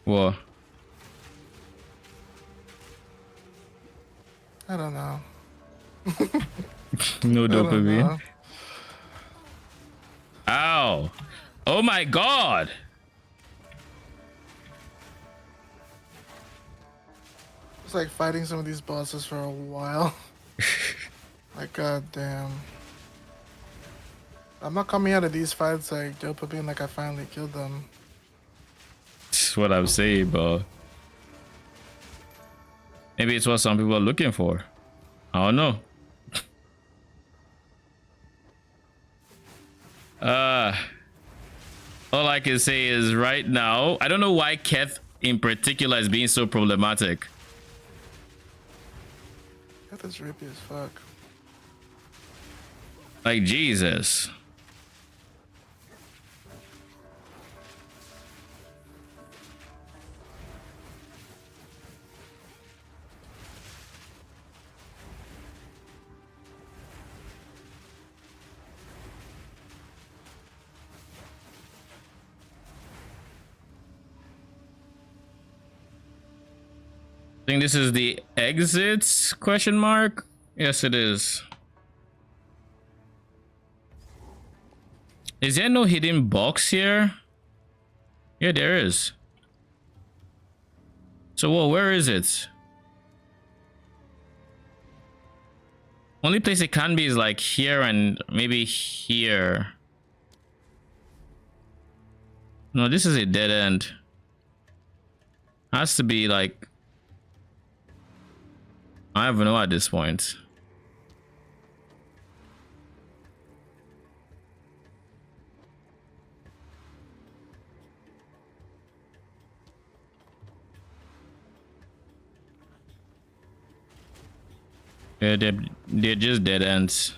What? I don't know. No I don't dopamine. know. Ow. Oh my god. It's like fighting some of these bosses for a while. Like, goddamn. I'm not coming out of these fights like dopamine like I finally killed them. That's what I'm saying, bro. Maybe it's what some people are looking for. I don't know. All I can say is right now, I don't know why Keth in particular is being so problematic. That is rippy as fuck. Like, Jesus. I think this is the exits question mark. Yes, it is. Is there no hidden box here? Yeah, there is. So, well, where is it? Only place it can be is like here and maybe here. No, this is a dead end. Has to be like, I don't even know at this point. Yeah, they're just dead ends.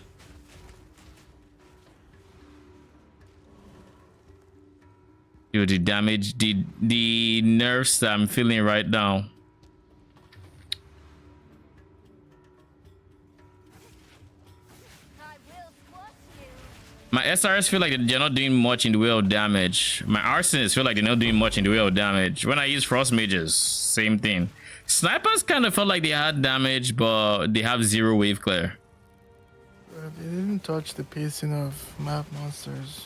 Dude, the damage, the nerves that I'm feeling right now. My SRS feel like they're not doing much in the way of damage. My arsonists feel like they're not doing much in the way of damage. When I use frost mages, same thing. Snipers kind of felt like they had damage, but they have 0 wave clear. They didn't touch the pacing of map monsters.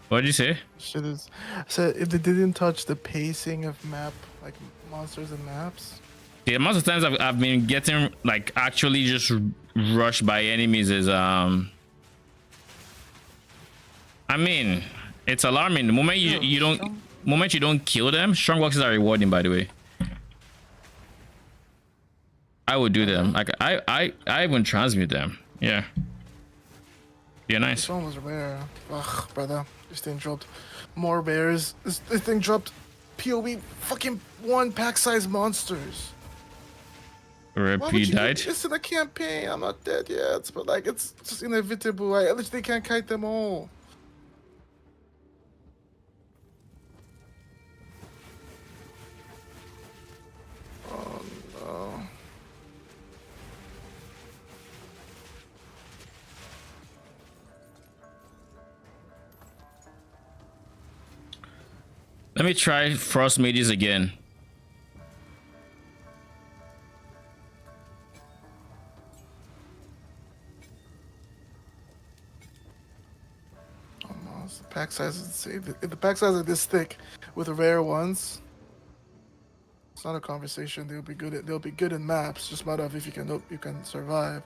What'd you say? Shit is. So if they didn't touch the pacing of map, like monsters and maps. The amount of times I've been getting like actually just rushed by enemies is I mean, it's alarming. The moment you don't kill them, strong boxes are rewarding, by the way. I would do them. Like I even transmute them. Yeah. Yeah, nice. This one was rare. Ugh, brother. This thing dropped more bears. This thing dropped PoE fucking 1 pack size monsters. Rip, you died? It's in the campaign. I'm not dead yet, but like it's just inevitable. At least they can't kite them all. Oh no. Let me try frost mages again. Almost. The pack size is if the pack size is this thick, with rare ones. It's not a conversation. They'll be good. They'll be good in maps. Just matter of if you can survive.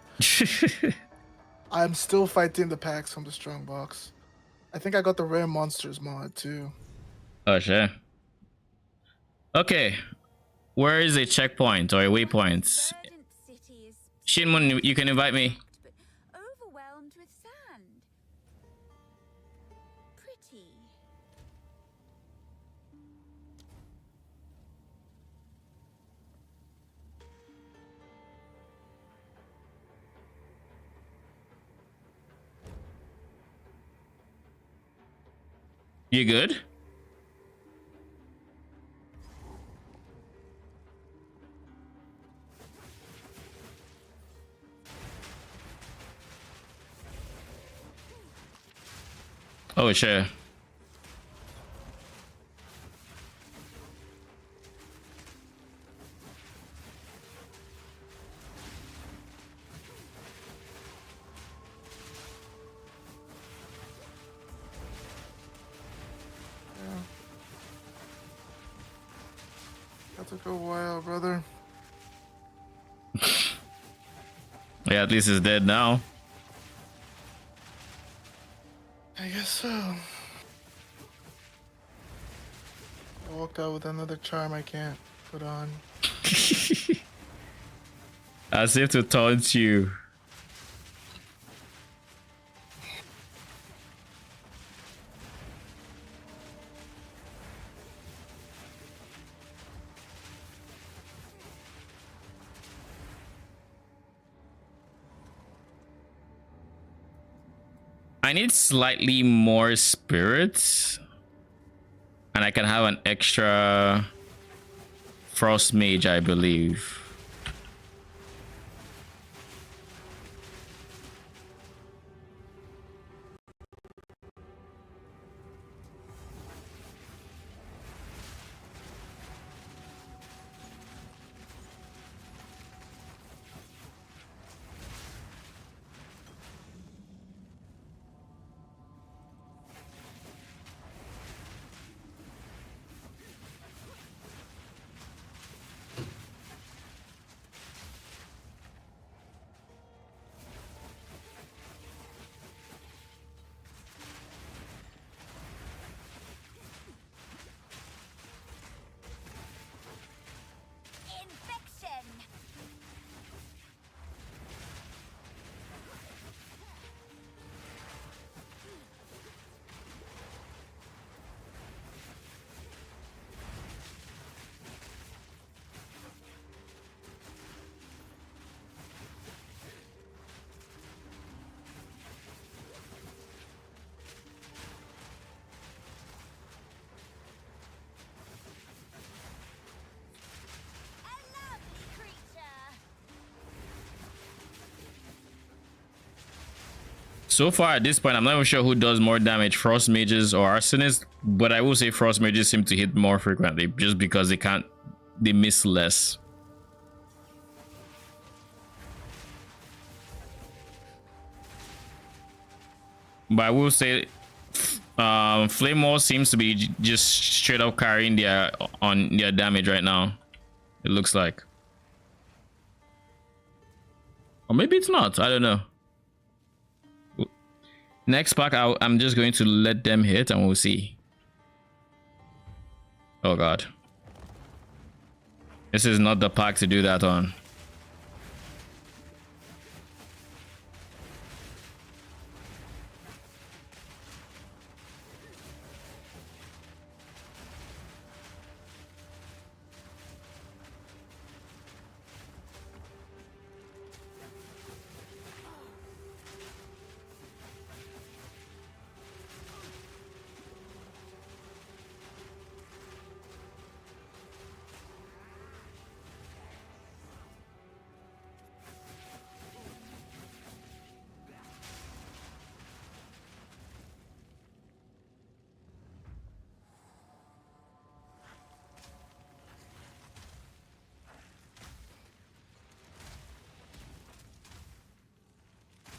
I'm still fighting the packs from the strong box. I think I got the rare monsters mod too. Oh sure. Okay, where is a checkpoint or a waypoint? Shinmun, you can invite me. Overwhelmed with sand. Pretty. You good? Oh, sure. That took a while, brother. Yeah, at least it's dead now. I guess so. I walked out with another charm I can't put on. As if to taunt you. I need slightly more spirits, and I can have an extra frost mage, I believe. So far at this point, I'm not even sure who does more damage, frost mages or arsonists, but I will say frost mages seem to hit more frequently just because they miss less. But I will say flame wall seems to be just straight up carrying their damage right now, it looks like. Or maybe it's not, I don't know. Next pack, I'm just going to let them hit and we'll see. Oh god. This is not the pack to do that on.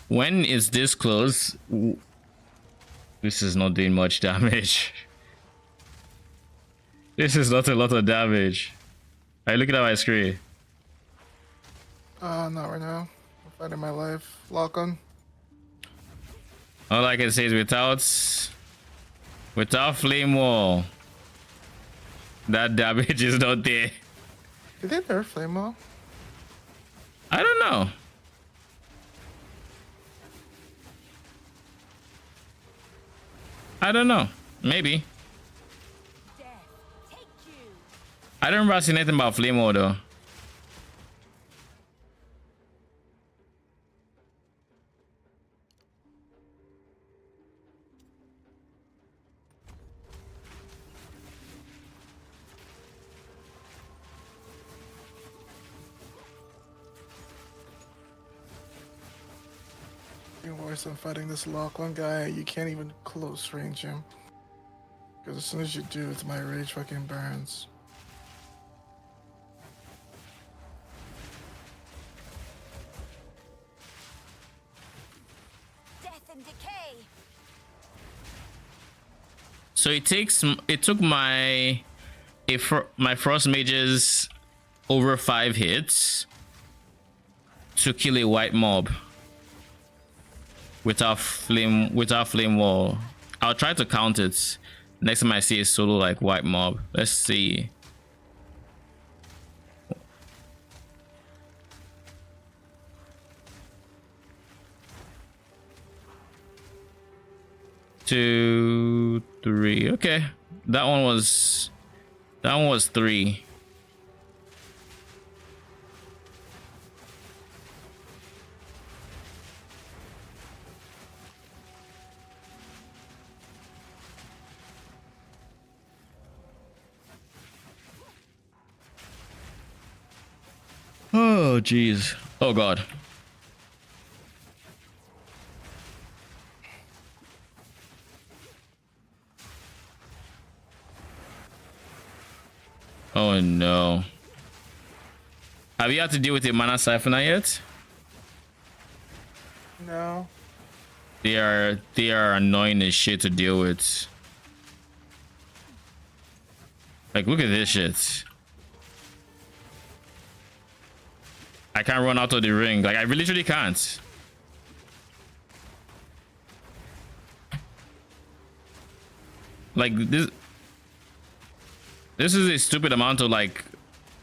When is this close? This is not doing much damage. This is not a lot of damage. Are you looking at my screen? Not right now. I'm fighting my life. Lock on. All I can say is without flame wall, that damage is not there. Did they nerf flame wall? I don't know. I don't know. Maybe. I don't remember seeing anything about flame wall though. Even worse than fighting this Lachlan guy, you can't even close range him. Because as soon as you do, it's my rage fucking burns. Death and decay. So it took my frost mages over 5 hits to kill a white mob without flame wall. I'll try to count it next time I see a solo like white mob. Let's see. Two, 3. Okay, that one was 3. Oh jeez. Oh god. Oh no. Have you had to deal with the mana siphoner yet? No. They are annoying as shit to deal with. Like, look at this shit. I can't run out of the ring. Like, I literally can't. Like, this is a stupid amount of, like,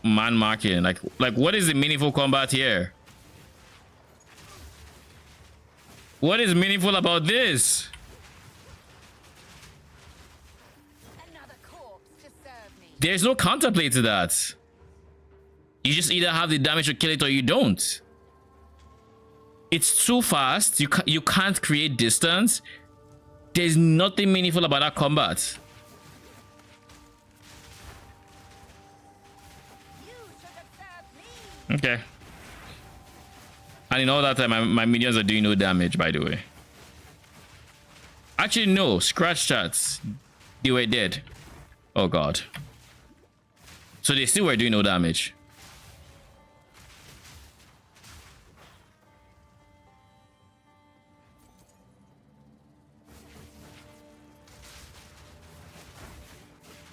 man marking. Like, what is the meaningful combat here? What is meaningful about this? Another corpse to serve me. There's no counterplay to that. You just either have the damage to kill it or you don't. It's too fast. You can't create distance. There's nothing meaningful about that combat. Okay. And in all that time, my minions are doing no damage, by the way. Actually, no. Scratch chats. They were dead. Oh, God. So they still were doing no damage.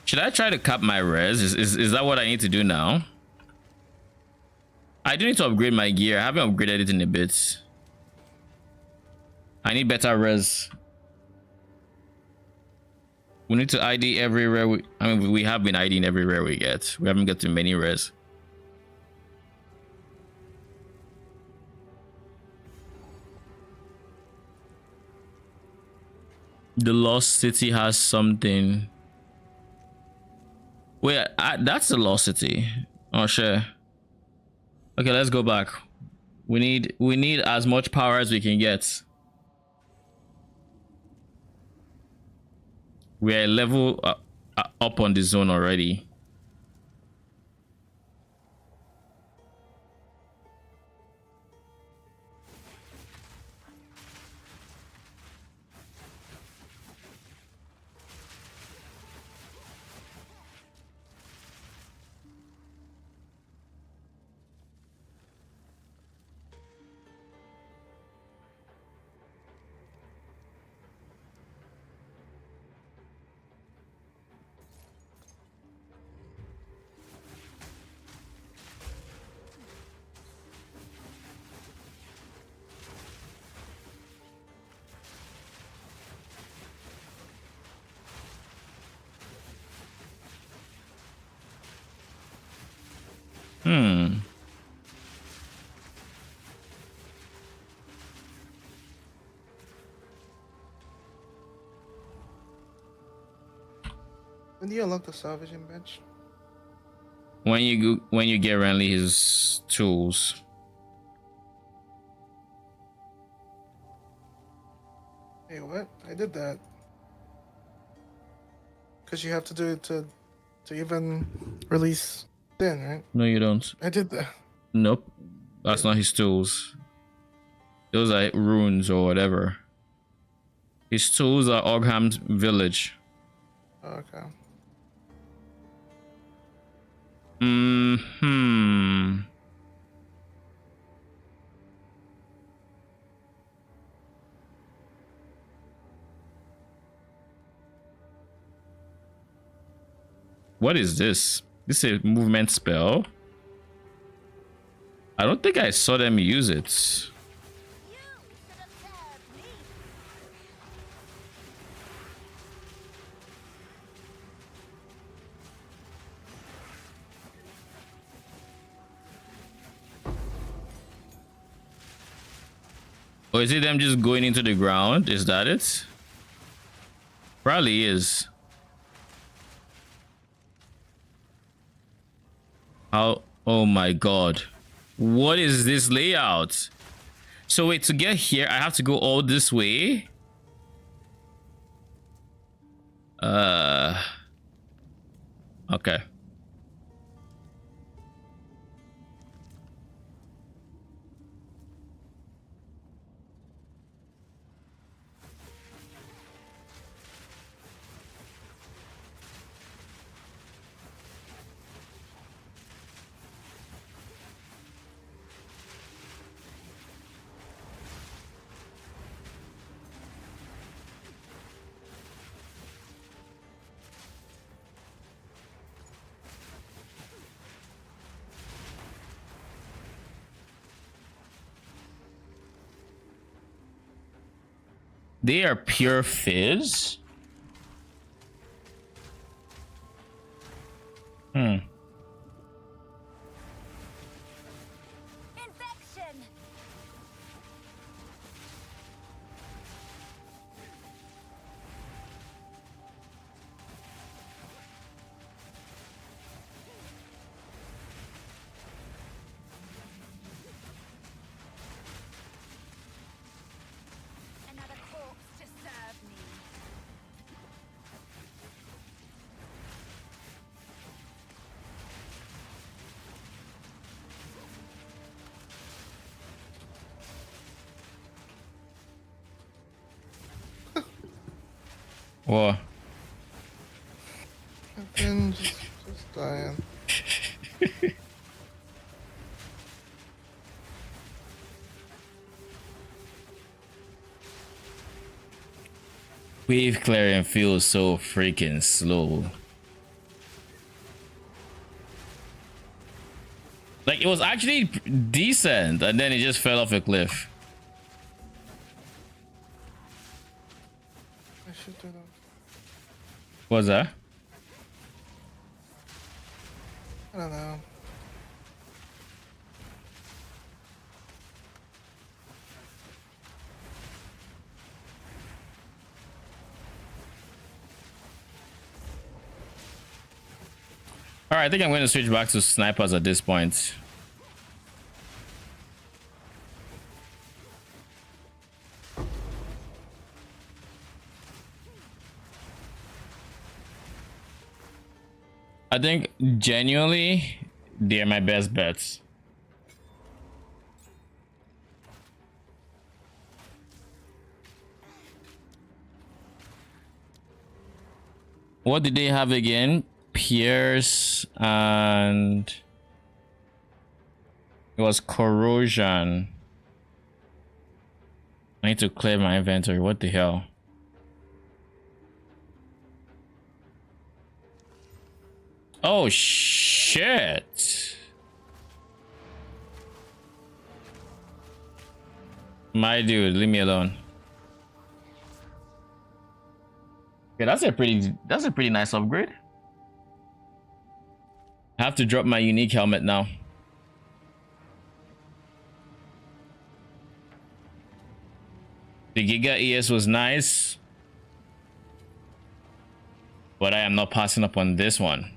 Should I try to cap my res? Is that what I need to do now? I do need to upgrade my gear. I haven't upgraded it in a bit. I need better res. We need to ID every rare we have been IDing every rare we get. We haven't got too many res. The Lost City has something. Wait, that's the Lost City. Oh shit. Okay, let's go back. We need as much power as we can get. We're a level up on the zone already. Hmm. When do you unlock the salvaging bench? When you get Renly his tools. Hey, what? I did that. Because you have to do it to even release Din, right? No, you don't. I did that. Nope. That's not his tools. Those are runes or whatever. His tools are Ogham's village. Okay. Hmm. What is this? This is a movement spell. I don't think I saw them use it. Or is it them just going into the ground? Is that it? Probably is. How? Oh my god. What is this layout? So wait, to get here, I have to go all this way? Okay. They are pure fizz. Hmm. Infection. Another corpse to serve me. What? I've been just dying. Wave clearing feels so freaking slow. Like, it was actually decent, and then it just fell off a cliff. I should do that. What's that? I don't know. All right, I think I'm going to switch back to snipers at this point. I think genuinely they're my best bets. What did they have again? Pierce and it was corrosion. I need to clear my inventory. What the hell? Oh shit. My dude, leave me alone. Okay, that's a pretty nice upgrade. I have to drop my unique helmet now. Giga ES was nice, but I am not passing up on this one.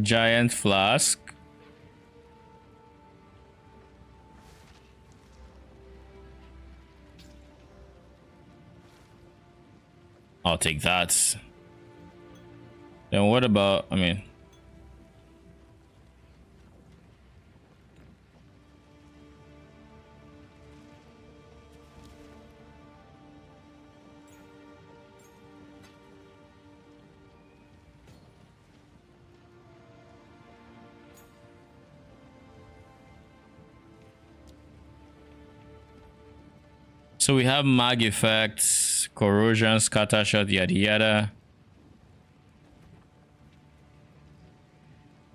Giant flask. I'll take that. Then what about, I mean, so we have mag effects, corrosion, scatter shot, yada yada.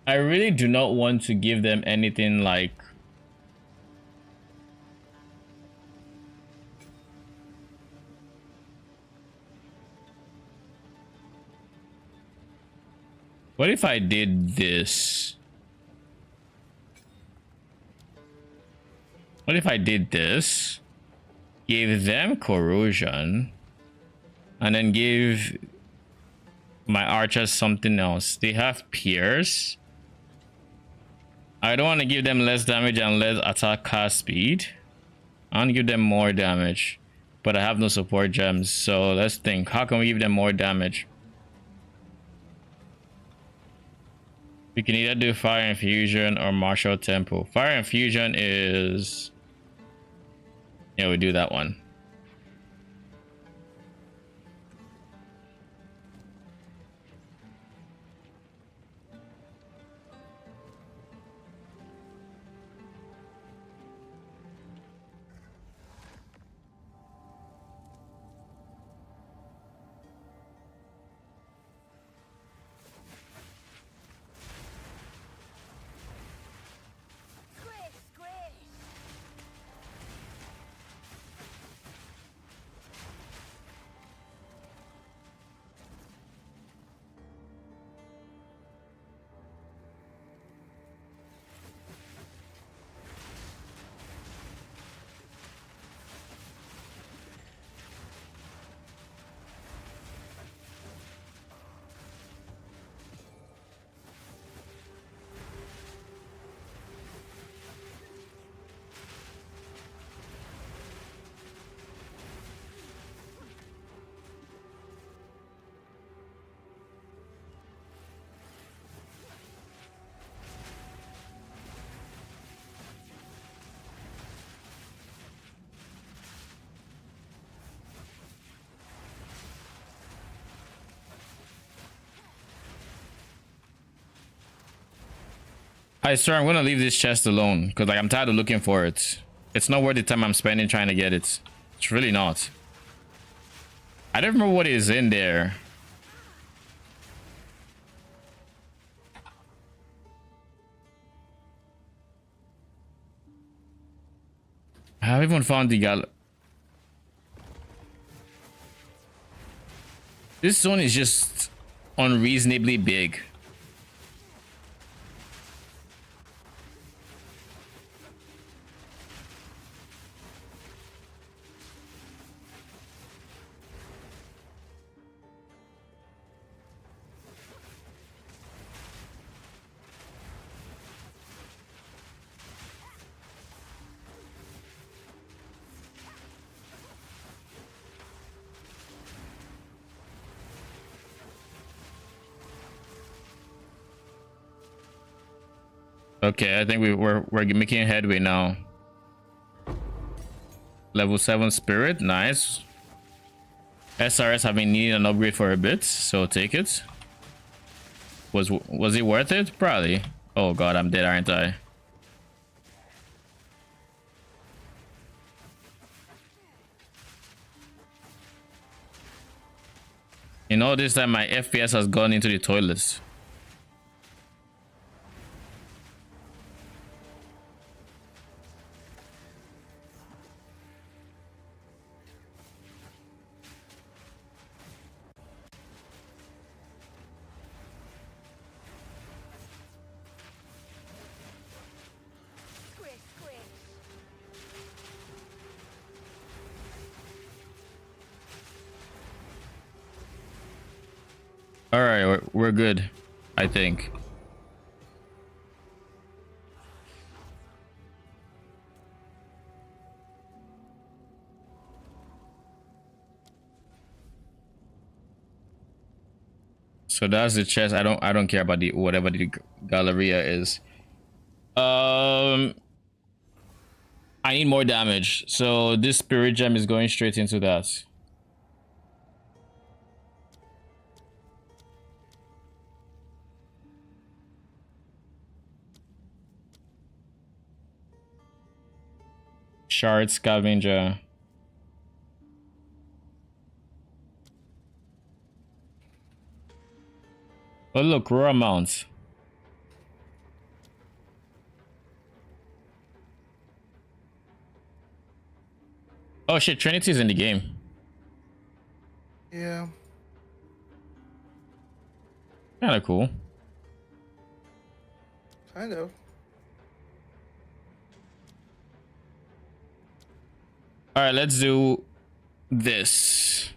I really do not want to give them anything like what if I did this? What if I did this? Gave them corrosion and then give my archers something else. They have pierce. I don't want to give them less damage and less attack cast speed. I want to give them more damage, but I have no support gems. So let's think, how can we give them more damage? We can either do fire infusion or martial tempo. Fire infusion is, yeah, we do that one. I swear I'm gonna leave this chest alone because like I'm tired of looking for it. It's not worth the time I'm spending trying to get it. It's really not. I don't remember what is in there. I haven't even found the gal. This zone is just unreasonably big. Okay, I think we're making headway now. Level 7 spirit, nice. SRS have been needing an upgrade for a bit, so take it. Was it worth it? Probably. Oh god, I'm dead, aren't I? You know, this time my FPS has gone into the toilets. All right, we're good, I think. So that's the chest. I don't care about the whatever the Galleria is. I need more damage, so this spirit gem is going straight into that. Shard scavenger. Oh look, raw mounts. Oh shit, Trinity's in the game. Yeah. Kinda cool. Kind of. All right, let's do this.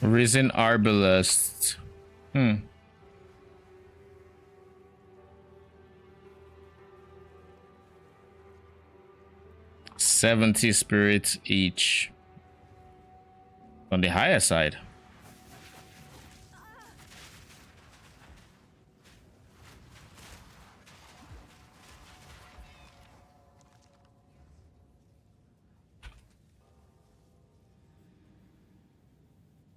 Risen Arbalest. 70 spirits each. On the higher side.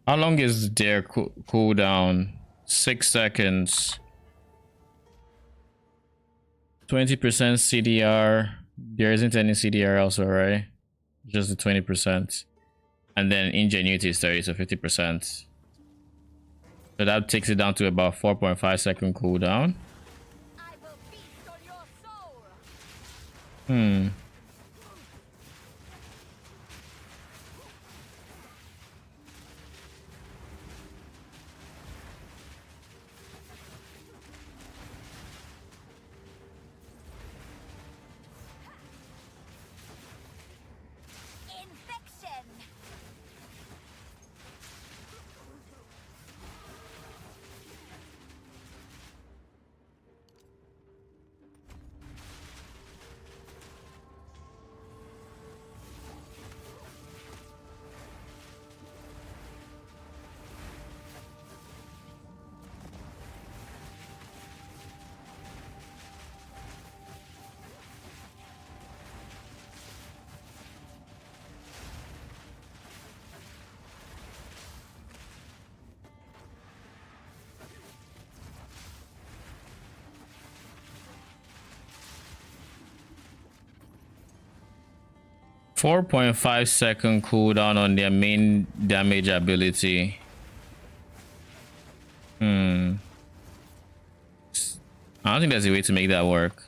How long is their cooldown? 6 seconds. 20% CDR. There isn't any CDR also, right? Just the 20%. And then ingenuity is 30, so 50%. So that takes it down to about 4.5 second cooldown. 4.5-second cooldown on their main damage ability. I don't think there's a way to make that work.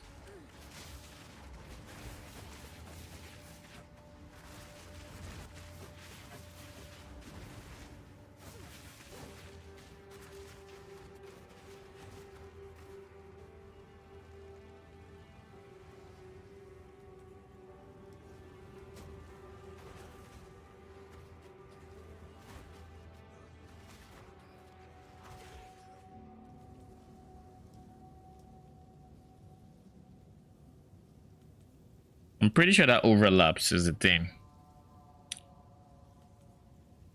I'm pretty sure that overlaps is the thing.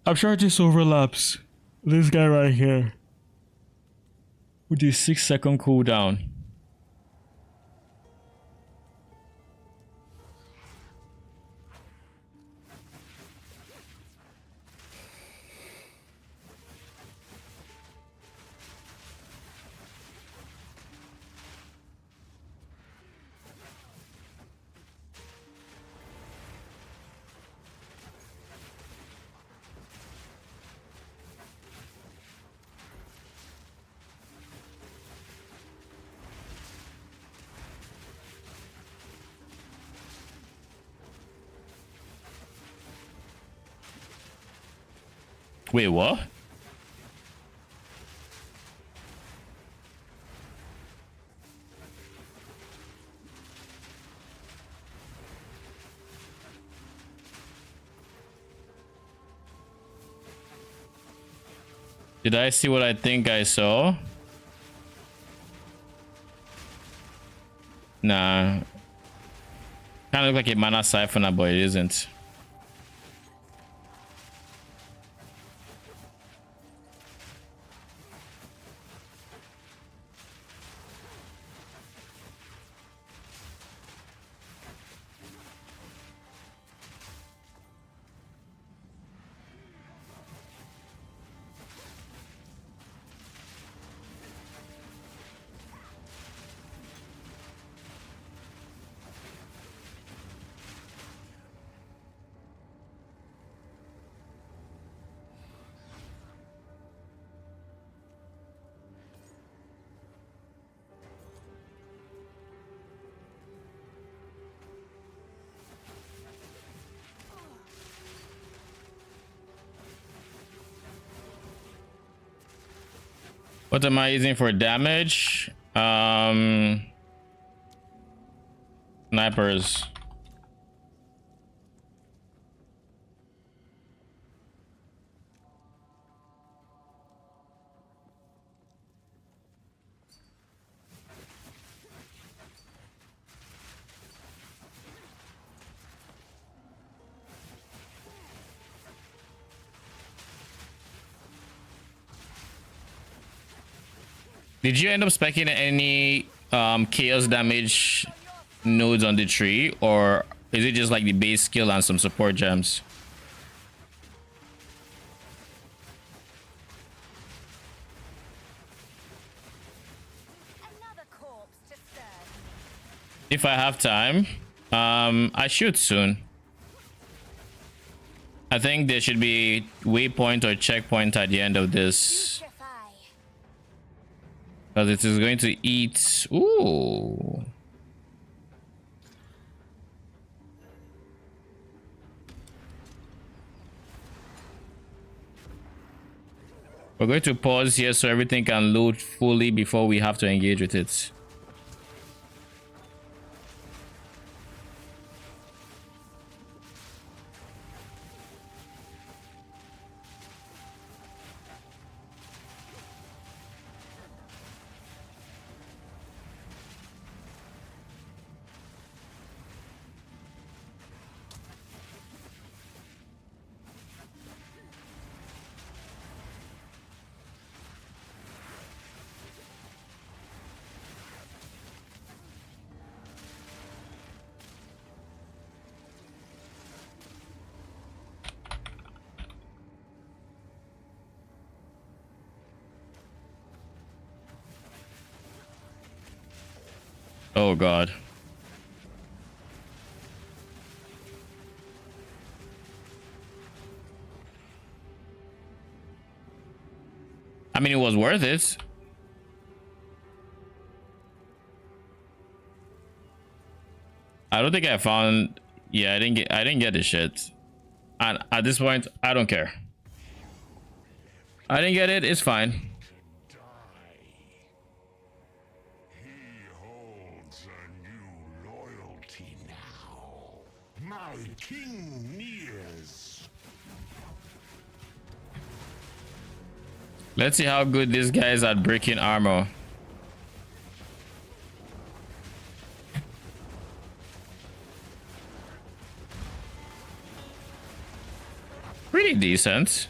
I'm sure this overlaps. This guy right here. With the 6-second cooldown. Wait, what? Did I see what I think I saw? Nah. Kind of look like a mana siphoner, but it isn't. What am I using for damage? Snipers. Did you end up specing any chaos damage nodes on the tree, or is it just like the base skill and some support gems? If I have time, I should soon. I think there should be waypoint or checkpoint at the end of this. Because it is going to eat. Ooh. We're going to pause here so everything can load fully before we have to engage with it. Oh God. I mean, it was worth it. I don't think I found. Yeah, I didn't get the shit. And at this point, I don't care. I didn't get it. It's fine. He holds a new loyalty now. My king nears. Let's see how good this guy is at breaking armor. Pretty decent.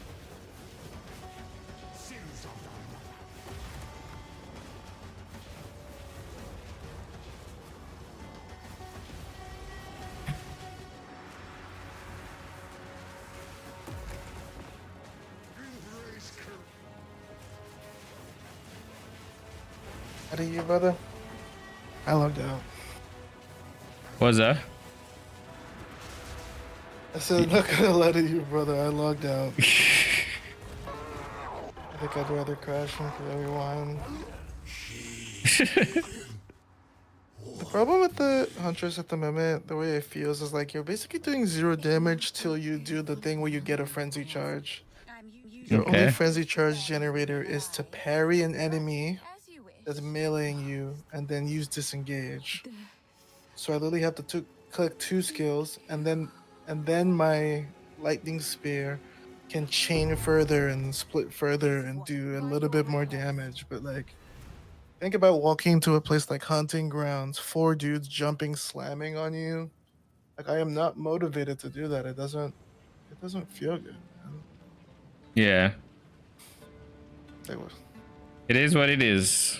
How do you, brother? I logged out. What's that? I said, I'm not gonna lie to you, brother. I logged out. I think I'd rather crash into everyone. The problem with the Huntress at the moment, the way it feels, is like you're basically doing 0 damage till you do the thing where you get a frenzy charge. Your only frenzy charge generator is to parry an enemy that's meleeing you and then use disengage. So I literally have to click 2 skills, and then my lightning spear can chain further and split further and do a little bit more damage. But like, think about walking to a place like Hunting Grounds, 4 dudes jumping, slamming on you. Like, I am not motivated to do that. It doesn't feel good, man. Yeah. Like, what? It is what it is.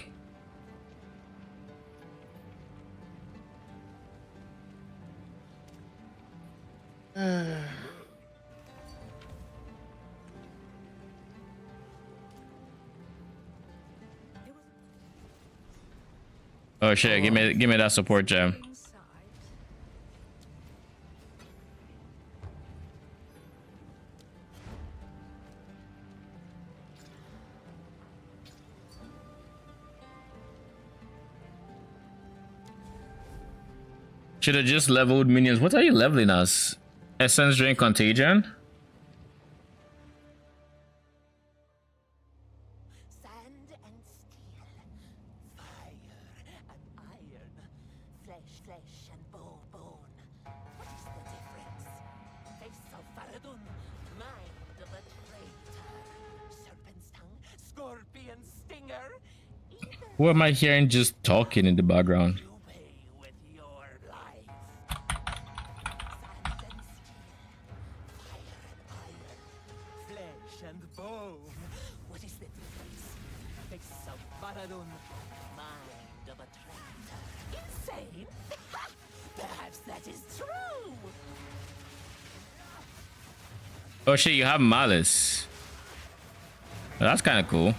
Oh shit, give me that support gem. Should have just leveled minions. What are you leveling us? Essence Drain Contagion? Sand and steel, fire and iron, flesh and bone. What is the difference? Face of Faradun, mind of a traitor, serpent's tongue, scorpion stinger. Who am I hearing just talking in the background? What is the difference? Face of Faradun, mind of a traitor. Insane? Perhaps that is true. Oh shit, you have malice. Well, that's kind of cool.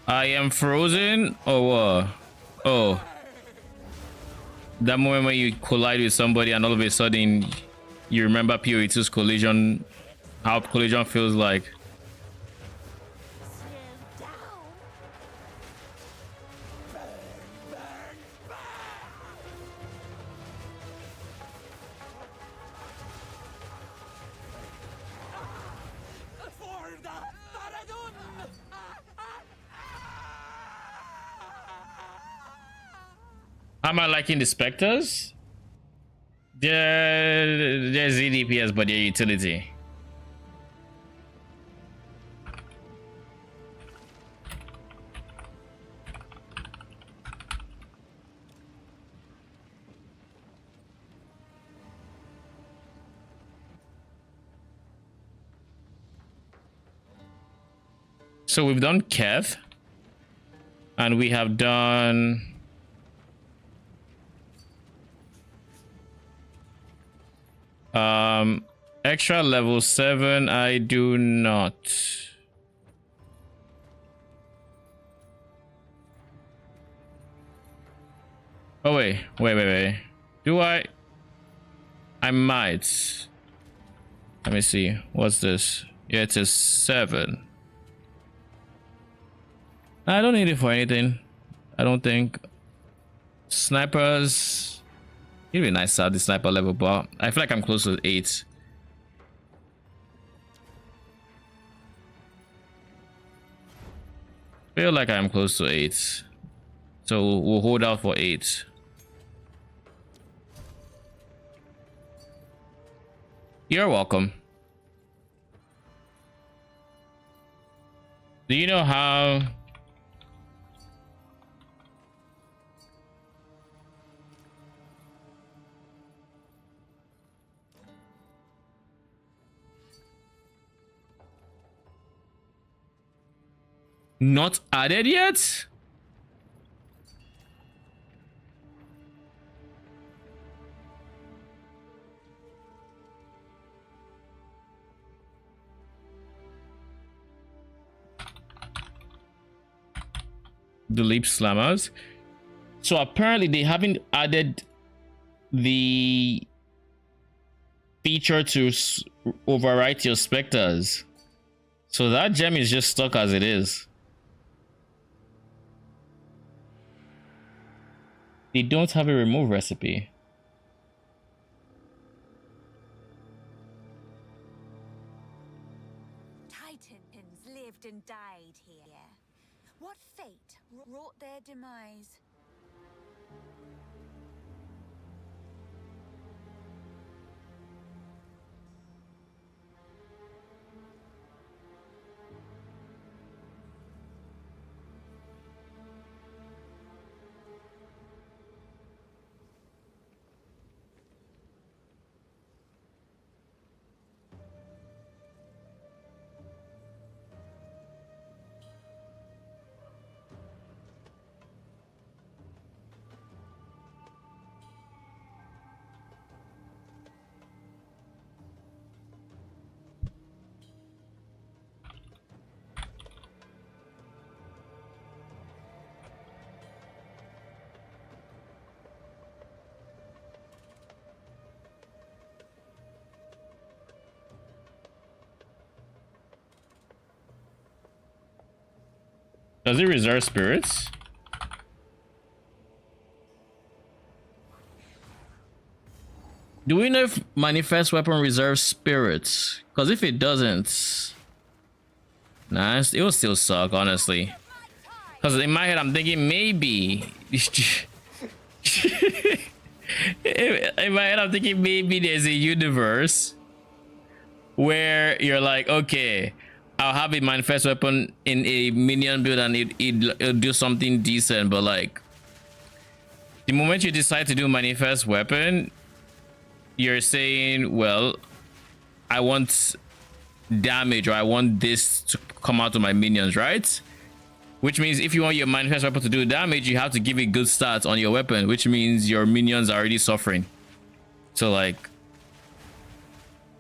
I am frozen or what? Oh, that moment when you collide with somebody and all of a sudden you remember PoE2's collision, how collision feels like. How am I liking the Spectres? They're ZDPS, but they're utility. So we've done Keth, and we have done extra level 7. I do not. Oh wait. Do I might. Let me see. What's this? Yeah, it's a 7. I don't need it for anything. I don't think. Snipers. It'd be nice to have the sniper level, but I feel like I'm close to 8. Feel like I'm close to 8. So we'll hold out for 8. You're welcome. Do you know how not added yet? The leap slammers. So apparently they haven't added the feature to overwrite your specters. So that gem is just stuck as it is. They don't have a remove recipe. Titans lived and died here. What fate wrought their demise? Does it reserve spirits? Do we know if manifest weapon reserves spirits? Because if it doesn't, nah, it will still suck, honestly. Because in my head, I'm thinking maybe. In my head, I'm thinking maybe there's a universe where you're like, okay, I'll have a manifest weapon in a minion build and it'll do something decent, but like the moment you decide to do manifest weapon, you're saying, well, I want damage or I want this to come out of my minions, right? Which means if you want your manifest weapon to do damage, you have to give it good stats on your weapon, which means your minions are already suffering. So like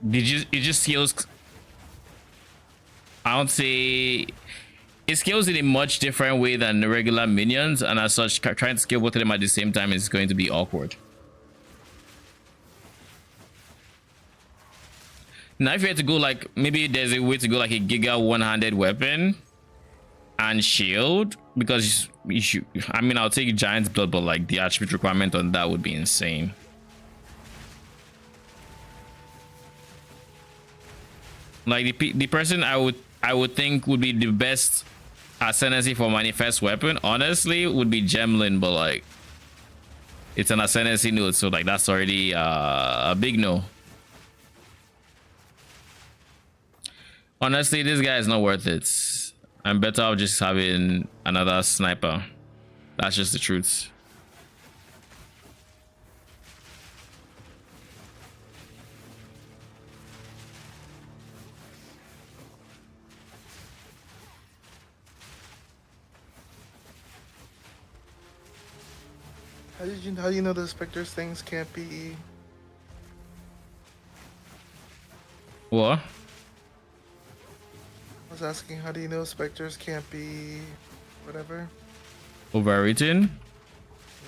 it just scales. I don't say it scales in a much different way than the regular minions, and as such, trying to scale both of them at the same time is going to be awkward. Now, if you had to go like, maybe there's a way to go like a giga one-handed weapon and shield, because you should, I mean, I'll take Giant's Blood, but like the attribute requirement on that would be insane. Like the person I would think would be the best ascendancy for manifest weapon, honestly, would be Gemlin, but like it's an ascendancy node, so like that's already a big no. Honestly, this guy is not worth it. I'm better off just having another sniper. That's just the truth. How do you know the Spectre's things can't be? What? I was asking, how do you know Spectres can't be whatever? Overwritten?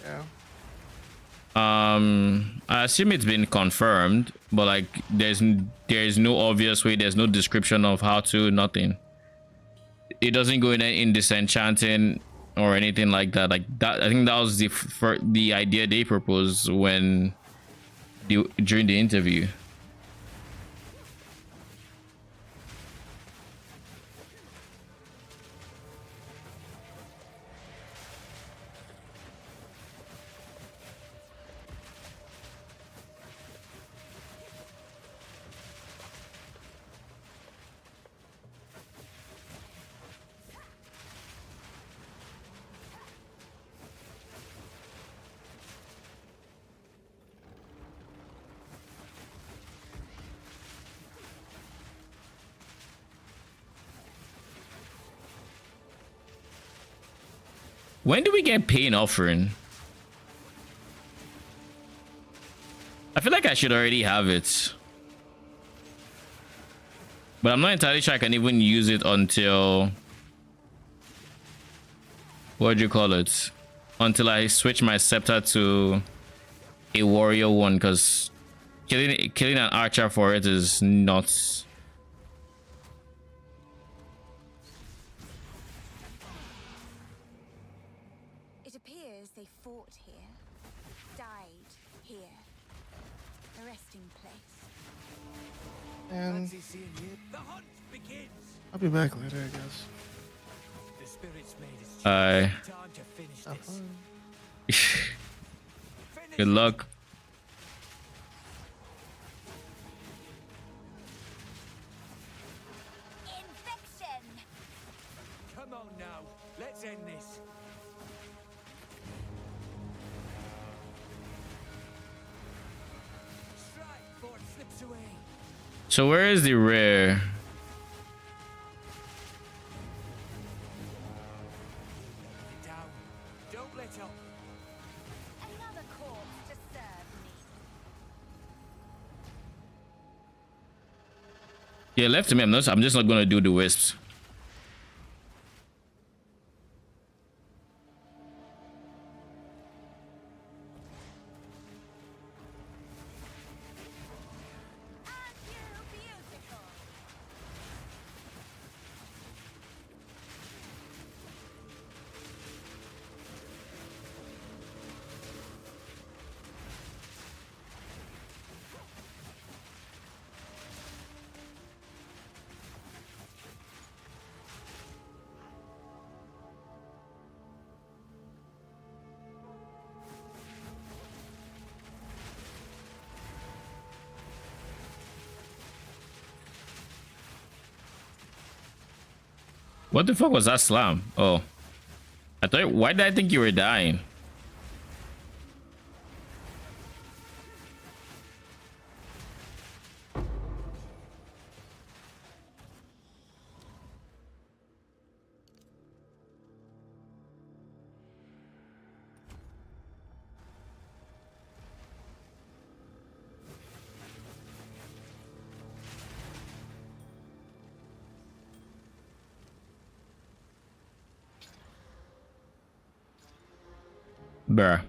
Yeah. I assume it's been confirmed, but like there's no obvious way, there's no description of how to, nothing. It doesn't go in disenchanting or anything like that. Like that, I think that was the idea they proposed when during the interview. When do we get pain offering? I feel like I should already have it, but I'm not entirely sure I can even use it until, what do you call it, until I switch my scepter to a warrior one, because killing an archer for it is nuts. It appears they fought here, died here. A resting place. And The hunt begins. I'll be back later, I guess. The spirits made us Aye. time to finish Have this. fun. Good luck. Infection! Come on now, let's end this. Strike before it slips away. So where is the rare? Down. Don't let up. Another corpse to serve me. Yeah, left to me. I'm just not gonna do the wisps. What the fuck was that slam? Oh, I thought. Why did I think you were dying? Bruh.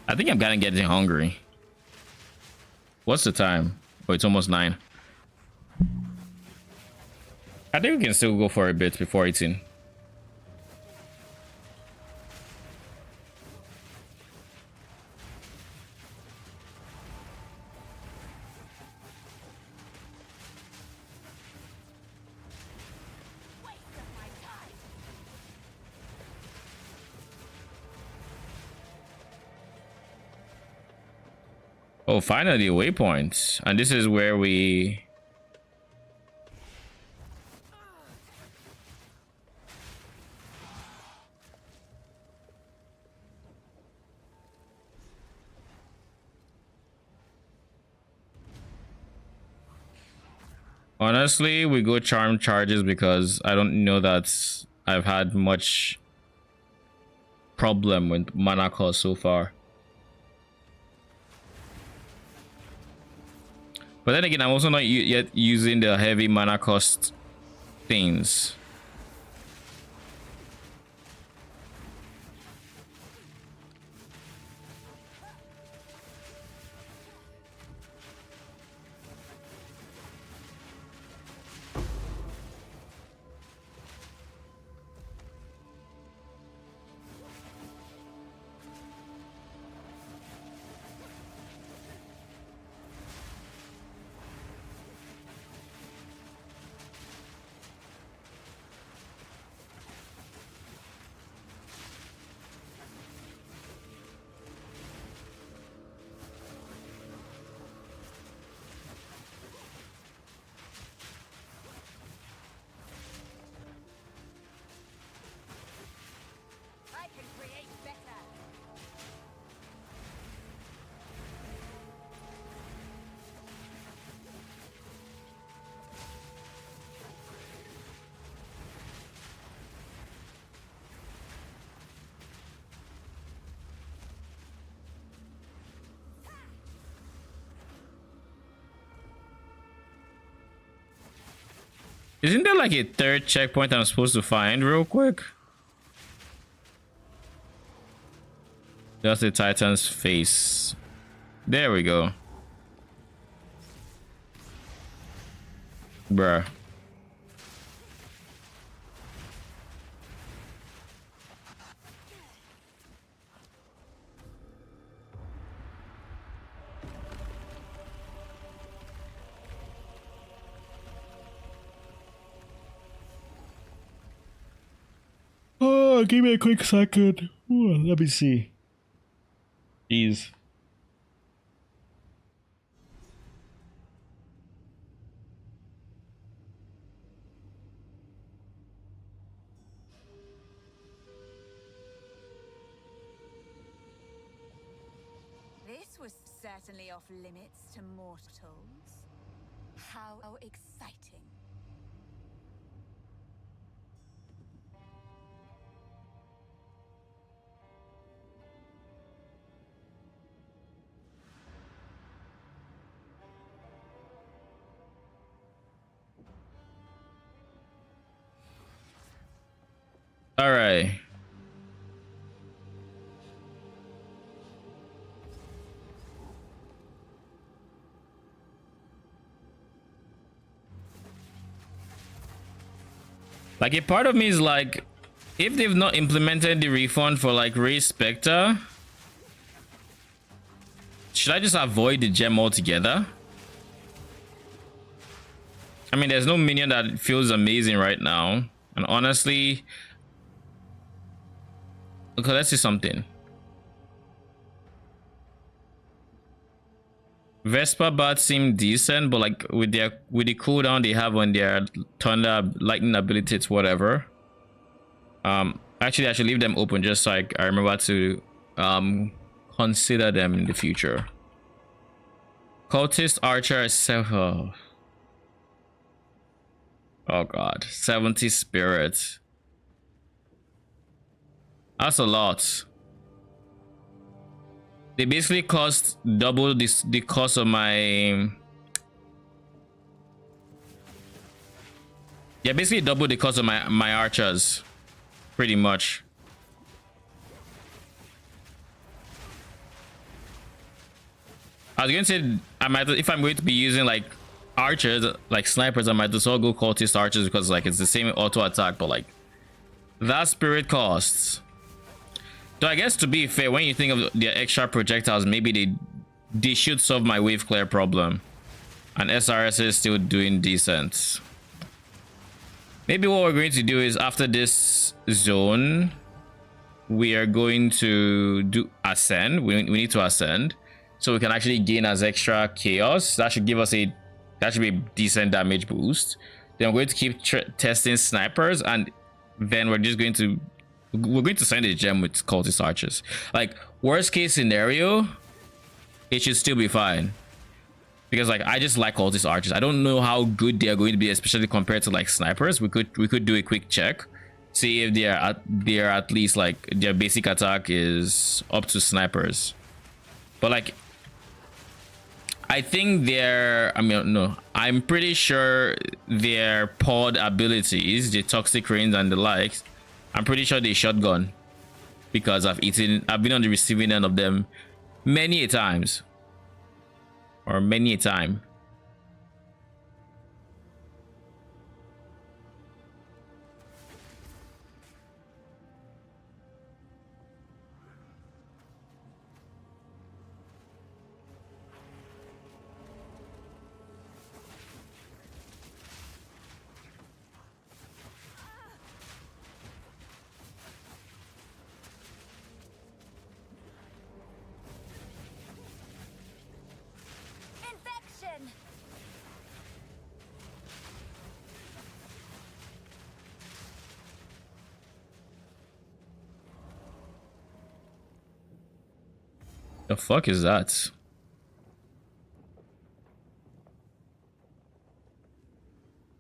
I think I'm getting hungry. What's the time? Oh, it's almost 9. I think we can still go for a bit before eating. Oh, finally, waypoints. And this is where we... Honestly, we go charm charges because I don't know that I've had much problem with mana cost so far. But then again, I'm also not yet using the heavy mana cost things. Isn't there like a third checkpoint I'm supposed to find real quick? Just the Titan's face. There we go. Bruh. Oh, give me a quick second. Ooh, let me see. Jeez. This was certainly off limits to mortals. How exciting. All right. Like a part of me is like, if they've not implemented the refund for like Ray Spectre, should I just avoid the gem altogether? I mean, there's no minion that feels amazing right now. And honestly, okay, let's see something. Vespa bats seem decent, but like with the cooldown they have on their thunder lightning ability, it's whatever. Actually I should leave them open just so I remember to consider them in the future. Cultist archer is oh god, 70 spirits. That's a lot. They basically cost double the cost of my... Yeah, basically double the cost of my archers. Pretty much. I was going to say, I might, if I'm going to be using like archers, like snipers, I might as well go cultist archers because like it's the same auto attack, but like that spirit costs. So I guess to be fair, when you think of the extra projectiles, maybe they should solve my wave clear problem. And SRS is still doing decent. Maybe what we're going to do is after this zone, we are going to do ascend. We need to ascend so we can actually gain as extra chaos. That should give us that should be a decent damage boost. Then we're going to keep testing snipers, and then we're going to send a gem with cultist archers. Like worst case scenario, it should still be fine. because like I just like all these archers. I don't know how good they are going to be, especially compared to like snipers. We could do a quick check, see if they're at least like their basic attack is up to snipers. But like I think I'm pretty sure their pod abilities, the toxic rains and the likes, I'm pretty sure they shotgun, because I've been on the receiving end of them many a times, or many a time. Infection. The fuck is that?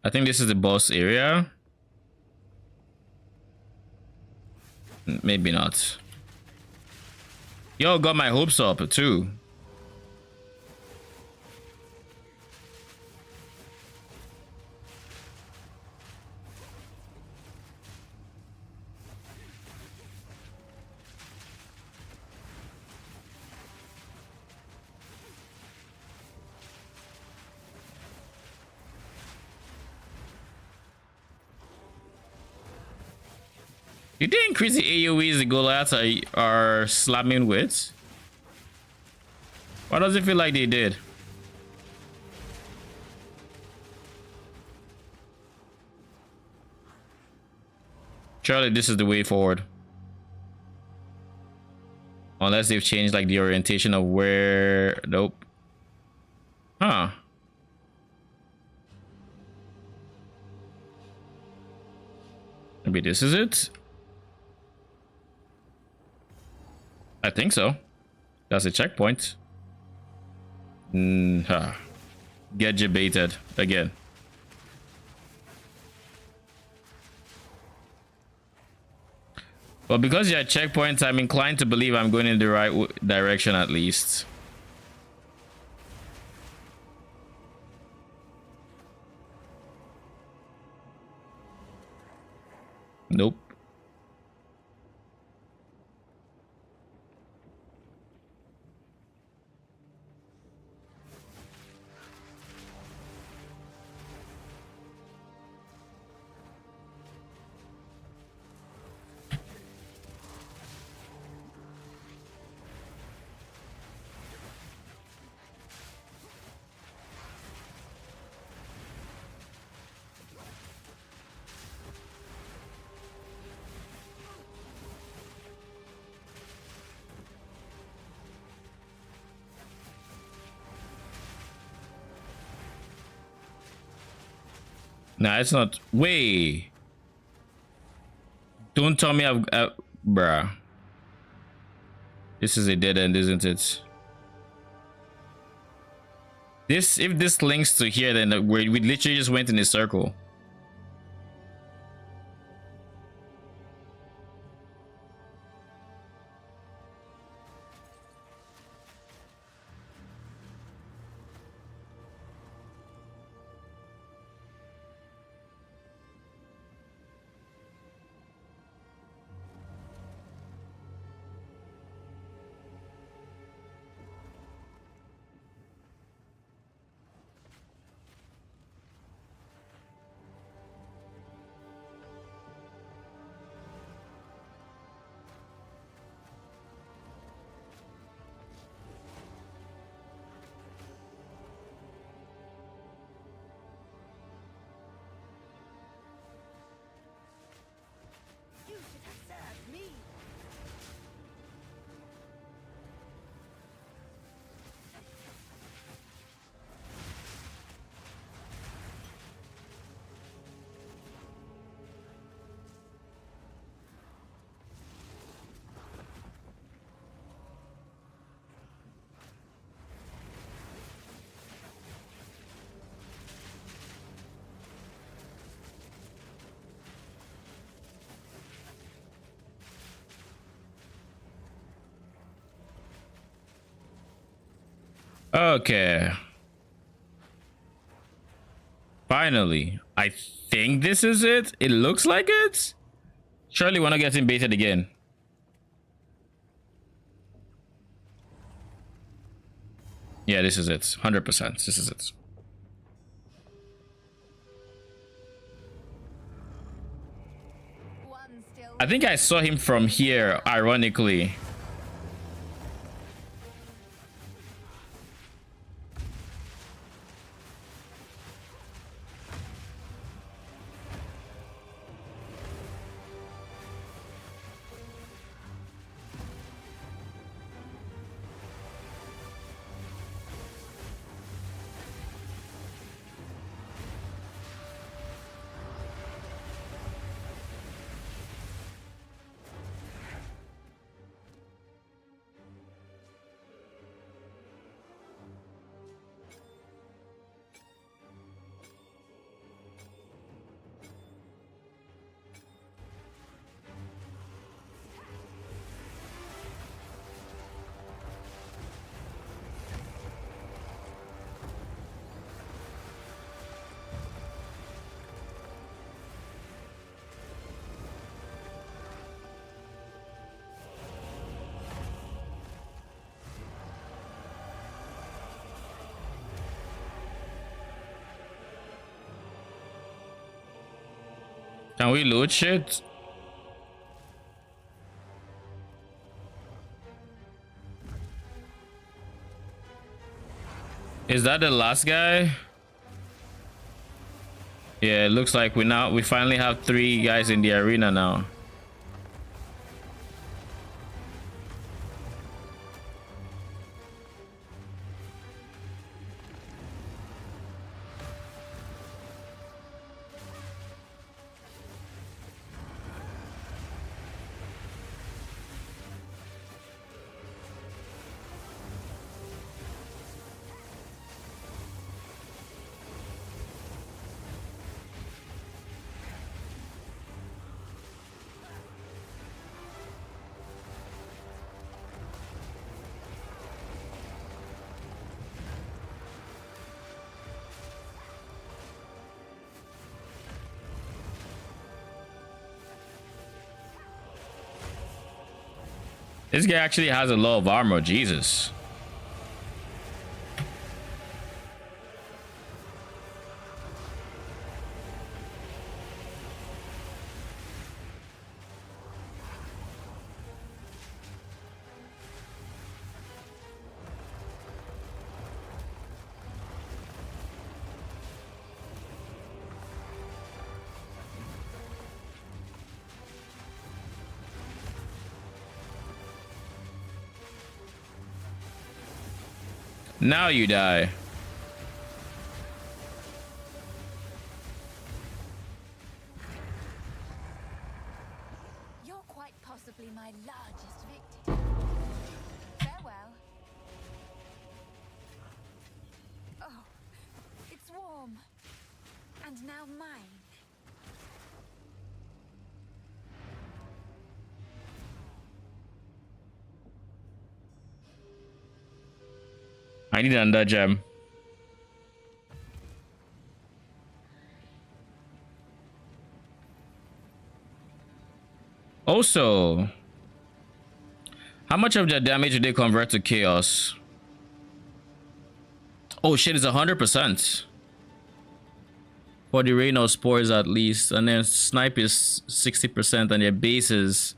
I think this is the boss area. Maybe not. Yo, got my hopes up too. Did they increase the AoEs the Goliaths are slamming with? Why does it feel like they did? Surely this is the way forward. Unless they've changed like the orientation of where... Nope. Huh. Maybe this is it? I think so. That's a checkpoint. Get debated again. Well, because you're at checkpoints, I'm inclined to believe I'm going in the right direction at least. Nope. Nah, it's not. Wait. Don't tell me I've... bruh. This is a dead end, isn't it? If this links to here, then we literally just went in a circle. Okay. Finally. I think this is it. It looks like it. Surely we're not getting baited again. Yeah, this is it. 100%. This is it. I think I saw him from here, ironically. Can we loot shit? Is that the last guy? Yeah, it looks like we finally have 3 guys in the arena now. This guy actually has a lot of armor, Jesus. Now you die. You're quite possibly my largest victim. Farewell. Oh, it's warm. And now mine. I need another gem. Also, how much of their damage do they convert to chaos? Oh shit, it's 100%. For the rain of spores at least. And then snipe is 60% and their base is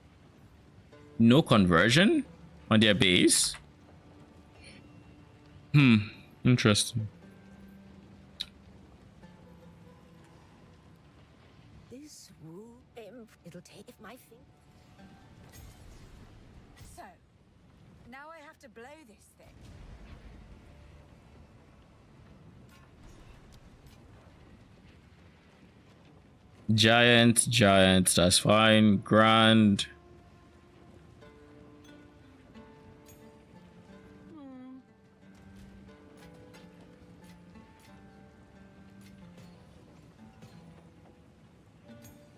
no conversion on their base. Interesting. This will it'll take my thing. So, now I have to blow this thing. Giant, that's fine. Grand.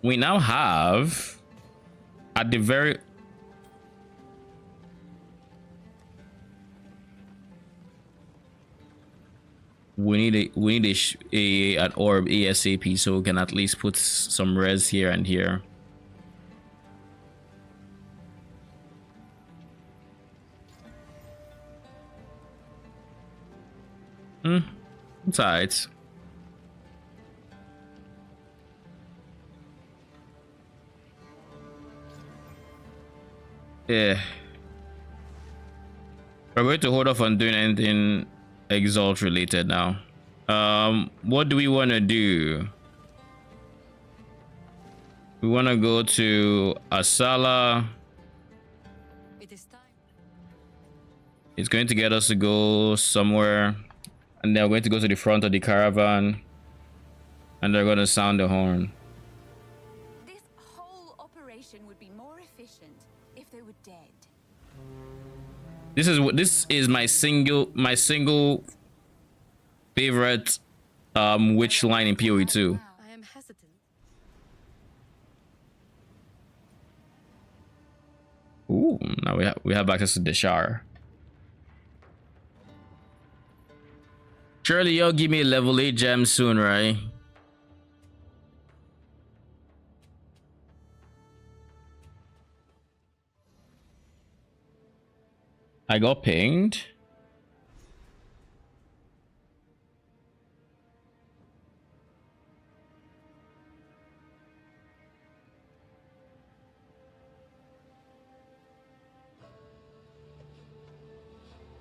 We now have at the very We need an orb ASAP so we can at least put some res here and here. It's alright. Yeah. We're going to hold off on doing anything Exalt related now. What do we want to do? We want to go to Asala. It is time. It's going to get us to go somewhere, and they're going to go to the front of the caravan, and they're going to sound the horn. This whole operation would be more efficient if they were dead. This is my single favorite witch line in PoE 2. I am hesitant. Ooh, now we have access to the shower. Surely you'll give me a level 8 gem soon, right? I got pinged.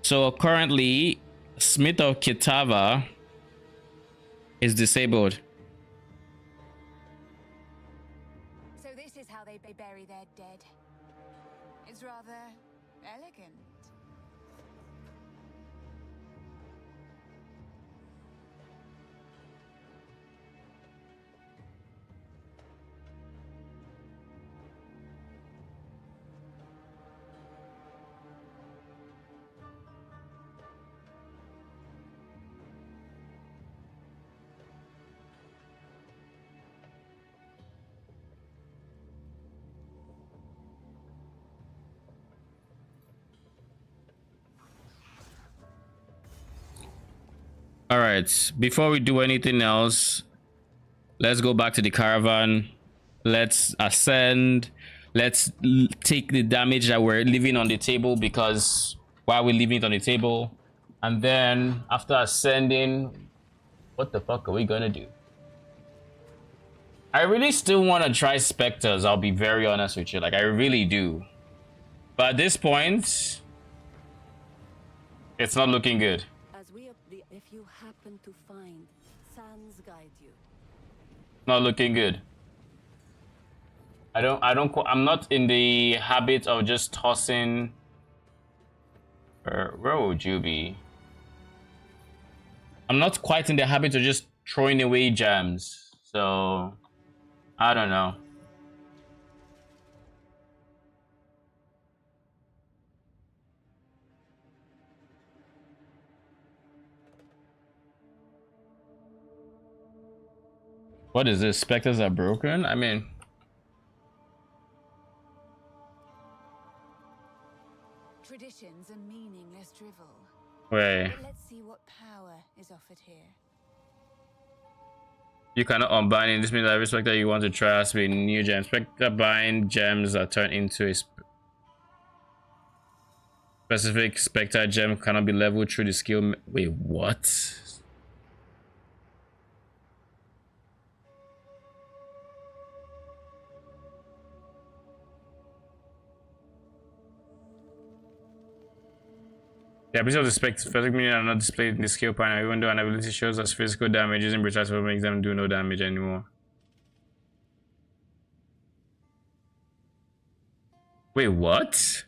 So currently, Smith of Kitava is disabled. So this is how they bury their dead. It's rather elegant. All right, before we do anything else, let's go back to the caravan. Let's ascend. Let's take the damage that we're leaving on the table, because while we're leaving it on the table, and then after ascending, what the fuck are we gonna do? I really still want to try specters. I'll be very honest with you, like I really do, but at this point, it's not looking good. If you happen to find, Sans guide you. Not looking good. I'm not in the habit of just tossing. Where would you be? I'm not quite in the habit of just throwing away gems, so I don't know. What is this? Specters are broken? I mean, Traditions are meaningless drivel. wait. But let's see what power is offered here. You cannot unbind it. This means that every specter you want to try has to be new gems. Specter bind gems that turn into a specific specter gem cannot be leveled through the skill. Wait, what? The ability of the specific minion are not displayed in the skill panel, even though an ability shows us physical damage. Using brutality will make them do no damage anymore. Wait, what?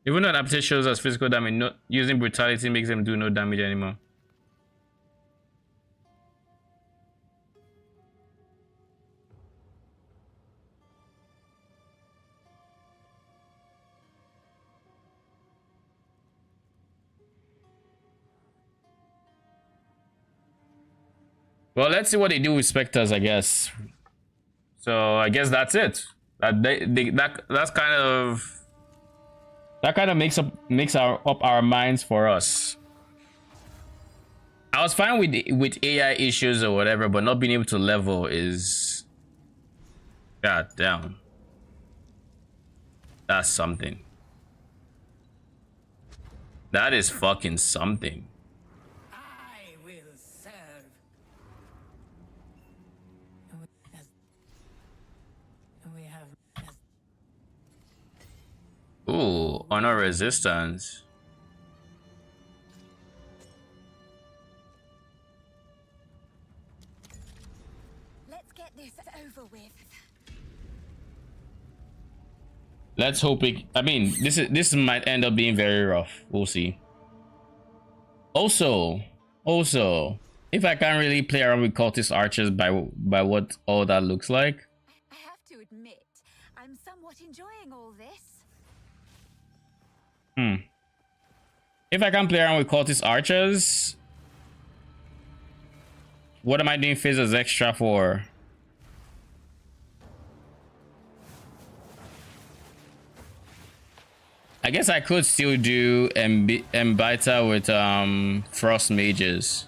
Even though an ability shows us physical damage, not using brutality makes them do no damage anymore. Well, let's see what they do with specters, I guess. So I guess that's it. That kind of makes up our minds for us. I was fine with AI issues or whatever, but not being able to level is, god damn, that's something. That is fucking something. I will serve. We have. Ooh, honor resistance. Let's get this over with. Let's hope it. I mean, this might end up being very rough. We'll see. Also, if I can't really play around with cultist archers by what all that looks like. I have to admit, I'm somewhat enjoying all this. If I can't play around with cultist archers, what am I doing phases extra for? I guess I could still do Embiter with frost mages.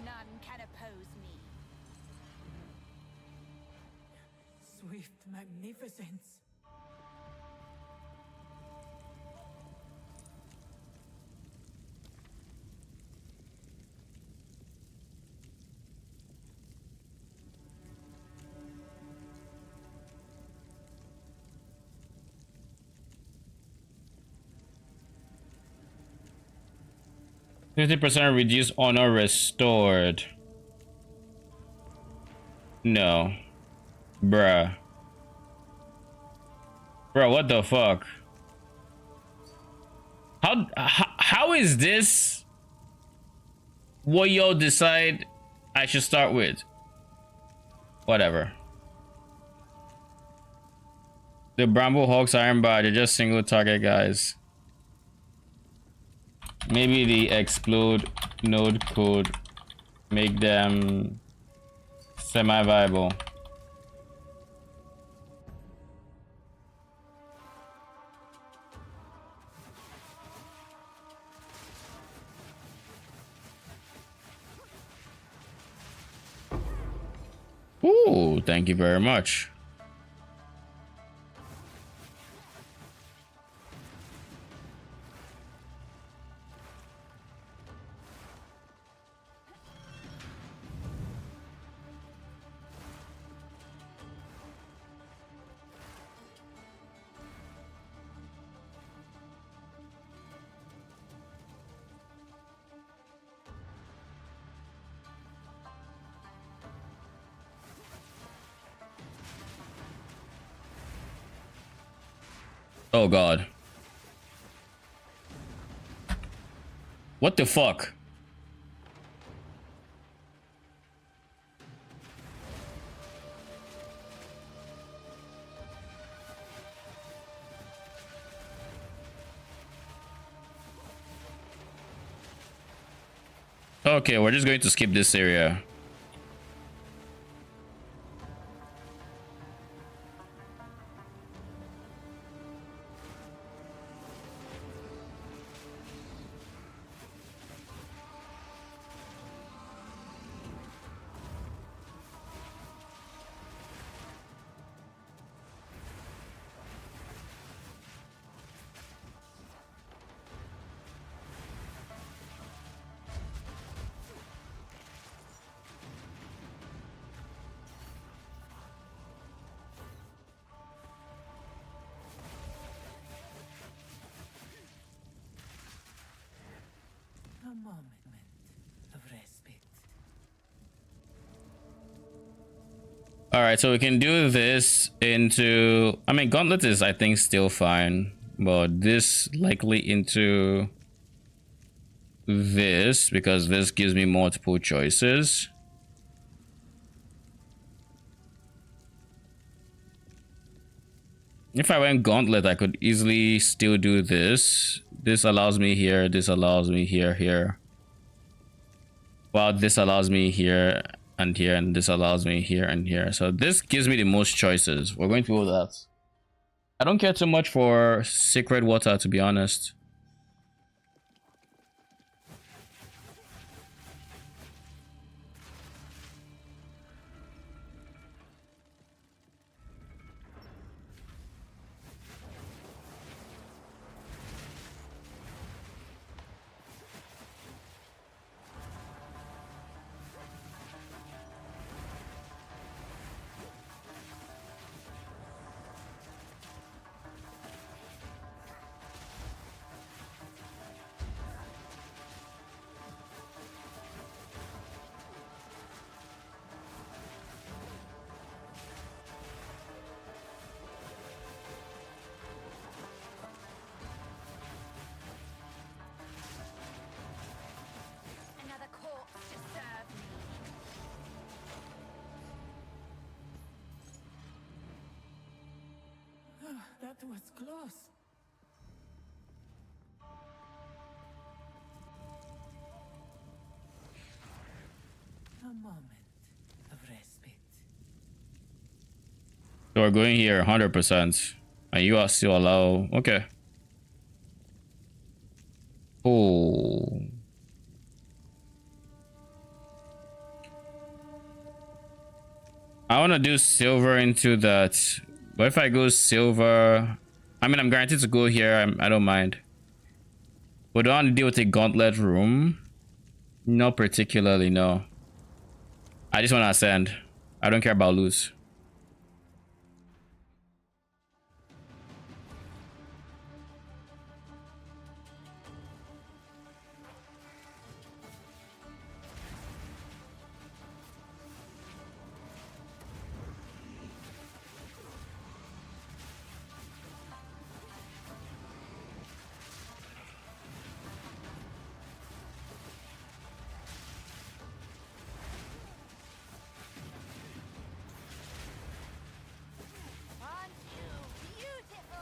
None can oppose me. Swift magnificence. %50 reduced honor restored. No. Bruh. Bro, what the fuck? How is this what y'all decide I should start with? Whatever. The Bramble Hawks Iron Bar, they're just single target guys. Maybe the explode node could make them semi-viable. Ooh, thank you very much. Oh god. What the fuck? Okay, we're just going to skip this area. A moment of respite. All right, so we can do this into, I mean, Gauntlet is, I think, still fine, but this likely into this because this gives me multiple choices. If I went gauntlet, I could easily still do this. This allows me here, this allows me here. Well, this allows me here, and this allows me here and here. So this gives me the most choices. We're going to go with that. I don't care too much for Sacred Water, to be honest. Another corpse to serve me. That was close. A moment of respite. So we're going here 100%. And you are still allowed. Okay. Oh. I want to do silver into that. But if I go silver, I mean, I'm guaranteed to go here. I don't mind. But do I want to deal with a gauntlet room? Not particularly, no. I just want to ascend. I don't care about loot. Aren't you beautiful?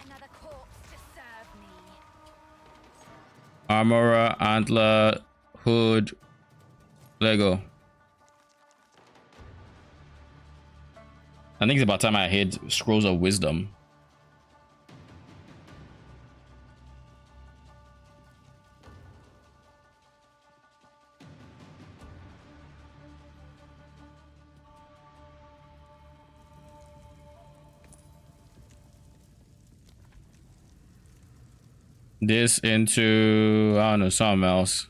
Another corpse to serve me. Armora, antler, hood, Lego. I think it's about time I hit Scrolls of Wisdom. This into, I don't know, something else.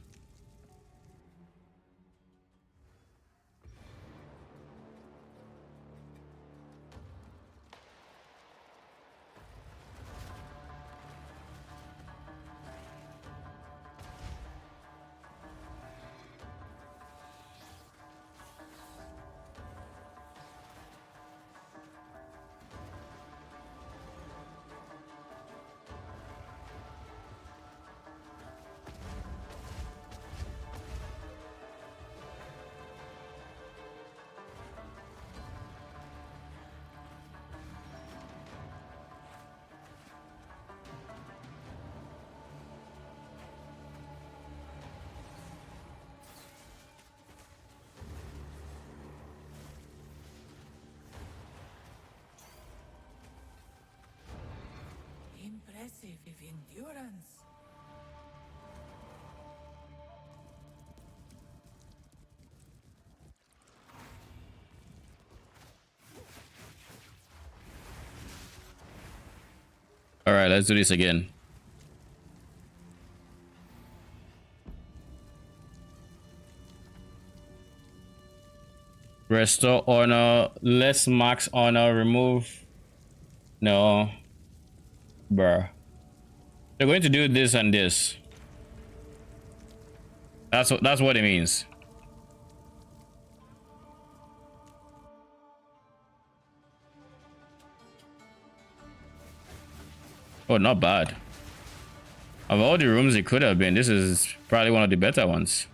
Impressive endurance. All right, let's do this again. Restore honor. Let's max honor. Remove. No. Bruh. They're going to do this and this. That's what it means. Oh, not bad. Of all the rooms it could have been, this is probably one of the better ones.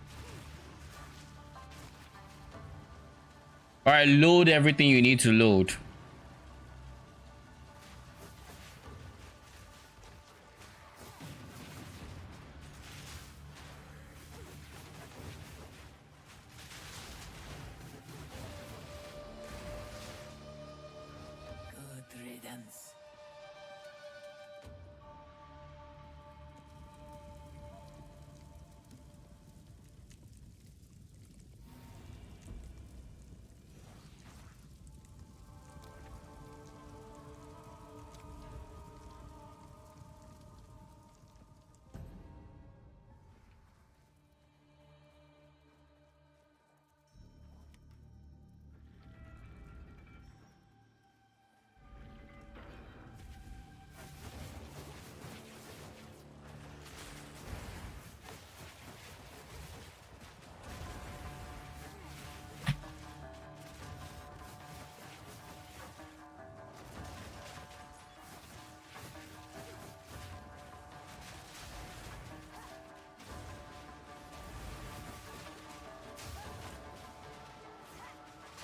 All right, load everything you need to load. Good riddance.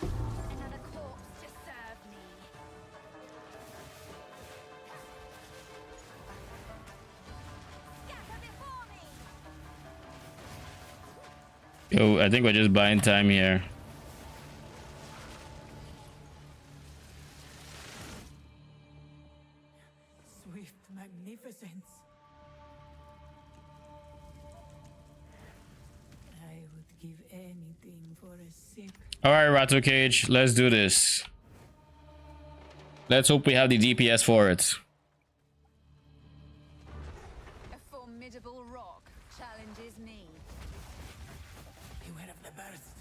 Another corpse to serve me. Scatter before me. Yo, I think we're just buying time here. Swift magnificence. I would give anything for a sip. All right, Rattle Cage, let's do this. Let's hope we have the DPS for it. A formidable rock challenges me. Beware of the burst.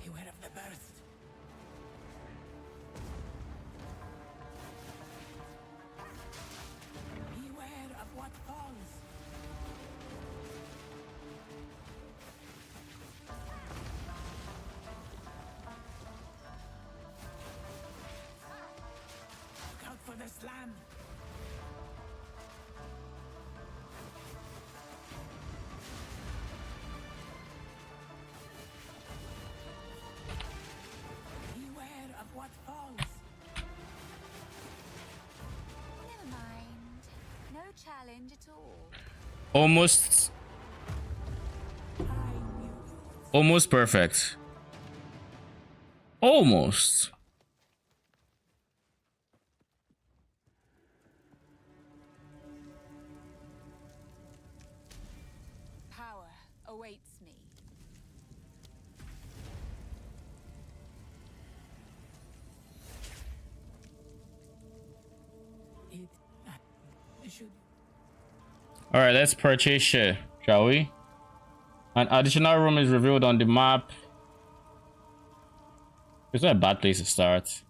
Beware of the burst. Beware of what falls. Look out for the slam. Beware of what falls. Never mind. No challenge at all. Almost perfect. Almost. Power awaits me. It should. All right, let's purchase shit, shall we? An additional room is revealed on the map. It's not a bad place to start.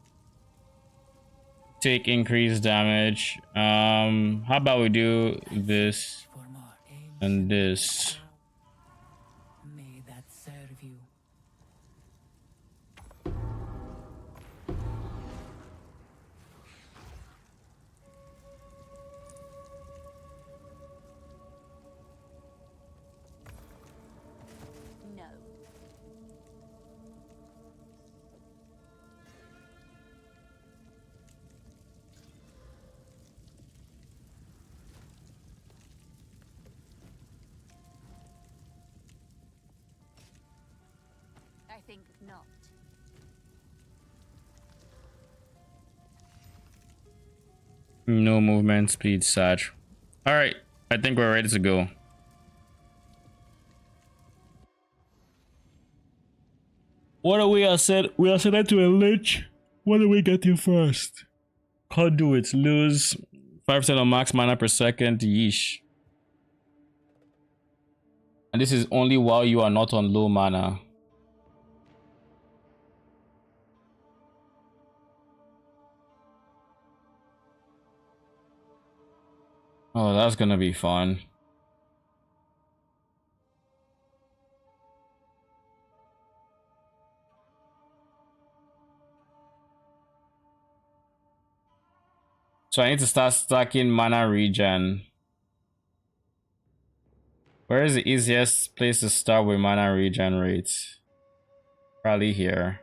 Take increased damage. How about we do this and this? May that serve you. No. think not. No movement speed, Sag. All right, I think we're ready to go. What do we said? We are set to a Lich. What do we get to first? Conduits lose 5% of max mana per second. Yeesh. And this is only while you are not on low mana. Oh, that's gonna be fun. So I need to start stacking mana regen. Where is the easiest place to start with mana regen rates? Probably here.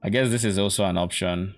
I guess this is also an option.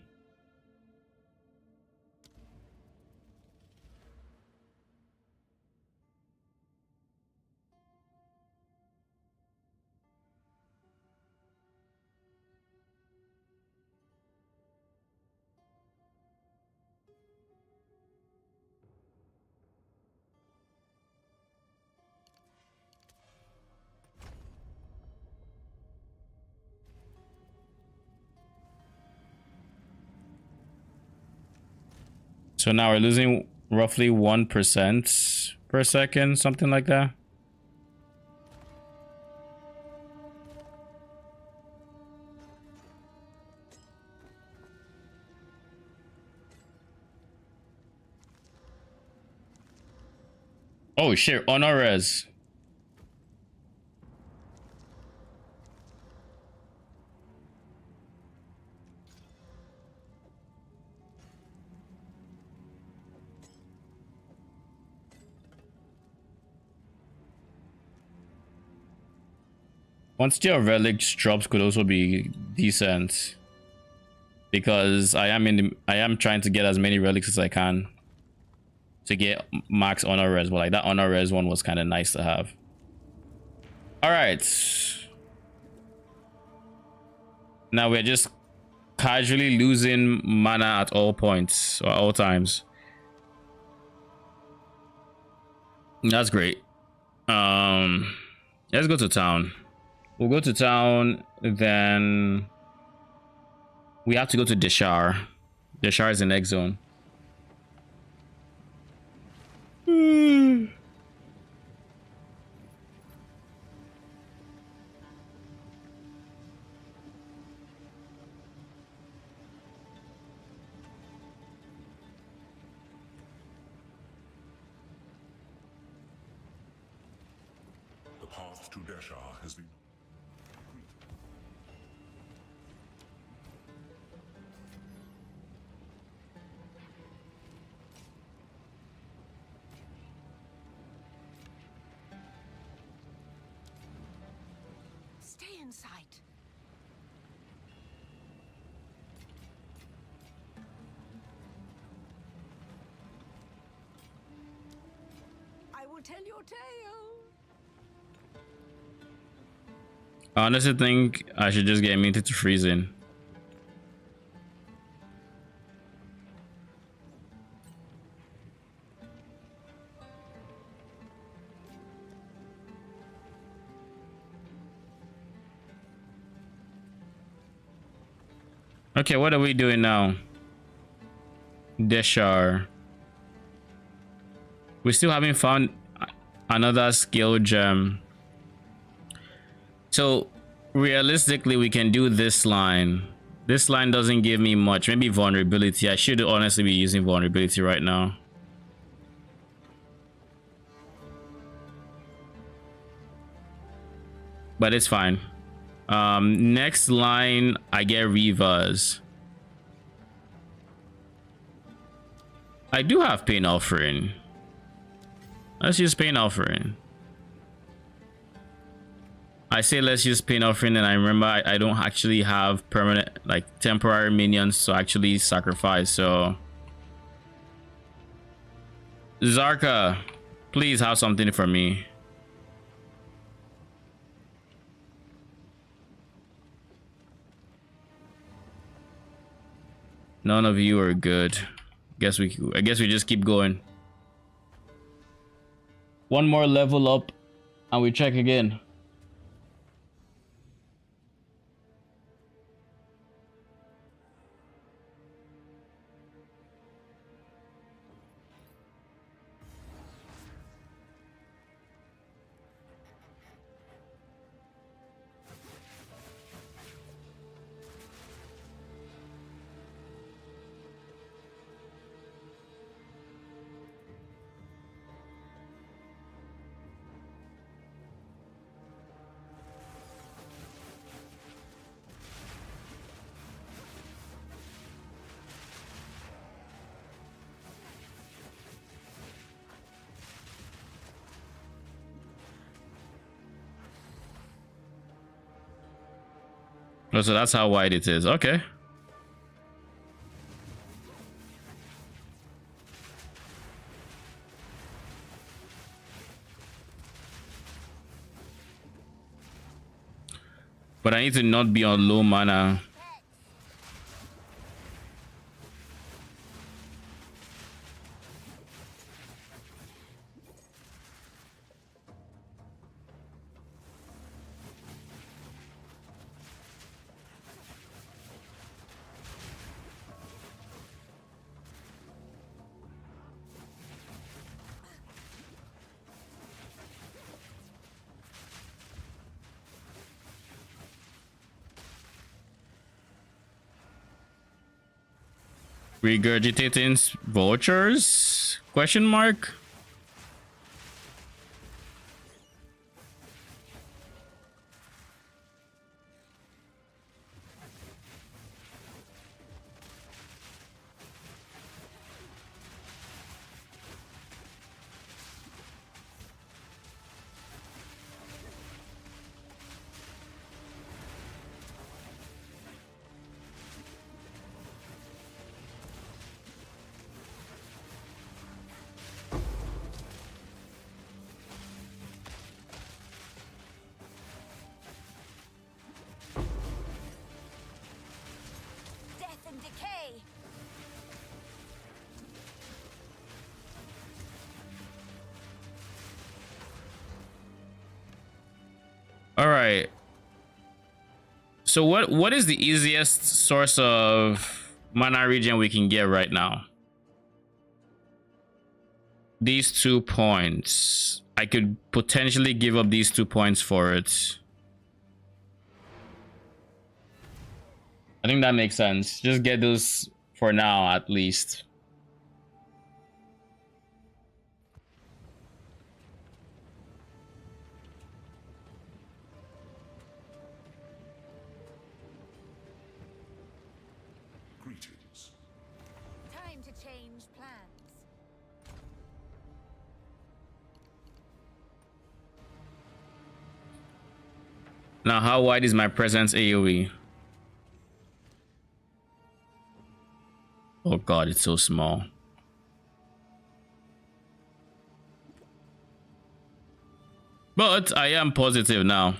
So now we're losing roughly 1% per second, something like that. Oh shit, honor res. Once your relics drops could also be decent, because I am trying to get as many relics as I can to get max honor res, but like that honor res one was kind of nice to have. All right, now we're just casually losing mana at all points or all times. That's great. Let's go to town. We'll go to town, then we have to go to Deshar. Deshar is the next zone. The path to Deshar has been... Stay in sight. I will tell your tale. I honestly think I should just get immune to freezing. Okay, what are we doing now? Deshar. We still haven't found another skill gem. So realistically, we can do this line. This line doesn't give me much. Maybe vulnerability. I should honestly be using vulnerability right now. But it's fine. Next line, I get Rivas. I do have Pain Offering. Let's use Pain Offering. I say let's use Pain Offering, and I remember I don't actually have permanent, like temporary minions to actually sacrifice, so Zarka, please have something for me. None of you are good. I guess we just keep going. One more level up and we check again. Oh, so that's how wide it is. Okay. But I need to not be on low mana. Regurgitating vultures? Question mark? All right. So what is the easiest source of mana regen we can get right now? These 2 points. I could potentially give up these 2 points for it. I think that makes sense. Just get those for now, at least. Greetings. Time to change plans. Now, how wide is my presence AoE? Oh god, it's so small. But I am positive now.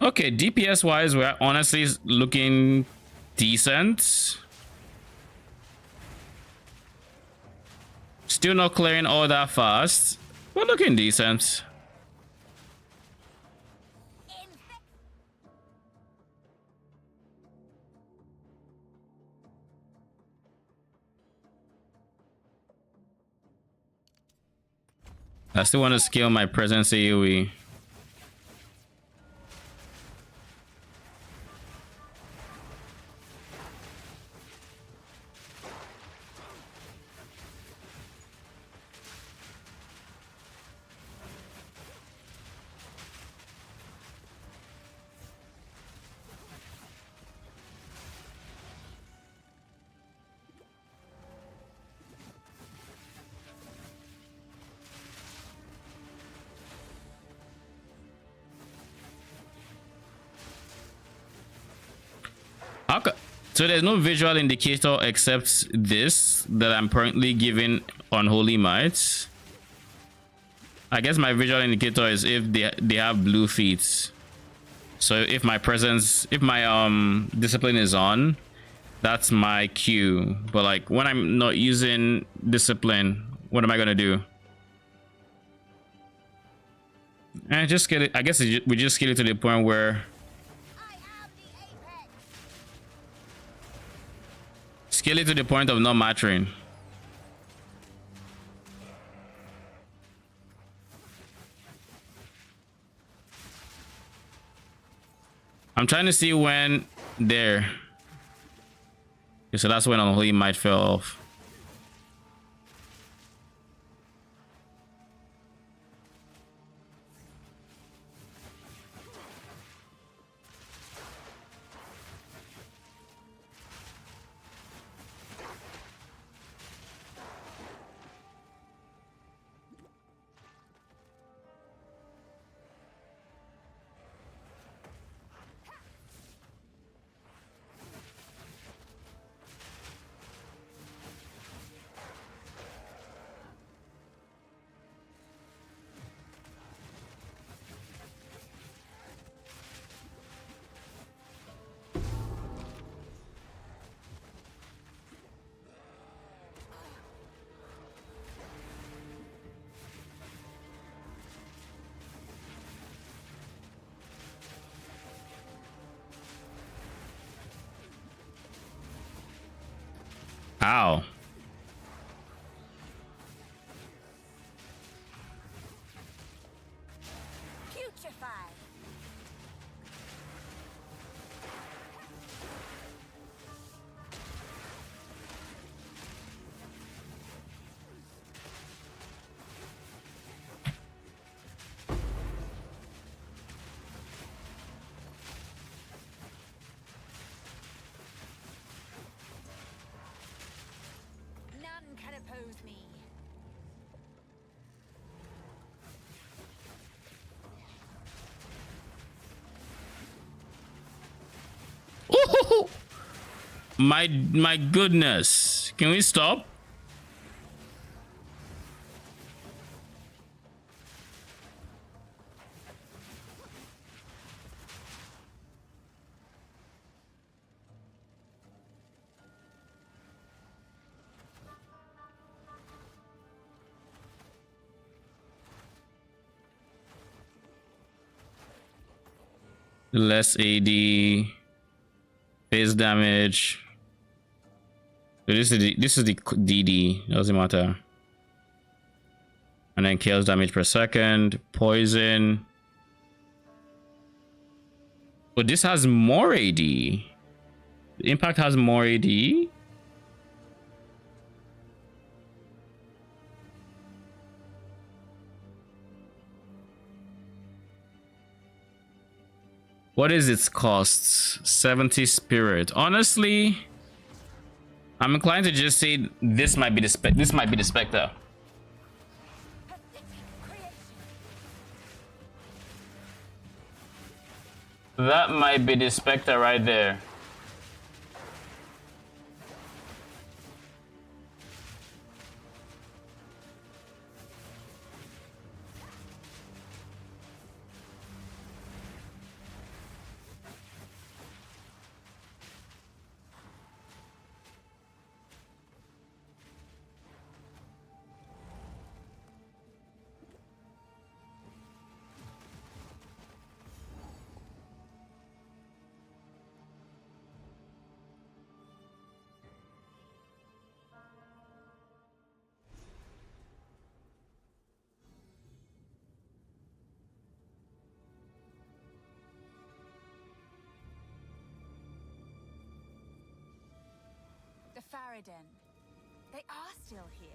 Okay, DPS wise, we're honestly looking decent. Still not clearing all that fast. We're looking decent. I still want to scale my presence AoE. So there's no visual indicator except this that I'm currently giving on Holy Might. I guess my visual indicator is if they have blue feet. So if my discipline is on, that's my cue. But like when I'm not using discipline, what am I gonna do? And just get it. I guess we just get it to the point where scale it to the point of not mattering. I'm trying to see when there. Okay, so that's when Unholy Might fell off. Ow. Putrefy. None can oppose me. Ooh, my goodness. Can we stop? Less AD, base damage. So this is the DD. Doesn't matter. And then chaos damage per second, poison. But this has more AD. The impact has more AD. What is its costs? 70 spirit. Honestly, I'm inclined to just say this might be the Spectre. That might be the Spectre right there. Moradin. They are still here.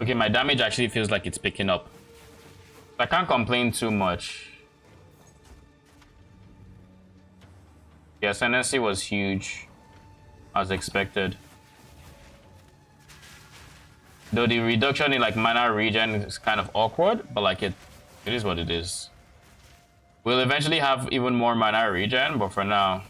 Okay, my damage actually feels like it's picking up. I can't complain too much. The ascendancy was huge, as expected. Though the reduction in like mana regen is kind of awkward, but like it is what it is. We'll eventually have even more mana regen, but for now.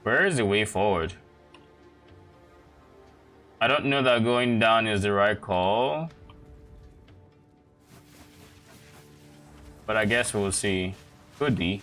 Where is the way forward? I don't know that going down is the right call. But I guess we'll see. Could be.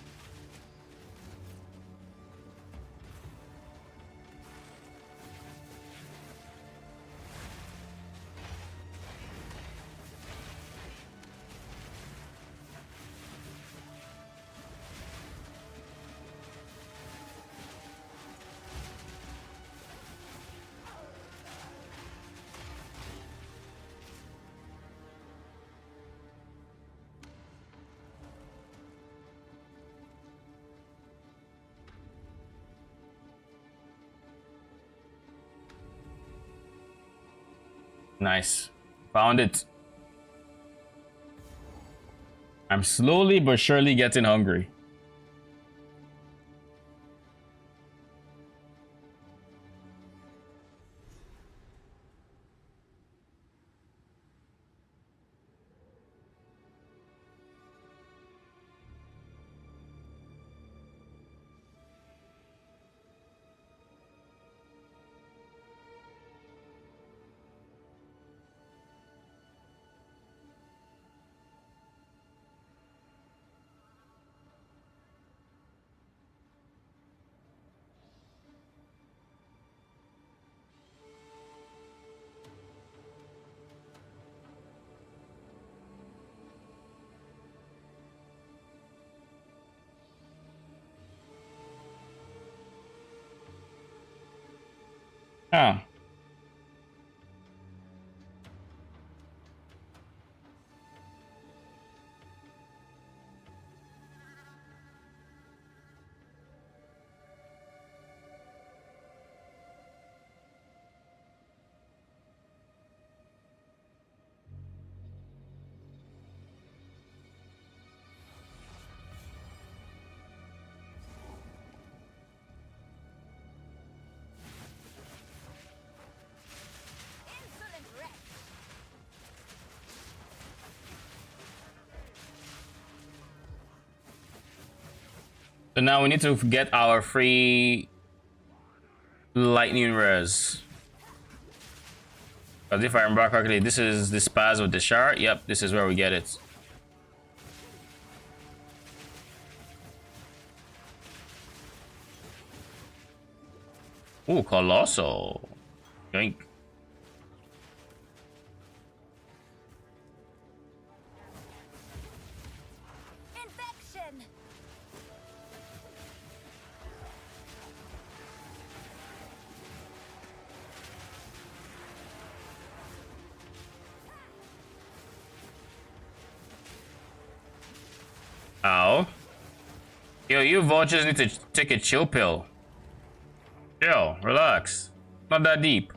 Nice. Found it. I'm slowly but surely getting hungry. Ah. So now we need to get our free lightning res. Because if I remember correctly, this is the spaz with the shard. Yep, this is where we get it. Ooh, Colossal. Yoink. Infection. Ow. Yo, you vultures need to take a chill pill. Yo, relax. Not that deep.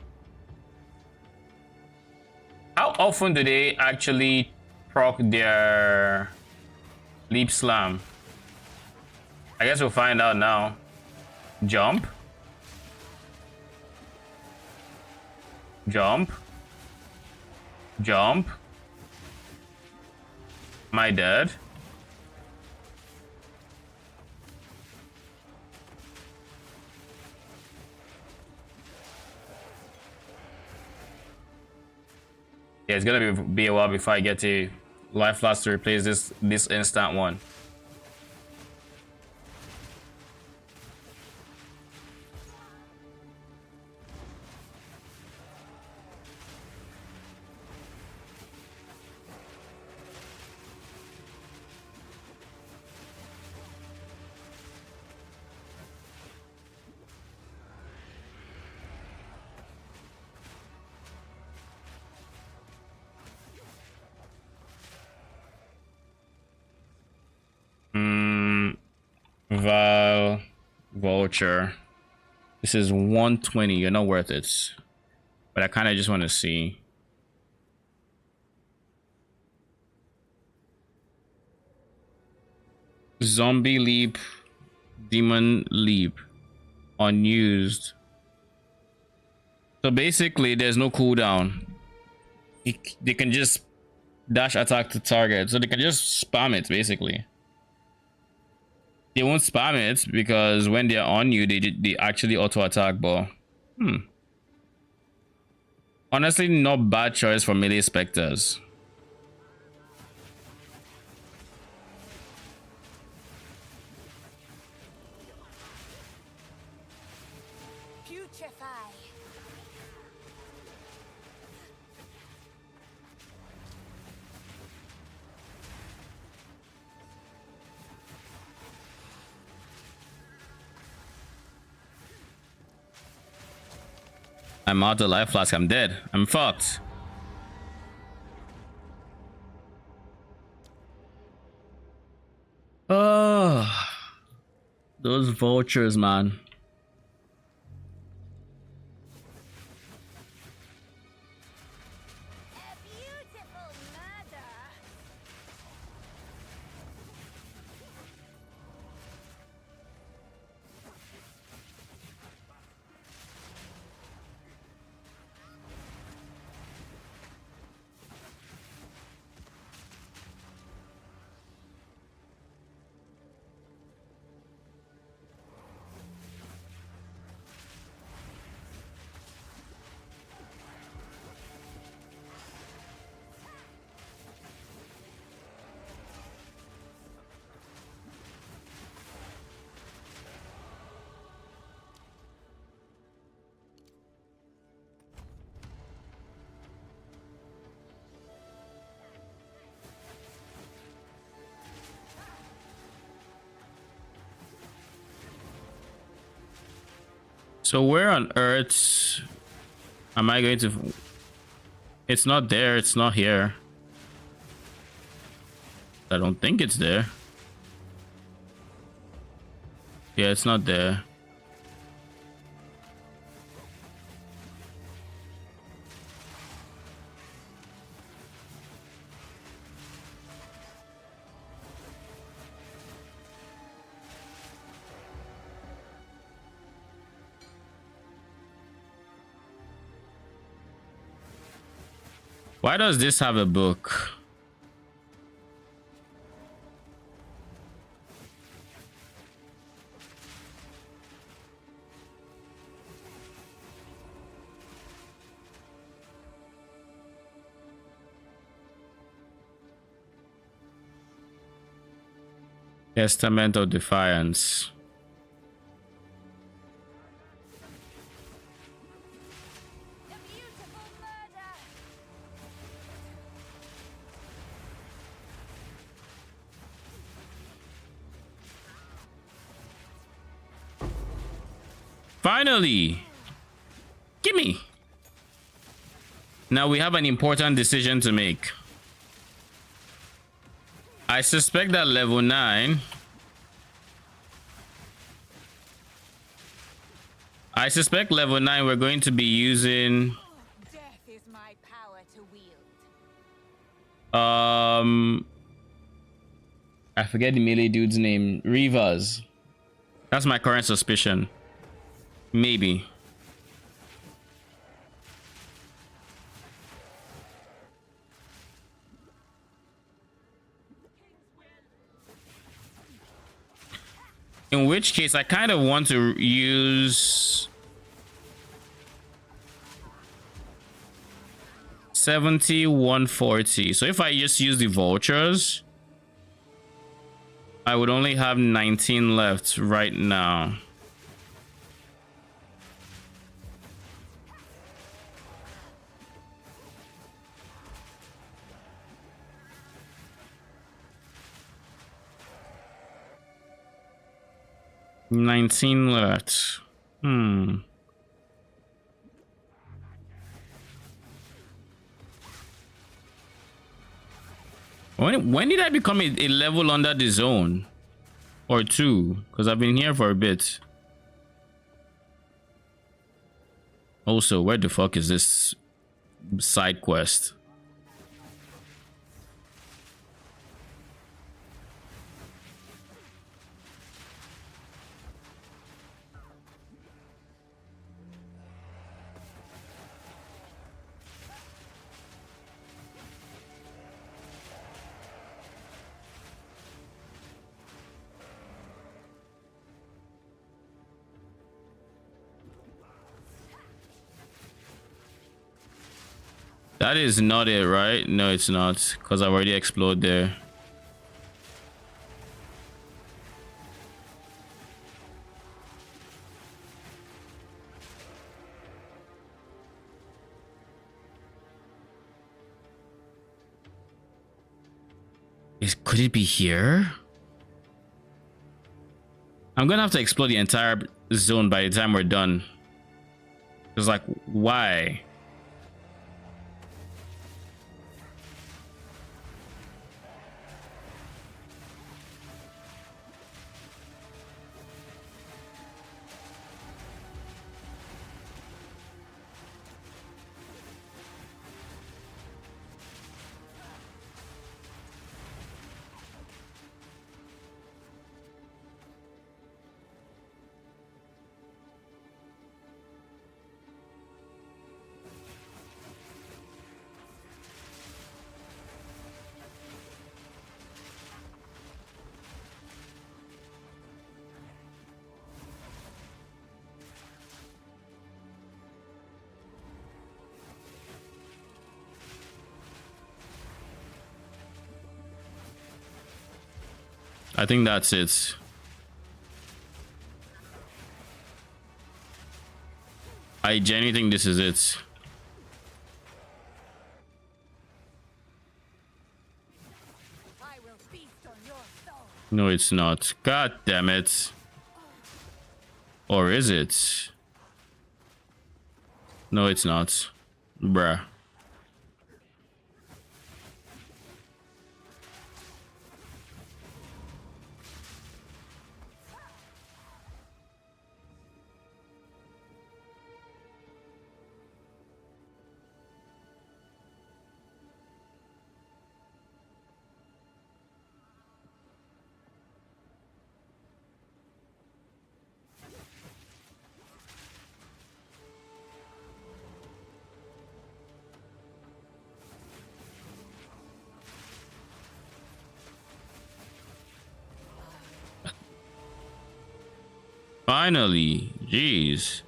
How often do they actually proc their leap slam? I guess we'll find out now. Jump. Jump. Jump. Am I dead? Yeah, it's gonna be a while before I get to life loss to replace this instant one. Vulture. This is 120. You're not worth it. But I kind of just want to see. Zombie leap. Demon leap. Unused. So basically, there's no cooldown. They can just dash attack to target. So they can just spam it, basically. They won't spam it because when they're on you, they actually auto attack. But honestly, not bad choice for melee specters. I'm out of life flask. I'm dead. I'm fucked. Oh, those vultures, man. So where on earth am I going to? It's not there. It's not here. I don't think it's there. Yeah, it's not there. Why does this have a book? Testament of Defiance. Finally! Gimme! Now we have an important decision to make. I suspect that level 9 I suspect level 9 we're going to be using Death is my power to wield. I forget the melee dude's name. Rivas. That's my current suspicion. Maybe. In which case, I kind of want to use 70, 140. So if I just use the vultures, I would only have 19 left right now. $19 left. When did I become a level under the zone? Or 2? Because I've been here for a bit. Also, where the fuck is this side quest? That is not it, right? No, it's not, because I've already explored there. Could it be here? I'm gonna have to explore the entire zone by the time we're done. It's like, why? I think that's it. I genuinely think this is it. I will feast on your soul. No, it's not. God damn it. Or is it? No, it's not. Bruh. Finally, jeez.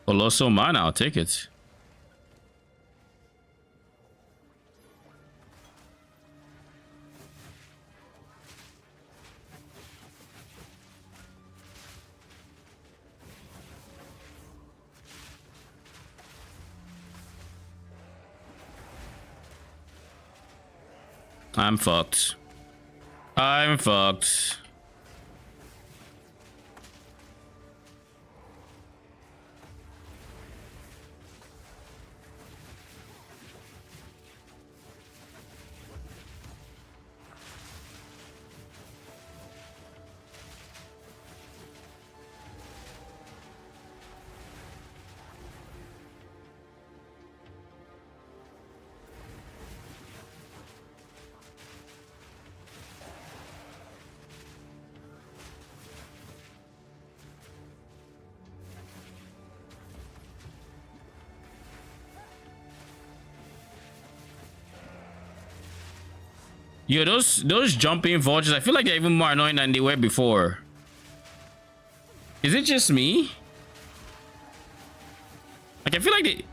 Colossal mana, I'll take it. I'm fucked. I'm fucked. Yo, those jumping vultures, I feel like they're even more annoying than they were before. Is it just me? Like, I feel like they...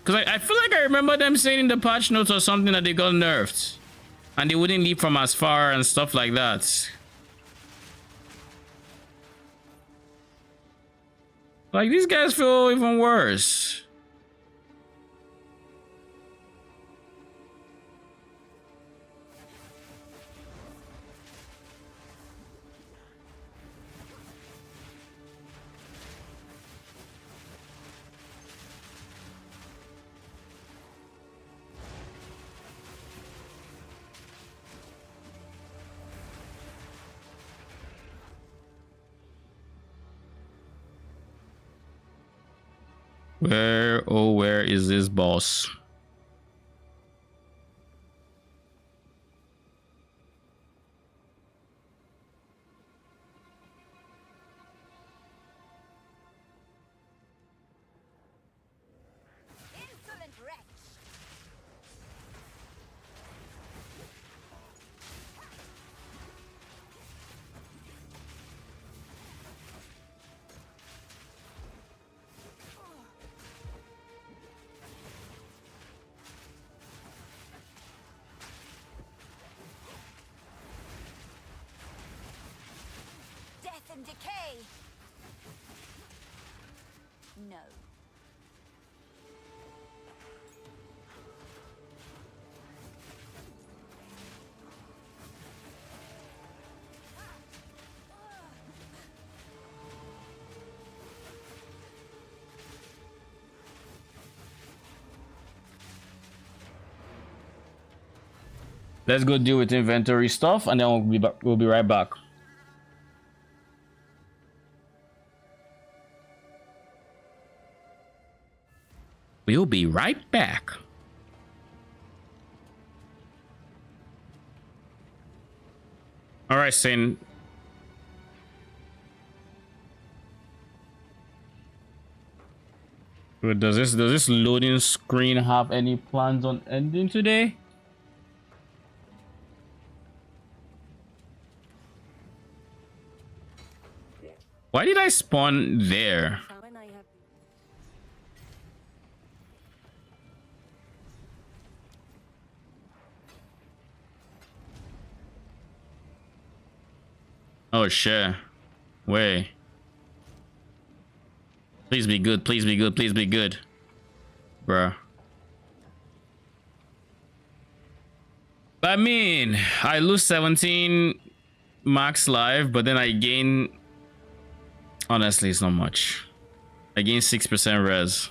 Because I feel like I remember them saying in the patch notes or something that they got nerfed. And they wouldn't leap from as far and stuff like that. Like, these guys feel even worse. Where, oh, where is this boss? Insolent wretch! Death and decay! No. Let's go deal with inventory stuff and then we'll be right back. We'll be right back. All right, Sin. Does this loading screen have any plans on ending today? Why did I spawn there? Oh shit. Wait. Please be good, please be good, please be good. Bruh. I mean, I lose 17 max life, but then I gain... Honestly, it's not much. I gain 6% res.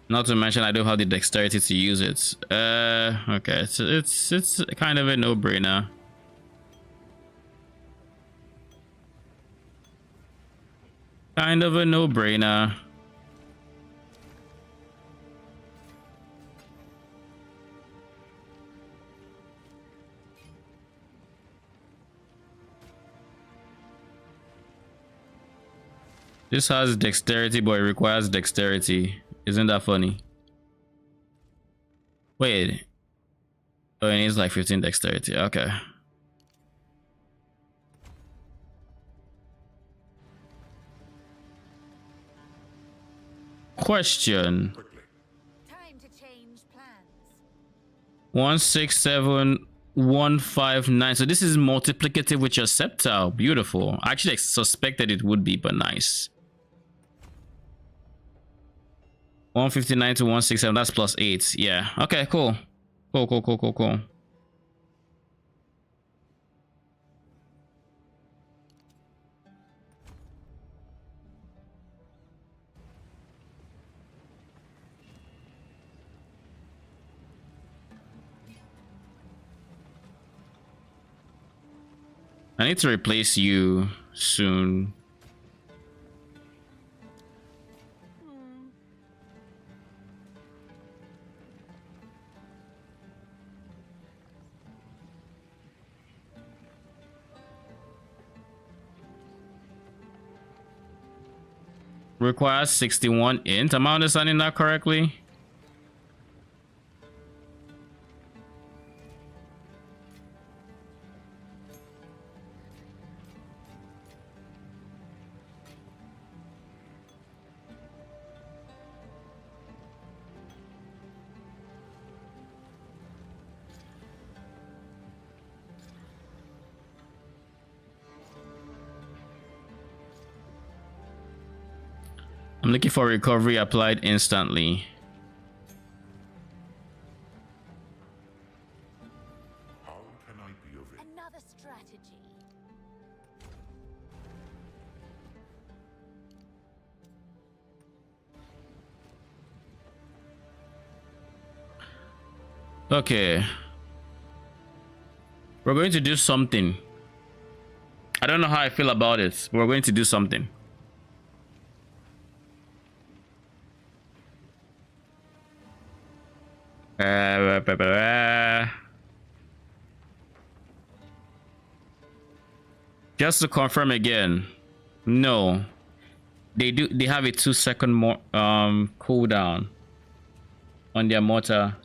Not to mention I don't have the dexterity to use it. Okay, it's kind of a no-brainer. Kind of a no-brainer. This has dexterity, but it requires dexterity. Isn't that funny? Wait. Oh, it needs like 15 dexterity. Okay. Question. Time to change plans. 167159. So this is multiplicative with your scepter. Beautiful. I actually suspected it would be, but nice. 159 to 167. That's plus 8. Yeah. Okay, cool. Cool. I need to replace you soon. Requires 61 int. Am I understanding that correctly? I'm looking for recovery applied instantly. How can I be of it? Another strategy. Okay. We're going to do something. I don't know how I feel about it, but we're going to do something. Just to confirm again, no, they have a 2-second more cooldown on their mortar.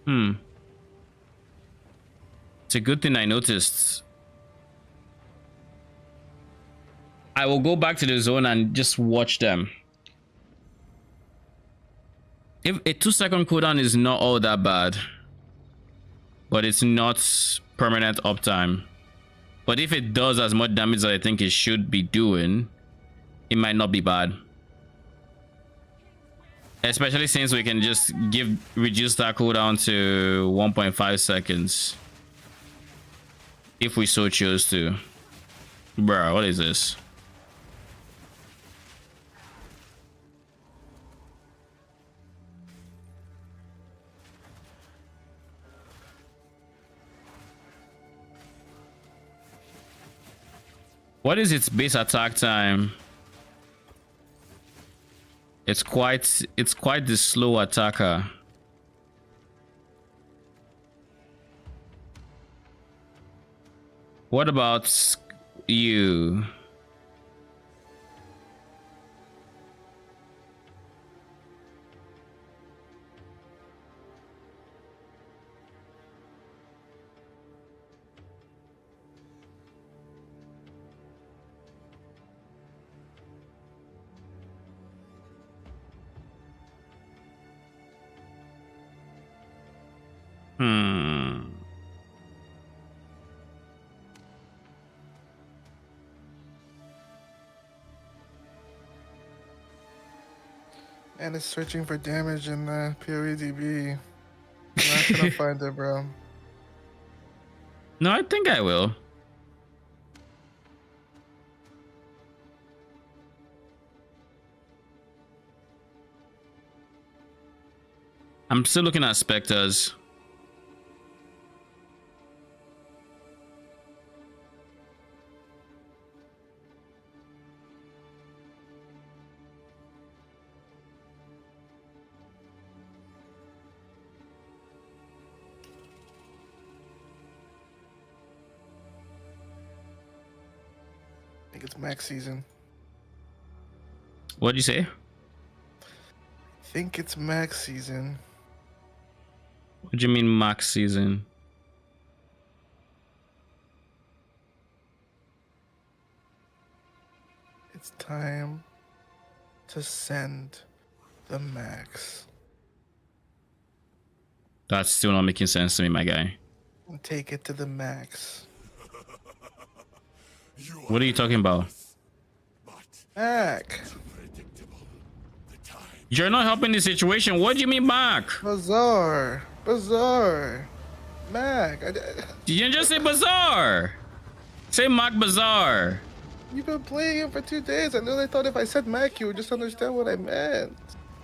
It's a good thing I noticed. I will go back to the zone and just watch them. If a 2-second cooldown is not all that bad, but it's not permanent uptime. But if it does as much damage as I think it should be doing, it might not be bad. Especially since we can just reduce that cooldown to 1.5 seconds. If we so choose to. Bruh, what is this? What is its base attack time? It's quite the slow attacker. What about you? And it's searching for damage in the PoE. I'm not gonna find it, bro. No, I think I will. I'm still looking at specters. I think it's max season. What'd you say? I think it's max season. What do you mean max season? It's time to send the max. That's still not making sense to me, my guy. And take it to the max. What are you talking about? Mac. You're not helping the situation. What do you mean, Mac? Bazaar. Mac. You didn't just say Bazaar. Say Mac Bazaar. You've been playing him for 2 days. I really thought if I said Mac, you would just understand what I meant.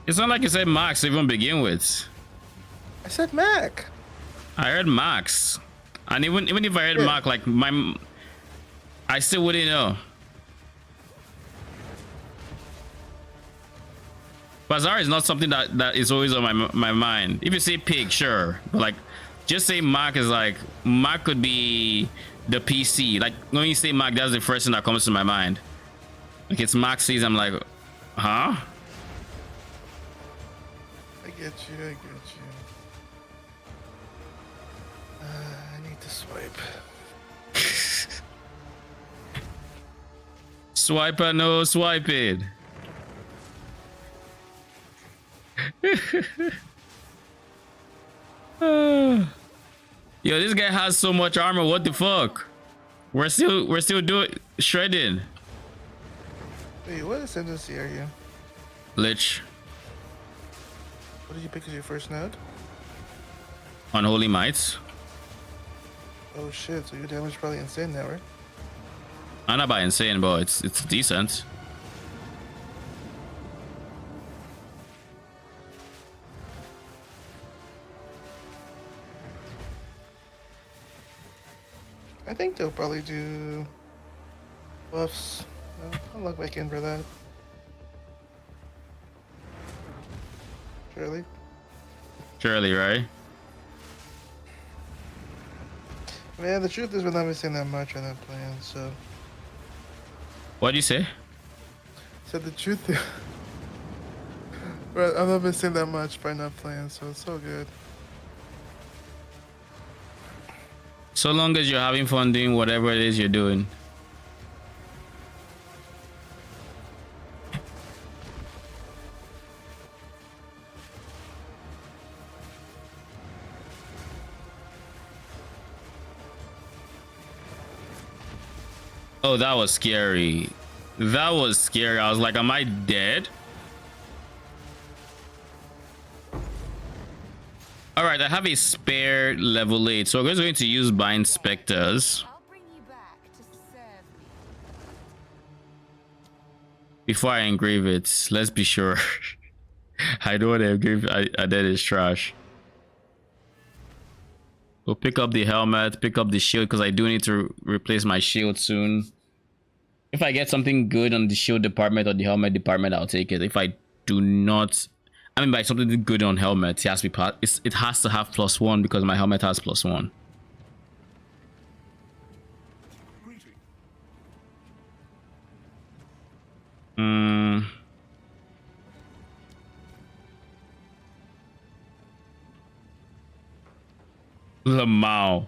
It's not like you said Max to even begin with. I said Mac. I heard Max. And even if I heard Mac, like I still wouldn't know. Bazaar is not something that is always on my mind. If you say pig, sure. But like just say Mac is like Mac could be the PC. Like when you say Mac, that's the first thing that comes to my mind. Like it's Mac sees, I'm like, huh? I get you. I need to swipe. Swipe or no swipe it. Yo, this guy has so much armor. What the fuck? We're still doing shredding. Wait, what ascendancy are you? Lich. What did you pick as your first node? Unholy Mites. Oh shit, so your damage is probably insane now, right? I'm not by insane, but it's decent. I think they'll probably do buffs. I'll look back in for that. Surely, right? Man, the truth is we're not missing that much on that plan, so... What'd you say? Said the truth is... Right, I'm not missing that much by not playing, so it's so good. So long as you're having fun doing whatever it is you're doing. Oh, that was scary. That was scary. I was like, am I dead? All right, I have a spare level 8, so we're going to use Bind Spectres. Before I engrave it, let's be sure. I don't want to engrave that is trash. We'll pick up the helmet, pick up the shield, because I do need to replace my shield soon. If I get something good on the shield department or the helmet department, I'll take it. If I do not, I mean by something good on helmet, it has to be it has to have +1 because my helmet has +1. Lamau.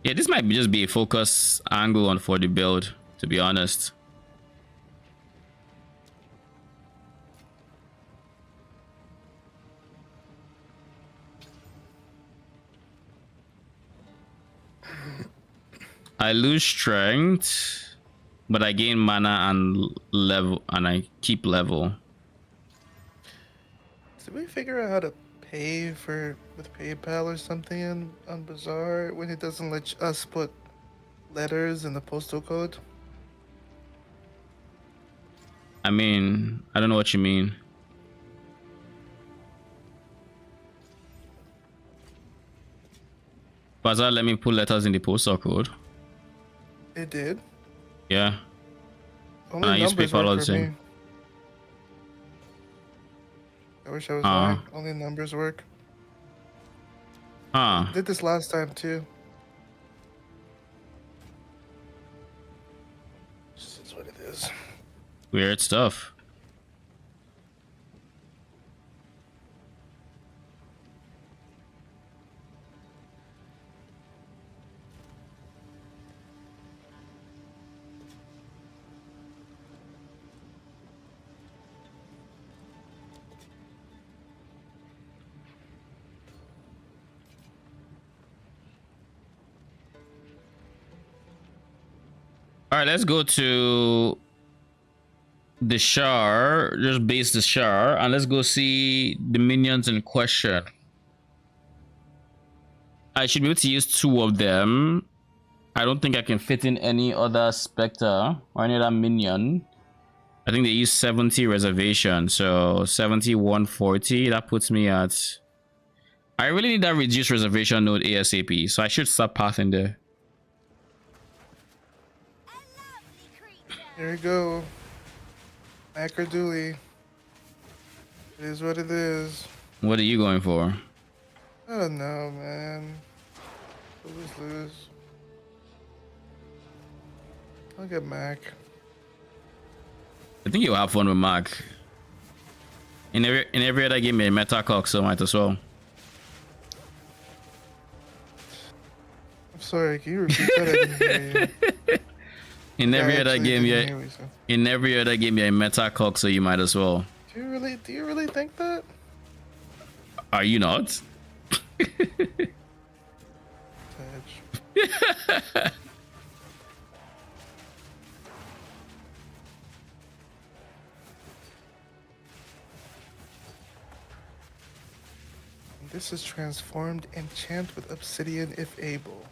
Yeah, this might just be a focus angle on for the build, to be honest. I lose strength, but I gain mana and level, and I keep level. Did we figure out how to pay with PayPal or something on Bazaar when it doesn't let us put letters in the postal code? I mean, I don't know what you mean. Bazaar let me put letters in the postal code. It did? Yeah. Only I use numbers PayPal all work the for me. same. I wish I was lying. Only numbers work. Did this last time too. This is what it is. Weird stuff. All right, let's go to the Shar. Just base the Shar, and let's go see the minions in question. I should be able to use 2 of them. I don't think I can fit in any other Spectre or any other minion. I think they use 70 reservation, so 70, 140. That puts me at... I really need that reduced reservation node ASAP, so I should start pathing there. There you go. Macrodooley. It is what it is. What are you going for? I don't know, man. Lose. I'll get Mac. I think you'll have fun with Mac. In every other game, a meta cock, so might as well. I'm sorry, can you repeat that? I didn't hear you. In every other game, you're a meta cock, so you might as well. Do you really think that? Are you not? This is transformed. Enchant with obsidian if able.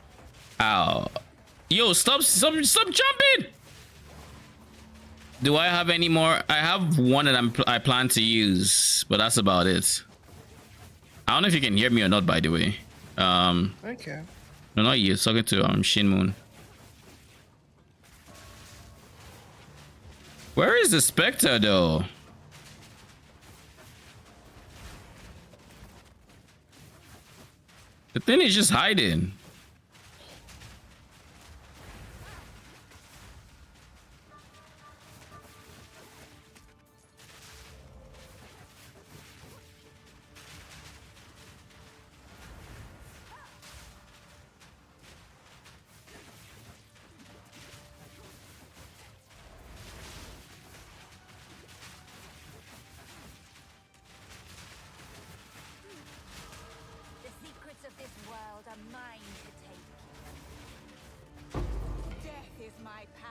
Ow. Yo, stop jumping! Do I have any more? I have one that I plan to use, but that's about it. I don't know if you can hear me or not, by the way. I can. No, not you. Talking to Shin Moon. Where is the Spectre though? The thing is just hiding.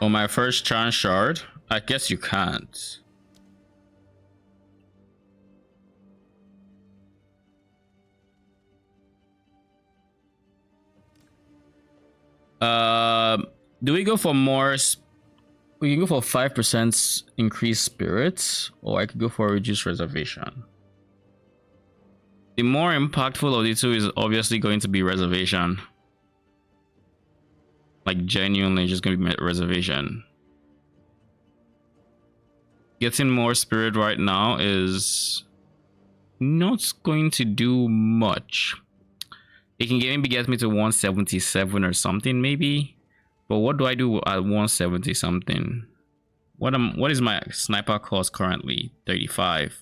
On my first chance shard, I guess you can't. Do we go for more? We can go for 5% increased spirits, or I could go for a reduced reservation. The more impactful of the two is obviously going to be reservation. Like genuinely just gonna be reservation. Getting more spirit right now is not going to do much. It can maybe get me to 177 or something maybe. But what do I do at 170 something? What is my sniper cost currently? 35.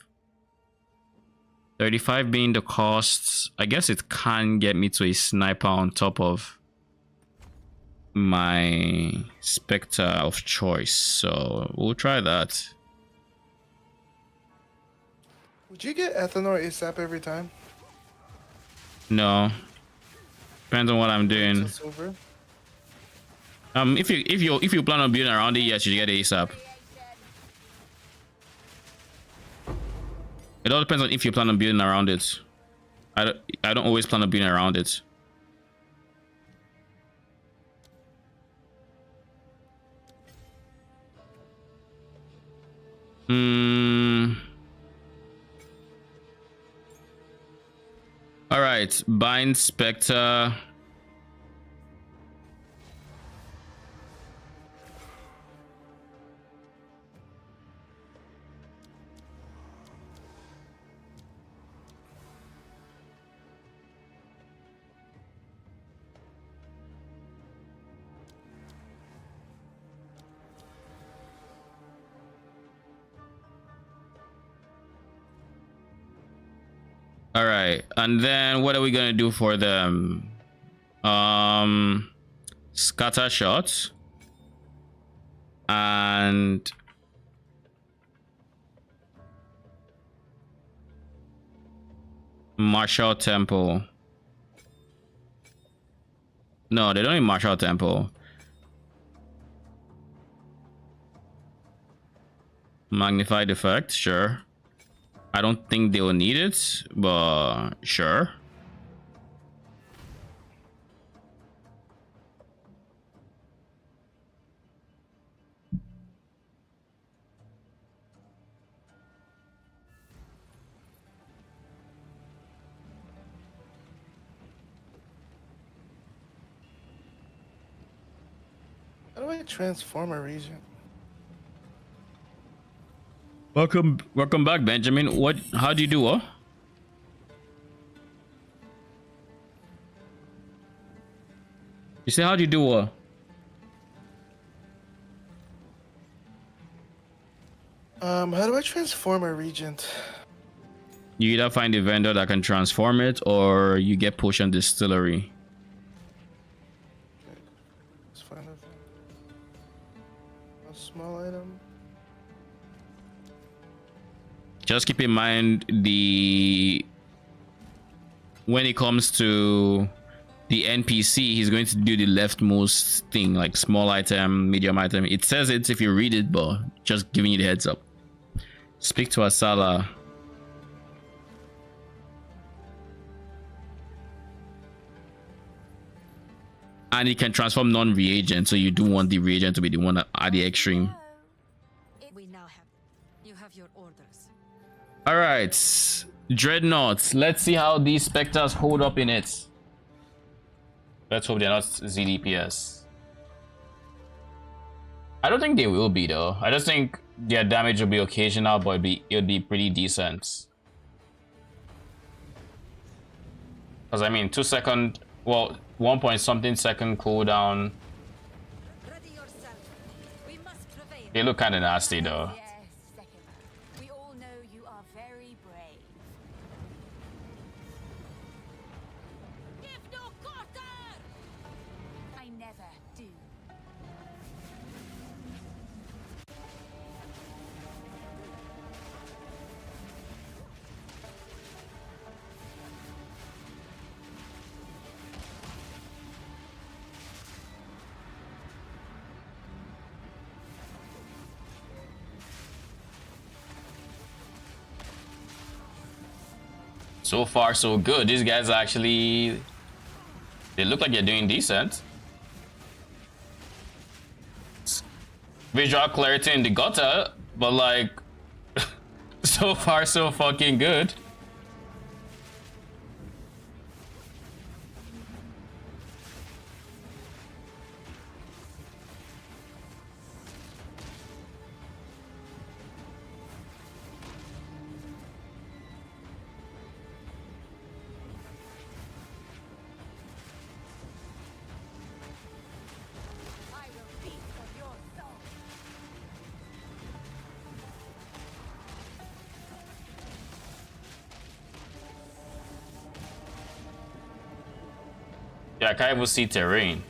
35 being the cost. I guess it can get me to a sniper on top of my Spectre of choice, so we'll try that. Would you get Ethanol ASAP every time? No, depends on what I'm doing. If you plan on building around it, yes, you get ASAP. It all depends on if you plan on building around it. I don't always plan on building around it. All right, bind Spectre. All right, and then what are we gonna do for them? Scatter shots and martial temple. No, they don't need martial temple. Magnified effect, sure. I don't think they will need it, but sure. How do I transform a region? Welcome back, Benjamin. How do you do what? You say how do you do what? How do I transform a regent? You either find a vendor that can transform it, or you get potion distillery. Let's find a small item. Just keep in mind when it comes to the NPC, he's going to do the leftmost thing, like small item, medium item. It says it if you read it, but just giving you the heads up. Speak to Asala. And it can transform non-reagent, so you do want the reagent to be the one at the extreme. We now have. You have your orders. All right, Dreadnoughts. Let's see how these specters hold up in it. Let's hope they're not ZDPS. I don't think they will be though. I just think their damage will be occasional, but it'll be pretty decent. Because I mean, 2 second, well, 1 point something second cooldown. They look kind of nasty though. We all know you are very brave. Give no quarter! I never do. So far, so good. These guys are actually... They look like they're doing decent. Visual clarity in the gutter, but like... so far, so fucking good. Yeah, I can't even see terrain.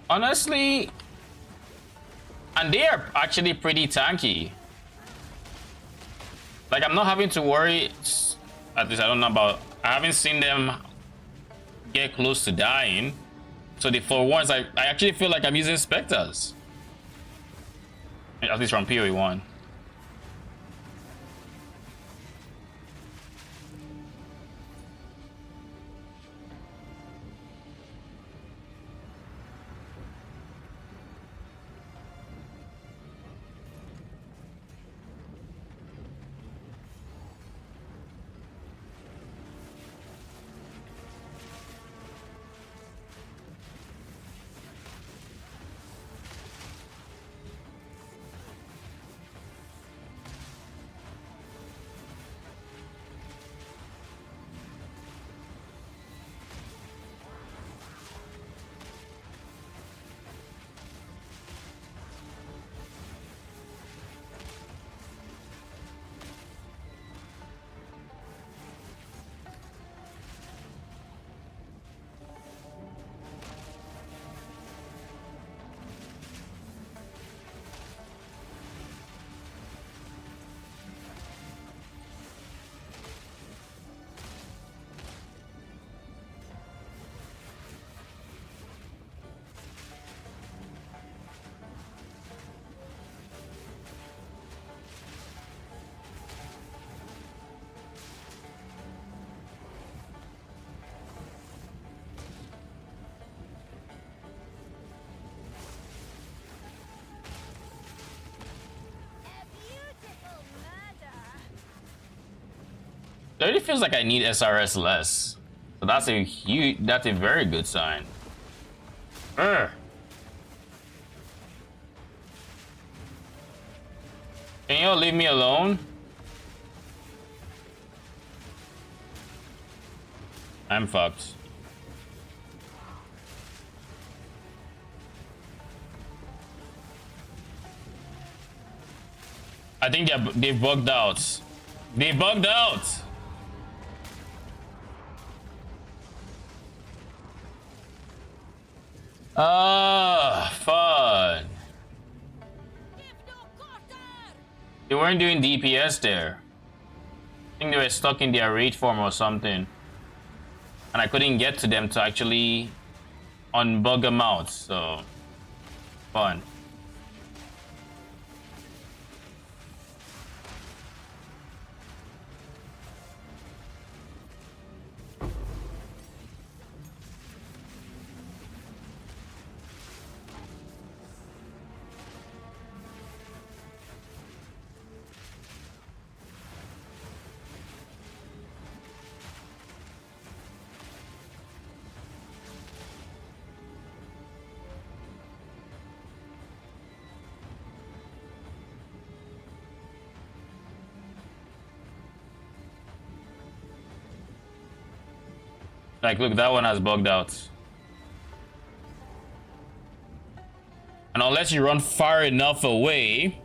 Honestly, and they are actually pretty tanky. Like, I'm not having to worry, at least I don't know about, I haven't seen them get close to dying. So for once, I actually feel like I'm using Spectres. At least from PoE 1. It already feels like I need SRS less. So that's a very good sign. Urgh. Can you all leave me alone? I'm fucked. I think they've bugged out. They bugged out. Ah, fun. They weren't doing DPS there. I think they were stuck in their raid form or something. And I couldn't get to them to actually unbug them out, so fun. Like, look, that one has bugged out. And unless you run far enough away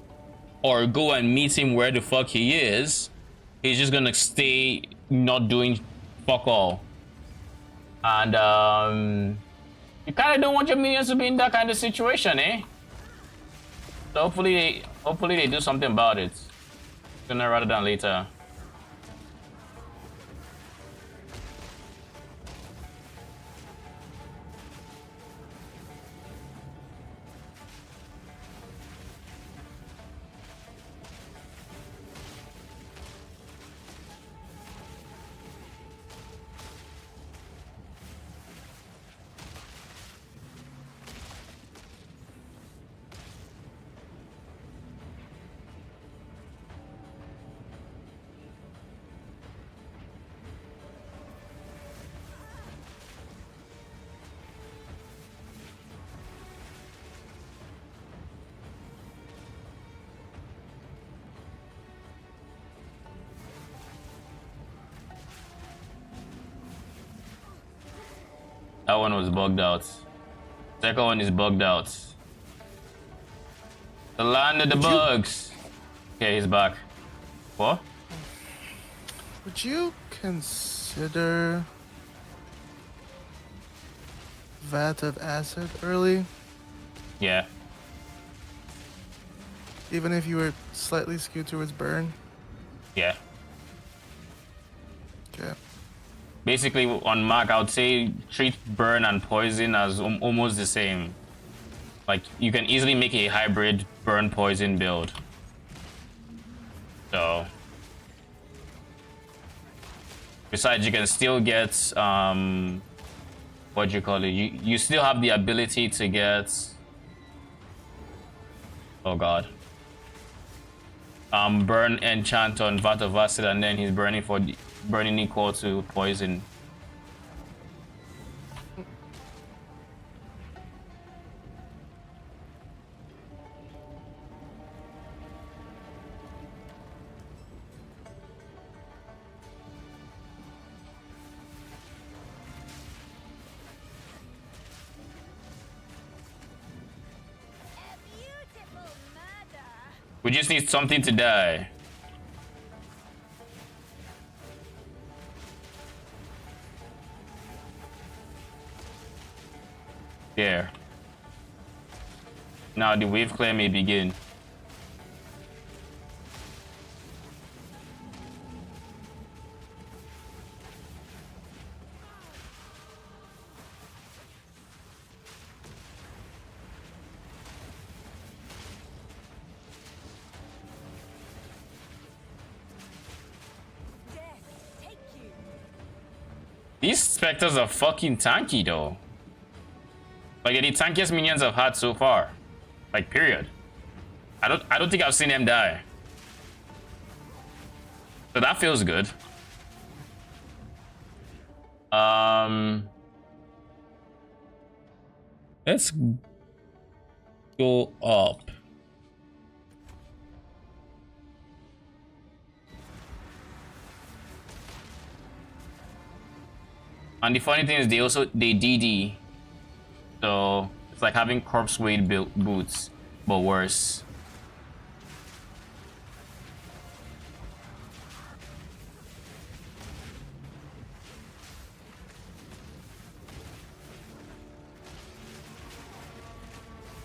or go and meet him where the fuck he is, he's just gonna stay not doing fuck all. And you kind of don't want your minions to be in that kind of situation, eh? So hopefully they do something about it sooner rather than later. That one was bugged out. Second one is bugged out. The land of the bugs. Okay, he's back. What? Would you consider vat of acid early? Yeah. Even if you were slightly skewed towards burn? Yeah. Okay. Basically, on Mac, I would say treat burn and poison as almost the same. Like, you can easily make a hybrid burn poison build. So, besides, you can still get what do you call it? You still have the ability to get, oh god, burn enchant on Vat of Acid, and then he's burning equal to poison. We just need something to die. There. Now the wave clear may begin. These specters are fucking tanky though. Like, they're the tankiest minions I've had so far. Like, period. I don't think I've seen them die. So that feels good. Let's go up. And the funny thing is they DD. So it's like having corpse weight boots, but worse.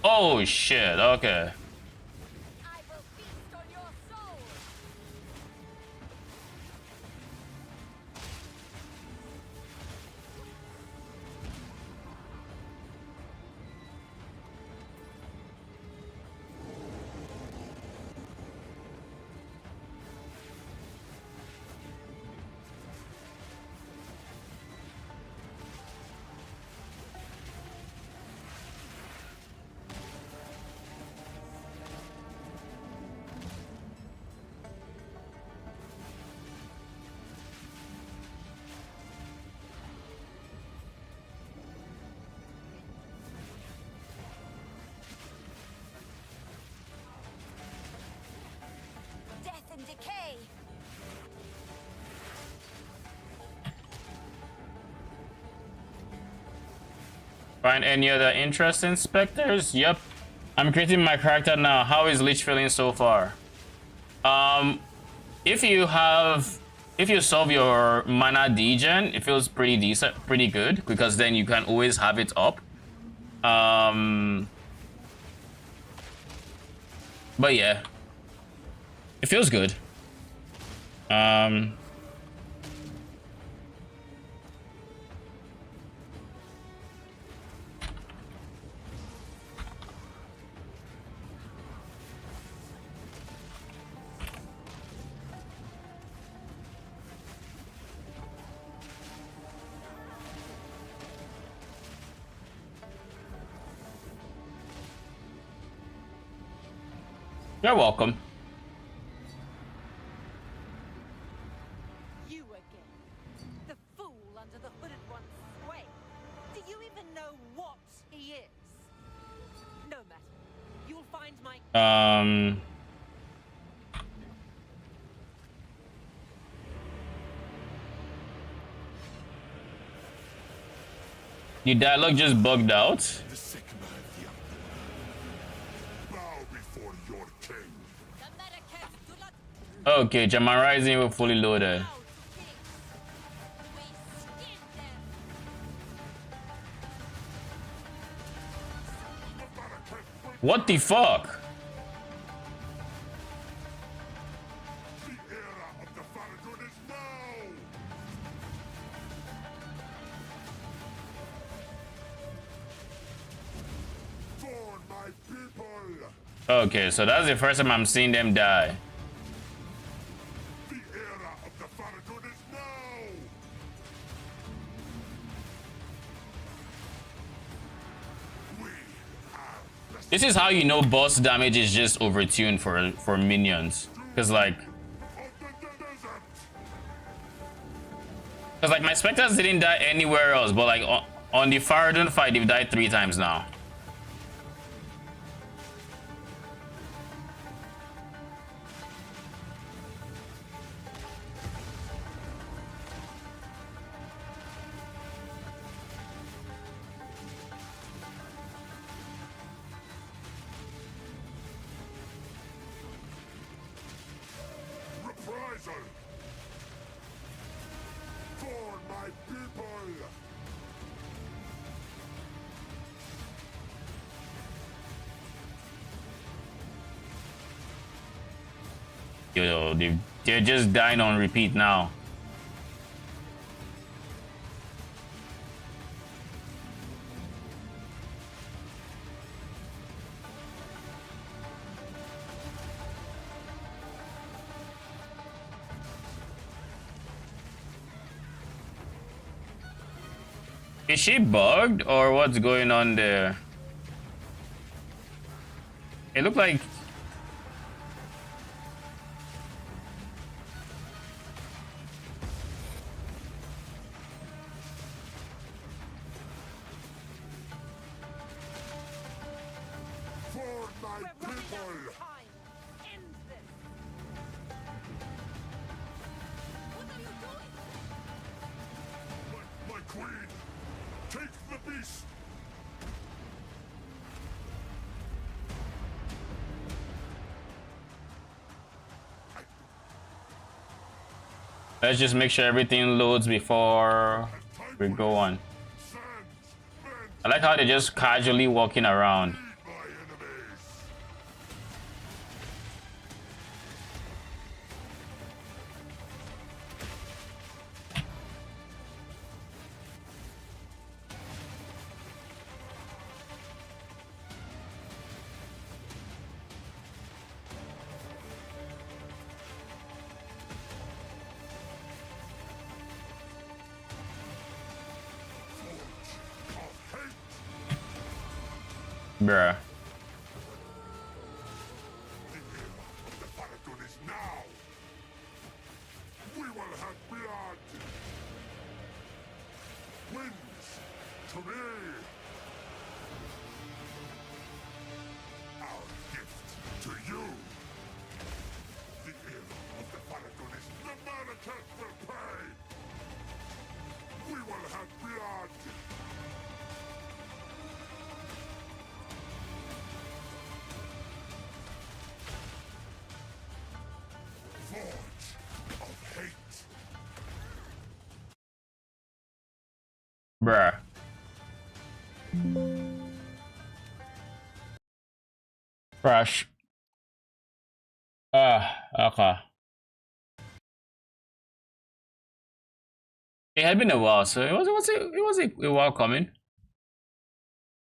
Oh shit, okay. Death and decay. Find any other interesting specters? Yep. I'm creating my character now. How is Lich feeling so far? If you solve your mana degen, it feels pretty decent, pretty good, because then you can always have it up. But yeah, it feels good. You're welcome. You again. The fool under the hooded one's sway. Do you even know what he is? No matter. You'll find my... Your dialogue just bugged out. Okay, Jaman Rising were fully loaded. What the fuck? Okay, so that's the first time I'm seeing them die. This is how you know boss damage is just overtuned for minions, because like my specters didn't die anywhere else, but like on the Faradun fight they've died 3 times now. Yo, they're just dying on repeat now. Is she bugged or what's going on there? It looked like... Take the beast! Let's just make sure everything loads before we go on. I like how they're just casually walking around. Bruh. We will have blood! Wins to me! Our gift to you! The ill of the Paladin is the Manacant will pay! We will have blood! Bruh. Crash. Okay. It had been a while, so it was a while coming.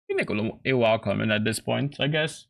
Been a while coming at this point, I guess.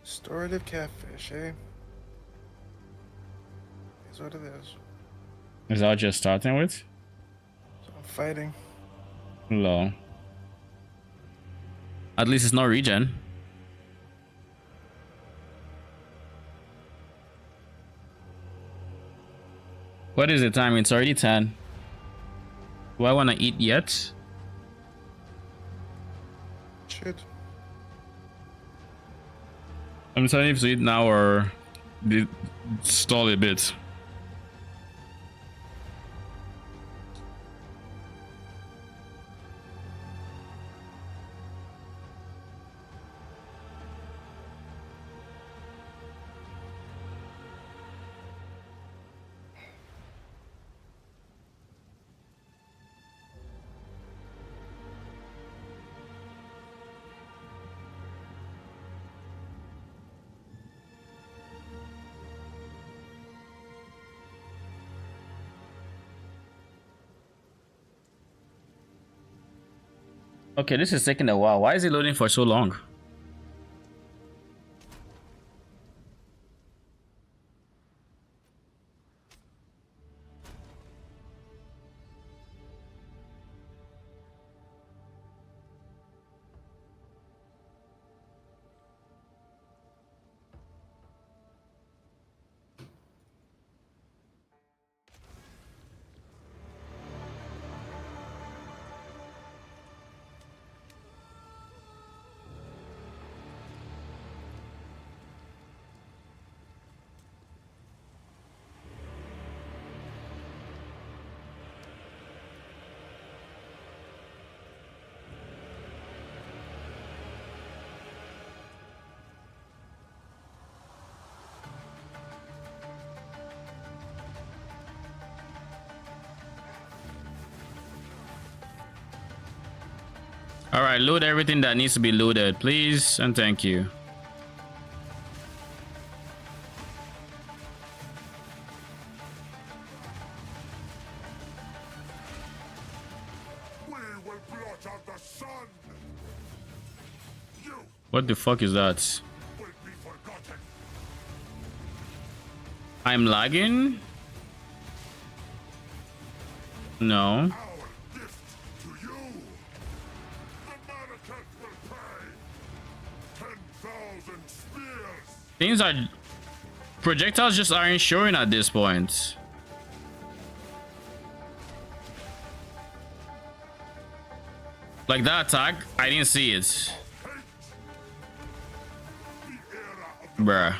Restorative catfish, eh? Is what it is. Is that what you're starting with? So I'm fighting. Low. At least it's not regen. What is the time? It's already 10. Do I want to eat yet? Should. I'm telling you to eat now or stall a bit. Okay, this is taking a while. Why is it loading for so long? All right, load everything that needs to be loaded, please, and thank you. We will blot out the sun! You What the fuck is that? will be forgotten! I'm lagging? No. Things are... projectiles just aren't showing at this point. Like that attack, I didn't see it. Bruh.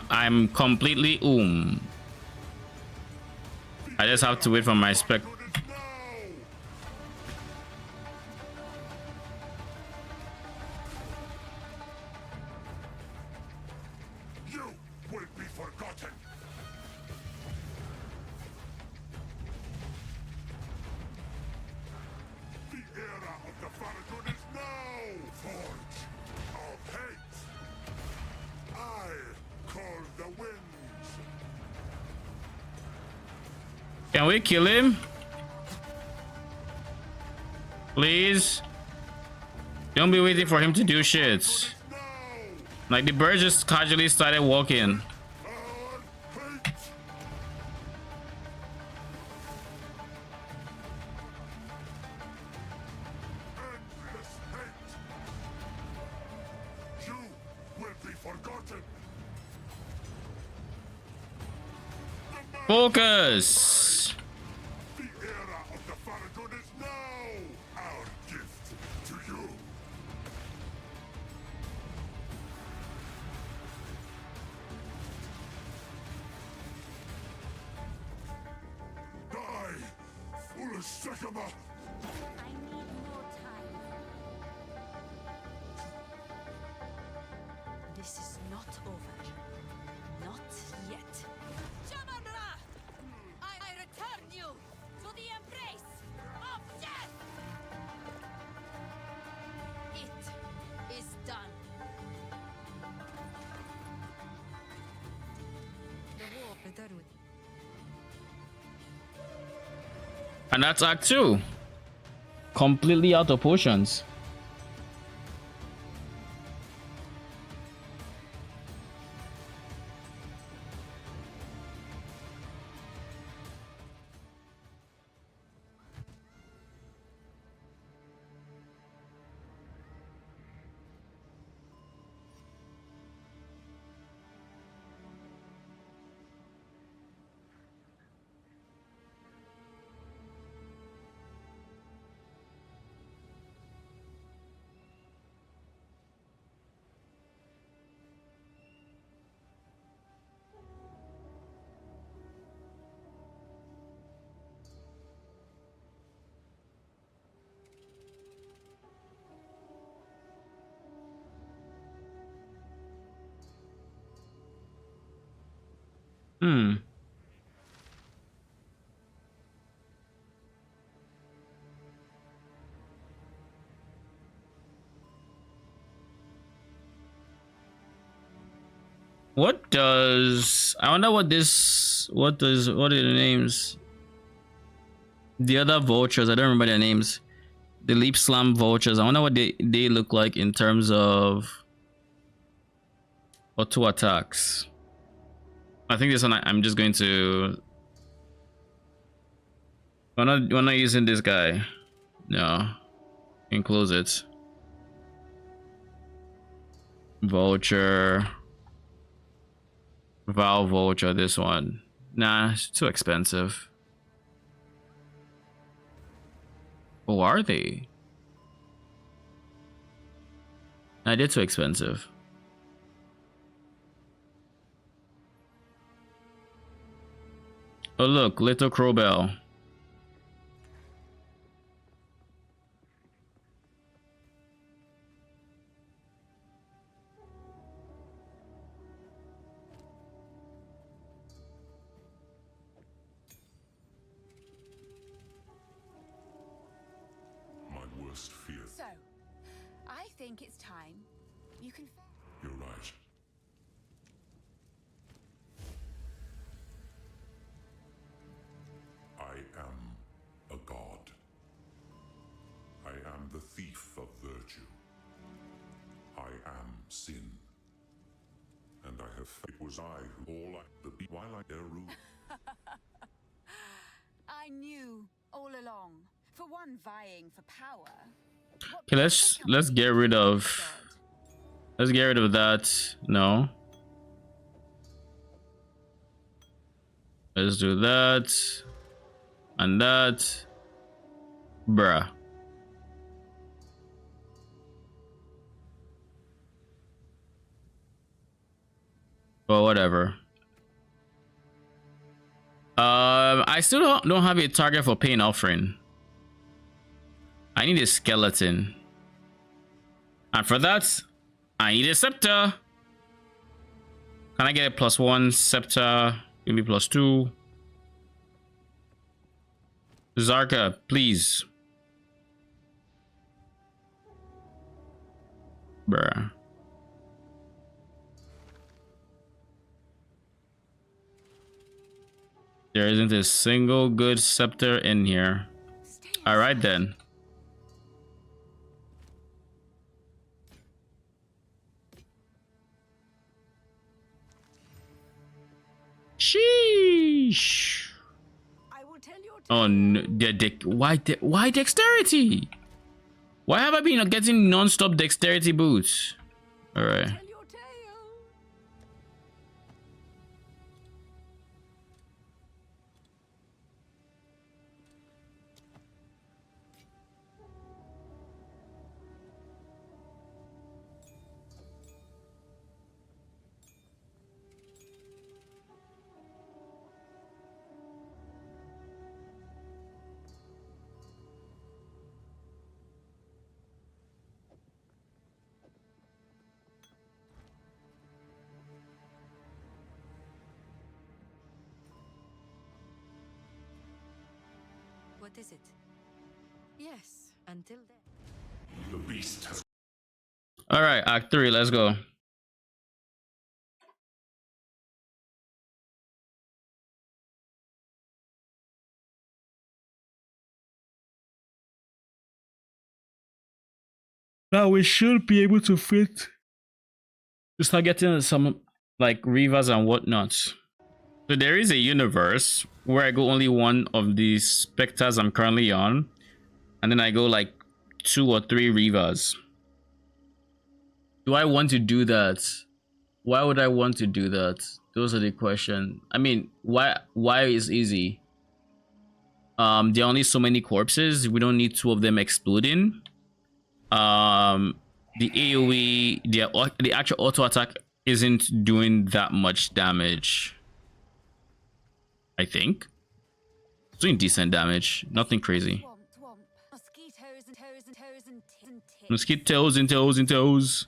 I'm completely I just have to wait for my spec. You will be forgotten. The era of the Farragut is now. Forge of hate. I call the winds. Can we kill him? Please? Don't be waiting for him to do shit. Like the bird just casually started walking. You will be forgotten. Focus. The era of the Farragut is now. Our gift to you. Die, foolish sycamore. I need more time. This is not over. Not yet. Shamandra! I return you to the embrace of death! It is done. The war return with And that's Act 2. Completely out of potions. What does... I wonder what this... what are the names? The other vultures, I don't remember their names. The leap slam vultures, I wonder what they look like in terms of auto attacks. I think this one I'm just going to... we're not using this guy. No. You can close it. Vulture. Val Vulture, this one. Nah, it's too expensive. Oh, are they? Nah, they're too expensive. Oh look, Little Crowbell. most feared. So, I think it's time you can. You're right. I am a god. I am the thief of virtue. I am sin. And I have. It was I who all while I Eru. I knew all along. For one vying for power. Okay, let's get rid of that. No. Let's do that and that. Bruh. Well, whatever. I still don't have a target for pain offering. I need a skeleton. And for that, I need a scepter. Can I get a +1 scepter? Give me +2. Zarka, please. Bruh. There isn't a single good scepter in here. All right then. Sheesh. Oh no, why dexterity? Why have I been getting non-stop dexterity boots? All right. What is it? Yes, until then. The beast has. All right, Act 3, let's go. Now we should be able to fit. Just start getting some like Reavers and whatnot. So there is a universe where I go only one of these specters I'm currently on, and then I go like 2 or 3 Reavers. Do I want to do that? Why would I want to do that? Those are the questions. I mean, why is easy? There are only so many corpses. We don't need 2 of them exploding. The AoE, the actual auto attack isn't doing that much damage. I think it's doing decent damage, nothing crazy. Mosquitoes and toes.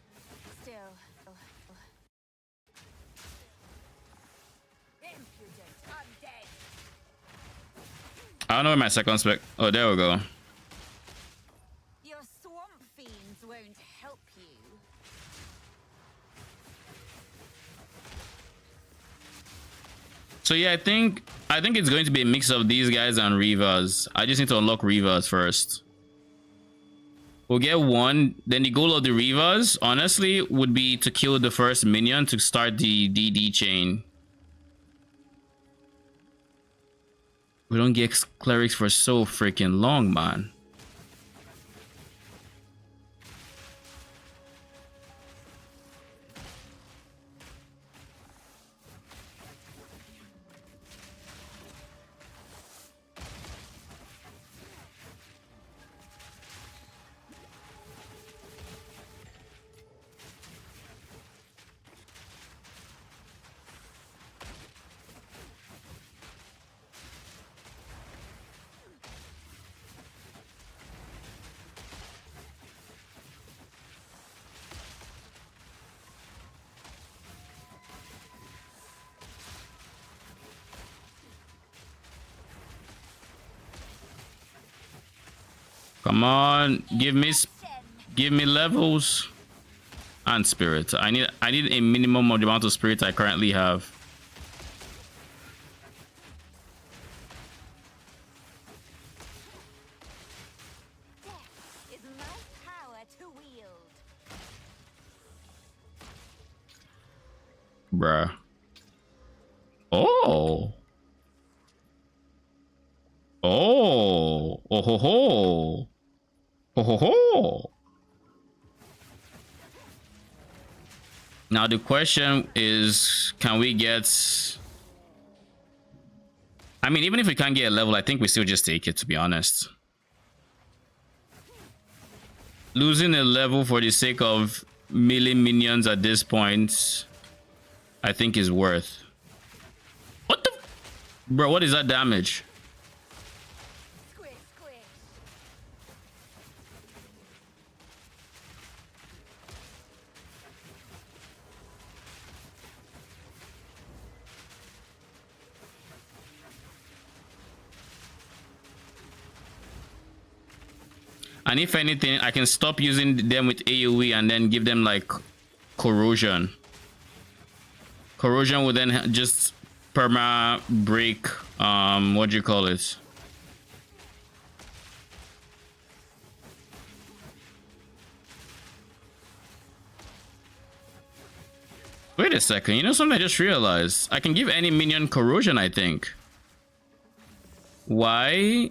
I don't know where my second spec. Oh, there we go. Your swamp fiends won't help you. So yeah, I think it's going to be a mix of these guys and Reavers. I just need to unlock Reavers first. We'll get 1. Then the goal of the Reavers, honestly, would be to kill the first minion to start the DD chain. We don't get clerics for so freaking long, man. Come on, give me levels and spirit. I need a minimum of the amount of spirit I currently have. Death is my power to wield. Bruh. Oh. Oh. Oh ho ho. Oh ho ho. Now the question is, can we get... I mean, even if we can't get a level, I think we still just take it, to be honest. Losing a level for the sake of milling minions at this point, I think is worth. What the... Bro, what is that damage? And if anything, I can stop using them with AoE and then give them like corrosion. Corrosion would then just perma break, what do you call it? Wait a second, you know something I just realized? I can give any minion corrosion, I think. Why?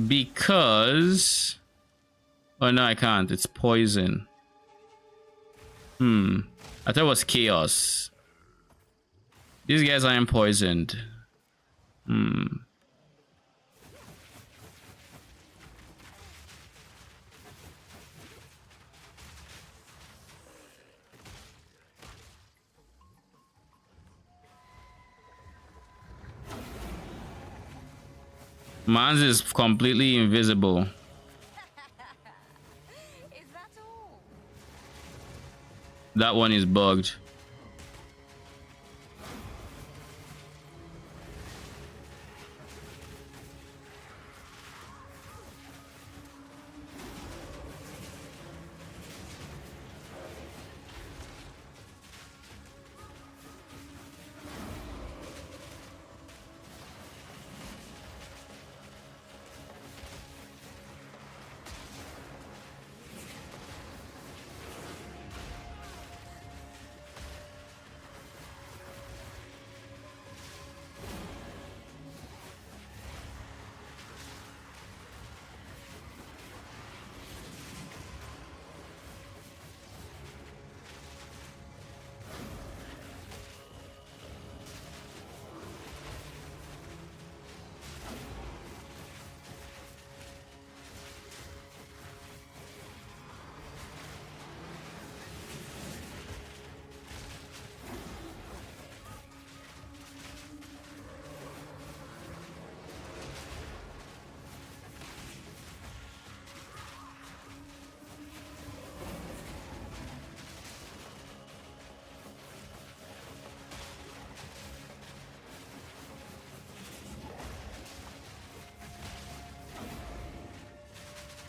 Because... Oh no, I can't. It's poison. I thought it was chaos. These guys aren't poisoned. Mans is completely invisible. Is that all? That one is bugged.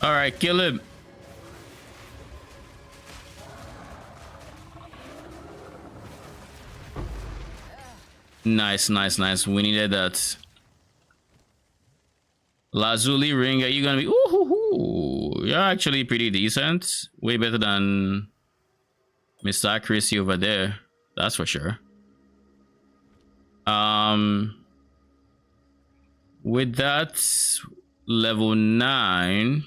All right, kill him. Nice, nice, nice. We needed that. Lazuli ring, are you gonna be? Ooh, you're actually pretty decent. Way better than Mr. Accuracy over there. That's for sure. With that level 9,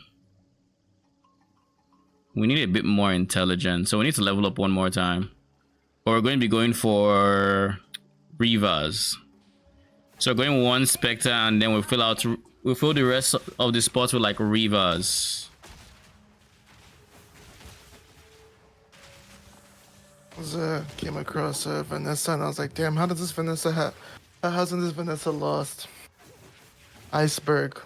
we need a bit more intelligence, so we need to level up one more time. Or we're going to be going for Reavers. So we're going one Spectre, and then we'll fill the rest of the spots with like Reavers. Came across Vanessa, and I was like, damn, how does this Vanessa have? How hasn't this Vanessa lost? Iceberg.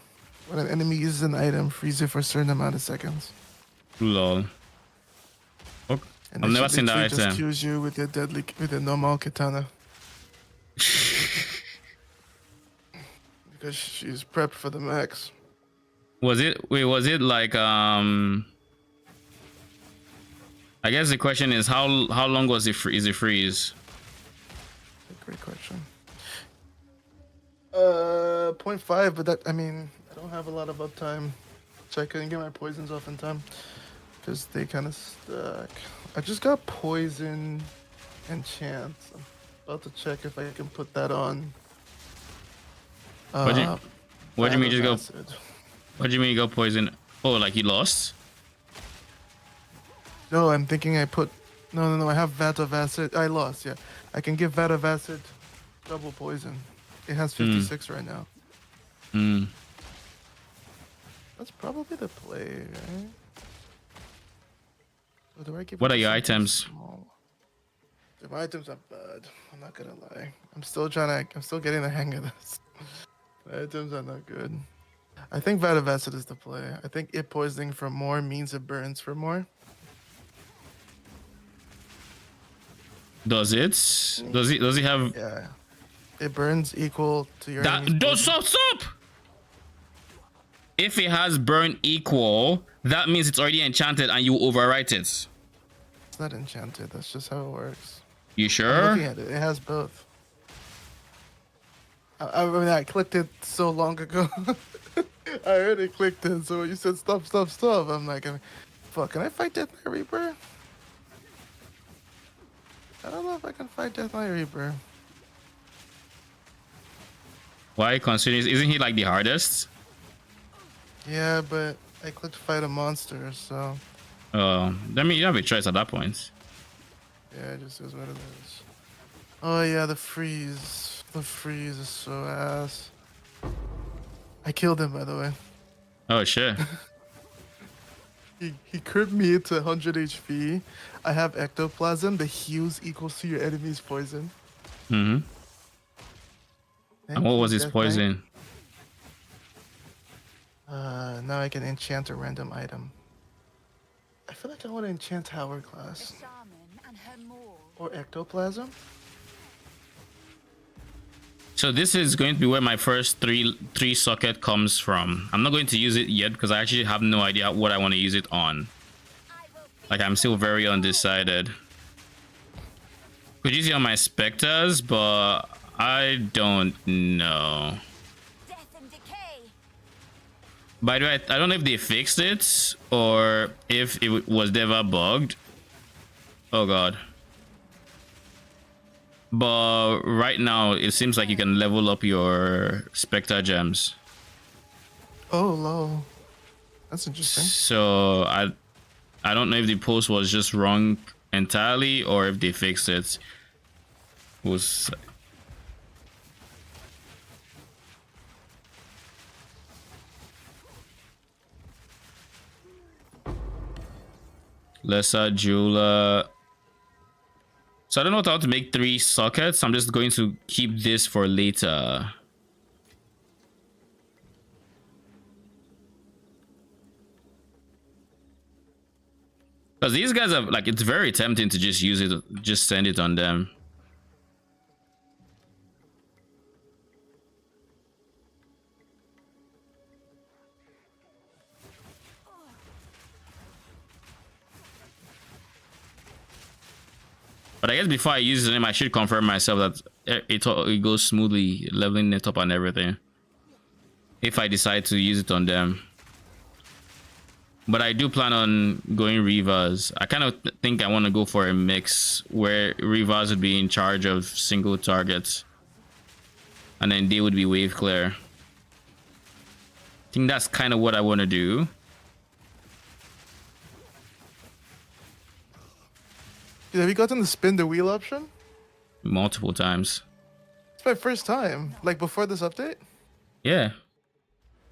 When an enemy uses an item, freeze it for a certain amount of seconds. Lol. Okay. I've never seen that item. Just kills you with your normal katana. Because she's prepped for the max. Was it? Wait, was it like I guess the question is how long was it? Is it freeze? Great question. 0.5, but that, I mean, I don't have a lot of uptime, so I couldn't get my poisons off in time because they kind of stuck. I just got poison and chance. I'm about to check if I can put that on. What do you mean just go? Acid. What do you mean you go poison? Oh, like you lost? No, I'm thinking I put. No. I have Vat of Acid. I lost. Yeah, I can give Vat of Acid double poison. It has 56 right now. Hmm. That's probably the play, right? Or do I give What it are to your something items? small? Dude, my items are bad. I'm not gonna lie. I'm still getting the hang of this. My items are not good. I think Vat of Acid is the play. I think it poisoning for more means it burns for more. Does it? Does he have? Yeah. It burns equal to your enemy's That don't poison. stop. If it has burn equal, that means it's already enchanted and you overwrite it. It's not enchanted. That's just how it works. You I'm sure? looking at it. It has both. I mean, I clicked it so long ago. I already clicked it. So when you said stop, I'm like, fuck, can I fight Death Knight Reaper? I don't know if I can fight Death Knight Reaper. Why considering? Isn't he like the hardest? Yeah, but I clicked fight a monster, so I mean, you have a choice at that point. yeah, it just is what it is. Oh yeah, the freeze. The freeze is so ass. I killed him, by the way. Oh shit. He cribbed me to 100 HP. I have ectoplasm. The heals equals to your enemy's poison. Mm-hmm. And what was his Death poison? Knight. Now I can enchant a random item. I feel like I want to enchant Hourglass. Or ectoplasm. So this is going to be where my first three socket comes from. I'm not going to use it yet because I actually have no idea what I want to use it on. Like I'm still very undecided. Could use it on my specters, but I don't know. By the way, I don't know if they fixed it or if it was ever bugged. Oh god. But right now, it seems like you can level up your Spectre gems. Oh, low. That's interesting. So I don't know if the post was just wrong entirely or if they fixed it. Lesser jeweler. So I don't know how to make 3 sockets. I'm just going to keep this for later. Because these guys are like, it's very tempting to just use it, just send it on them. But I guess before I use them, I should confirm myself that it goes smoothly, leveling it up and everything. If I decide to use it on them. But I do plan on going Reavers. I kind of think I want to go for a mix where Reavers would be in charge of single targets. And then they would be wave clear. I think that's kind of what I want to do. Have you gotten the spin the wheel option? Multiple times. It's my first time. Like before this update? Yeah.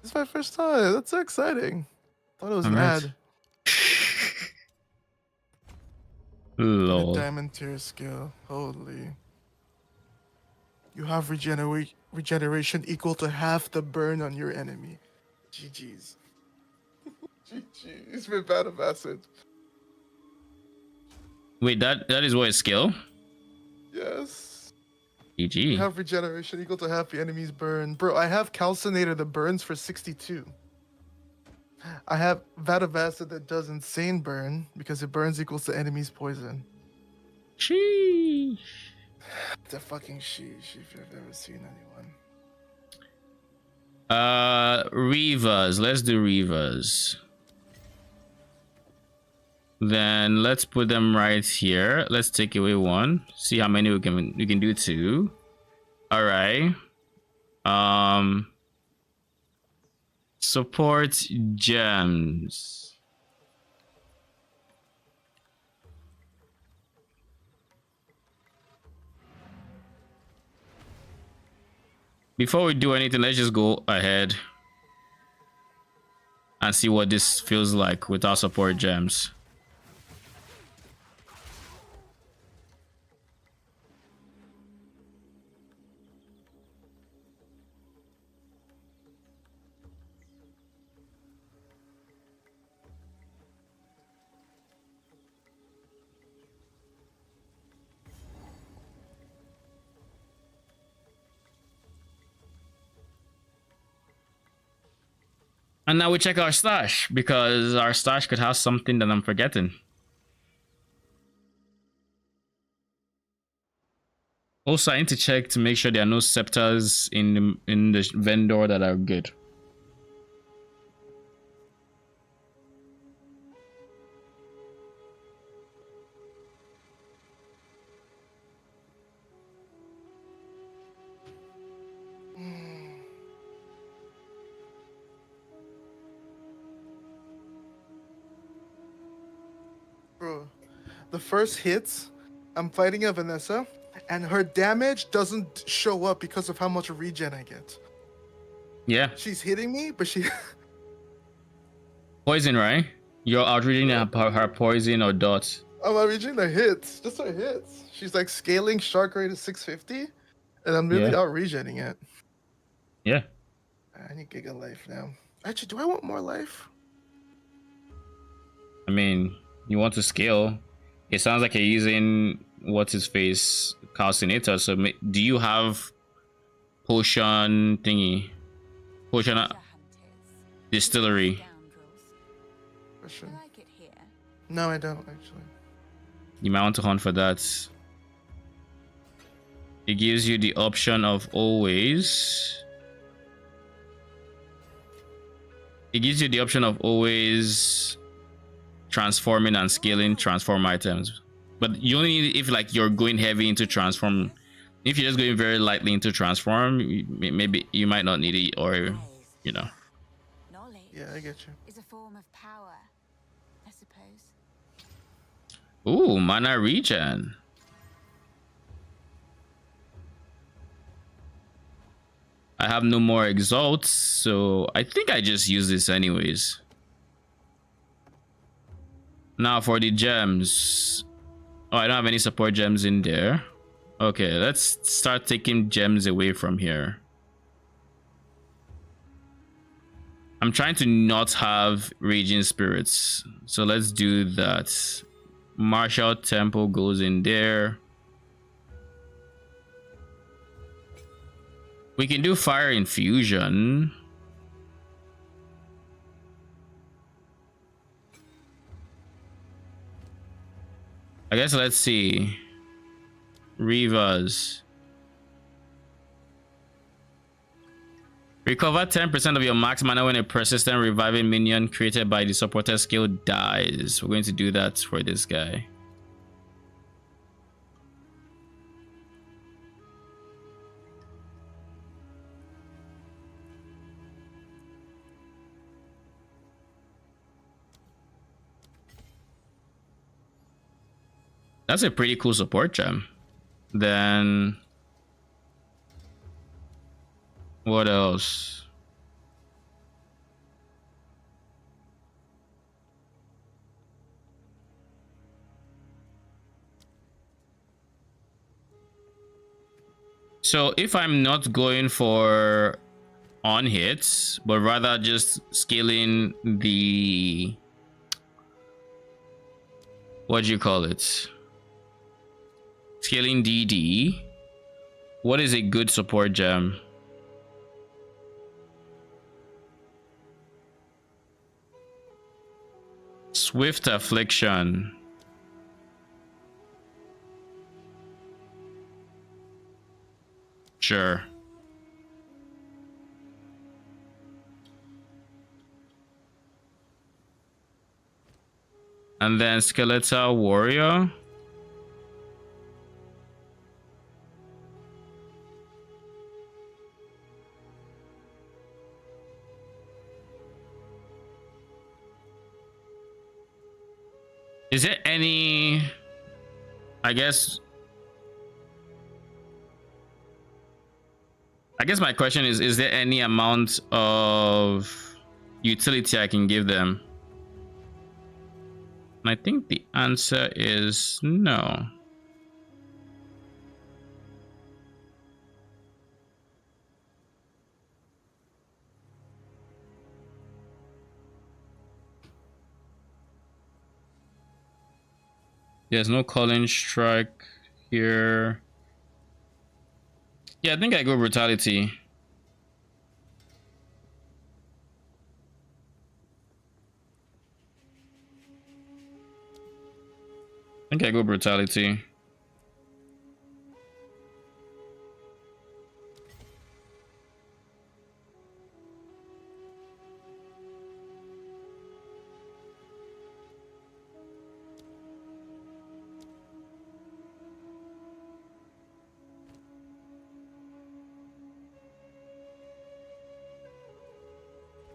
It's my first time. That's so exciting. Thought it was mad. Lol. Diamond tier skill. Holy. You have regeneration equal to half the burn on your enemy. GG's. GG's with Vat of Acid. Wait, that is what is skill? Yes. GG. You have regeneration equal to half the enemy's burn. Bro, I have Calcinator the burns for 62. I have Vatavasa that does insane burn because it burns equals the enemy's poison. Sheesh. It's a fucking sheesh if you've ever seen anyone. Rivas. Let's do Rivas. Then let's put them right here. Let's take away one. See how many we can do. 2. All right. Support gems. Before we do anything, let's just go ahead and see what this feels like without support gems. And now we check our stash, because our stash could have something that I'm forgetting. Also, I need to check to make sure there are no scepters in the vendor that are good. Bro, the first hits, I'm fighting a Vanessa, and her damage doesn't show up because of how much regen I get. Yeah. She's hitting me, but she... Poison, right? You're outreaching her poison or dots. I'm outreaching the hits. Just her hits. She's like scaling shark rate to 650, and I'm really out-regenning it. Yeah. I need Giga Life now. Actually, do I want more life? I mean, you want to scale. It sounds like you're using what's his face calcinator. So do you have potion thingy? Potion distillery. No, I don't actually. You might want to hunt for that. It gives you the option of always. It gives you the option of always transforming and scaling transform items, but you only need it if like you're going heavy into transform. If you're just going very lightly into transform, maybe you might not need it, or you know. Yeah, I get you. Is a form of power, I suppose. Ooh, mana regen. I have no more exalts, so I think I just use this anyways. Now for the gems. Oh, I don't have any support gems in there. Okay, let's start taking gems away from here. I'm trying to not have raging spirits, so let's do that. Martial temple goes in there. We can do fire infusion. I guess let's see. Rivas. Recover 10% of your max mana when a persistent reviving minion created by the supporter skill dies. We're going to do that for this guy. That's a pretty cool support gem. Then what else? So if I'm not going for on hits, but rather just scaling the, what do you call it? Scaling DD. What is a good support gem? Swift affliction. Sure. And then skeletal warrior. Is there any, I guess my question is there any amount of utility I can give them? And I think the answer is no. There's no calling strike here. Yeah, I think I go brutality. I think I go brutality.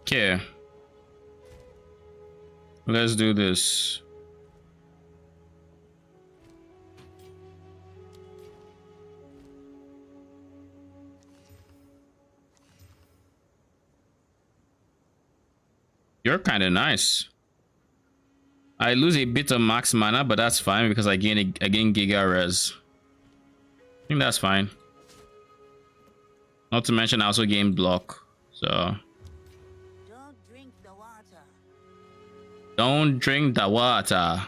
Okay. Let's do this. You're kind of nice. I lose a bit of max mana, but that's fine because I gain Giga Res. I think that's fine. Not to mention I also gain block. So don't drink the water.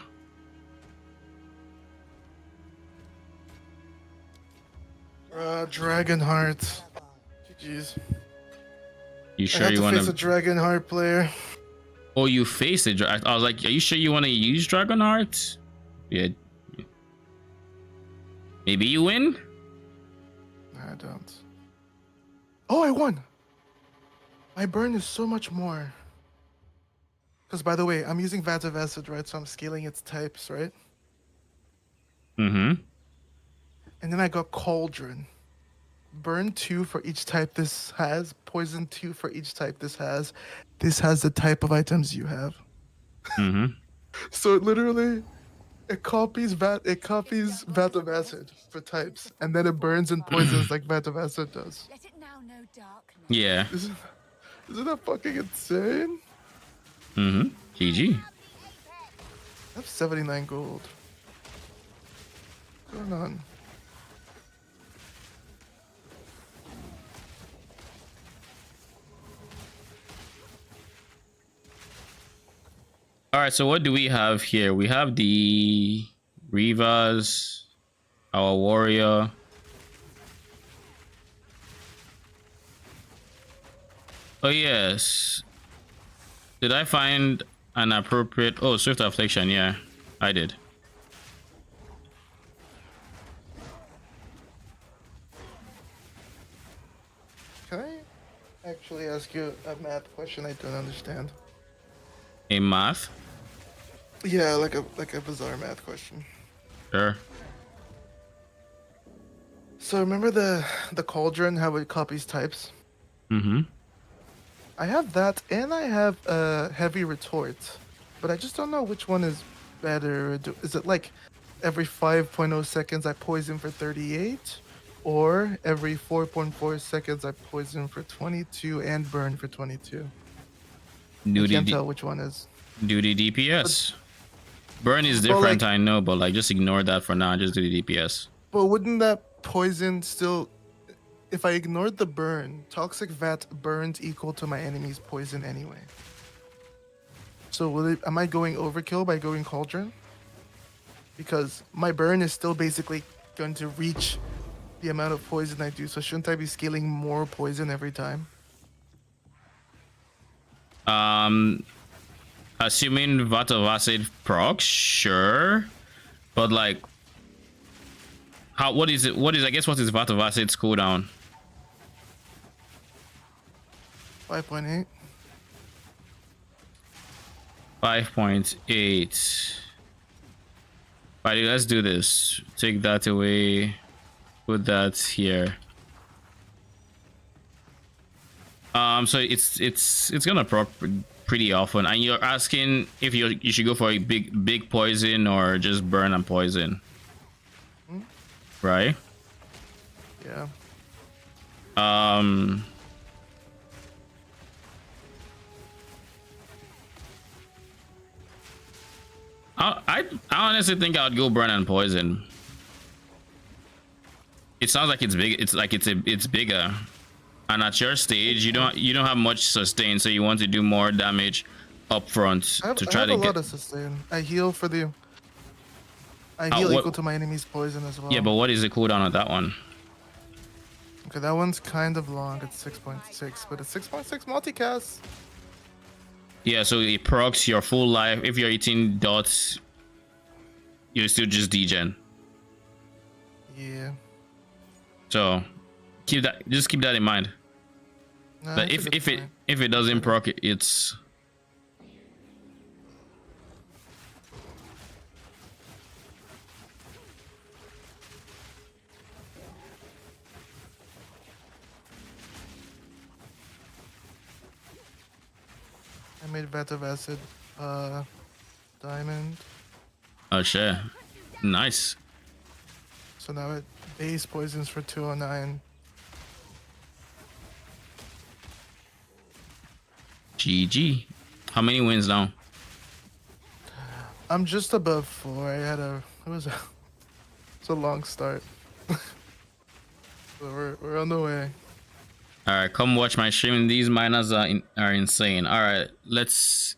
Dragonheart. GG's. You sure you want to face a Dragonheart player? Oh, you face it. I was like, are you sure you want to use Dragonheart? Yeah. Maybe you win? I don't. Oh, I won! My burn is so much more. Because, by the way, I'm using Vat of Acid, right? So I'm scaling its types, right? Mm-hmm. And then I got Cauldron. Burn 2 for each type this has. Poison 2 for each type this has. This has the type of items you have. Mm-hmm. So it literally, it copies Vat of Acid for types. And then it burns and poisons like Vat of Acid does. Let it now know darkness. Yeah. Isn't that fucking insane? Mm-hmm. GG. I have 79 gold. What's going on? All right, so what do we have here? We have the Rivas, our warrior. Oh yes. Did I find an appropriate... Oh, Swift Affliction, yeah, I did. Can I actually ask you a math question I don't understand? A math? Yeah, like a bizarre math question. Sure. So remember the Cauldron, how it copies types? Mm-hmm. I have that, and I have a Heavy Retort, but I just don't know which one is better. Is it like every 5.0 seconds I poison for 38, or every 4.4 seconds I poison for 22 and burn for 22? I can't tell which one is. Do the DPS. Burn is different, I know, but like just ignore that for now. Just do the DPS. But wouldn't that poison still... If I ignored the burn, Toxic Vat burns equal to my enemy's poison anyway. So am I going overkill by going Cauldron? Because my burn is still basically going to reach the amount of poison I do, so shouldn't I be scaling more poison every time? Assuming Vat of Acid procs, sure. But like, how? What is it? I guess what is Vat of Acid's cooldown? 5.8. 5.8. Alright, let's do this. Take that away. Put that here. So it's gonna proc pretty often, and you're asking if you should go for a big poison or just burn and poison, right? Yeah. I honestly think I would go burn and poison. It sounds like it's big. It's like it's bigger, and at your stage, you don't have much sustain, so you want to do more damage up front to try to I have a get. lot of sustain. I heal for the. I heal equal to my enemy's poison as well. Yeah, but what is the cooldown on that one? Okay, that one's kind of long. It's 6.6, but it's 6.6 multicast. Yeah, so it procs your full life. If you're eating dots, you're still just degen. Yeah. So keep that in mind. Nah, But if it doesn't proc, it's I made Vat of Acid, diamond. oh shit, nice. So now it base poisons for 209. GG. How many wins now? I'm just above 4. It's a long start. So we're on the way. All right, come watch my stream. These miners are insane. All right, let's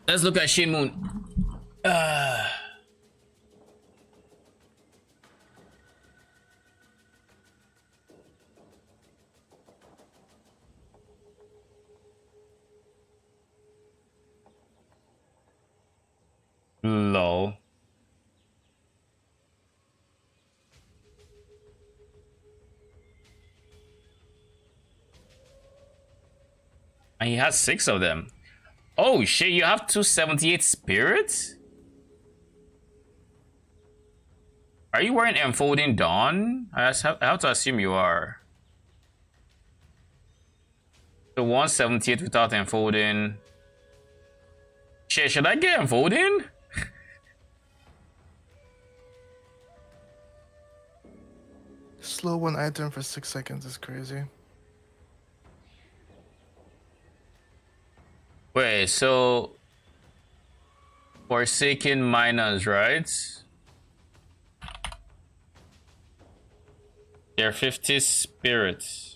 look at Shin Moon. Lol. And he has 6 of them. Oh shit, you have 278 spirits? Are you wearing Enfolding Dawn? I have to assume you are. So 178 without Enfolding. Shit, should I get Enfolding? Slow one item for 6 seconds is crazy. Wait, so Forsaken Miners, right? They're 50 spirits.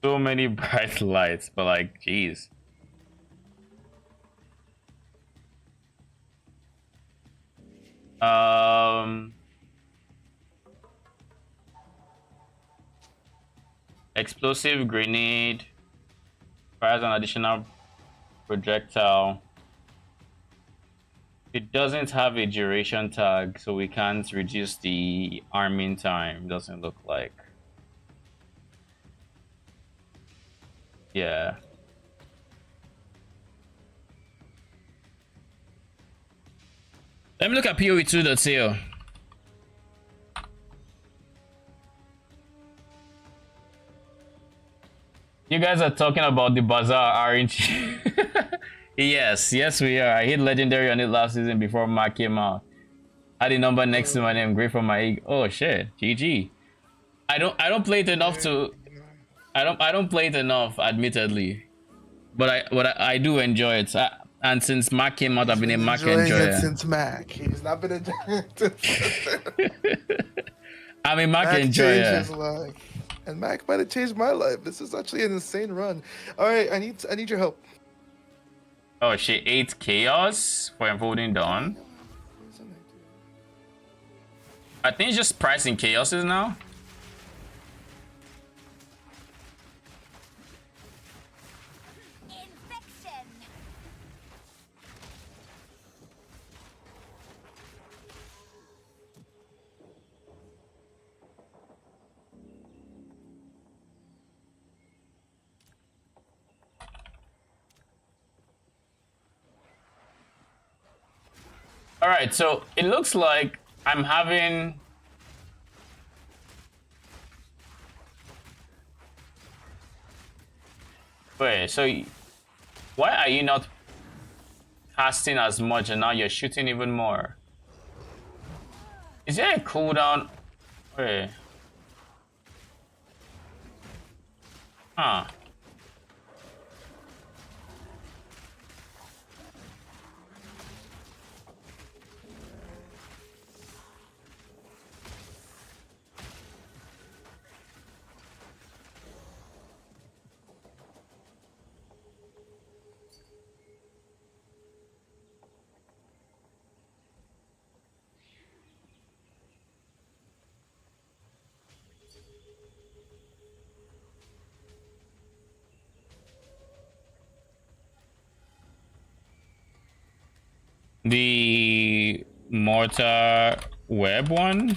So many bright lights, but like, jeez. Explosive grenade fires an additional projectile. It doesn't have a duration tag, so we can't reduce the arming time, doesn't look like. Yeah. Let me look at PoE 2.0. You guys are talking about the bazaar, aren't you? Yes, we are. I hit legendary on it last season before Mark came out. Had a number next to my name, great for my egg. Oh shit, GG. I don't play it enough to. I don't play it enough, admittedly. I do enjoy it. And since Mac came out, I've been a Mac enjoying enjoyer. it since Mac. He's not been enjoying it. I'm a Mac Mac enjoyer. changed his life, and Mac might have changed my life. This is actually an insane run. All right, I need your help. Oh shit! 8 chaos for Enfolding Dawn. I think it's just pricing chaoses now. All right, so it looks like I'm having. Wait, so why are you not casting as much and now you're shooting even more? Is there a cooldown? Wait. Huh. The mortar web one.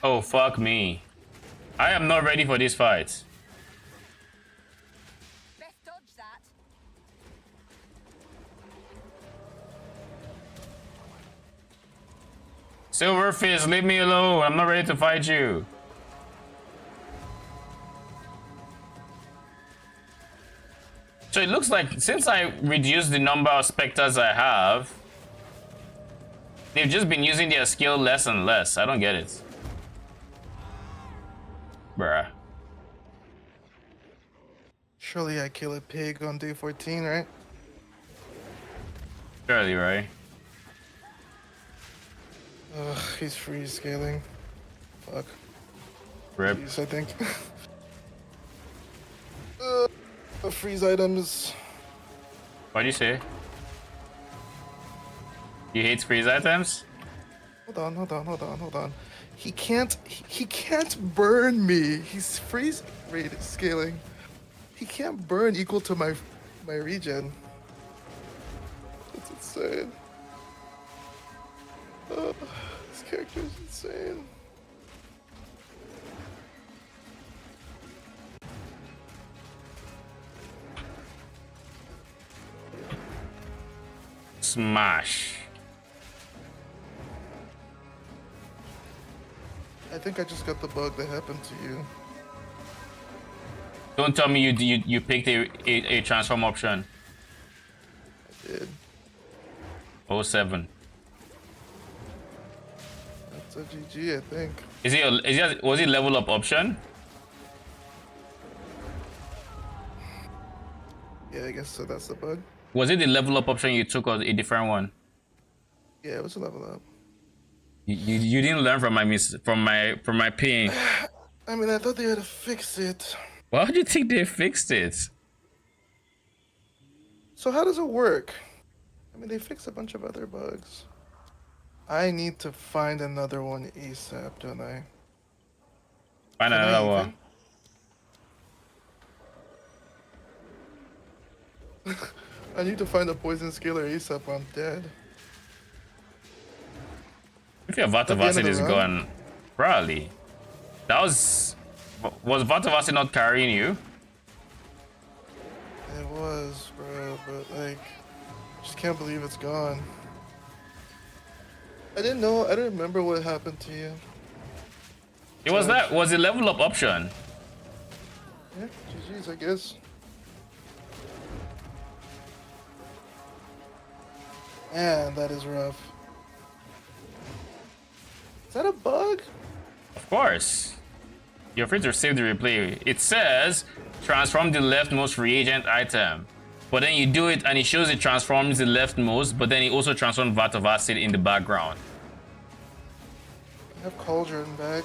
Oh, fuck me. I am not ready for this fight. Best dodge that. Silverfish, leave me alone. I'm not ready to fight you. So it looks like since I reduced the number of specters I have, they've just been using their skill less and less. I don't get it. Bruh. Surely I kill a pig on day 14, right? Surely, right? Ugh, he's free scaling. Fuck. Rip. Jeez, I think. Freeze items. What do you say? You hate freeze items? Hold on. He can't burn me. He's freeze rate scaling. He can't burn equal to my regen. That's insane. This character is insane. Smash. I think I just got the bug that happened to you. Don't tell me you picked a transform option. I did. 07. That's a GG, I think. Was it level up option? Yeah, I guess so. That's the bug. Was it the level up option you took or a different one? Yeah, it was a level up. You didn't learn from my pain. I mean, I thought they had to fix it. Why do you think they fixed it? So how does it work? I mean, they fixed a bunch of other bugs. I need to find another one ASAP, don't I? Find another one. I need to find a poison scaler ASAP or I'm dead. If your Vatavasi is gone, probably. That was Vatavasi not carrying you? It was, bro, but like, can't believe it's gone. I didn't know. I don't remember what happened to you. It was that. Was the level up option? Yeah, GG's, I guess. Man, that is rough. Is that a bug? Of course. You're free to save the replay. It says transform the leftmost reagent item. But then you do it and it shows it transforms the leftmost, but then it also transforms Vat of Acid in the background. I have Cauldron back.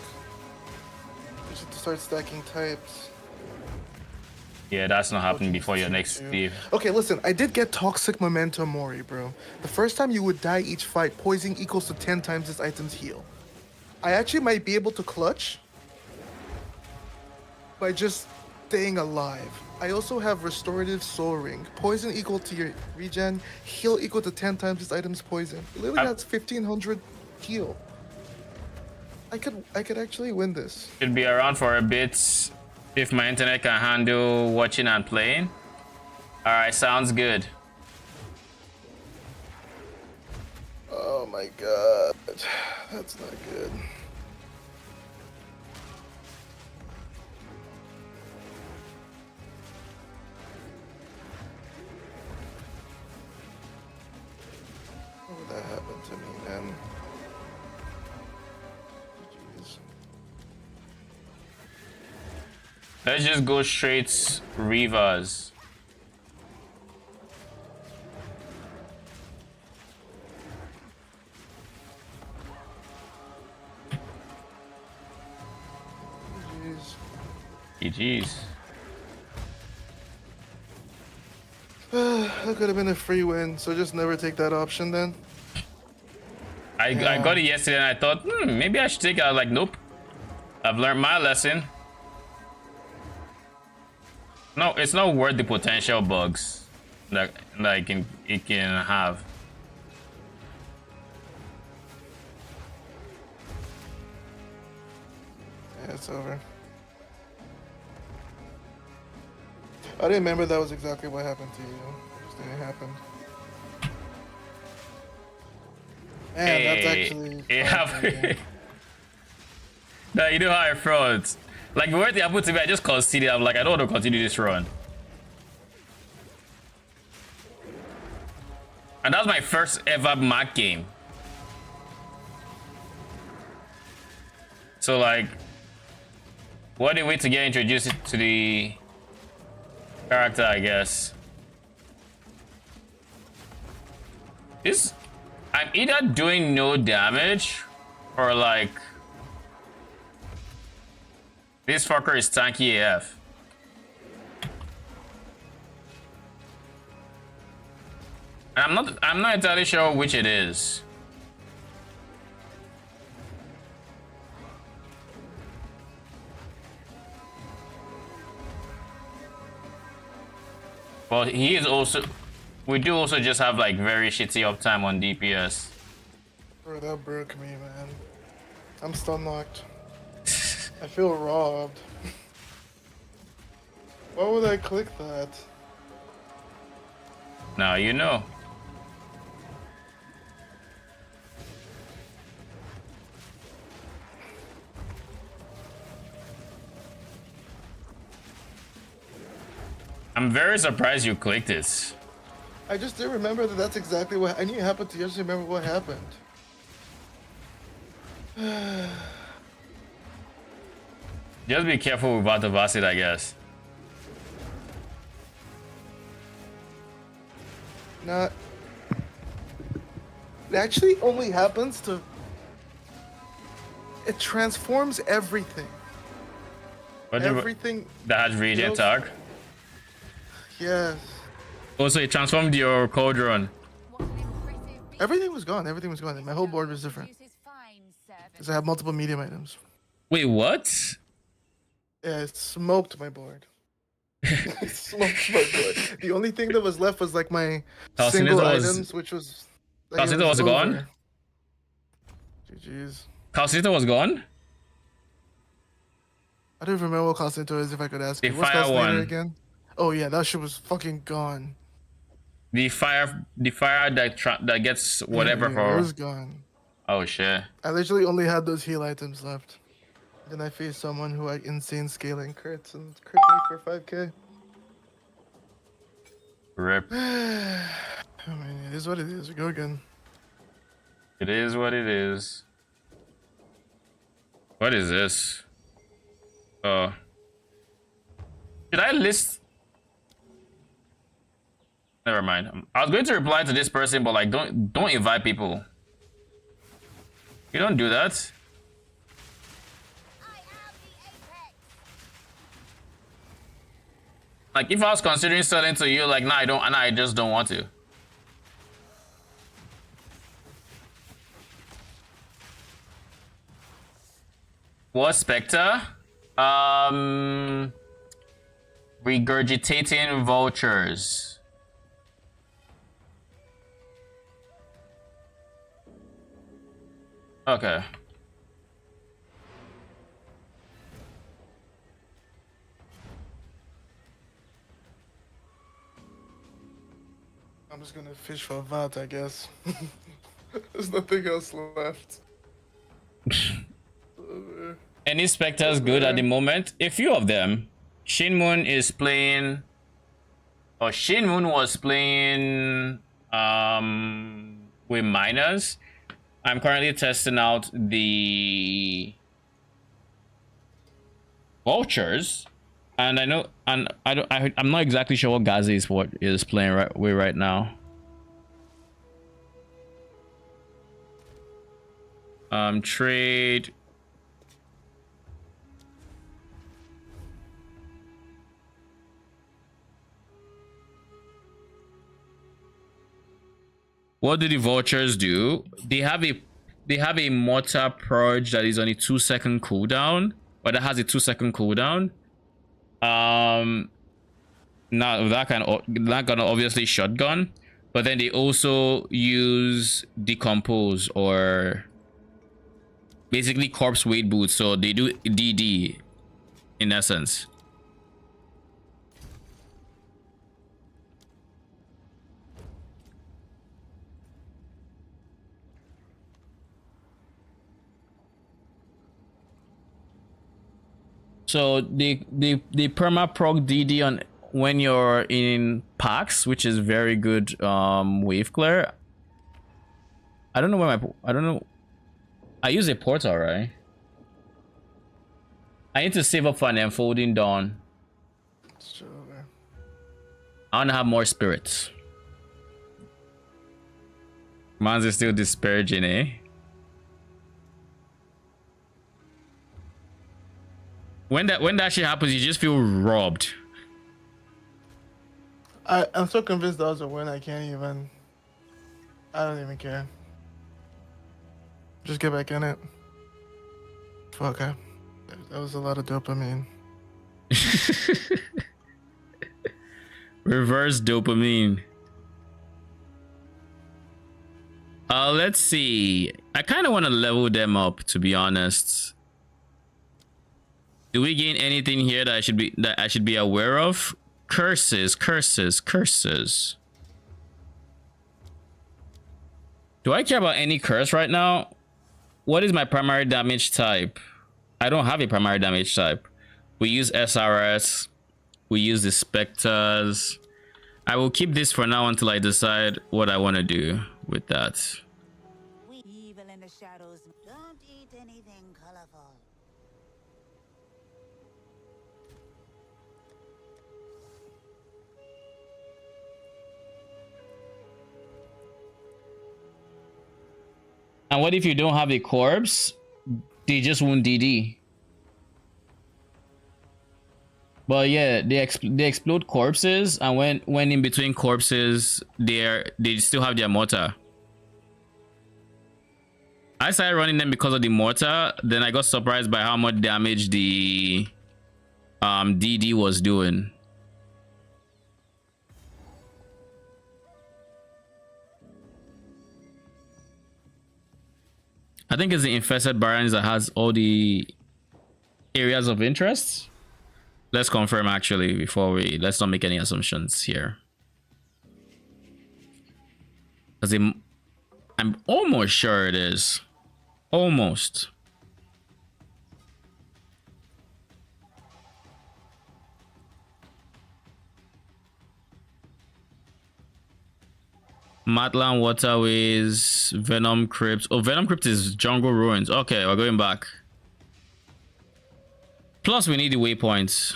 We should start stacking types. Yeah, that's not happening before your next Steve. Okay, listen, I did get Toxic Memento Mori, bro. The first time you would die each fight, poison equals to 10 times this item's heal. I actually might be able to clutch by just staying alive. I also have Restorative Soul Ring. Poison equal to your regen, heal equal to 10 times this item's poison. It literally has 1500 heal. I could actually win this. Should be around for a bit if my internet can handle watching and playing. Alright, sounds good. Oh my god. That's not good. What would that happen to me, man? Jeez. Let's just go straight Rivas. GG's. That could have been a free win, so just never take that option then. I got it yesterday and I thought, maybe I should take it. I was like, nope. I've learned my lesson. No, it's not worth the potential bugs that it can have. Yeah, it's over. I didn't remember that was exactly what happened to you. It just didn't happen. Man, that's actually... It happened. No, you know how I felt. Like, the word they happened to me, I just conceded. I'm like, I don't want to continue this run. And that was my first ever Mac game. So, like, what a way to get introduced to the character, I guess. I'm either doing no damage or like this fucker is tanky AF. And I'm not entirely sure which it is. Well, he is also... We do also just have, like, very shitty uptime on DPS. Bro, that broke me, man. I'm stun locked. I feel robbed. Why would I click that? Now you know. I'm very surprised you clicked it. I just didn't remember that that's exactly what... I knew it happened to you, I just remember what happened. Just be careful with Vat of Acid, I guess. Not... It actually only happens to... It transforms everything. Everything... That has regen tag? Yes. Also, it transformed your cauldron. Everything was gone. Everything was gone. My whole board was different. Because I have multiple medium items. Wait, what? Yeah, it smoked my board. It smoked my board. The only thing that was left was like my single items, which was... Calcito was gone? GG's. Calcito was gone? I don't remember what Calcito is if I could ask the you. What's fire Calcito one again? Oh yeah, that shit was fucking gone. The fire that gets whatever Yeah, for. yours gone. Oh shit. I literally only had those heal items left. Then I faced someone who had insane scaling crits and crit me for 5k. Rip. I mean, it is what it is. We go again. It is what it is. What is this? Should I list? Never mind. I was going to reply to this person, but like, don't invite people. You don't do that. Like, if I was considering selling to you, like, nah, I just don't want to. What Spectre? Regurgitating vultures. Okay. I'm just gonna fish for VAT, I guess. There's nothing else left. Any Spectres good at the moment? A few of them. Shin Moon is playing. Or Shin Moon was playing with miners. I'm currently testing out the vultures, and I know, and I'm not exactly sure what Gazi is playing right now. Trade. What do the vultures do? They have a mortar purge that is on a 2-second cooldown, or that has a 2-second cooldown. Now that gonna obviously shotgun, but then they also use decompose, or basically corpse weight boots. So they do DD in essence. So the perma proc DD on when you're in packs, which is very good wave clear. I don't know where I don't know. I use a portal, right? I need to save up for an enfolding dawn. Sure. I want to have more spirits. Mans is still disparaging, eh? When that shit happens, you just feel robbed. I'm so convinced that was a win. I don't even care. Just get back in it. Fuck, that was a lot of dopamine. Reverse dopamine. Let's see. I kind of want to level them up, to be honest. Do we gain anything here that I should be aware of? Curses. Do I care about any curse right now? What is my primary damage type? I don't have a primary damage type. We use SRS. We use the Spectres. I will keep this for now until I decide what I want to do with that. Evil in the shadows. Don't eat anything colorful. And what if you don't have a corpse? They just won't DD. But yeah, they explode corpses, and when in between corpses, they still have their mortar. I started running them because of the mortar. Then I got surprised by how much damage the DD was doing. I think it's the infested barons that has all the areas of interest. Let's confirm actually before let's not make any assumptions here. Because I'm almost sure it is. Almost. Matland Waterways, Venom Crypt. Oh, Venom Crypt is Jungle Ruins. Okay, we're going back. Plus, we need the waypoints.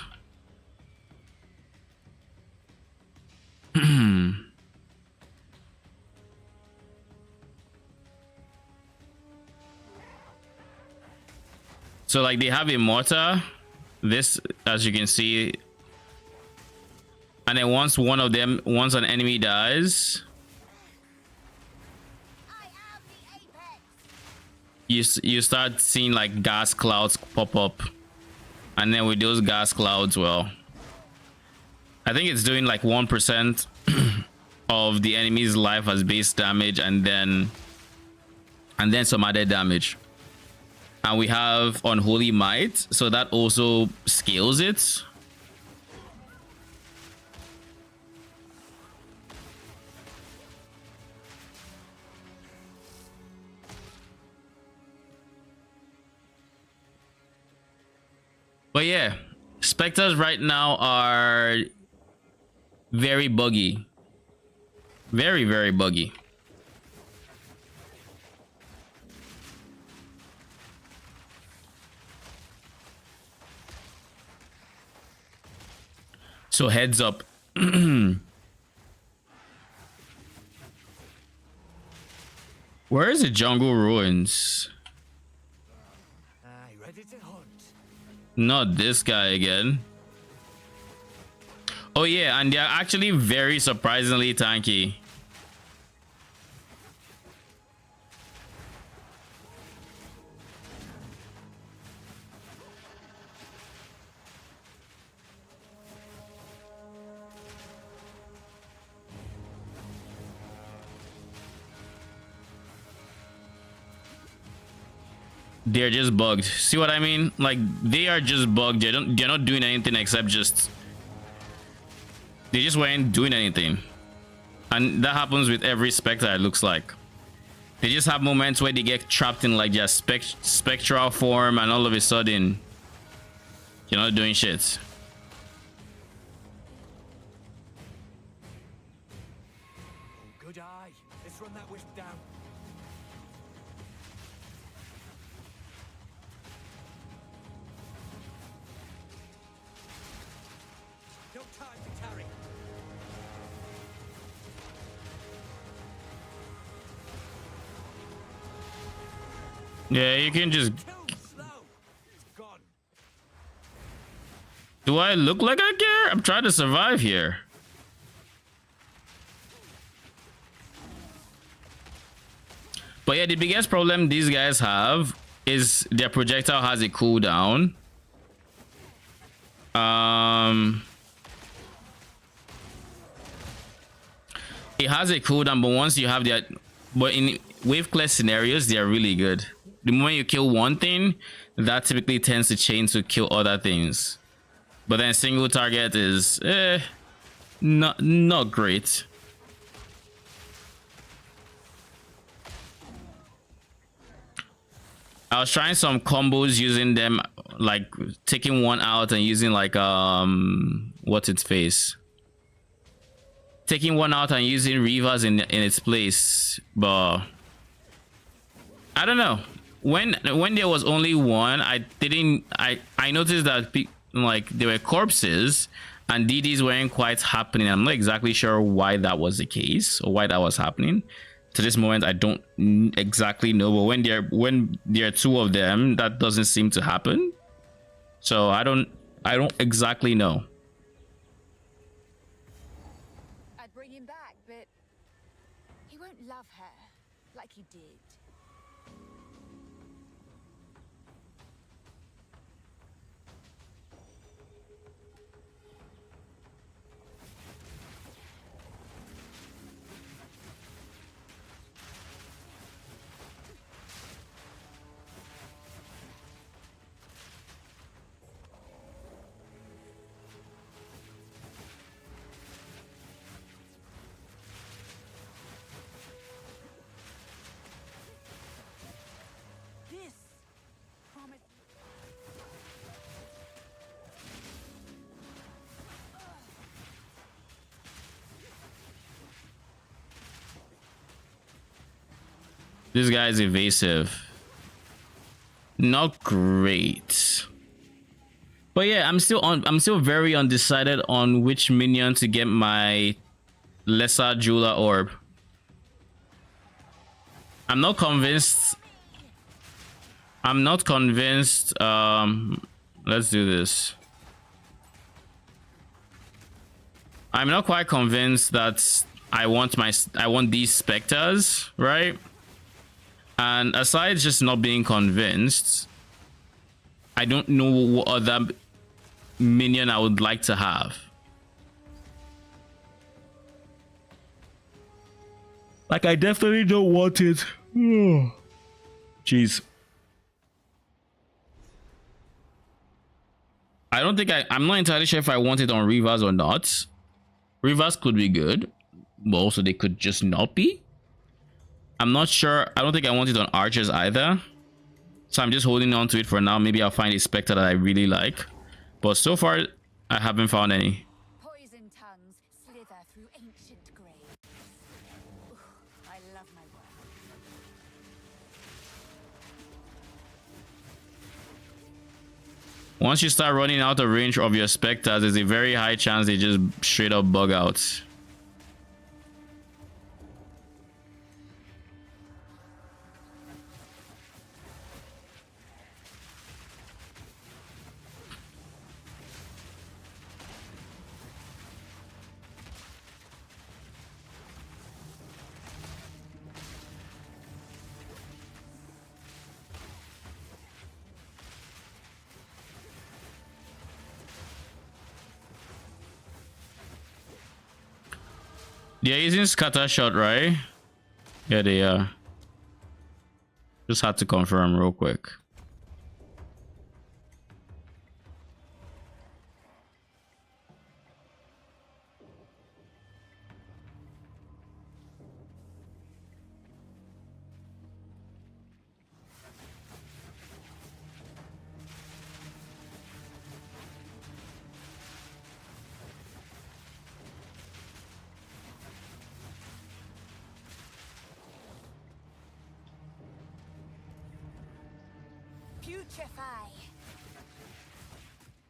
So, like, they have a mortar. This, as you can see. And then once an enemy dies, you start seeing like gas clouds pop up, and then with those gas clouds, well, I think it's doing like 1% of the enemy's life as base damage, and then some added damage. And we have Unholy Might, so that also scales it. But yeah, Spectres right now are very buggy. Very, very buggy. So heads up. Where is the Jungle Ruins? Ready to hunt. Not this guy again. Oh yeah, and they're actually very surprisingly tanky. They're just bugged. See what I mean? Like, they are just bugged. They're not doing anything except they just weren't doing anything. And that happens with every Spectre, it looks like. They just have moments where they get trapped in like their spectral form, and all of a sudden you're not doing shit. Good eye. Let's run that wisp down. No time to tarry. Yeah, you can just... Do I look like I care? I'm trying to survive here. But yeah, the biggest problem these guys have is their projectile has a cooldown. It has a cooldown, but once you have that... But in wave clear scenarios, they are really good. The moment you kill one thing, that typically tends to chain to kill other things. But then single target is not great. I was trying some combos using them, like taking one out and using like what's its face? Taking one out and using Reavers in its place, but I don't know. When there was only one, I noticed that like there were corpses and DDs weren't quite happening. I'm not exactly sure why that was the case or why that was happening. To this moment, I don't exactly know. But when there are two of them, that doesn't seem to happen. So I don't exactly know. I'd bring him back, but he won't love her like he did. This guy is evasive. Not great. But yeah, I'm still very undecided on which minion to get my lesser jeweler orb. I'm not convinced. Let's do this. I'm not quite convinced that I want these specters, right? And aside just not being convinced, I don't know what other minion I would like to have. Like, I definitely don't want it. Jeez. I don't think I'm not entirely sure if I want it on Reavers or not. Reavers could be good, but also they could just not be. I'm not sure. I don't think I want it on Archers either. So I'm just holding on to it for now. Maybe I'll find a Spectre that I really like. But so far, I haven't found any. Poison tongues slither through ancient graves. I love my work. Once you start running out of range of your Spectres, there's a very high chance they just straight up bug out. They're using scatter shot, right? Yeah, they are. Just had to confirm real quick. Putrefy.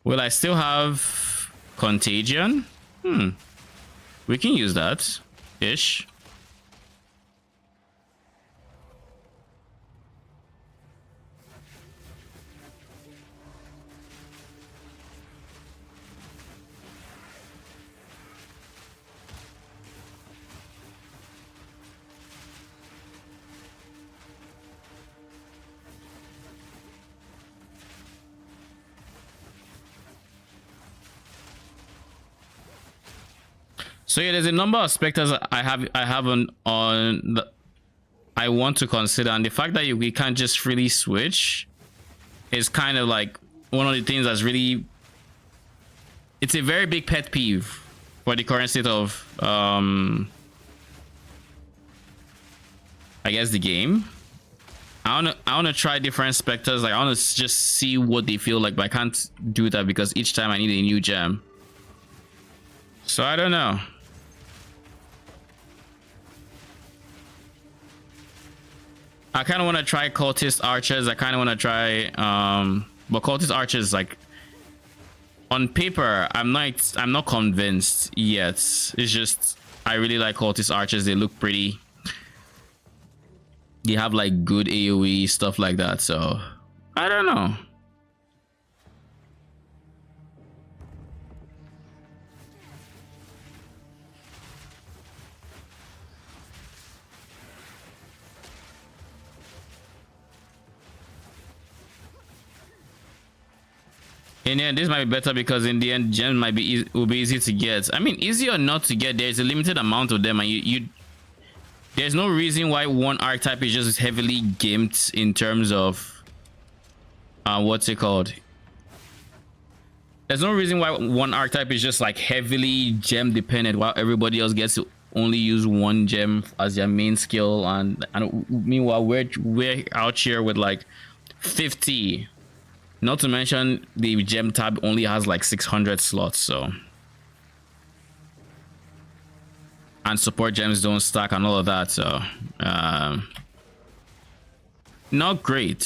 Will I still have Contagion? We can use that. Ish. So yeah, there's a number of specters I have on the I want to consider, and the fact that we can't just freely switch is kind of like one of the things that's really, it's a very big pet peeve for the current state of I guess the game. I wanna try different specters. Like, I wanna just see what they feel like, but I can't do that because each time I need a new gem. So I don't know. I kind of want to try cultist archers. I kind of want to try but cultist archers, like, on paper I'm not convinced yet. It's just I really like cultist archers. They look pretty. They have like good AoE stuff like that, so I don't know. In the end, this might be better because in the end, gems might be will be easy to get. I mean, easy or not to get, there's a limited amount of them, and you there's no reason why one archetype is just heavily gimped in terms of what's it called? There's no reason why one archetype is just like heavily gem dependent, while everybody else gets to only use one gem as their main skill, and meanwhile we're out here with like 50. Not to mention the gem tab only has like 600 slots, so, and support gems don't stack and all of that, so Not great.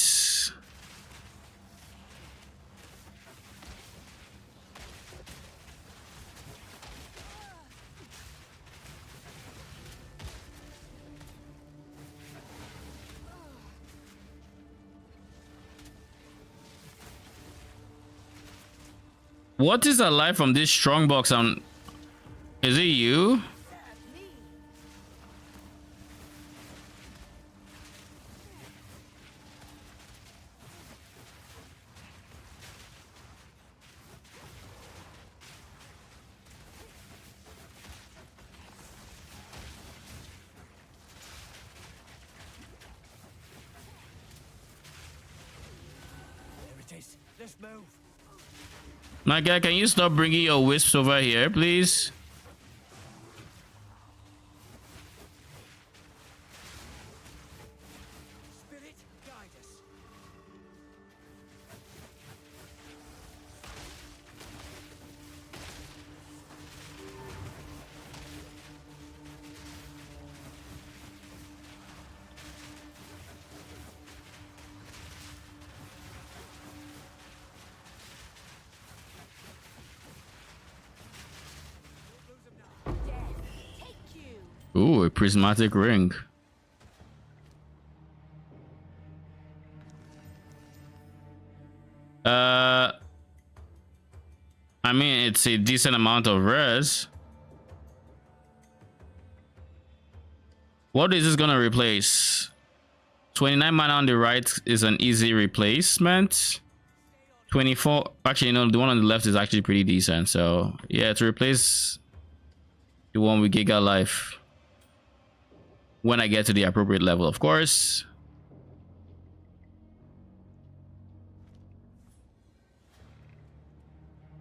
What is alive from this strong box? On, is it you? There it is. Let's move. My guy, can you stop bringing your wisps over here, please? Spirit, guide us. Ooh, a prismatic ring. I mean, it's a decent amount of res. What is this gonna replace? 29 mana on the right is an easy replacement. 24, actually no, the one on the left is actually pretty decent. So yeah, to replace the one with Giga Life when I get to the appropriate level, of course.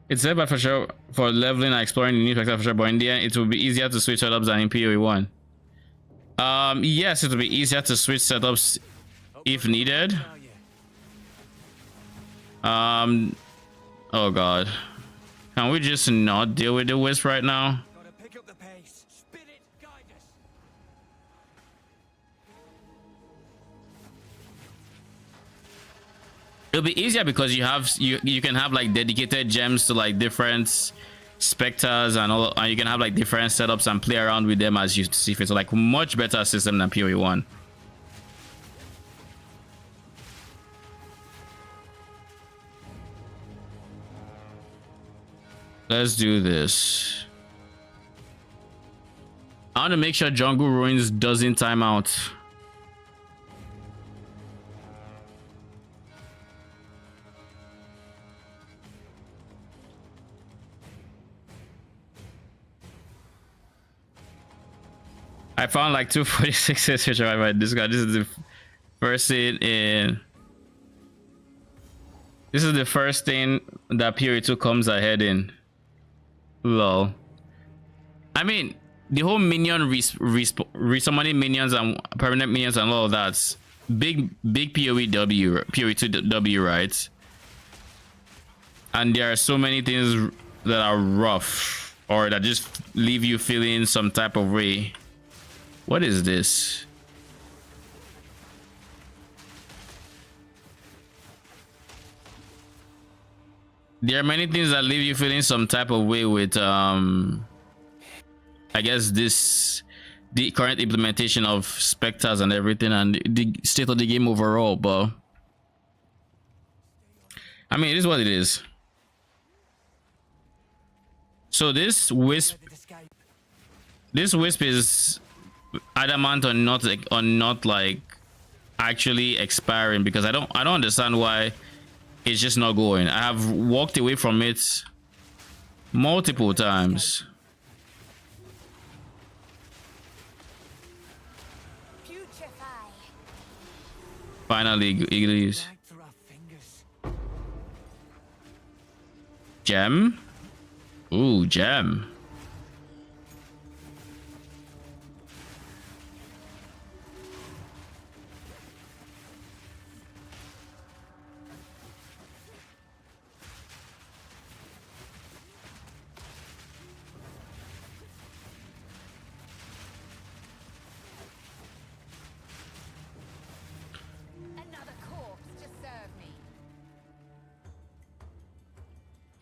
It's said but for sure for leveling and exploring the new sector for sure, but in the end it will be easier to switch setups than in PoE 1. Yes, it will be easier to switch setups if needed. Oh god. Can we just not deal with the wisp right now? It'll be easier because you can have like dedicated gems to like different specters and all, and you can have like different setups and play around with them as you see fit. So like much better system than PoE 1. Let's do this. I want to make sure Jungle Ruins doesn't time out. I found like 246s which are this guy. This is the first thing in. This is the first thing that PoE 2 comes ahead in. Lol. I mean, the whole minion resummoning minions and permanent minions and all of that's big PoE 2 W, right? And there are so many things that are rough or that just leave you feeling some type of way. What is this? There are many things that leave you feeling some type of way with I guess the current implementation of specters and everything and the state of the game overall, but I mean it is what it is. So this wisp is adamant on not like actually expiring because I don't understand why it's just not going. I have walked away from it multiple times. Finally, it leaves. Gem? Ooh, gem.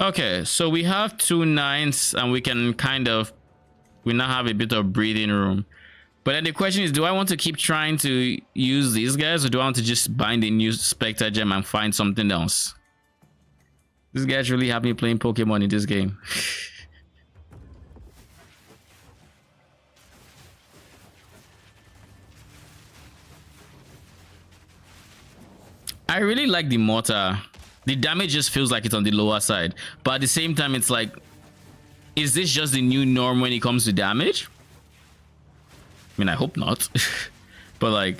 Okay, so we have 2 9s and we can we now have a bit of breathing room. But then the question is, do I want to keep trying to use these guys, or do I want to just bind a new Spectre gem and find something else? These guys really have me playing Pokemon in this game. I really like the mortar. The damage just feels like it's on the lower side, but at the same time, it's like, is this just the new norm when it comes to damage? I mean, I hope not. But like,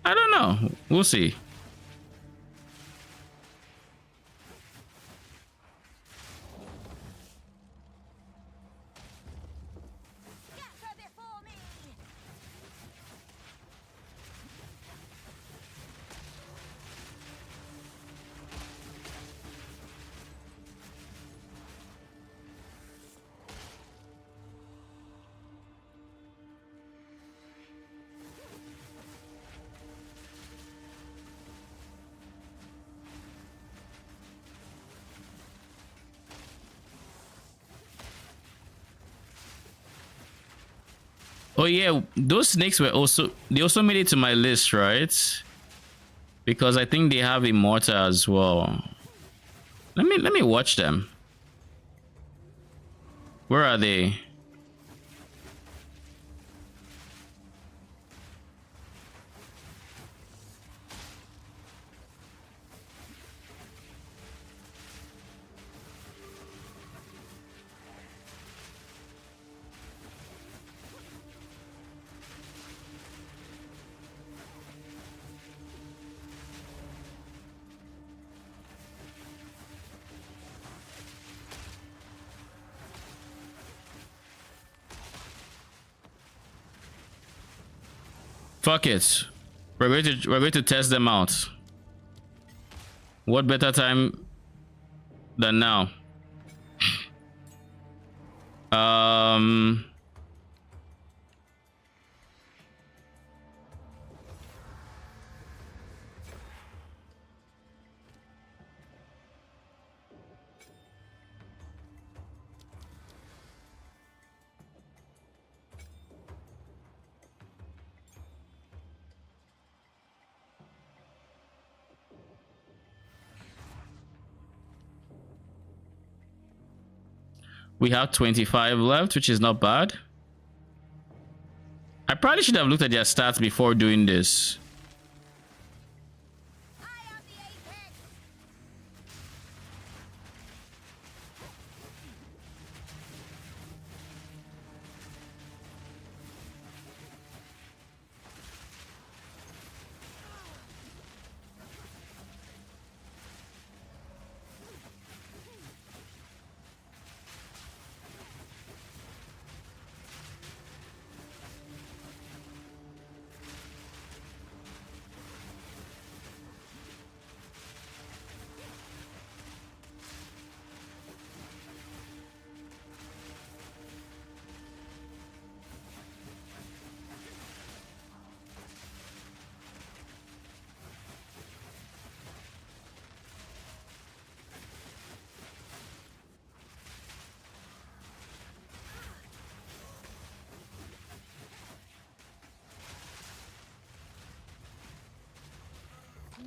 I don't know. We'll see. Oh yeah, those snakes were they also made it to my list, right? Because I think they have a mortar as well. Let me watch them. Where are they? Fuck it. We're going to test them out. What better time than now? We have 25 left, which is not bad. I probably should have looked at their stats before doing this.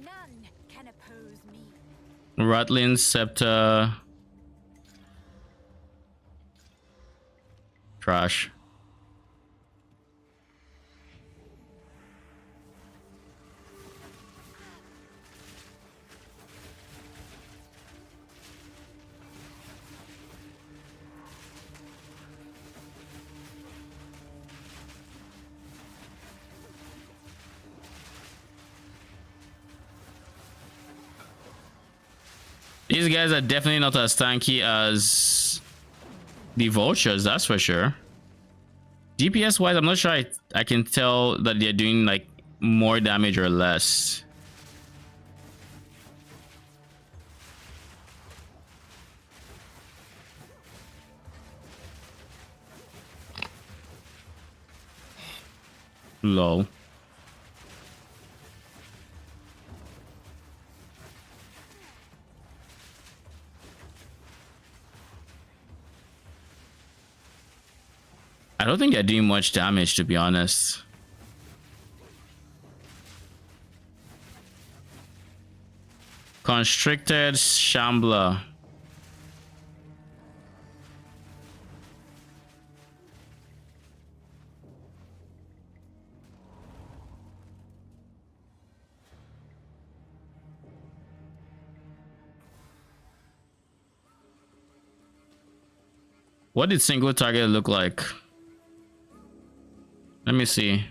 None can oppose me. Rattling Scepter. Trash. These guys are definitely not as tanky as the vultures, that's for sure. DPS wise, I'm not sure I can tell that they're doing like more damage or less. Lol. don't think they're doing much damage, to be honest. Constricted Shambler. What did single target look like? Let me see.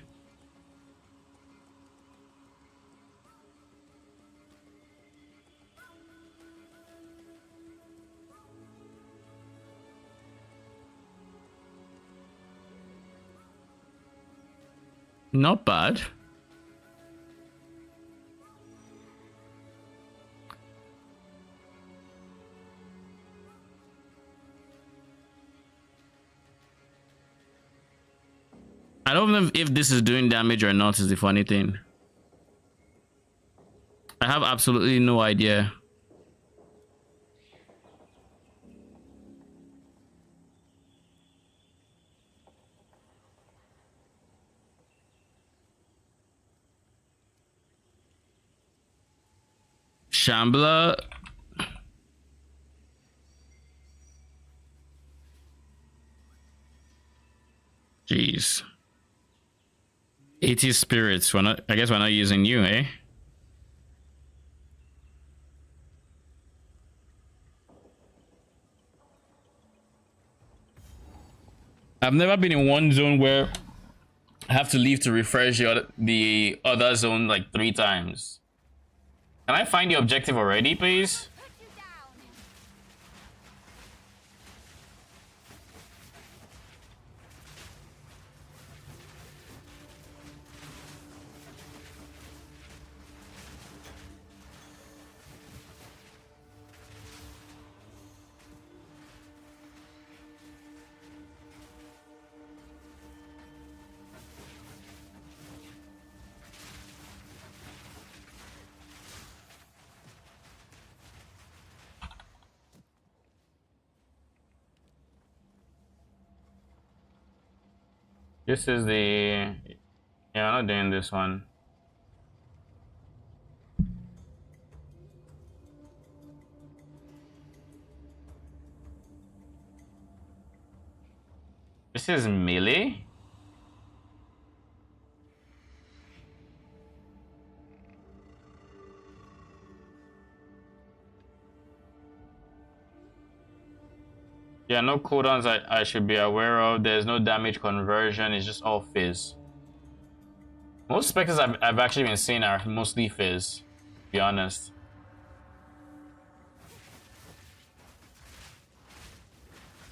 Not bad. I don't know if this is doing damage or not is the funny thing. I have absolutely no idea. Shambler. Jeez. 80 spirits. I guess we're not using you, eh? I've never been in one zone where I have to leave to refresh the other zone like 3 times. Can I find the objective already, please? This is the... Yeah, I'm not doing this one. This is melee? Yeah, no cooldowns I should be aware of. There's no damage conversion. It's just all fizz. Most specters I've actually been seeing are mostly fizz, to be honest.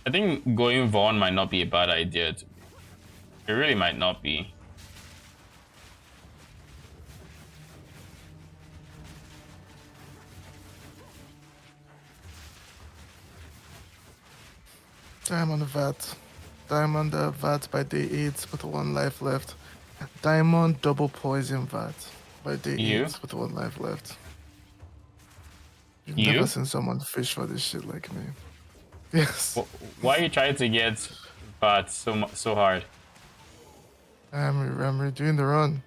I think going Vaughn might not be a bad idea. It really might not be. Diamond VAT. Diamond VAT by day 8 with 1 life left. Diamond double poison VAT by day 8 with 1 life left. You've never seen someone fish for this shit like me. Yes. Why are you trying to get VAT so hard? I'm redoing the run.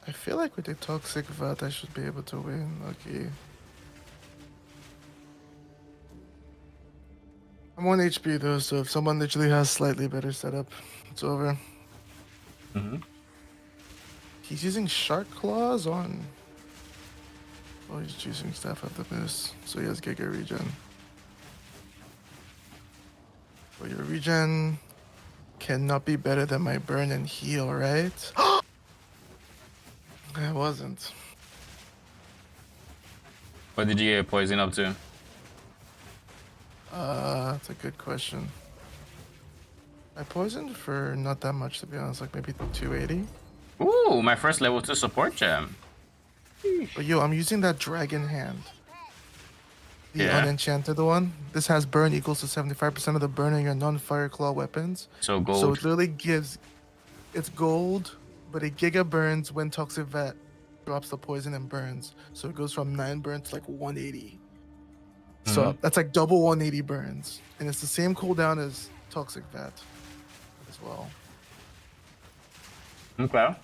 I feel like with the toxic VAT, I should be able to win. Okay. I'm 1 HP though, so if someone literally has slightly better setup, it's over. He's using Shark Claws on... Oh, he's choosing Staff of the Moose, so he has Giga Regen. Well, your regen cannot be better than my burn and heal, right? I wasn't. What did you get poison up to? That's a good question. I poisoned for not that much, to be honest, like maybe 280. Ooh, my first level 2 support gem. But yo, I'm using that dragon hand. The Yeah. unenchanted one. This has burn equals to 75% of the burn in your non-fire claw weapons. So gold. So it literally gives, it's gold, but it giga burns when Toxic Vat drops the poison and burns. So it goes from 9 burns to like 180. So that's like double 180 burns. And it's the same cooldown as Toxic Vat as well. Okay.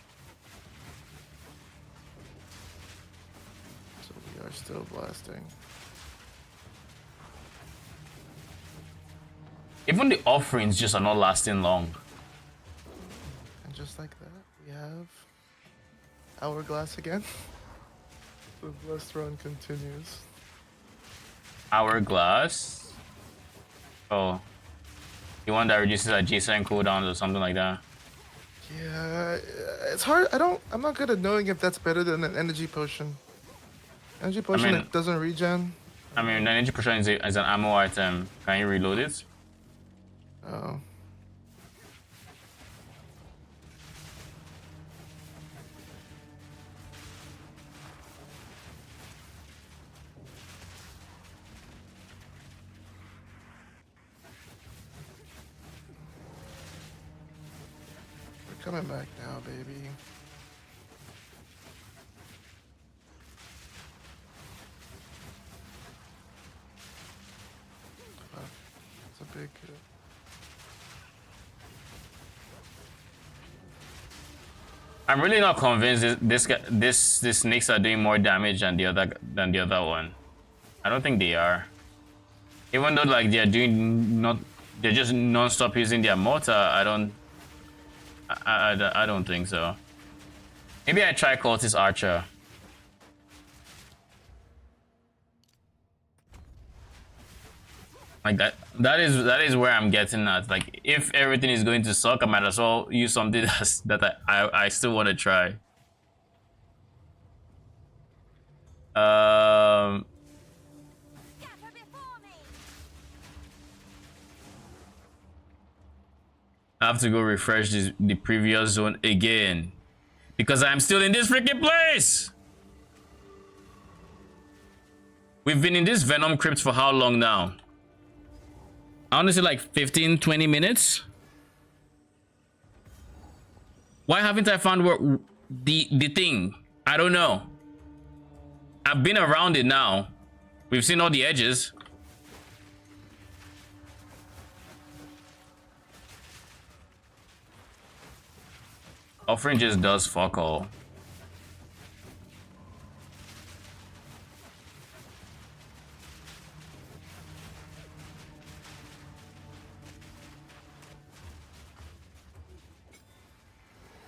So we are still blasting. Even the offerings just are not lasting long. And just like that, we have Hourglass again. The blessed run continues. Hourglass. Oh. The one that reduces adjacent cooldowns or something like that. Yeah, it's hard. I'm not good at knowing if that's better than an energy potion. Energy potion that doesn't regen. I mean, the energy potion is an ammo item. Can you reload it? Oh. We're coming back now, baby. It's a big... I'm really not convinced this snakes are doing more damage than the other one. I don't think they are. Even though like they're just non-stop using their mortar. I don't think so. Maybe I try Cultist Archer. Like that is where I'm getting at. Like if everything is going to suck, I might as well use something that I still want to try. I have to go refresh the previous zone again because I'm still in this freaking place. We've been in this Venom Crypt for how long now? Honestly, like 15-20 minutes. Why haven't I found where the thing? I don't know. I've been around it now. We've seen all the edges. Offering just does fuck all.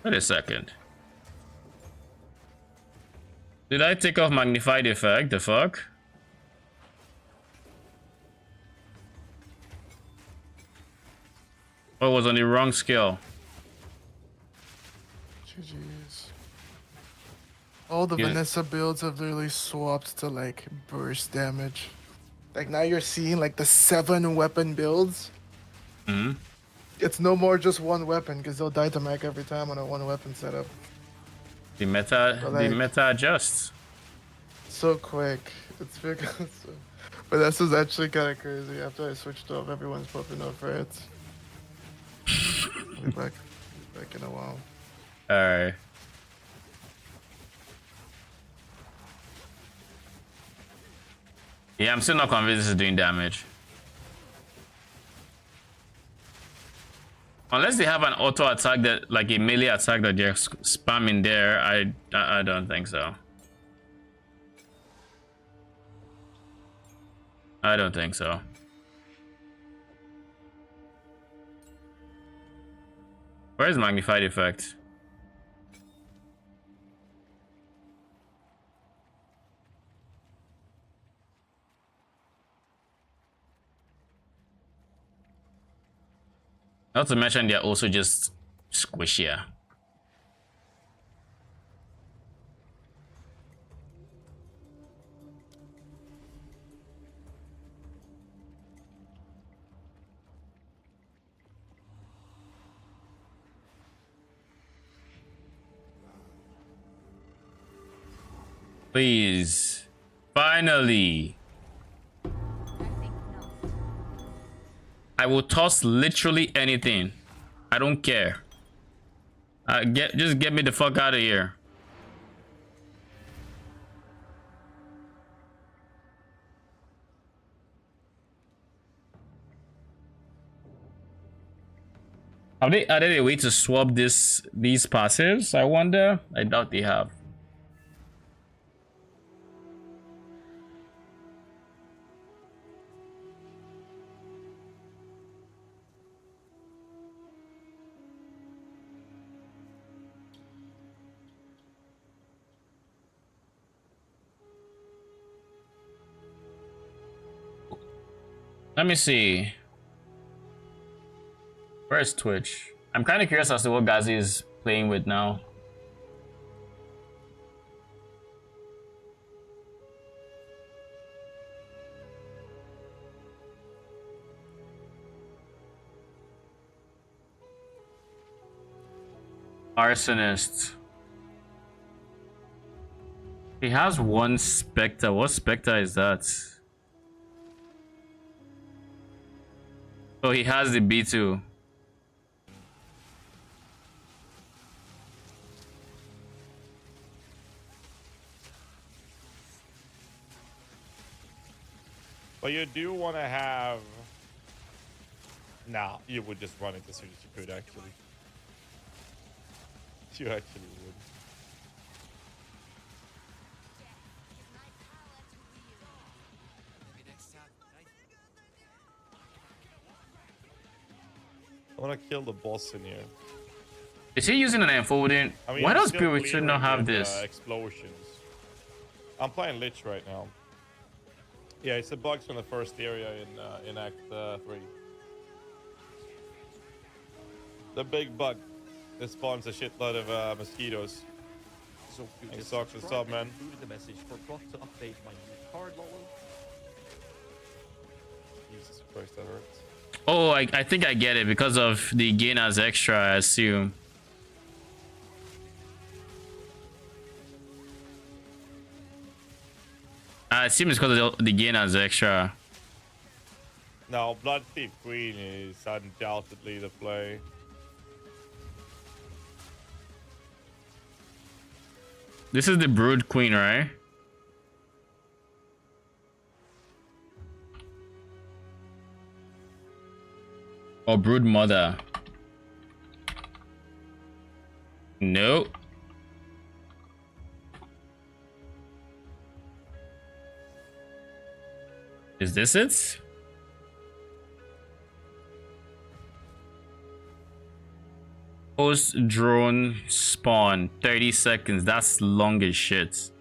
Wait a second. Did I take off magnified effect? The fuck? Oh, it was on the wrong skill. GG's. All the Vanessa builds have literally swapped to like burst damage. Like now you're seeing like the 7 weapon builds. It's no more just one weapon because they'll die to Mac every time on a 1 weapon setup. The meta adjusts. So quick. It's big. But this is actually kind of crazy. After I switched off, everyone's popping off riots. I'll be back in a while. Alright. Yeah, I'm still not convinced this is doing damage. Unless they have an auto attack that, like a melee attack that they're spamming there, I don't think so. I don't think so. Where's magnified effect? Not to mention they're also just squishier. Please. Finally. I will toss literally anything. I don't care. Just get me the fuck out of here. Are there a way to swap these passives? I wonder. I doubt they have. Let me see. Where's Twitch? I'm kind of curious as to what Gazi is playing with now. Arsonist. He has one Spectre. What Spectre is that? Oh, he has the B2. But you do want to have... Nah, you would just run it as soon as you could, actually. You actually would. I want to kill the boss in here. Is he using an unfolding? I mean, why does still Spirit should not have bleeding, this? Explosions. I'm playing Lich right now. Yeah, it's the bugs from the first area in Act 3. The big bug that spawns a shitload of mosquitoes. So Hey, Sox, what's up, man? The message forgot to update my new card level. Jesus Christ, that hurts. Oh, I think I get it because of the gain as extra, I assume. I assume it's because of the gain as extra. No, Blood Thief Queen is undoubtedly the play. This is the Brood Queen, right? Or Brood Mother. Nope. Is this it? Post drone spawn 30 seconds. That's long as shit.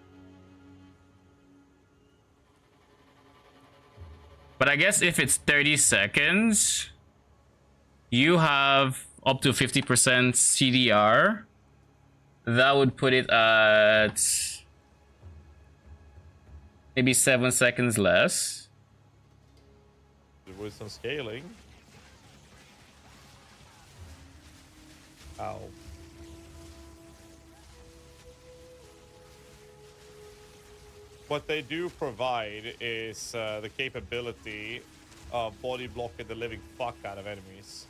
But I guess if it's 30 seconds, you have up to 50% CDR. That would put it at maybe 7 seconds less. With some scaling. Ow. What they do provide is the capability of body blocking the living fuck out of enemies.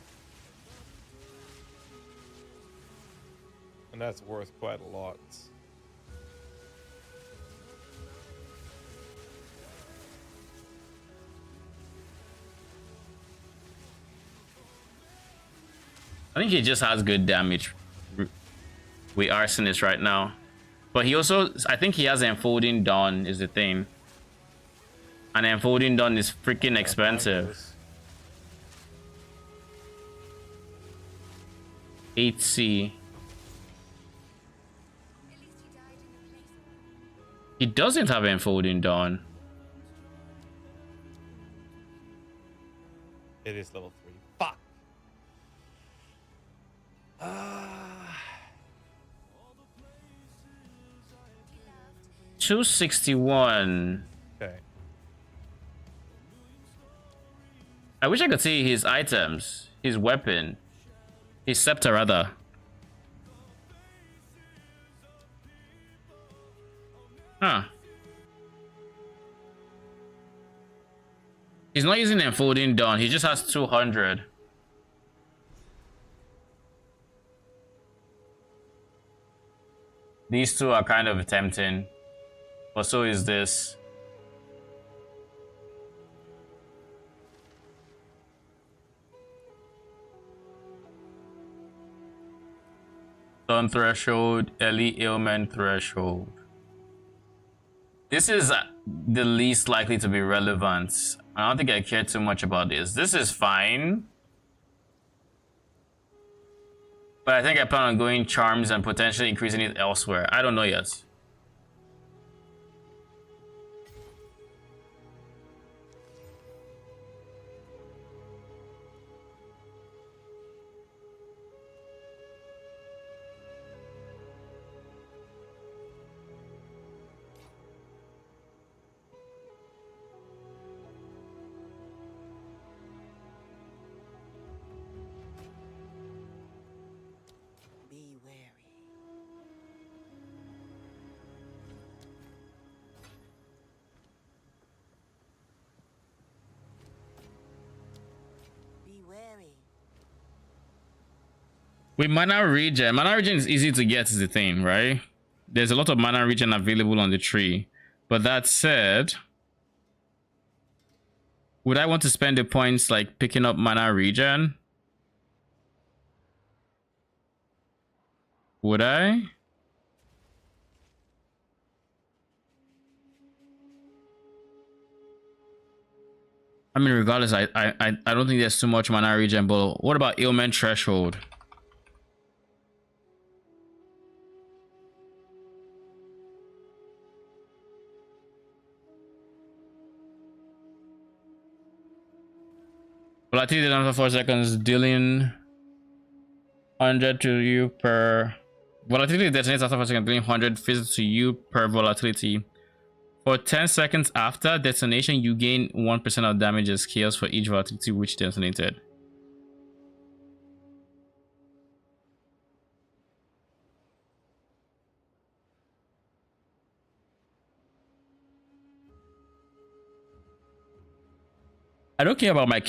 And that's worth quite a lot. I think he just has good damage with Arsonist right now. But he also, I think he has Enfolding Dawn is the thing. And Enfolding Dawn is freaking expensive. 8C. He doesn't have Enfolding Dawn. It is level 3. Fuck. 261. Okay. I wish I could see his items, his weapon, his scepter rather. Huh. He's not using Enfolding Dawn. He just has 200. These two are kind of tempting. But so is this. Stun Threshold, Elite Ailment Threshold. This is the least likely to be relevant. I don't think I care too much about this. This is fine. But I think I plan on going Charms and potentially increasing it elsewhere. I don't know yet. With mana regen is easy to get is the thing, right? There's a lot of mana regen available on the tree. But that said, would I want to spend the points like picking up mana regen? Would I? I mean, regardless, I don't think there's too much mana regen, but what about ailment threshold? Volatility down for 4 seconds, dealing 100 to you per volatility detonates after 4 seconds, dealing 100 physics to you per volatility. For 10 seconds after detonation, you gain 1% of damage as chaos for each volatility which detonated. I don't care about my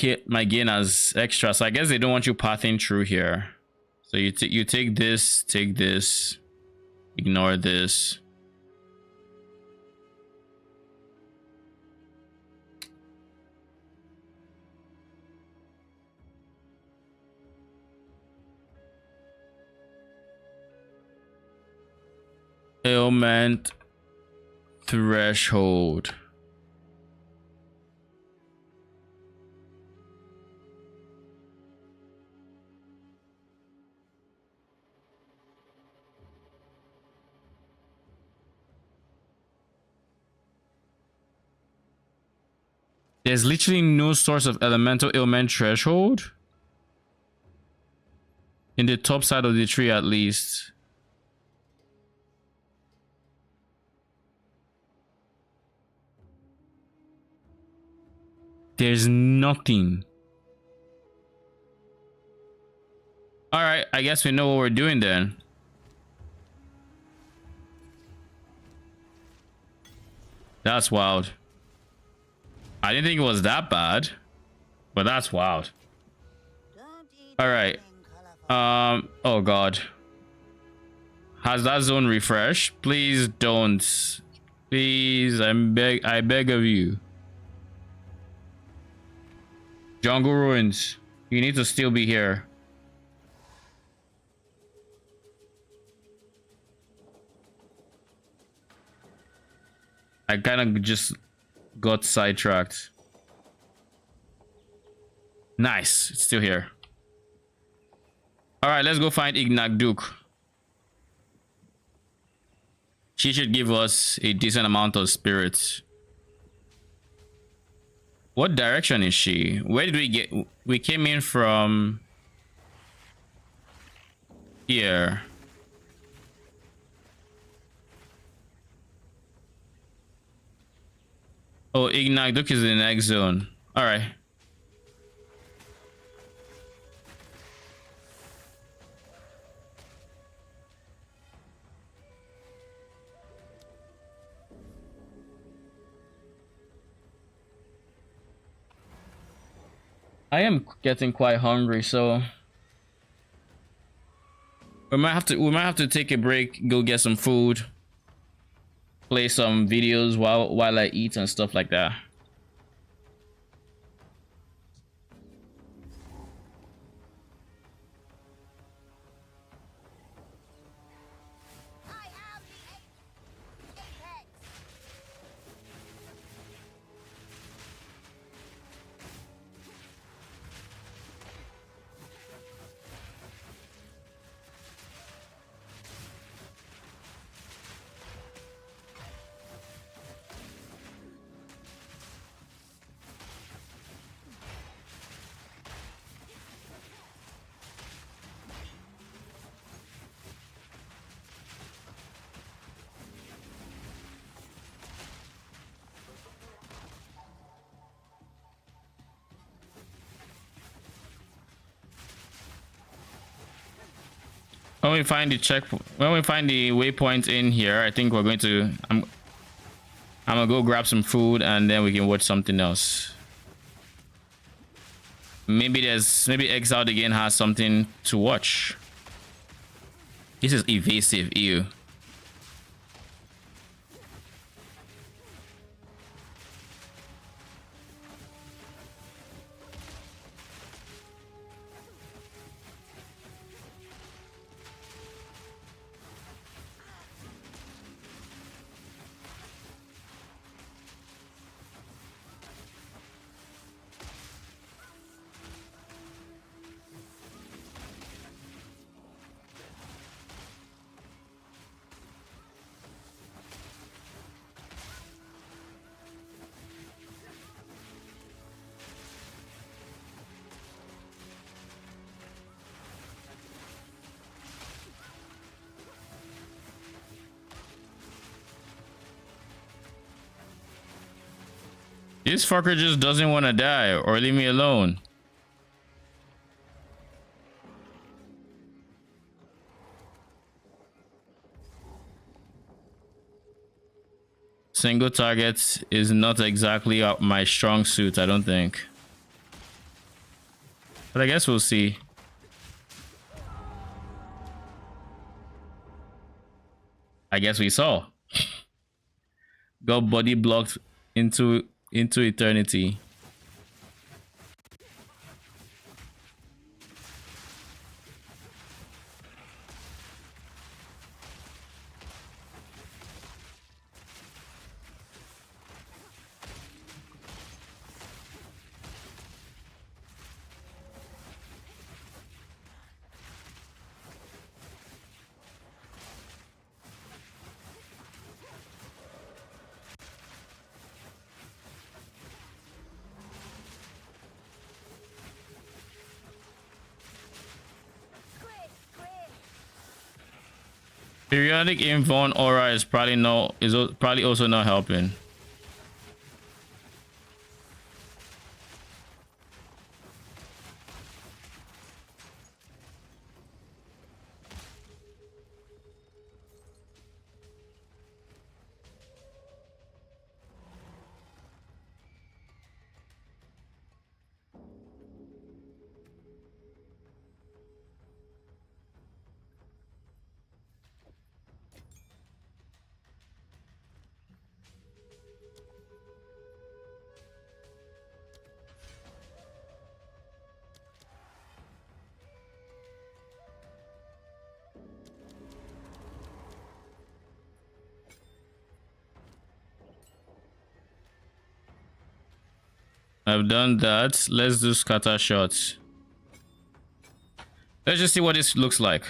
gain as extra, so I guess they don't want you pathing through here. So you take this, ignore this. Ailment threshold. There's literally no source of elemental ailment threshold in the top side of the tree, at least. There's nothing. All right, I guess we know what we're doing then. That's wild. I didn't think it was that bad, but that's wild. All right. Oh god. Has that zone refreshed? Please don't. Please, I beg of you. Jungle Ruins, you need to still be here. I kind of just got sidetracked. Nice, it's still here. All right, let's go find Ignagduk. She should give us a decent amount of spirits. What direction is she? Where did we get? We came in from here. Oh, Ignagduk is in the next zone. All right. I am getting quite hungry, so we might have to take a break, go get some food, play some videos while I eat and stuff like that. When we find the waypoint in here, I think we're going to I'm gonna go grab some food and then we can watch something else. Maybe Exiled again has something to watch. This is evasive, ew. This fucker just doesn't want to die or leave me alone. Single targets is not exactly up my strong suit, I don't think. But I guess we'll see. I guess we saw. Got body blocked into eternity. Periodic invuln aura is probably also not helping. I've done that. Let's do scatter shots. Let's just see what this looks like.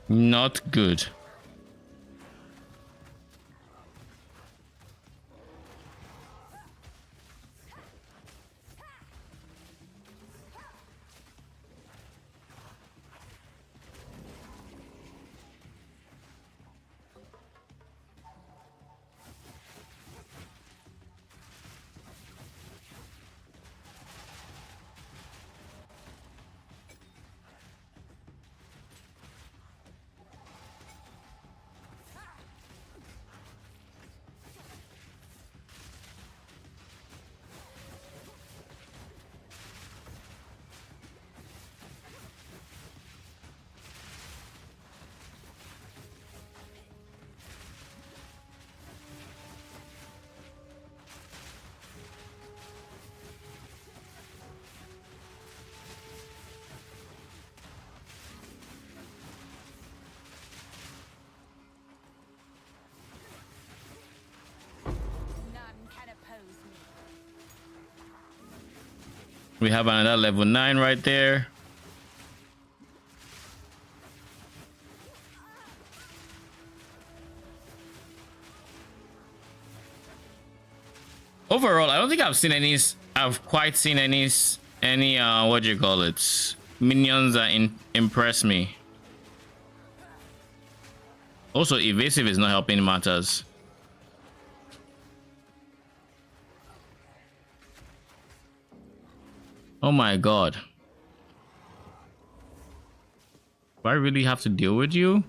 Not good. We have another level 9 right there. Overall, I don't think I've quite seen any what do you call it, minions that impress me. Also, evasive is not helping matters. Oh my god. Do I really have to deal with you?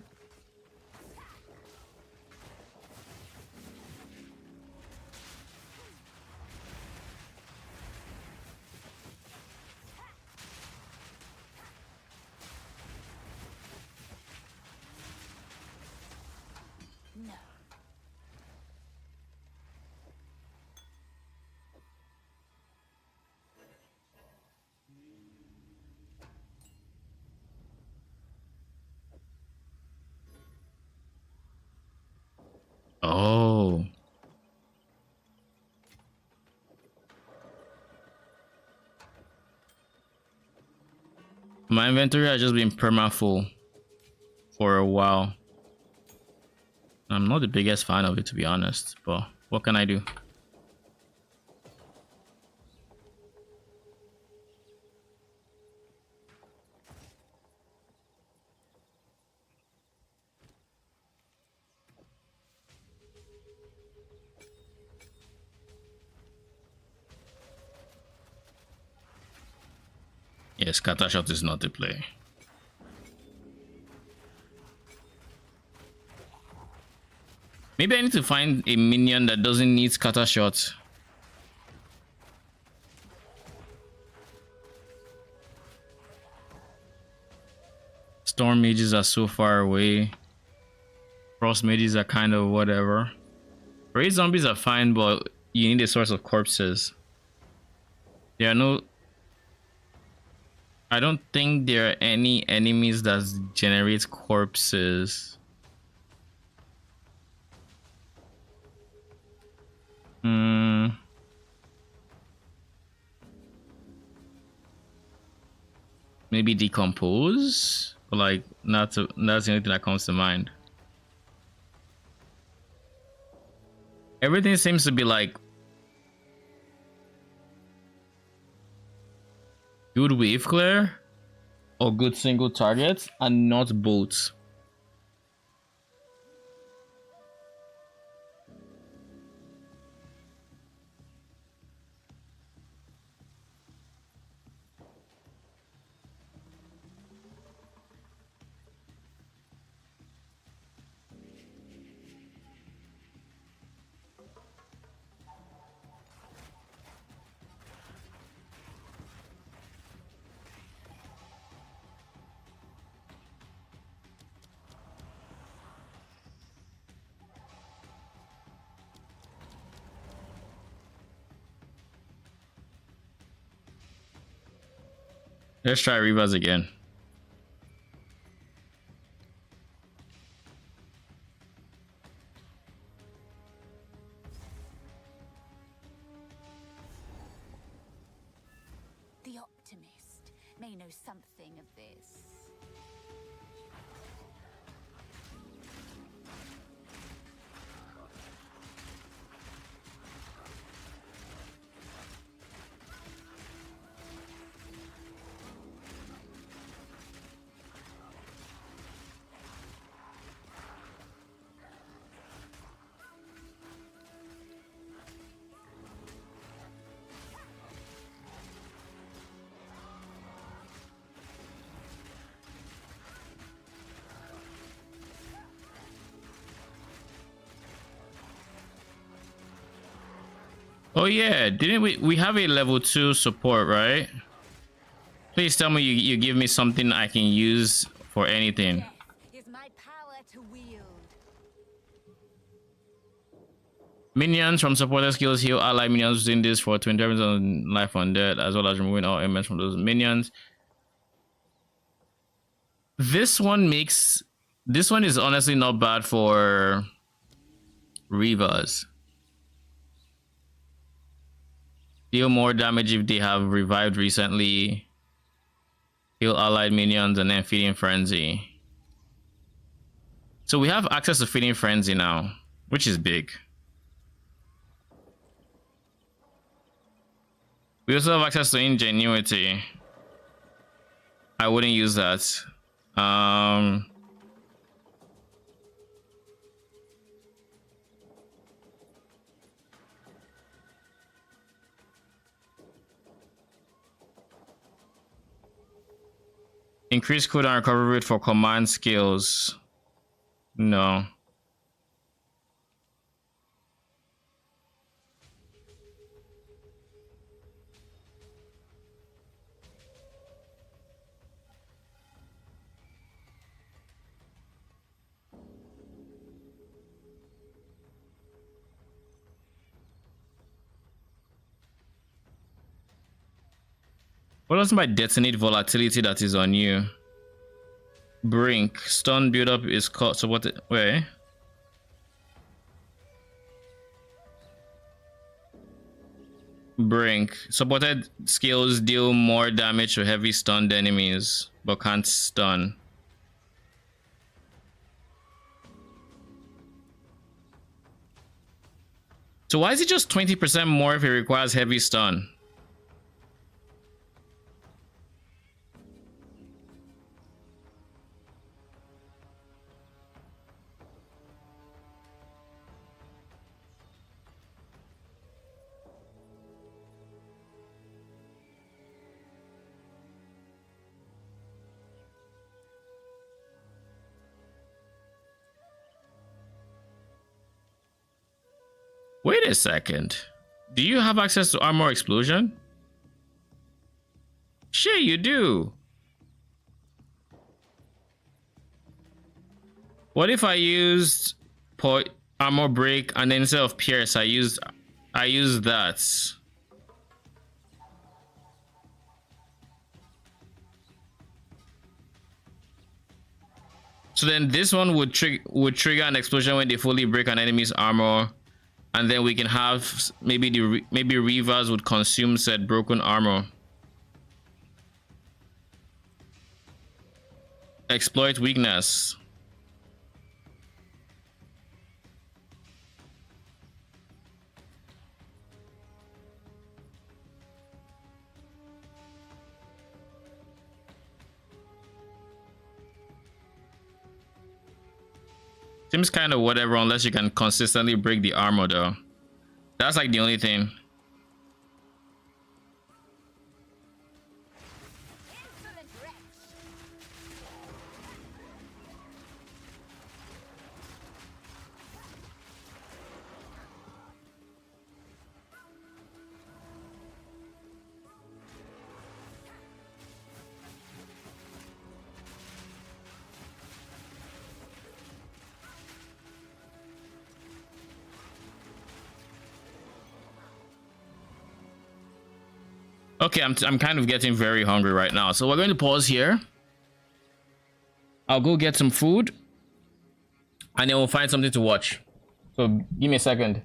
Oh. My inventory has just been perma full for a while. I'm not the biggest fan of it, to be honest, but what can I do? Yes, scatter shot is not the play. Maybe I need to find a minion that doesn't need scatter shot. Storm mages are so far away. Frost mages are kind of whatever. Raid zombies are fine, but you need a source of corpses. There are no... I don't think there are any enemies that generate corpses. Maybe decompose? But like, that's the only thing that comes to mind. Everything seems to be like good wave clear or good single targets and not both. Let's try Reavers again. The optimist may know something of this. Oh yeah, didn't we have a level 2 support, right? Please tell me you give me something I can use for anything. Is my power to wield. Minions from supporter skills heal ally minions doing this for 20 turns on life on dead, as well as removing all elements from those minions. This one is honestly not bad for Reavers. Deal more damage if they have revived recently. Heal allied minions and then Feeding Frenzy. So we have access to Feeding Frenzy now, which is big. We also have access to Ingenuity. I wouldn't use that. Increase cooldown recovery rate for command skills. No. What does my detonate volatility that is on you? Brink. Stun buildup is caught. So what? Wait. Brink. Supported skills deal more damage to heavy stunned enemies, but can't stun. So why is it just 20% more if it requires heavy stun? Wait a second. Do you have access to armor explosion? Sure you do. What if I used armor break and then instead of pierce I used that? So then this one would trigger an explosion when they fully break an enemy's armor. And then we can have maybe Reavers would consume said broken armor. Exploit weakness. Seems kind of whatever unless you can consistently break the armor though. That's like the only thing. Okay, I'm kind of getting very hungry right now. So we're going to pause here. I'll go get some food. And then we'll find something to watch. So give me a second.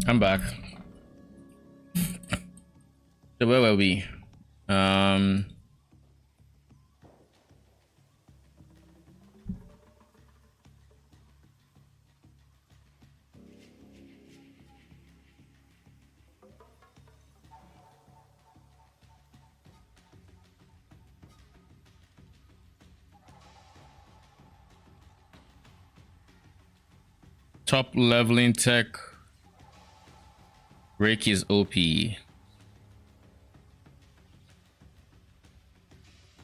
I'm back. So where were we? Top leveling tech. Rick is OP.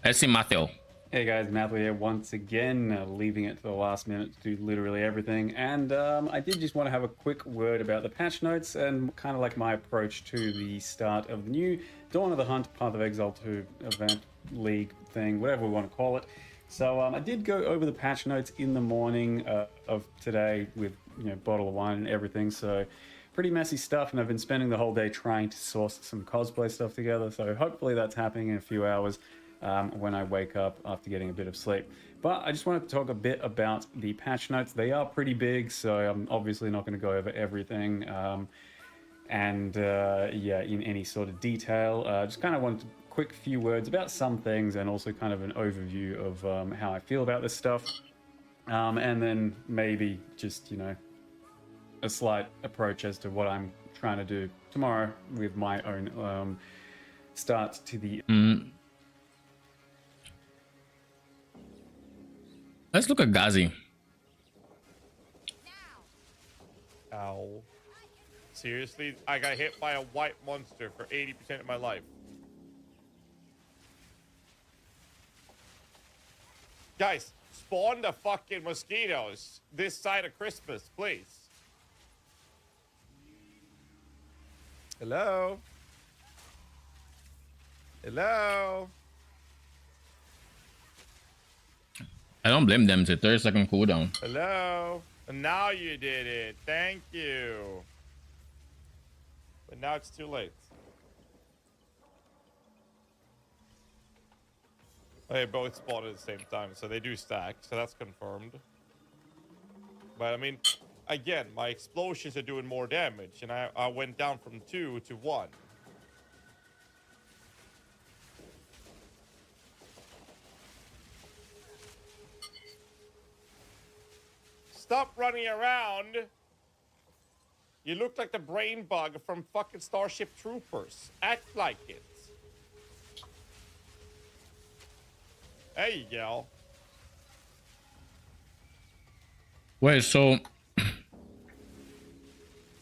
Let's see Matthew. Hey guys, Matthew here once again, leaving it to the last minute to do literally everything. And I did just want to have a quick word about the patch notes and kind of like my approach to the start of the new Dawn of the Hunt, Path of Exile 2 event, league thing, whatever we want to call it. So I did go over the patch notes in the morning of today with, you know, bottle of wine and everything. So pretty messy stuff, and I've been spending the whole day trying to source some cosplay stuff together. So hopefully that's happening in a few hours. When I wake up after getting a bit of sleep. But I just wanted to talk a bit about the patch notes. They are pretty big, so I'm obviously not going to go over everything yeah, in any sort of detail. Just kind of wanted a quick few words about some things and also kind of an overview of how I feel about this stuff. And then maybe just, you know, a slight approach as to what I'm trying to do tomorrow with my own start to the... Let's look at Ghazi. Ow. Seriously? I got hit by a white monster for 80% of my life. Guys, spawn the fucking mosquitoes this side of Christmas, please. Hello? Hello? I don't blame them. It's a 30-second cooldown. Hello? And now you did it. Thank you. But now it's too late. They both spawned at the same time, so they do stack, so that's confirmed. But I mean, again, my explosions are doing more damage, and I went down from 2 to 1. Stop running around. You look like the brain bug from fucking Starship Troopers. Act like it. There you go. Wait, so...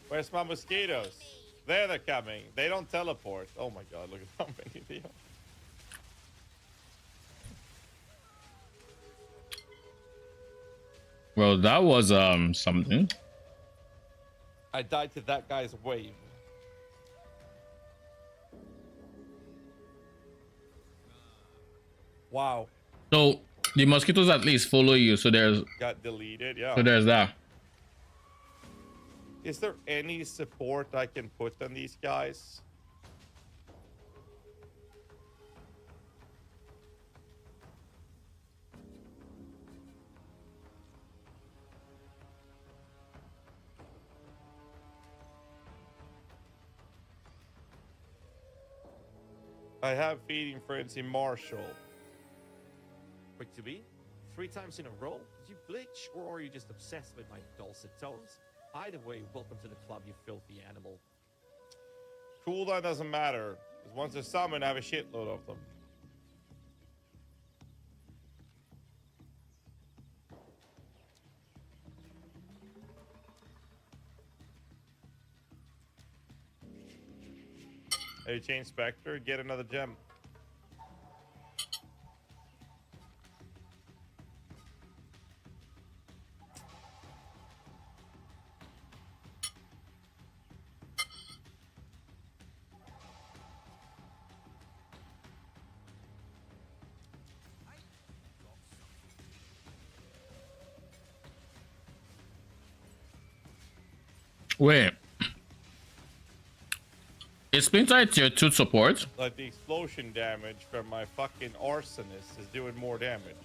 Where's my mosquitoes? There they're coming. They don't teleport. Oh my god, look at how many they are. Well, that was something. I died to that guy's wave. Wow. So the mosquitoes at least follow you, so there's... Got deleted, yeah. So there's that. Is there any support I can put on these guys? I have feeding frenzy Marshall. Quick to be? 3 times in a row? Did you glitch, or are you just obsessed with my dulcet tones? Either way, welcome to the club, you filthy animal. Cooldown doesn't matter, because once they're summoned, I have a shitload of them. Hey, Chain Spectre, get another gem. Wait. Is Splinter tier 2 support? Like the explosion damage from my fucking arsonist is doing more damage.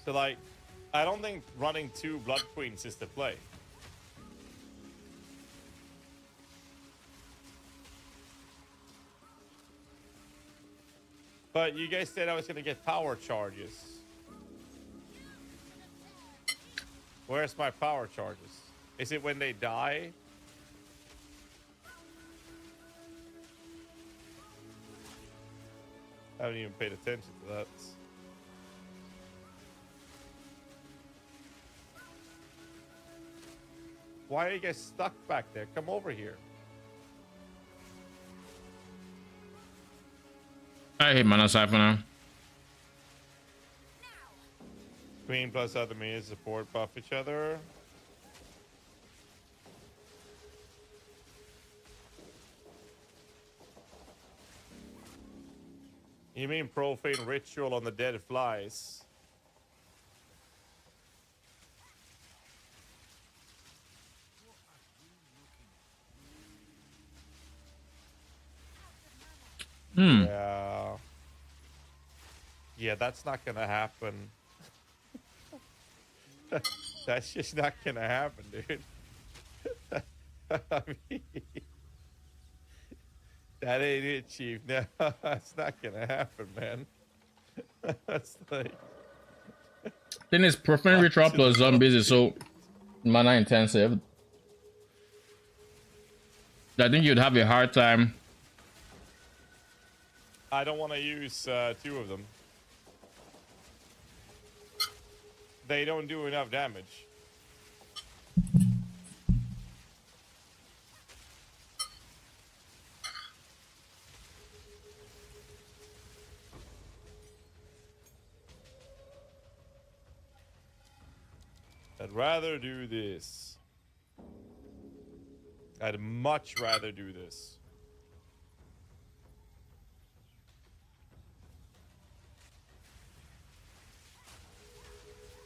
So like, I don't think running 2 Blood Queens is the play. But you guys said I was gonna get power charges. Where's my power charges? Is it when they die? I haven't even paid attention to that. Why are you guys stuck back there? Come over here. I hate mana siphoner. Queen plus other minions support buff each other. You mean profane ritual on the dead flies? Yeah. Yeah, that's not gonna happen. That's just not gonna happen, dude. I mean, that ain't it, Chief. No, that's not gonna happen, man. That's like... Then it's profane ritual plus zombies is so mana intensive. I think you'd have a hard time. I don't want to use 2 of them. They don't do enough damage. I'd rather do this. I'd much rather do this.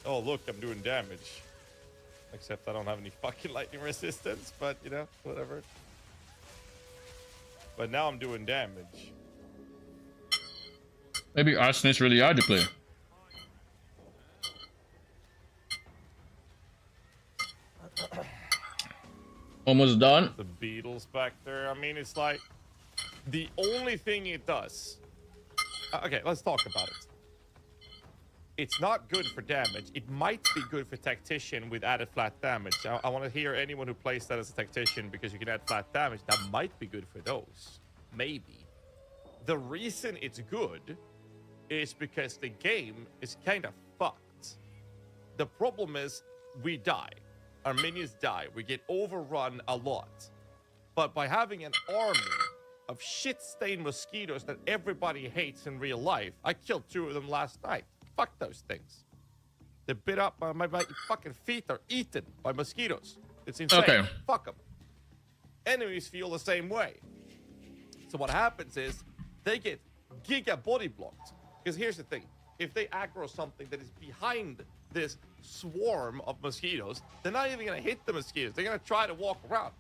Oh, look, I'm doing damage. Except I don't have any fucking lightning resistance, but, you know, whatever. But now I'm doing damage. Maybe arsonists really are to play. Almost done. The beetles back there. I mean, it's like the only thing it does. Okay, let's talk about it. It's not good for damage. It might be good for tactician with added flat damage. I want to hear anyone who plays that as a tactician because you can add flat damage. That might be good for those. Maybe. The reason it's good is because the game is kind of fucked. The problem is we die. Our minions die. We get overrun a lot. But by having an army of shit-stained mosquitoes that everybody hates in real life, I killed 2 of them last night. Fuck those things. They bit up my fucking feet are eaten by mosquitoes. It's insane. Okay. Fuck them. Enemies feel the same way. So what happens is they get giga body blocked. Because here's the thing. If they aggro something that is behind this swarm of mosquitoes, they're not even going to hit the mosquitoes. They're going to try to walk around.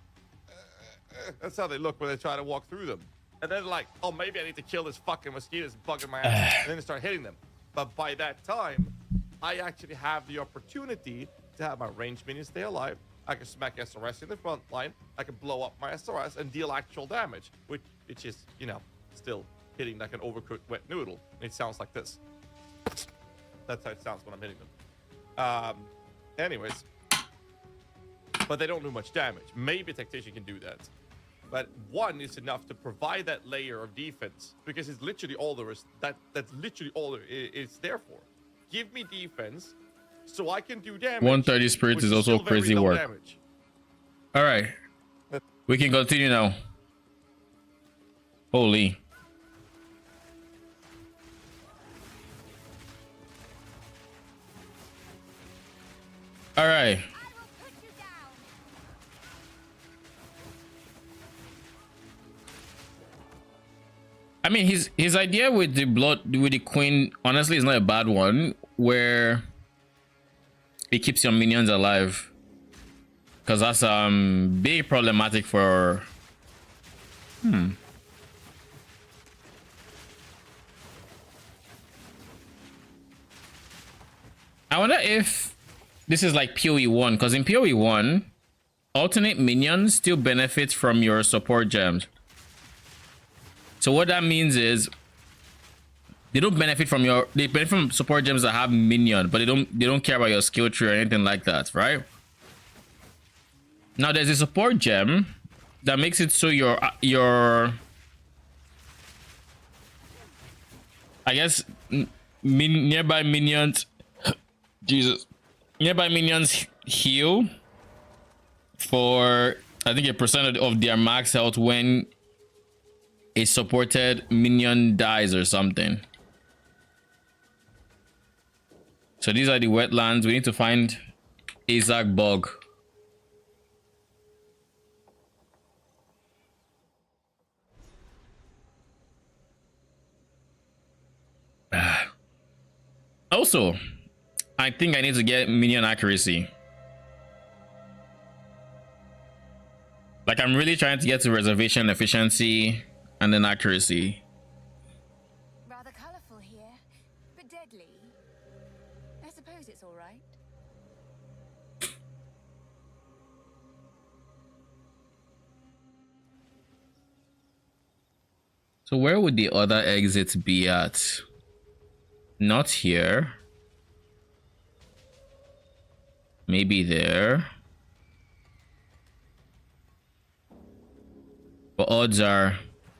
That's how they look when they try to walk through them. And then like, oh, maybe I need to kill this fucking mosquito that's bugging my ass. And then they start hitting them. But by that time, I actually have the opportunity to have my ranged minions stay alive. I can smack SRS in the front line. I can blow up my SRS and deal actual damage, which is, you know, still hitting like an overcooked wet noodle. And it sounds like this. That's how it sounds when I'm hitting them. Anyways. But they don't do much damage. Maybe a tactician can do that. But 1 is enough to provide that layer of defense because it's literally all there is. That's literally all it's there for. Give me defense so I can do damage. 130 spirits is also crazy work. Damage. All right, we can continue now. Holy. All right. I mean, his idea with the queen honestly is not a bad one, where it keeps your minions alive, because that's big problematic for I wonder if this is like PoE 1, because in PoE 1 alternate minions still benefits from your support gems. So what that means is They don't benefit from your, they benefit from support gems that have minion, but they don't care about your skill tree or anything like that, right? Now there's a support gem that makes it so your I guess nearby minions Jesus, nearby minions heal for I think a percent of their max health when a supported minion dies or something. So these are the wetlands. We need to find Isaac Bog. Also, I think I need to get minion accuracy. Like, I'm really trying to get to reservation efficiency and then accuracy. Rather colorful here, but deadly. I suppose it's all right. So where would the other exit be at? Not here. Maybe there. But odds are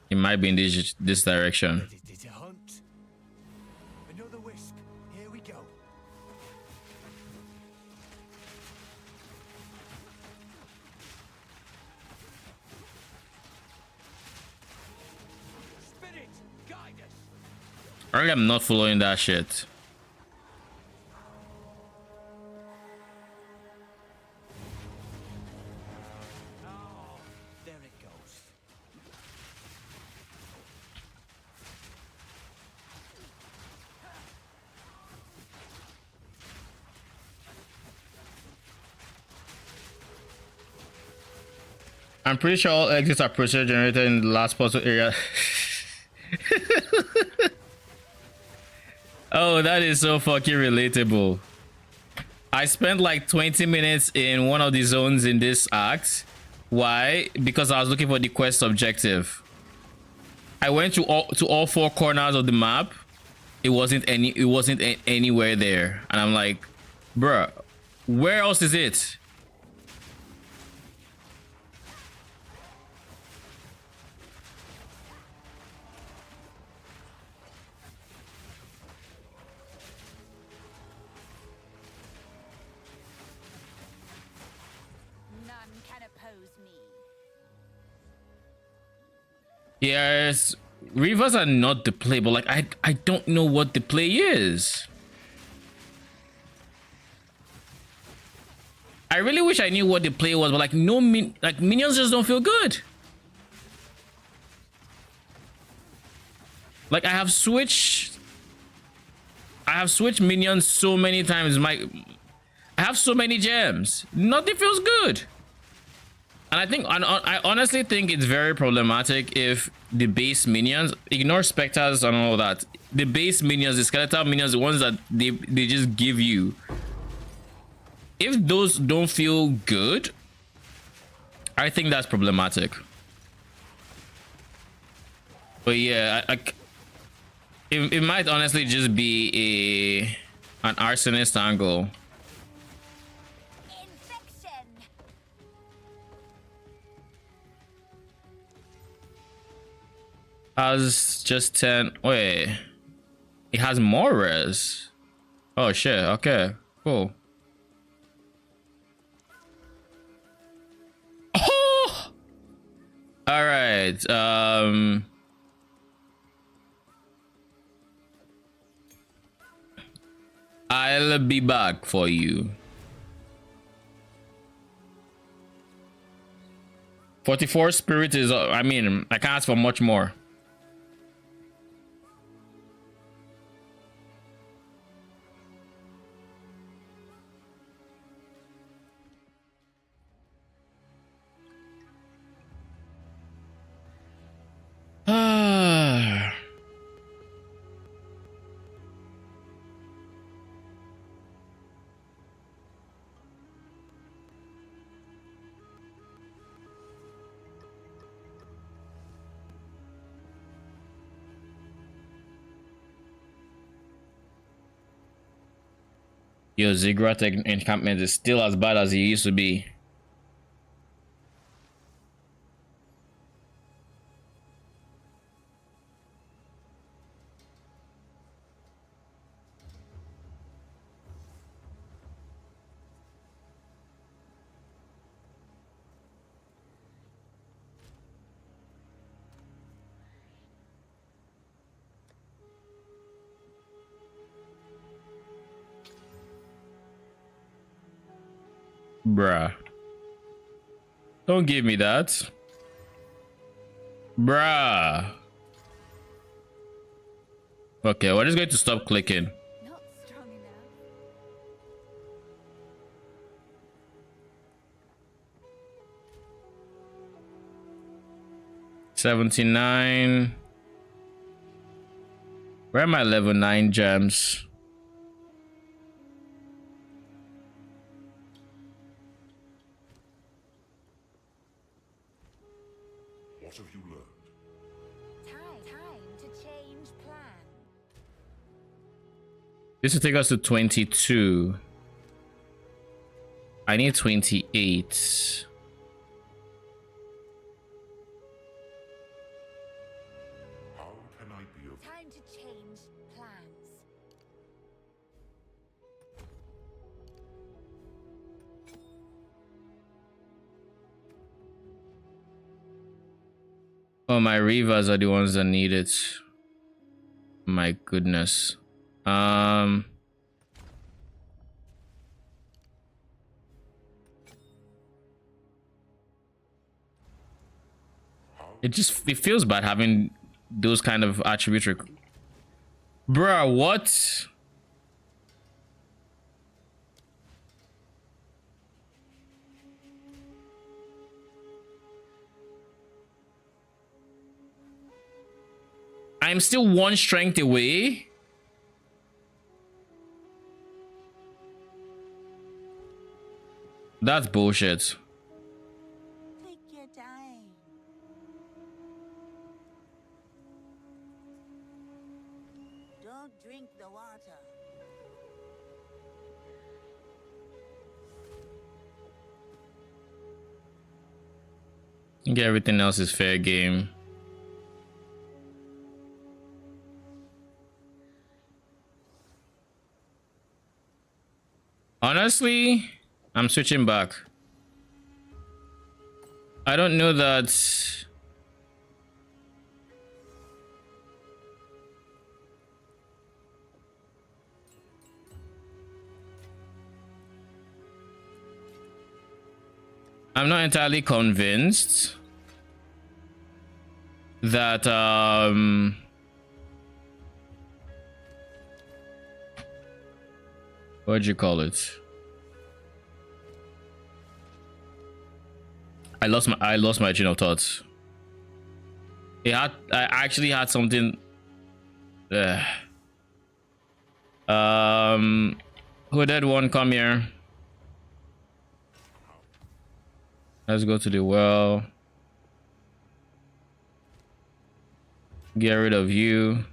it might be in this direction. Did you hunt? Another wisp. Here we go. Spirit, guide us. I'm not following that shit. There it goes. I'm pretty sure all exits are procedure generated in the last puzzle area. Oh, that is so fucking relatable. I spent like 20 minutes in one of the zones in this act. Why? Because I was looking for the quest objective. I went to all four corners of the map. It wasn't anywhere there. And I'm like, bruh, where else is it? None can oppose me. Yes, Reavers are not the play, but like I don't know what the play is. I really wish I knew what the play was, but like minions just don't feel good. Like I have switched minions so many times. I have so many gems. Nothing feels good. And I honestly think it's very problematic if the base minions, ignore specters and all that, the base minions, the skeletal minions, the ones that they just give you, if those don't feel good, I think that's problematic. But yeah, it might honestly just be an arsonist angle. Has just 10. Wait, it has more res. Oh shit. Okay, cool. Oh, all right. I'll be back for you. 44 spirit is, I mean, I can't ask for much more. Ah. Yo, Ziggurat encampment is still as bad as it used to be. Bruh. Don't give me that. Bruh. Okay, we're just going to stop clicking. Not strong enough. 79. Where are my level 9 gems? What have you learned? Time to change plan. This will take us to 22. I need 28. How can I be of Time to change plans. Oh, my Rivas are the ones that need it. My goodness. It feels bad having those kind of attributes. Bruh, what? I'm still 1 strength away. That's bullshit. Take your time. Don't drink the water. I think everything else is fair game. Honestly, I'm switching back. I don't know that. I'm not entirely convinced that what'd you call it? I lost my train of thoughts. I actually had something. Hooded one, come here. Let's go to the well. Get rid of you.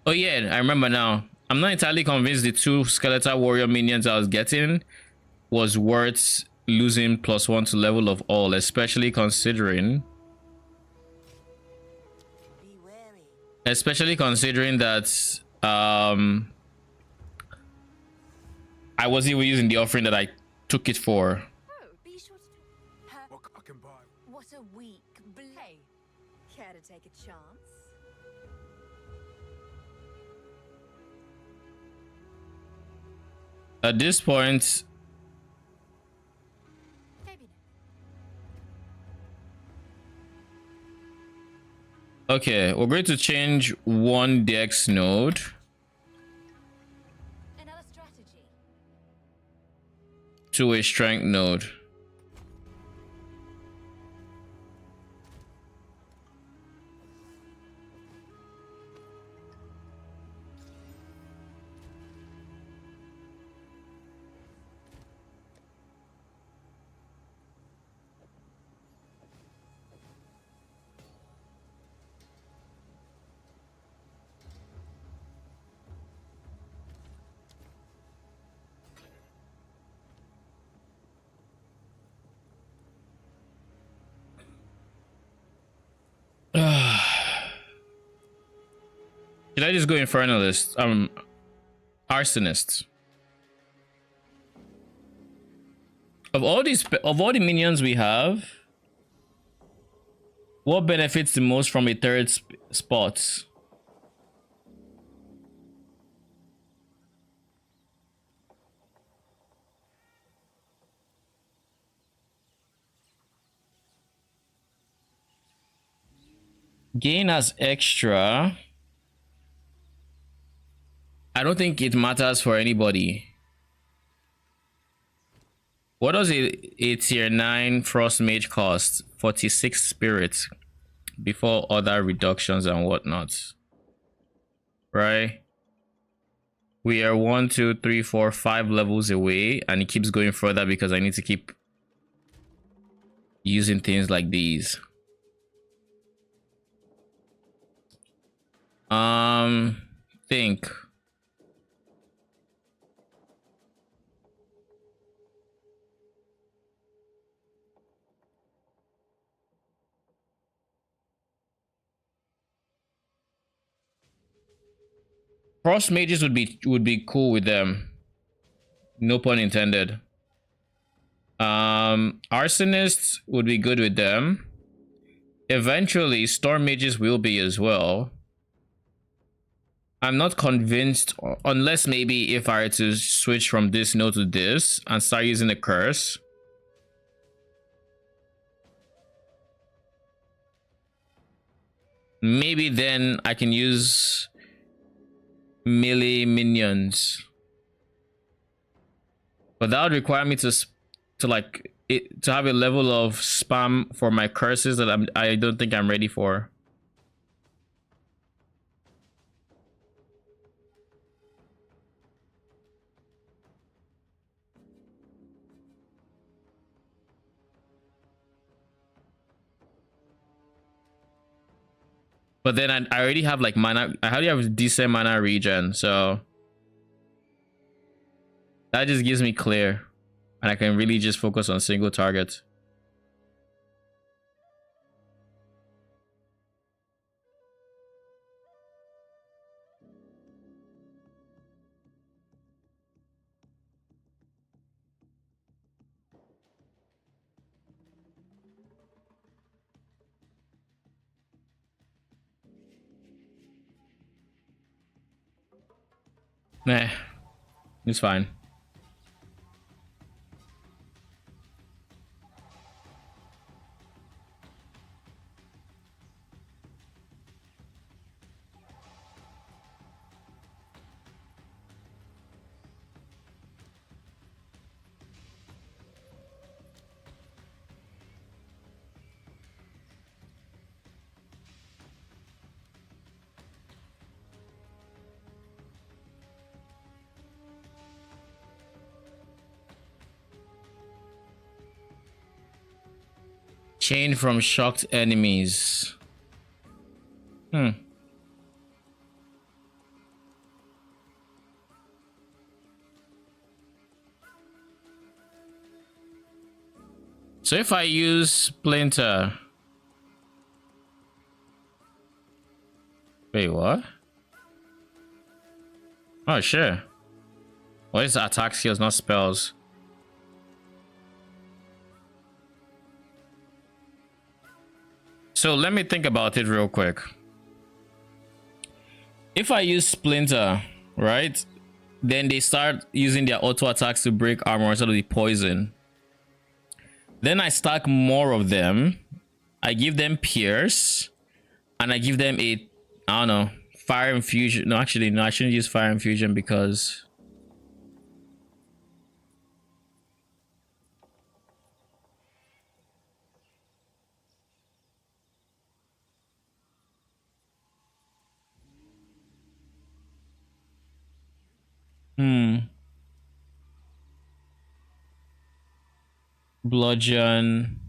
Oh yeah, I remember now. I'm not entirely convinced the 2 skeletal warrior minions I was getting was worth losing +1 to level of all, especially considering that I wasn't even using the offering that I took it for. Be sure to I can buy. What a weak hey. Care to take a chance? At this point, okay, we're going to change 1 dex node. Another strategy. To a strength node. Should I just go Infernalist? Arsonist. Of all the minions we have, what benefits the most from a third spot? Gain as extra. I don't think it matters for anybody. What does a tier 9 Frost Mage cost? 46 spirits before other reductions and whatnot. Right? We are 1, 2, 3, 4, 5 levels away, and it keeps going further because I need to keep using things like these. Think. Frost mages would be cool with them. No pun intended. Arsonists would be good with them. Eventually, storm mages will be as well. I'm not convinced, unless maybe if I were to switch from this node to this and start using the curse. Maybe then I can use melee minions. But that would require me to have a level of spam for my curses that I don't think I'm ready for. But then I already have like mana. I already have decent mana regen, so that just gives me clear, and I can really just focus on single targets. Nah, it's fine. Chain from shocked enemies. So if I use Splinter. Wait, what? Oh, sure. What is attack skills, not spells? So let me think about it real quick. If I use Splinter, right? Then they start using their auto attacks to break armor instead of the poison. Then I stack more of them. I give them Pierce. And I give them a, I don't know, Fire Infusion. No, actually, no, I shouldn't use Fire Infusion because... Bludgeon.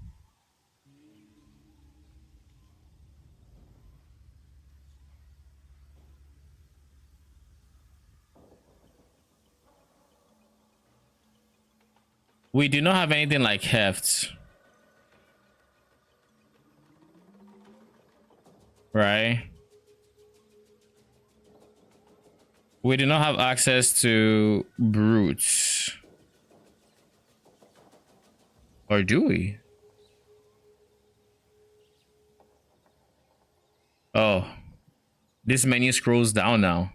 We do not have anything like Heft. Right? We do not have access to brutes. Or do we? Oh. This menu scrolls down now.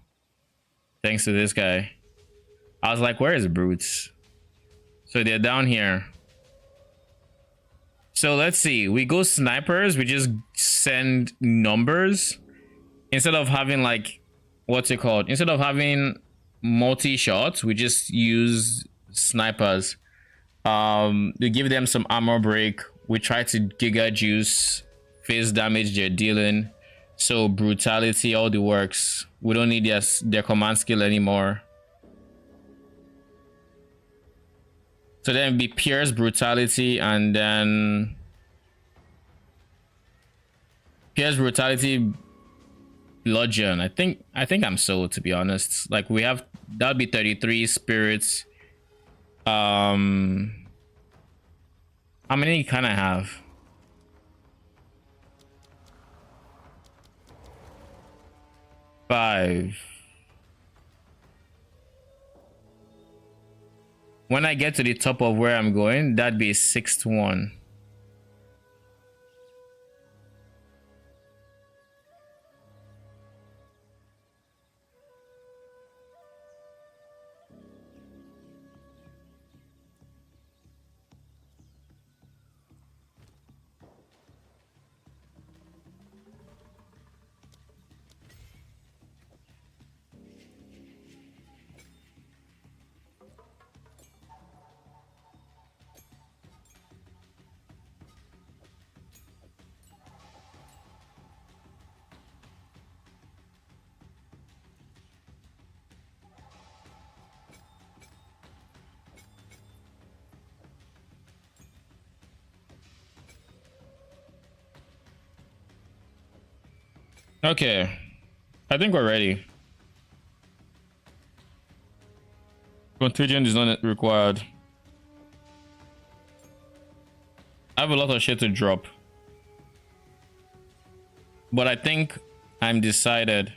Thanks to this guy. I was like, where is brutes? So they're down here. So let's see. We go snipers. We just send numbers. Instead of having like, what's it called? Instead of having multi-shots, we just use snipers. We give them some armor break. We try to giga juice face damage they're dealing. So brutality, all the works. We don't need their command skill anymore. So then it'd be Pierce, brutality, and then Pierce, brutality, bludgeon. I think I'm sold, to be honest. Like we have, that would be 33 spirits. How many can I have? 5. When I get to the top of where I'm going, that'd be a 6th one. Okay, I think we're ready. Contagion is not required. I have a lot of shit to drop, but I think I'm decided.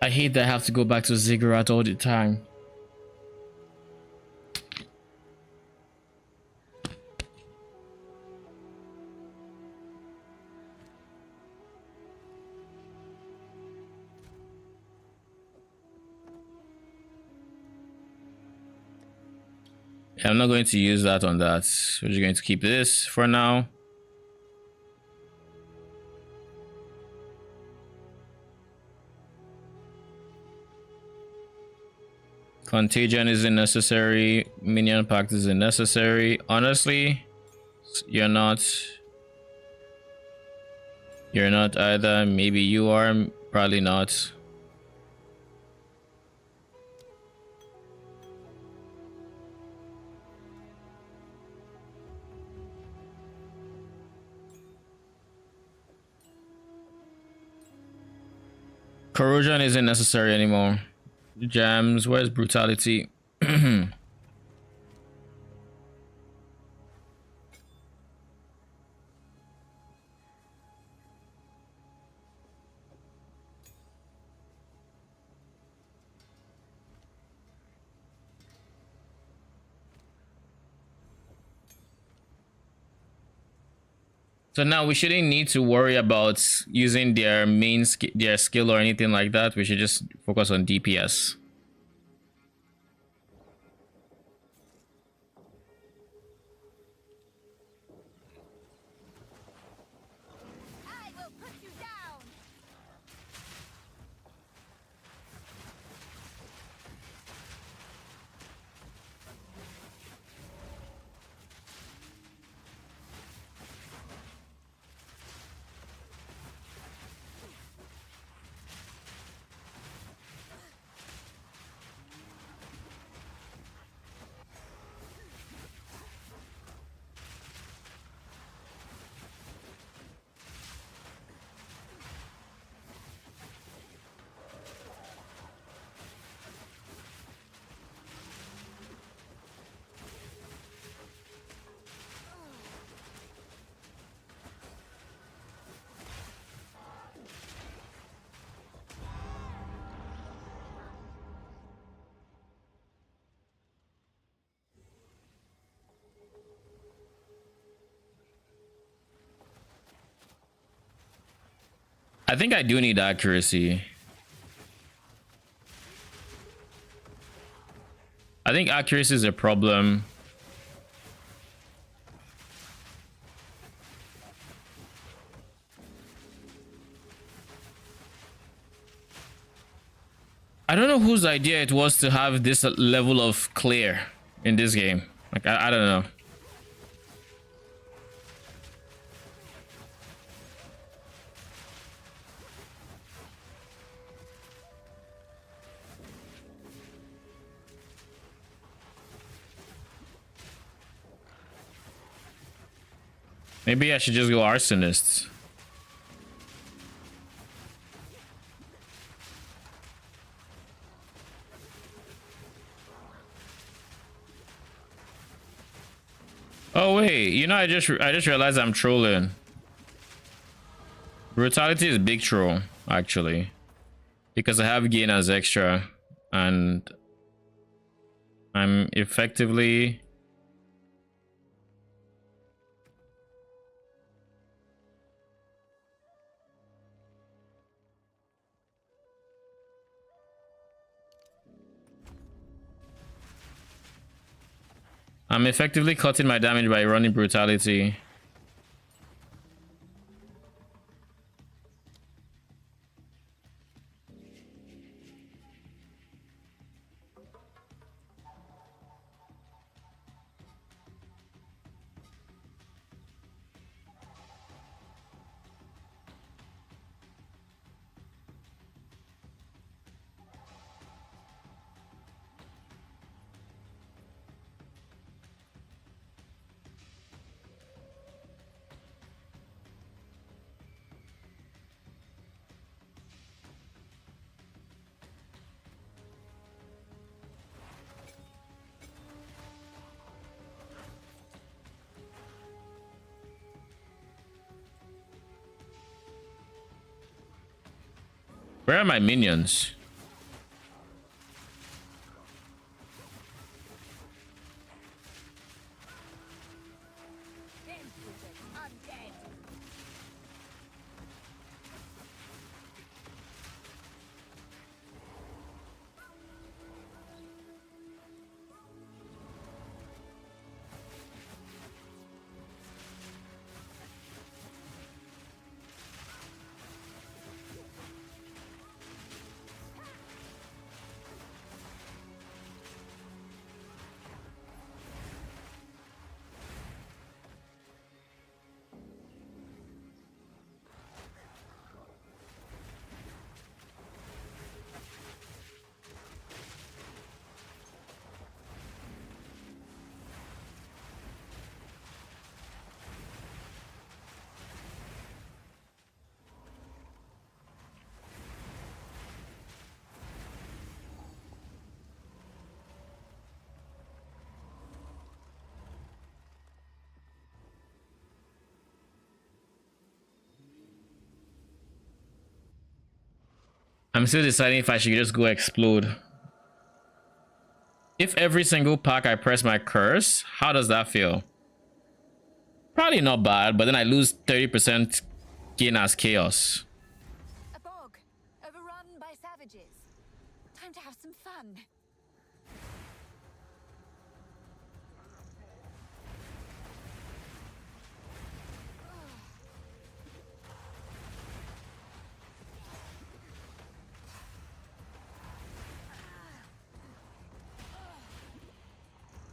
I hate that I have to go back to Ziggurat all the time. Yeah, I'm not going to use that on that. We're just going to keep this for now. Contagion isn't necessary. Minion Pact isn't necessary. Honestly, you're not. You're not either. Maybe you are. Probably not. Corrosion isn't necessary anymore. Jams, where's brutality? So now we shouldn't need to worry about using their their skill or anything like that. We should just focus on DPS. I think I do need accuracy. I think accuracy is a problem. I don't know whose idea it was to have this level of clear in this game. Like, I don't know. Maybe I should just go arsonist. Oh wait, you know, I just realized I'm trolling. Brutality is big troll, actually, because I have gain as extra, and I'm effectively. I'm effectively cutting my damage by running brutality. Where are my minions? I'm still deciding if I should just go explode. If every single pack I press my curse, how does that feel? Probably not bad, but then I lose 30% gain as chaos. A bog, overrun by savages. Time to have some fun.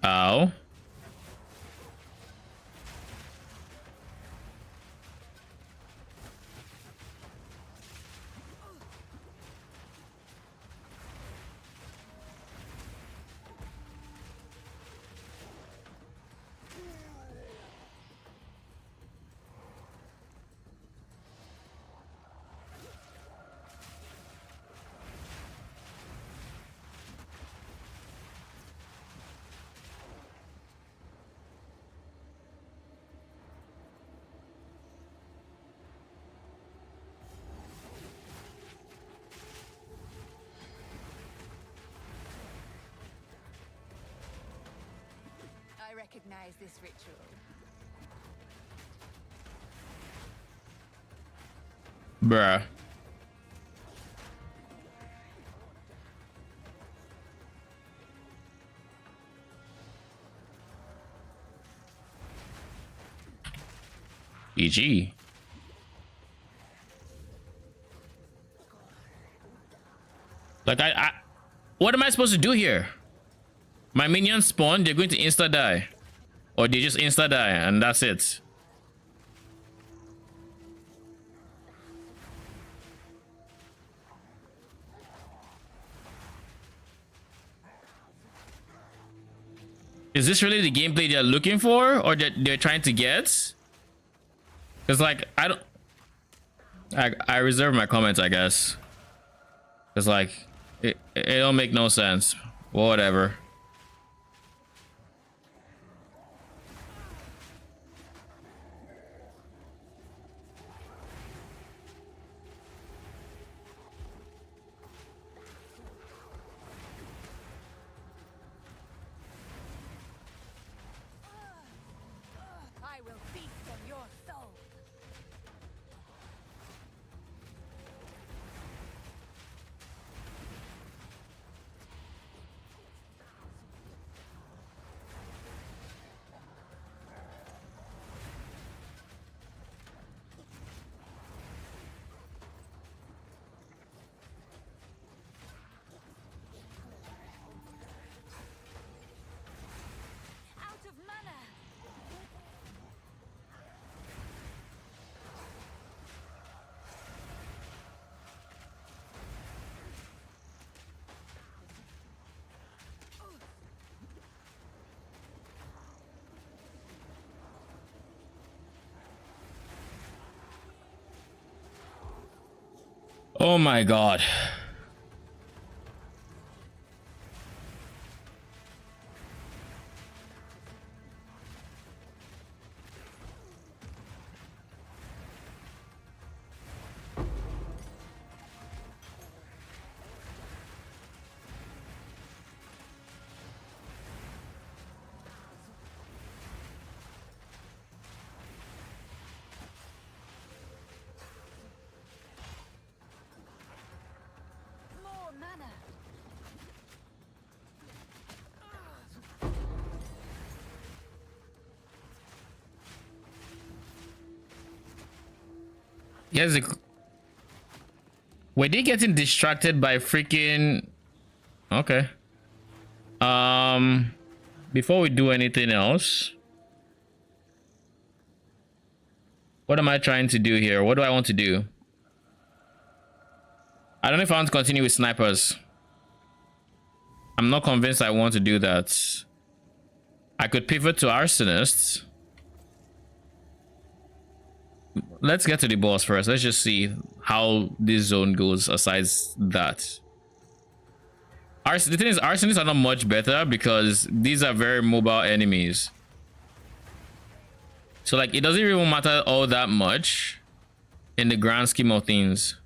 Ow. I recognize this ritual. Bruh. GG. Like what am I supposed to do here? My minions spawn, they're going to insta die. Or they just insta die and that's it. Is this really the gameplay they're looking for or that they're trying to get? Because like I reserve my comments, I guess. Because like it don't make no sense. Whatever. I will feast on your soul. Out of mana. Oh my god. More mana. Yes, were they getting distracted by freaking... Okay. Before we do anything else, what am I trying to do here? What do I want to do? I don't know if I want to continue with snipers. I'm not convinced I want to do that. I could pivot to arsonists. Let's get to the boss first. Let's just see how this zone goes aside that. The thing is, arsonists are not much better because these are very mobile enemies. So like, it doesn't even matter all that much in the grand scheme of things.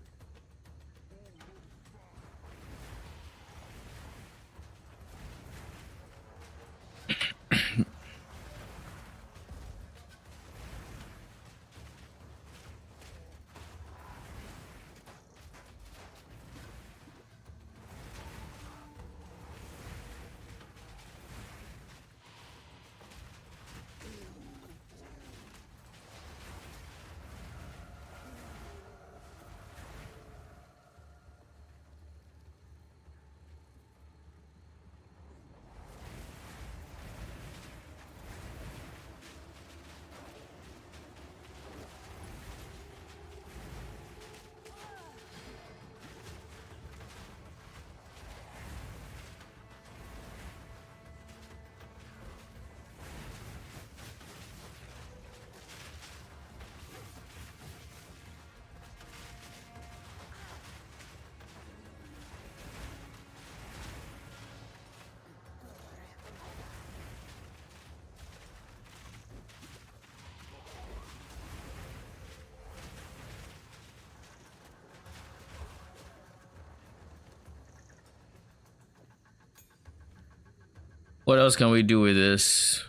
What else can we do with this?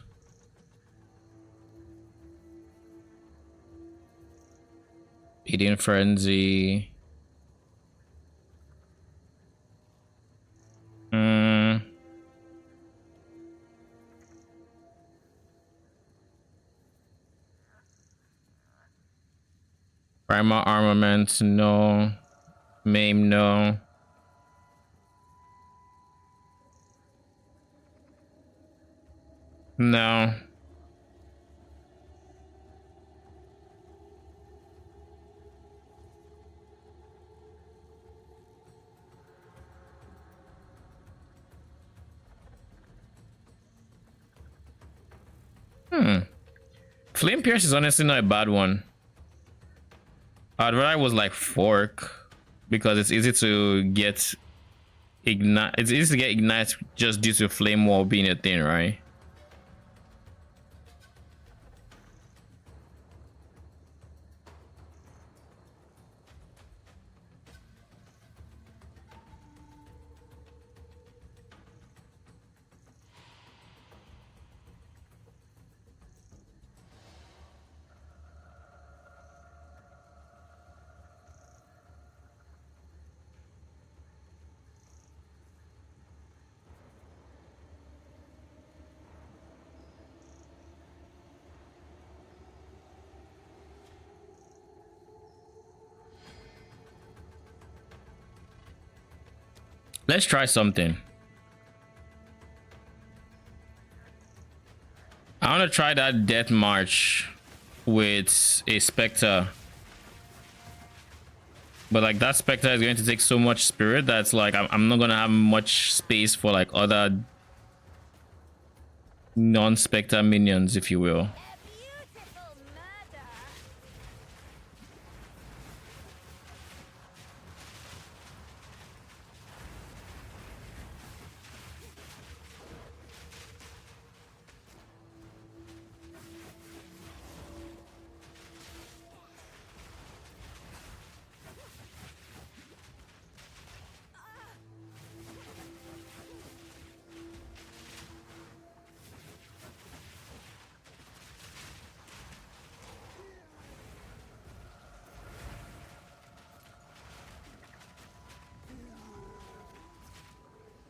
Eating frenzy. Primal armament, no. Maim, no. No. Flame Pierce is honestly not a bad one. I'd rather it was like Fork because it's easy to get ignite. It's easy to get ignite just due to Flame Wall being a thing, right? Let's try something. I want to try that Death March with a Spectre. But like that Spectre is going to take so much spirit that's like I'm not going to have much space for like other non-Spectre minions, if you will.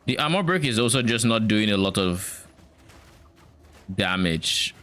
The armor break is also just not doing a lot of damage.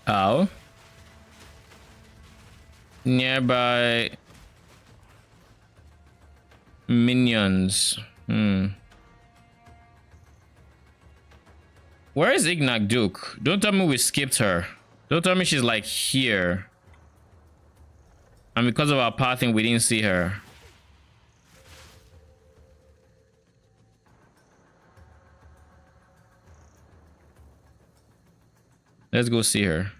Oh. Nearby minions. Where is Ignak Duke? Don't tell me we skipped her. Don't tell me she's like here. And because of our pathing, we didn't see her. Let's go see her.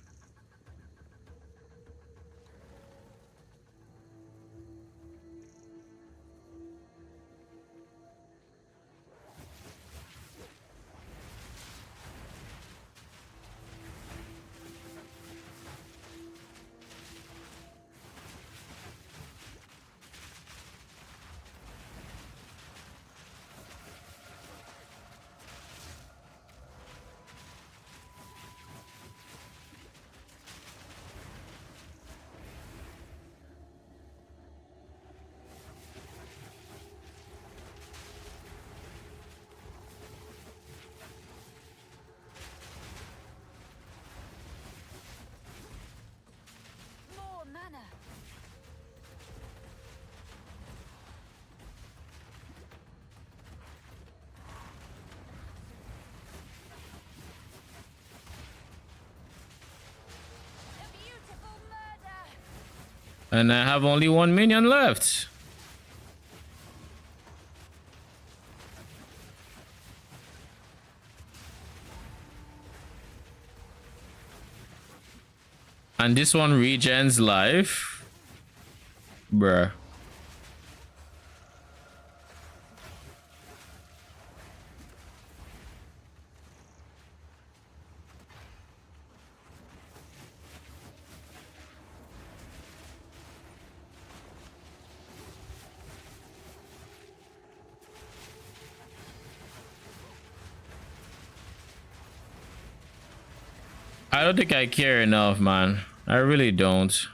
And I have only one minion left. And this one regens life. Bruh. I don't think I care enough, man. I really don't.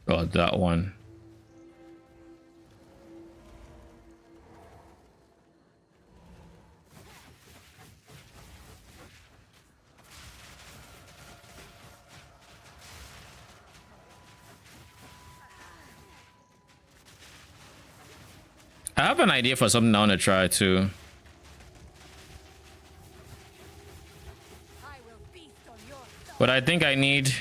Got that one. I have an idea for something I want to try too. But I think I need...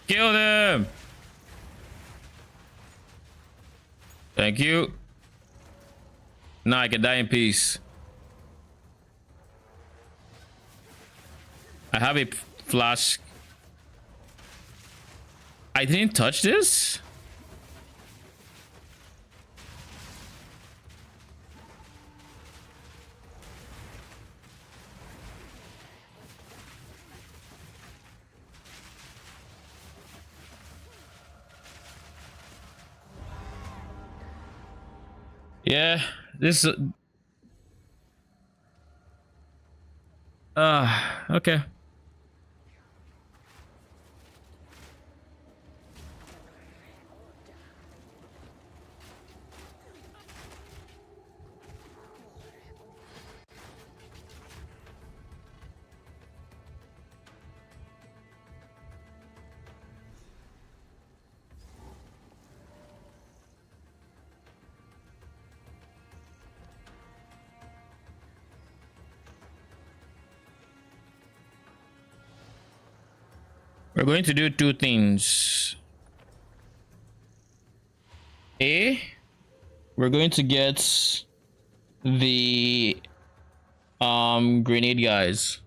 Kill them! Thank you. Now I can die in peace. I have a flash. I didn't touch this? Yeah, this okay. We're going to do two things. A, we're going to get the grenade guys.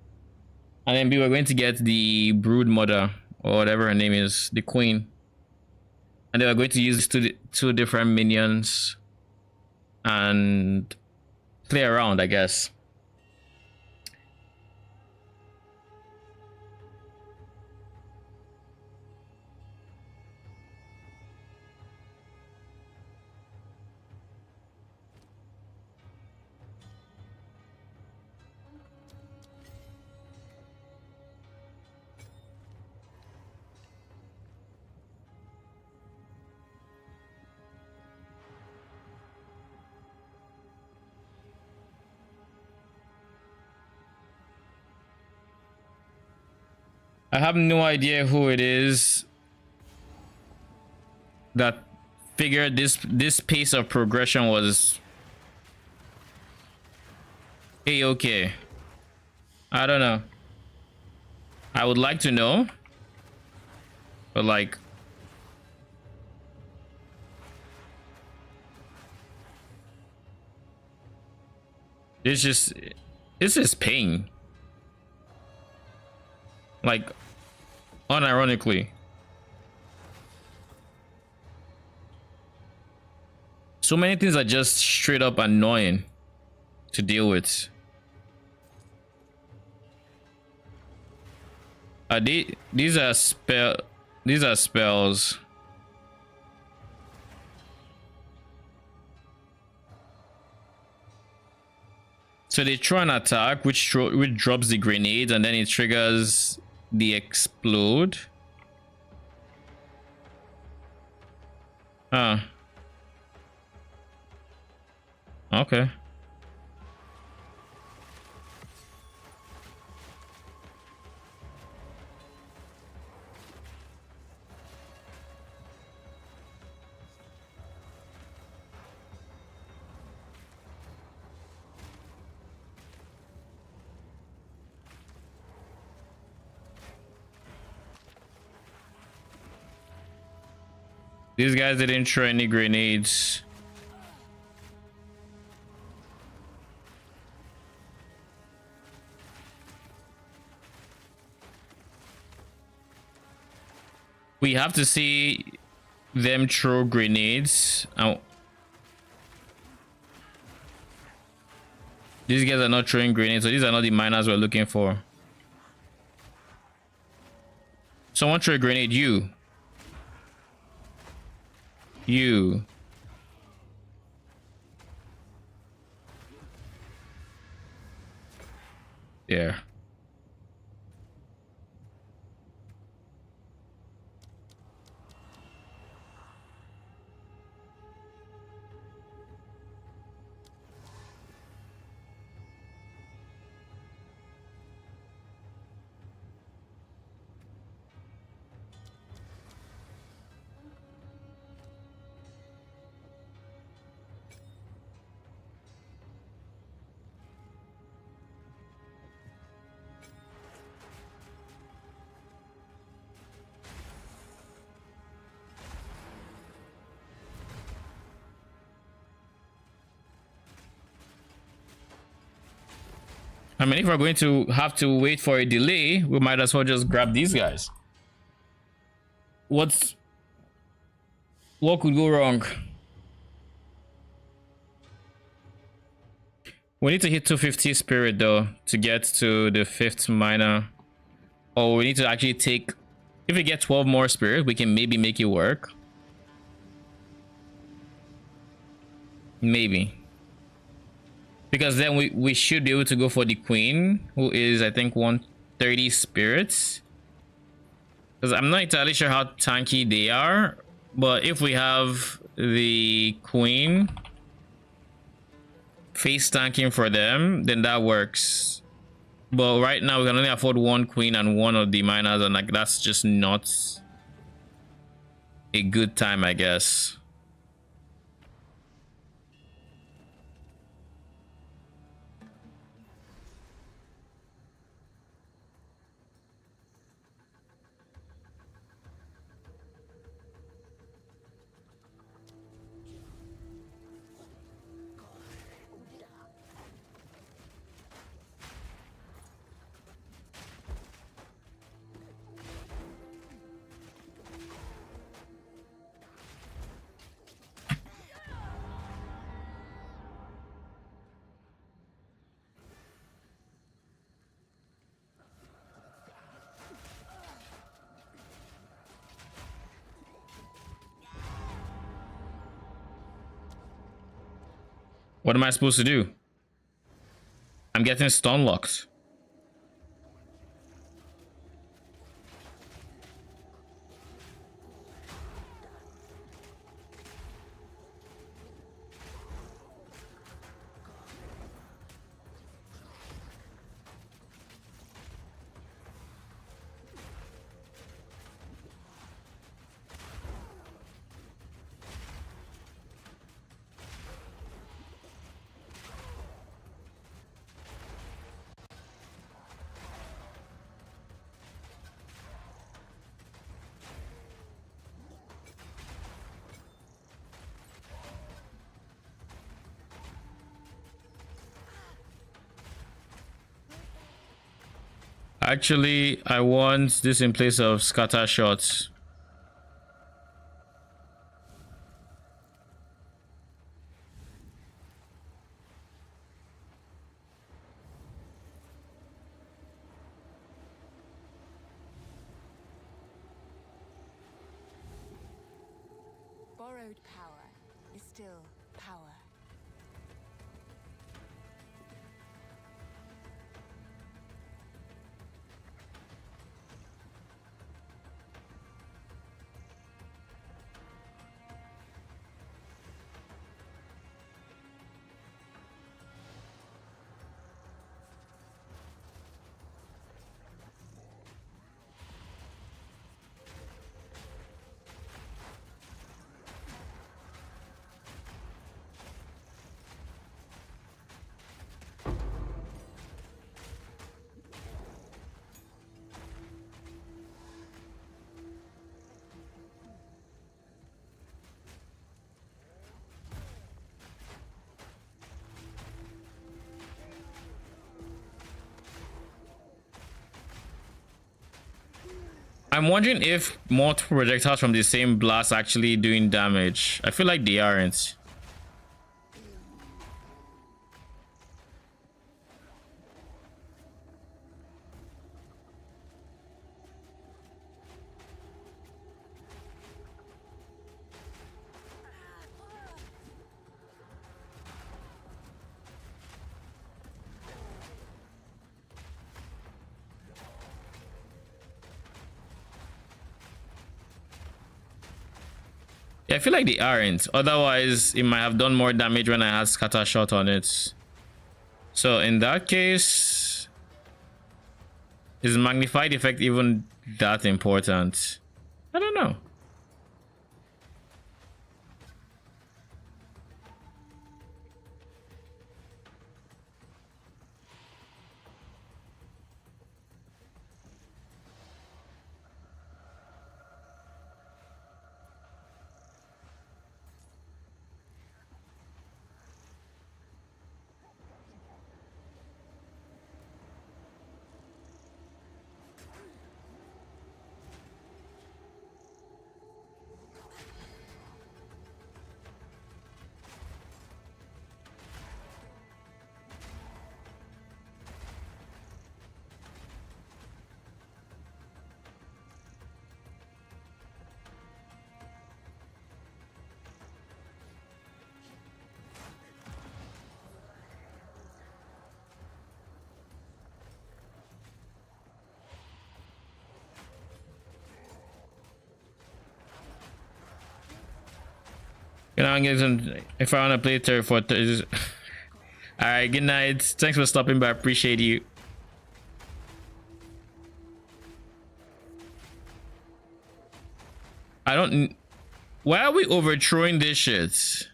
And then B, we're going to get the brood mother or whatever her name is, the queen. And then we're going to use two different minions and play around, I guess. I have no idea who it is that figured this pace of progression was a-okay. I don't know. I would like to know, but like it's just pain. Like, unironically. So many things are just straight up annoying to deal with. These are spells. So they throw an attack which drops the grenade and then it triggers the explode. Huh. Okay. These guys didn't throw any grenades. We have to see them throw grenades. Oh. These guys are not throwing grenades, so these are not the miners we're looking for. Someone throw a grenade. You. Yeah. I mean, if we're going to have to wait for a delay, we might as well just grab these guys. What could go wrong? We need to hit 250 spirit though to get to the 5th miner. Or we need to actually take, if we get 12 more spirit, we can maybe make it work. Maybe. Because then we should be able to go for the queen, who is, I think, 130 spirits. Because I'm not entirely sure how tanky they are. But if we have the queen face tanking for them, then that works. But right now we can only afford one queen and one of the miners, and like that's just not a good time, I guess. What am I supposed to do? I'm getting stun locked. Actually, I want this in place of scatter shots. Borrowed power is still power. I'm wondering if multiple projectiles from the same blast actually doing damage. I feel like they aren't. Yeah, I feel like they aren't. Otherwise, it might have done more damage when I had scatter shot on it. So in that case, is magnified effect even that important? I don't know. You know, I'm getting some, if I want to play third for third. All right, good night. Thanks for stopping by. Appreciate you. I don't. Why are we overthrowing this shit?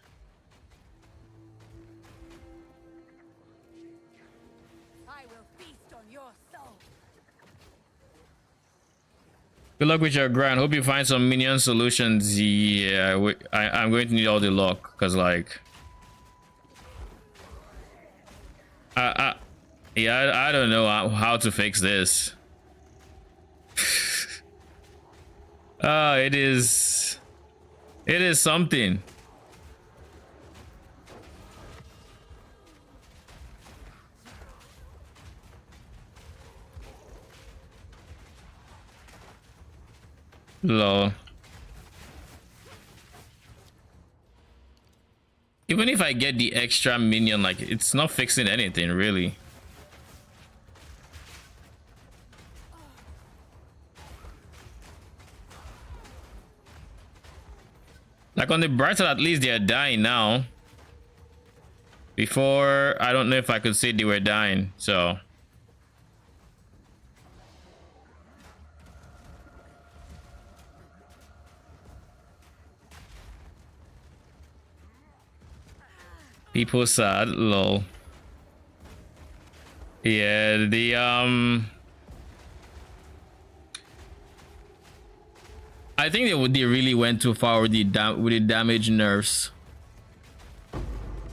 Good luck with your grind. Hope you find some minion solutions. Yeah, I'm going to need all the luck because, like, yeah, I don't know how to fix this. It is something. Lol. Even if I get the extra minion, like, it's not fixing anything really. Like, on the bright side, at least they are dying now. Before, I don't know if I could say they were dying, so. People sad, lol. Yeah, I think they really went too far with the damage nerfs.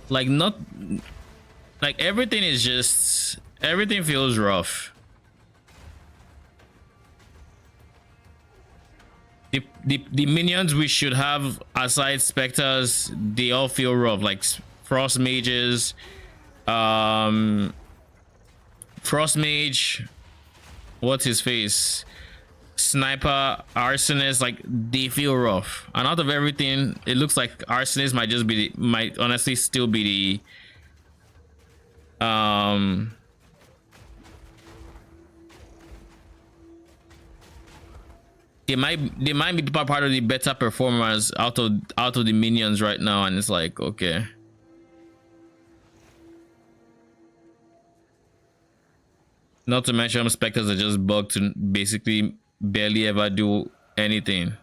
Like, not like everything is just, everything feels rough. The minions we should have aside specters, they all feel rough. Like frost mages, frost mage, what's his face, Sniper, Arsonist, like they feel rough. And out of everything, it looks like Arsonist might just be might honestly still be the they might be part of the better performers out of the minions right now, and it's like, okay. Not to mention specters are just bugged to basically barely ever do anything.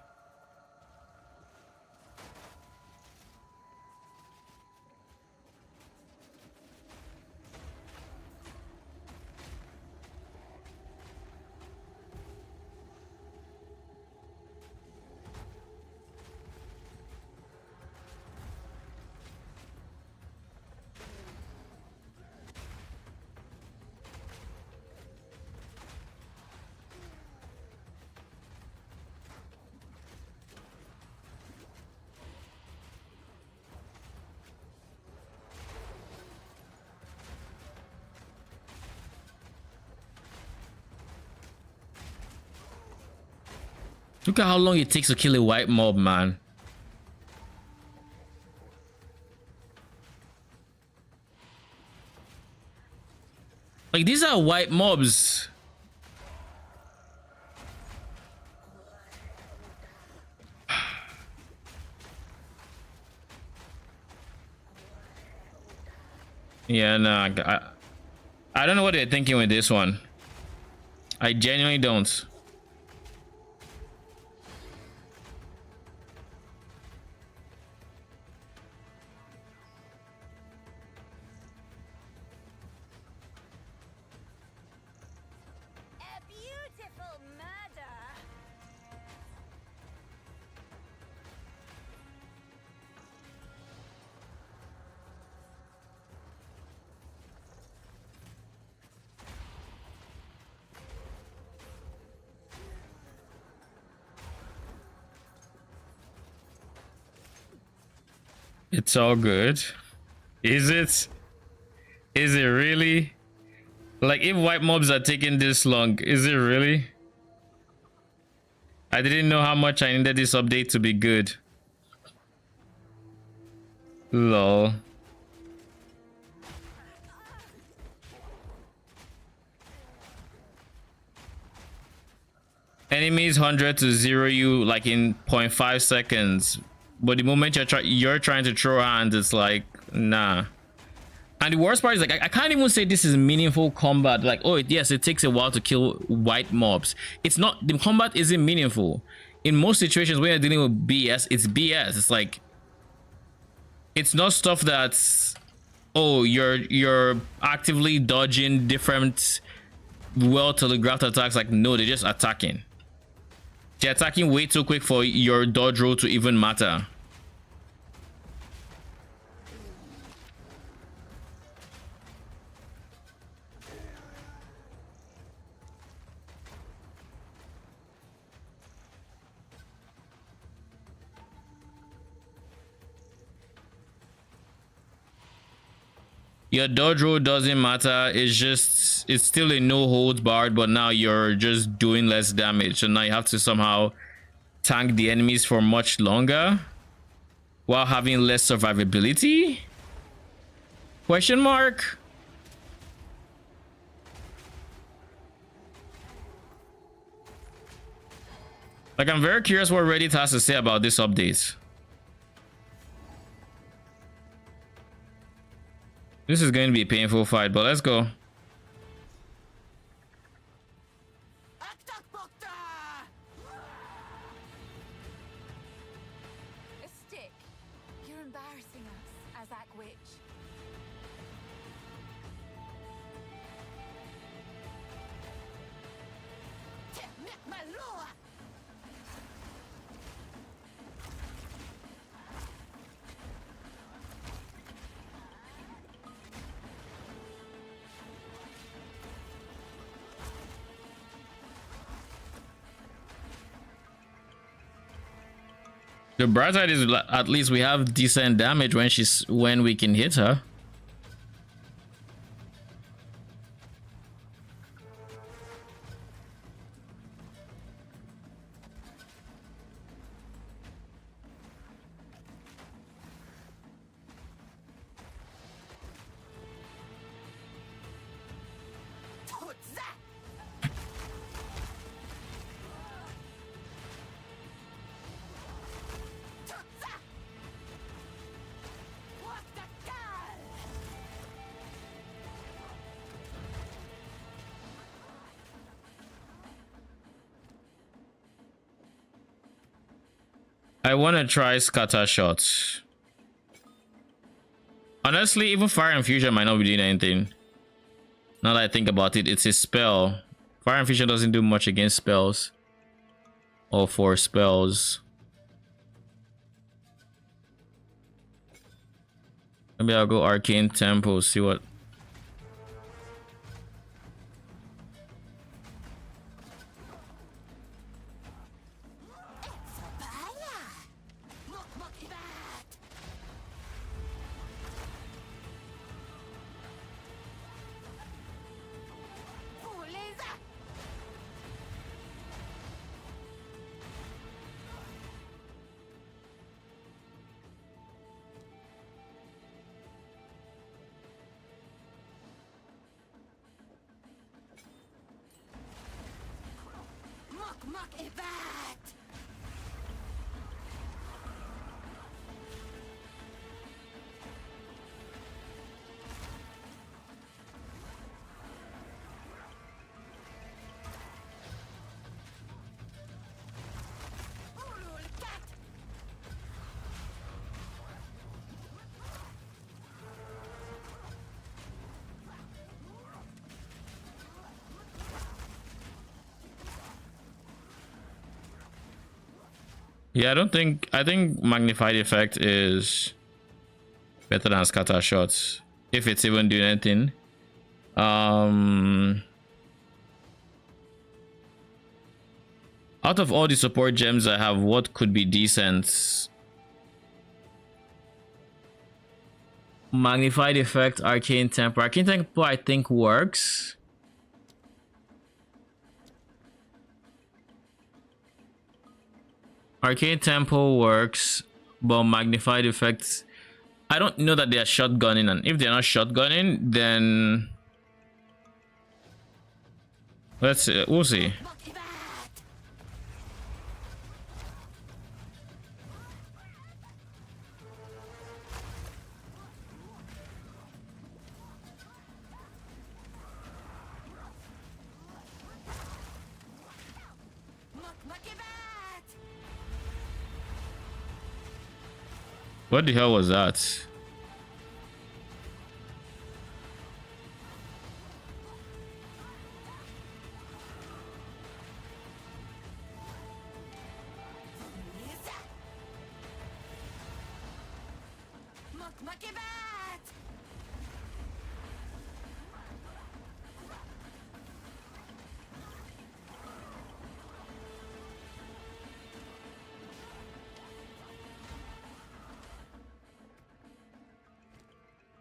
Look at how long it takes to kill a white mob, man. Like, these are white mobs. Yeah, no, I don't know what they're thinking with this one. I genuinely don't. It's all good. Is it? Is it really? Like, if white mobs are taking this long, is it really? I didn't know how much I needed this update to be good. Lol. Enemies 100 to 0 you like in 0.5 seconds. But the moment you're trying to throw hands, it's like, nah. And the worst part is, like, I can't even say this is meaningful combat. Like, oh, yes, it takes a while to kill white mobs. It's not, the combat isn't meaningful. In most situations when you're dealing with BS, it's BS. It's like, it's not stuff that's, oh, you're actively dodging different well telegraphed attacks. Like, no, they're just attacking. They're attacking way too quick for your dodge roll to even matter. Your dodge roll doesn't matter. It's just, it's still a no holds barred, but now you're just doing less damage. So now you have to somehow tank the enemies for much longer while having less survivability? Question mark? Like, I'm very curious what Reddit has to say about this update. This is going to be a painful fight, but let's go. A stick. You're embarrassing us, Azak Witch. The bright side is at least we have decent damage when we can hit her. I want to try scatter shots. Honestly, even fire infusion might not be doing anything. Now that I think about it, it's a spell. Fire infusion doesn't do much against spells or for spells. Maybe I'll go arcane tempo, see what. Yeah, I think magnified effect is better than scatter shots if it's even doing anything. Out of all the support gems I have, what could be decent? Magnified effect, arcane tempo. Arcane tempo I think works. Arcane tempo works, but magnified effects, I don't know that they are shotgunning, and if they're not shotgunning, then let's see, we'll see. What the hell was that?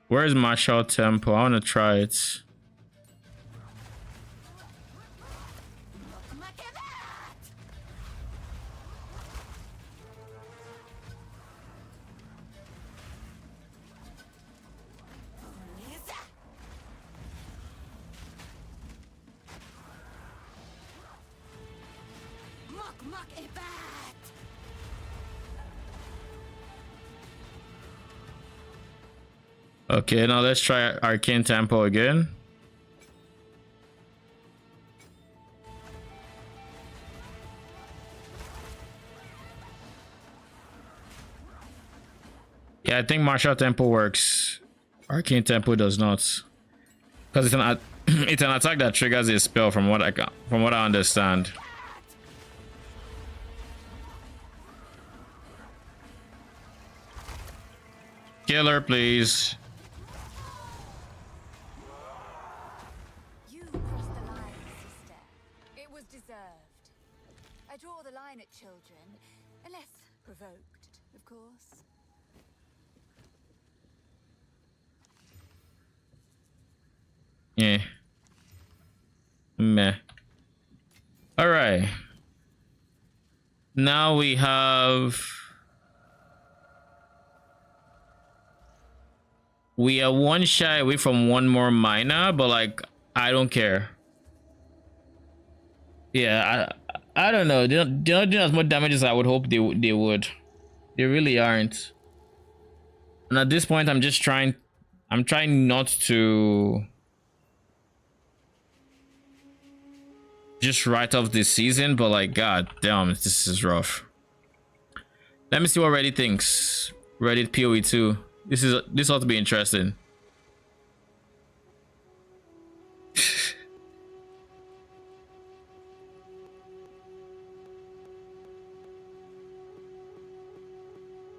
Where's martial tempo? I want to try it. Okay, now let's try arcane tempo again. Yeah, I think martial tempo works. Arcane tempo does not, because it's an it's an attack that triggers a spell from what I understand. Killer, please. You crossed the line, sister. It was deserved. I draw the line at children, unless provoked, of course. Yeah. Meh. All right. Now we have. We are one shy away from one more minor, but like, I don't care. Yeah, I don't know. They're not doing as much damage as I would hope they would. They really aren't. And at this point, I'm trying not to just write off this season, but like, god damn, this is rough. Let me see what Reddit thinks. Reddit PoE 2. This ought to be interesting.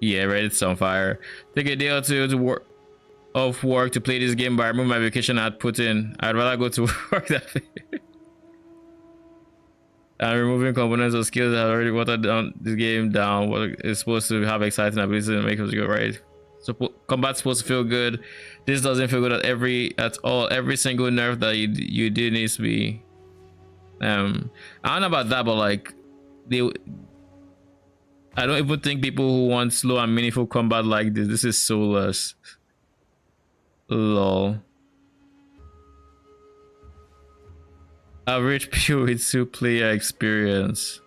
Yeah, Reddit's on fire. Take a day or two to work to play this game, but I remove my vacation I had put in. I'd rather go to work that way. I'm removing components or skills that already watered down this game down. What is supposed to have exciting abilities to make us go right. So combat's supposed to feel good. This doesn't feel good at all. Every single nerf that you do needs to be. I don't know about that, but like I don't even think people who want slow and meaningful combat like this is soulless. Lol. Average PoE 2 player experience.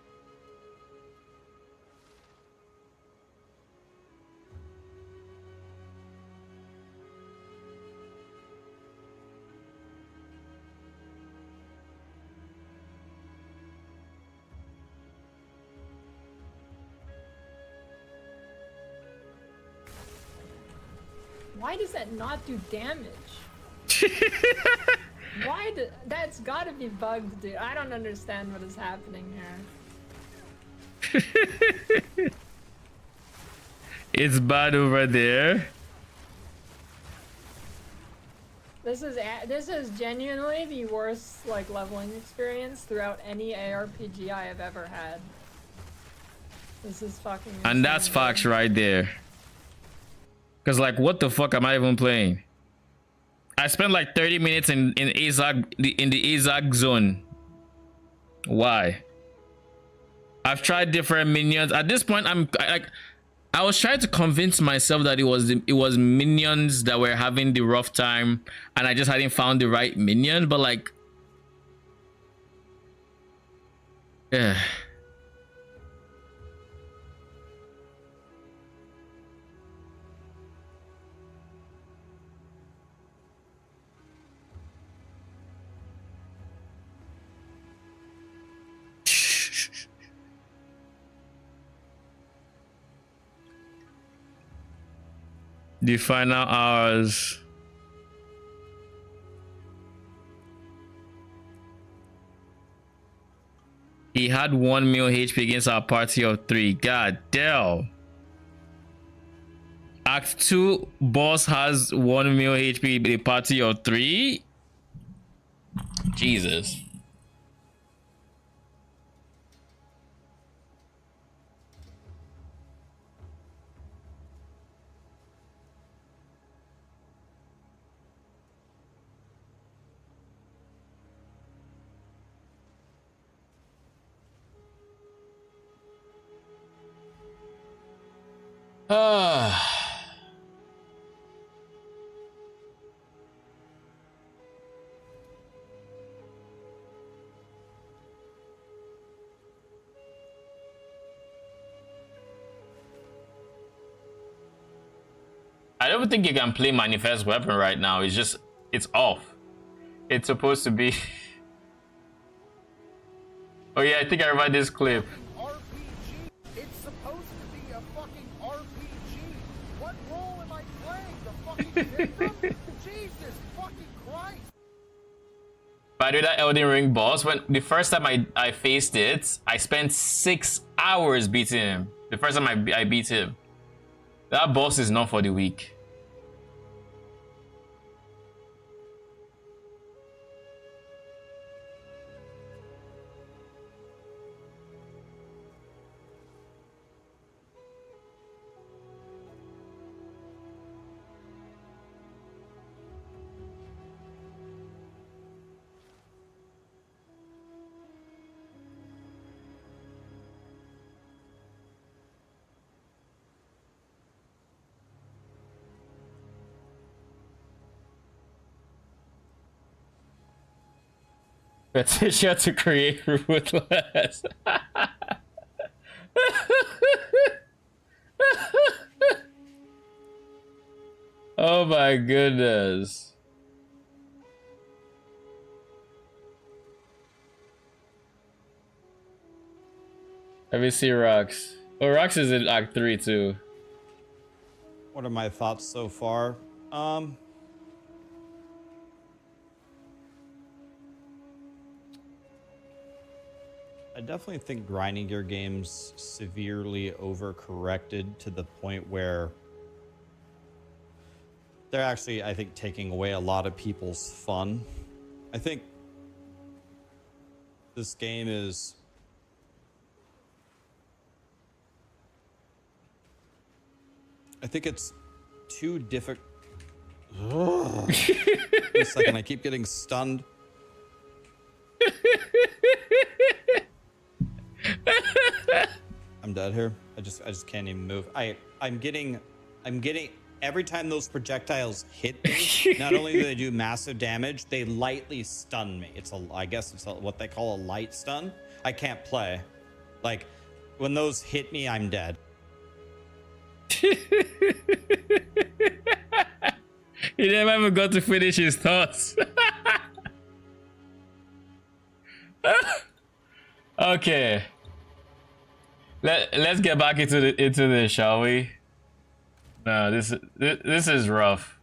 Why does that not do damage? That's gotta be bugged, dude. I don't understand what is happening here. It's bad over there. This is genuinely the worst like leveling experience throughout any ARPG I have ever had. This is fucking insane. And that's facts right there. Cause like, what the fuck am I even playing? I spent like 30 minutes in the Azag zone. Why? I've tried different minions. At this point, I was trying to convince myself that it was minions that were having the rough time, and I just hadn't found the right minion. But like, yeah. The final hours. He had 1 mil HP against our party of 3. God damn. Act 2 boss has 1 mil HP, a party of 3. Jesus. I don't think you can play Manifest Weapon right now. It's off. It's supposed to be. Oh yeah, I think I remember this clip. It's supposed to be a fucking RPG. What role am I playing? The fucking victim? Jesus fucking Christ! By the way, that Elden Ring boss, when the first time I faced it, I spent 6 hours beating him. The first time I beat him. That boss is not for the weak. Petition to create ruthless. Oh my goodness. Let me see Rox. Oh, Rox is in Act 3 too. What are my thoughts so far? I definitely think grinding gear games severely overcorrected to the point where they're actually, I think, taking away a lot of people's fun. I think this game is... I think it's too difficult. A second, I keep getting stunned. I'm dead here. I just can't even move. I'm getting every time those projectiles hit me, not only do they do massive damage, they lightly stun me. I guess it's what they call a light stun. I can't play. Like when those hit me, I'm dead. He never even got to finish his thoughts. Okay. Let's get back into this, shall we? No, this is rough.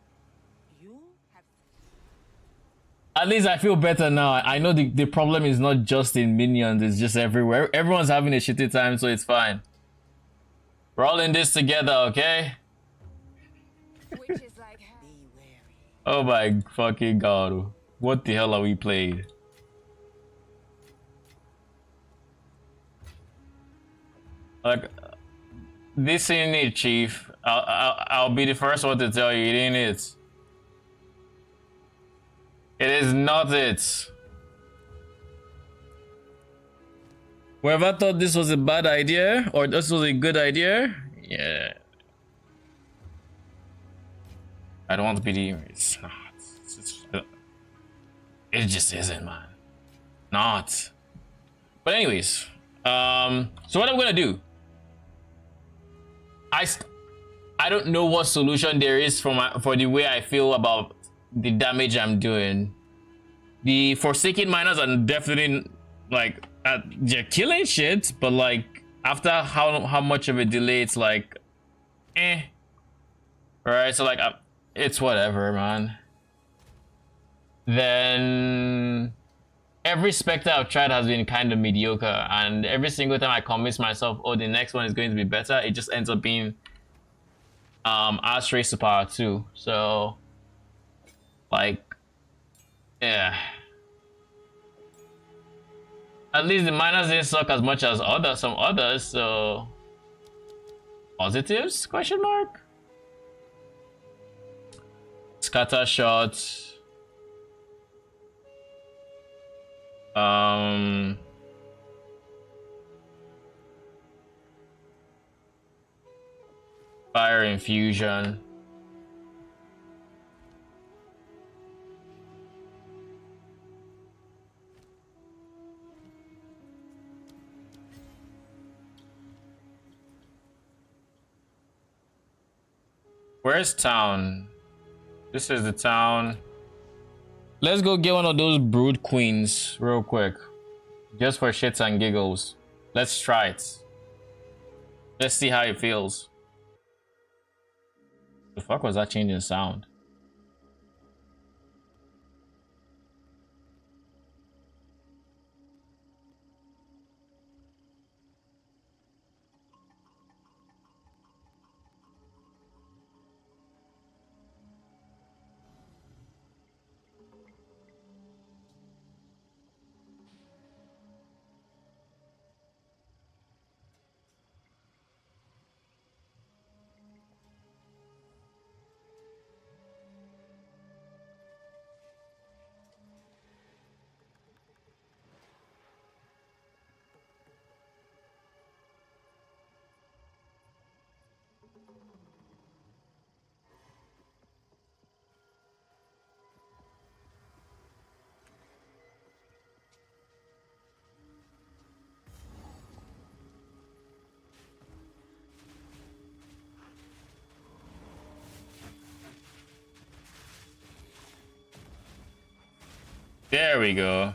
At least I feel better now. I know the problem is not just in Minions, it's just everywhere. Everyone's having a shitty time, so it's fine. We're all in this together, okay? Oh my fucking god. What the hell are we playing? Like, this ain't it, Chief. I'll be the first one to tell you, it ain't it. It is not it. Whoever thought this was a bad idea, or this was a good idea, yeah. I don't want to be the... It's not. It just isn't, man. Not. But anyways, so what I'm gonna do, I don't know what solution there is for the way I feel about the damage I'm doing. The Forsaken miners are definitely like they're killing shit, but like after how much of a delay, it's like right. So like it's whatever, man. Then every Spectre I've tried has been kind of mediocre, and every single time I convince myself, oh, the next one is going to be better, it just ends up being Arch Race to Power 2. So like, yeah. At least the miners didn't suck as much as some others, so positives? Question mark. Scatter shot. Fire infusion. Where's town? This is the town. Let's go get one of those brood queens real quick. Just for shits and giggles. Let's try it. Let's see how it feels. The fuck was that changing sound? There we go.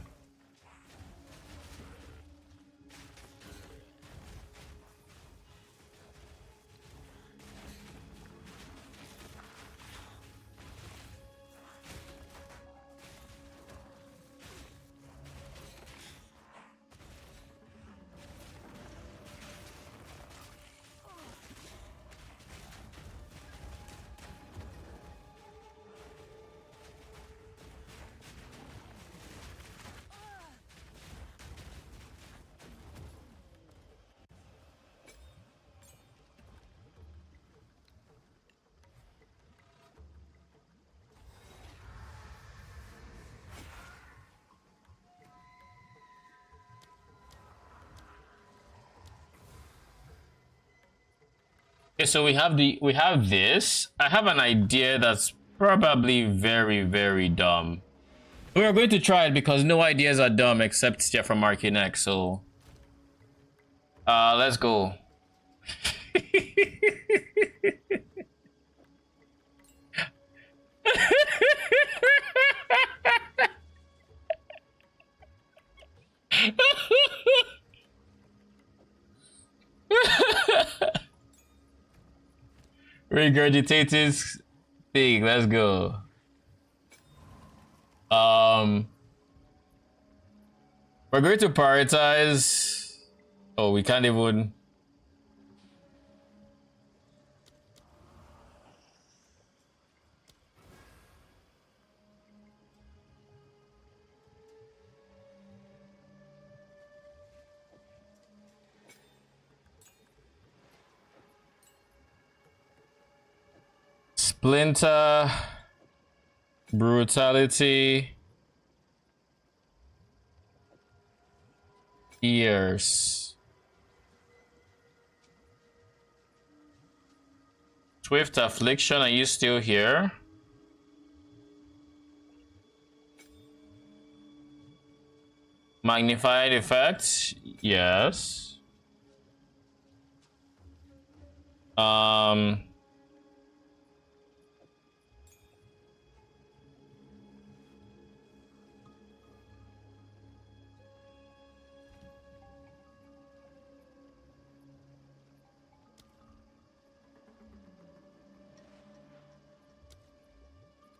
Okay, so we have this. I have an idea that's probably very, very dumb. We are going to try it because no ideas are dumb except Jeff from Arcanex, so let's go. Regurgitate this thing. Let's go. We're going to prioritize. Oh, we can't even. Splinter, brutality, ears, swift affliction. Are you still here? Magnified effect, yes.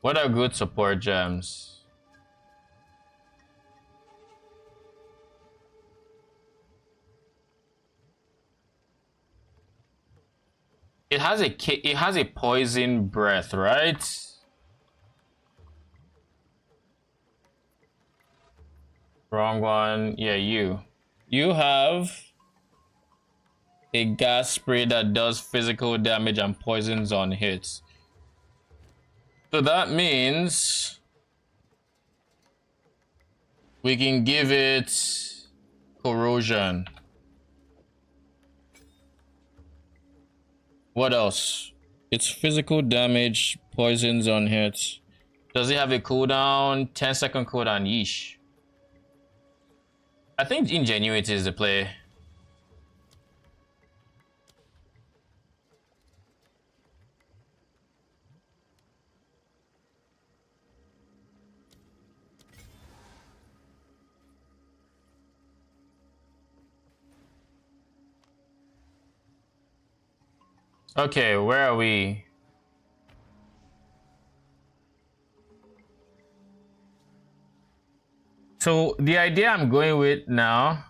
What are good support gems? It has a poison breath, right? Wrong one. Yeah, you have a gas spray that does physical damage and poisons on hits. So that means we can give it corrosion. What else? It's physical damage, poisons on hits. Does it have a cooldown? 10-second cooldown, yeesh. I think ingenuity is the play. Okay, where are we? So the idea I'm going with now.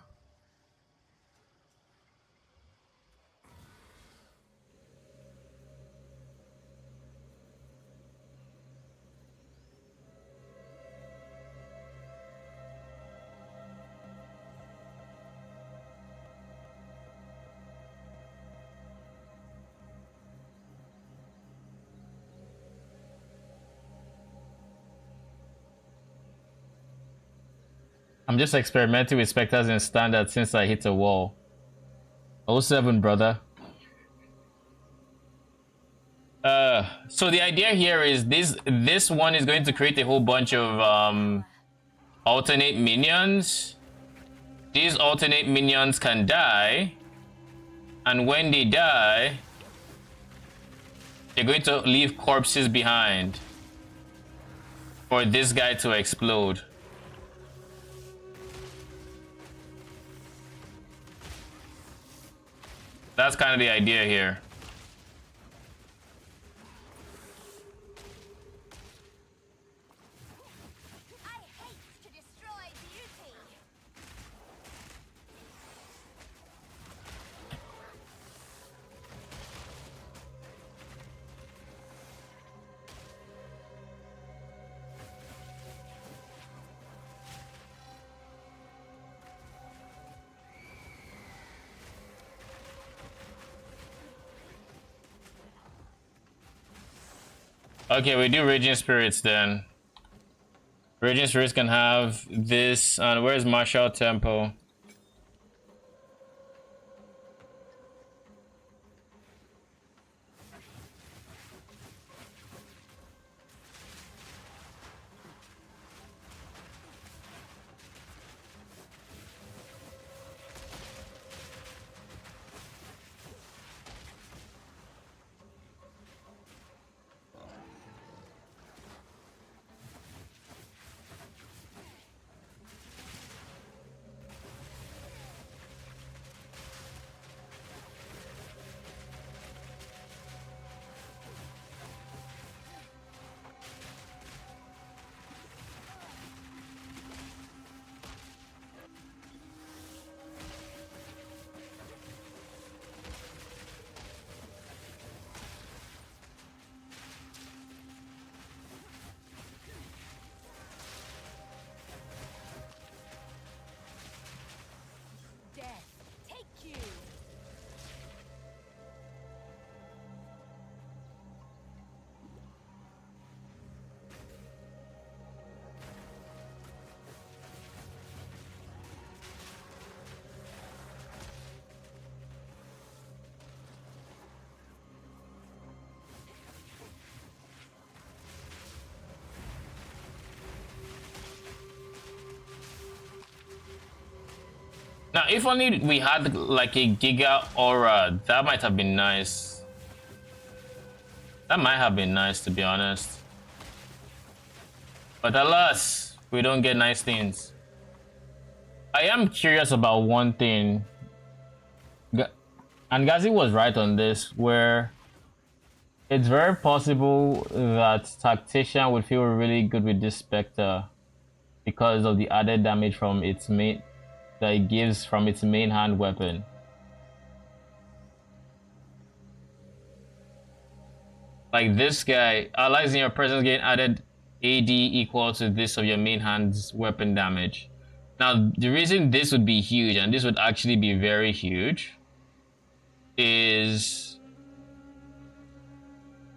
I'm just experimenting with specters in standard since I hit a wall. 07, brother. So the idea here is this one is going to create a whole bunch of alternate minions. These alternate minions can die, and when they die, they're going to leave corpses behind for this guy to explode. that's kind of the idea here. Okay, we do Raging Spirits then. Raging Spirits can have this. And where's Martial Tempo? Now, if only we had like a Giga Aura, that might have been nice. That might have been nice, to be honest. But alas, we don't get nice things. I am curious about one thing. And Gazi was right on this, where it's very possible that Tactician would feel really good with this Spectre because of the added damage from its main that it gives from its main hand weapon. Like this guy, allies in your presence gain added AD equal to this of your main hand's weapon damage. Now, the reason this would be huge, and this would actually be very huge, is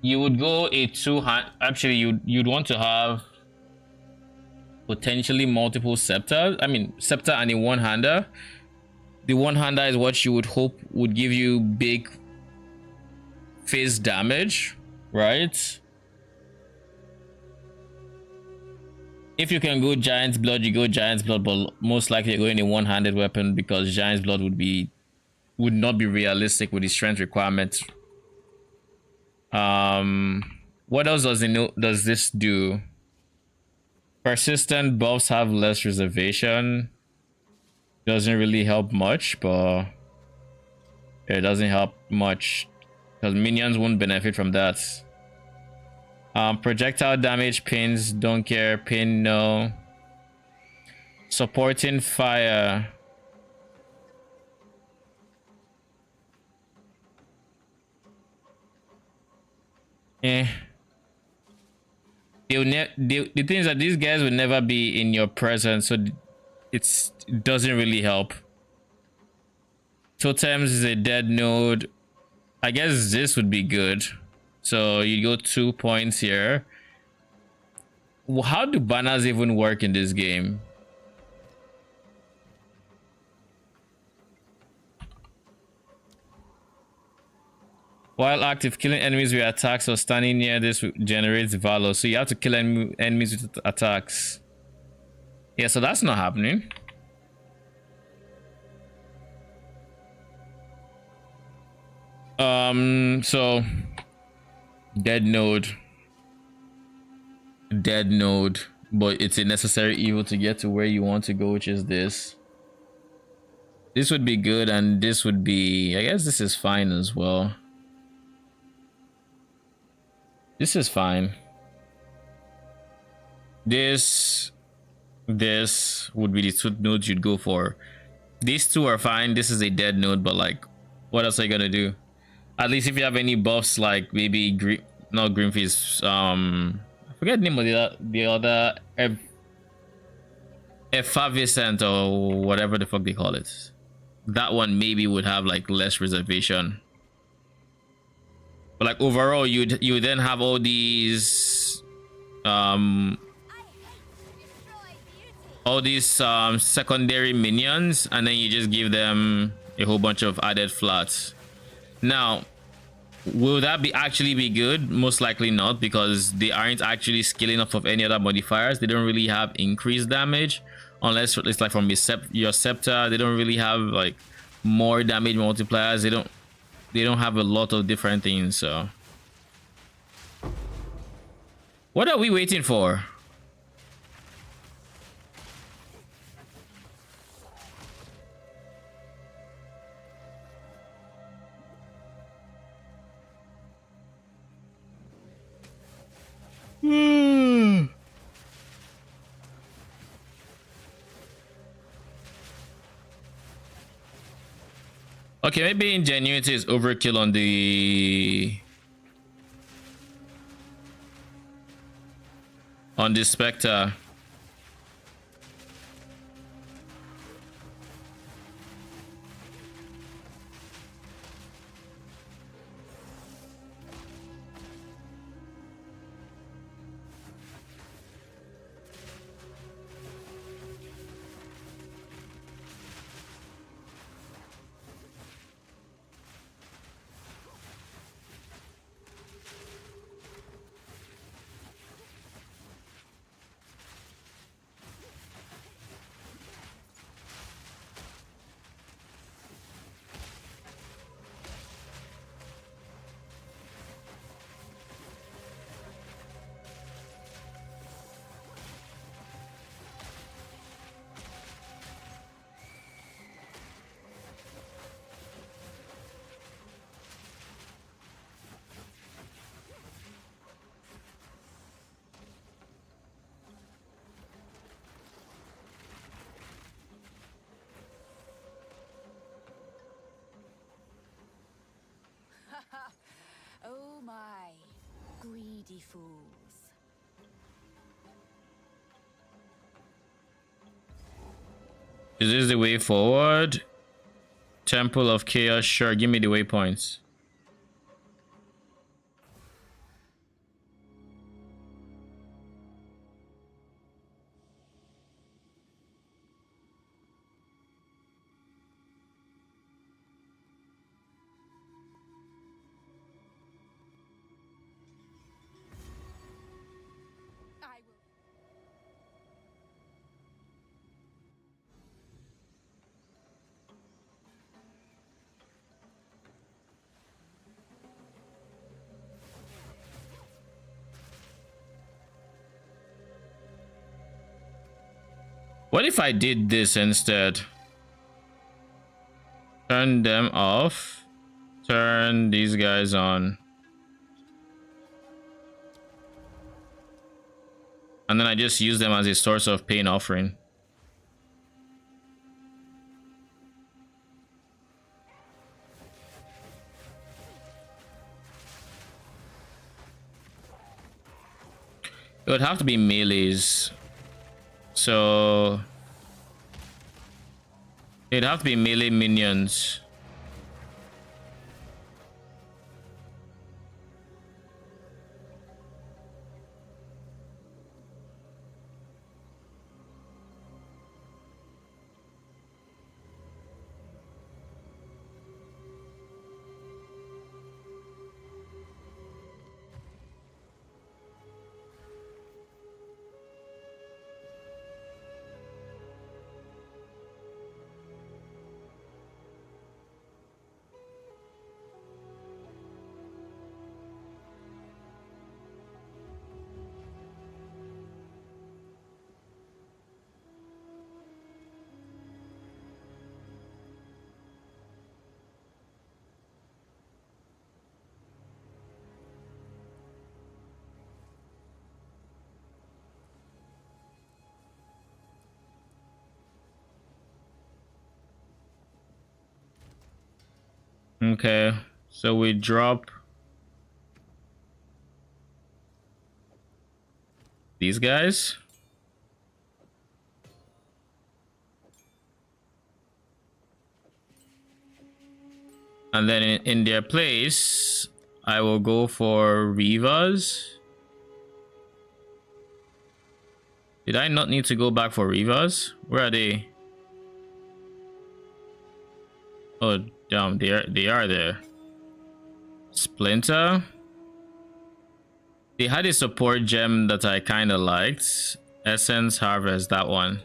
you would go a two-hand. Actually, you'd want to have potentially multiple scepters. I mean, scepter and a one-hander. The one-hander is what you would hope would give you big face damage, right? If you can go Giant's Blood, you go Giant's Blood, but most likely you're going a one-handed weapon because Giant's Blood would not be realistic with the strength requirements. What else does this do? Persistent buffs have less reservation. Doesn't really help much, but it doesn't help much because minions won't benefit from that. Projectile damage, pins, don't care. Pin, no. Supporting fire. The thing is that these guys will never be in your presence, so it doesn't really help. Totems is a dead node. I guess this would be good. So you go 2 points here. How do banners even work in this game? While active, killing enemies with attacks or standing near this generates valor. So you have to kill enemies with attacks. Yeah, so that's not happening. So dead node, but it's a necessary evil to get to where you want to go, which is this. This would be good, and this would be... I guess this is fine as well. This is fine. This would be the two nodes you'd go for. These two are fine. This is a dead node, but like, what else are you gonna do? At least if you have any buffs, like maybe Greenfist, I forget the name of the other effervescent or whatever the fuck they call it. That one maybe would have like less reservation. But like overall, you would then have all these secondary minions, and then you just give them a whole bunch of added flats. Now, will that actually be good? Most likely not, because they aren't actually scaling off of any other modifiers. They don't really have increased damage, unless it's like from your scepter. They don't really have like more damage multipliers. They don't have a lot of different things. So what are we waiting for? Okay, maybe ingenuity is overkill on the Spectre. Oh my, greedy fools. Is this the way forward? Temple of Chaos, sure, give me the waypoints. What if I did this instead? Turn them off. Turn these guys on. And then I just use them as a source of pain offering. It would have to be melees. So it'd have to be melee minions. Okay, so we drop these guys. And then in their place, I will go for Rivas. Did I not need to go back for Rivas? Where are they? Oh, damn, they are there. Splinter. They had a support gem that I kind of liked. Essence Harvest, that one.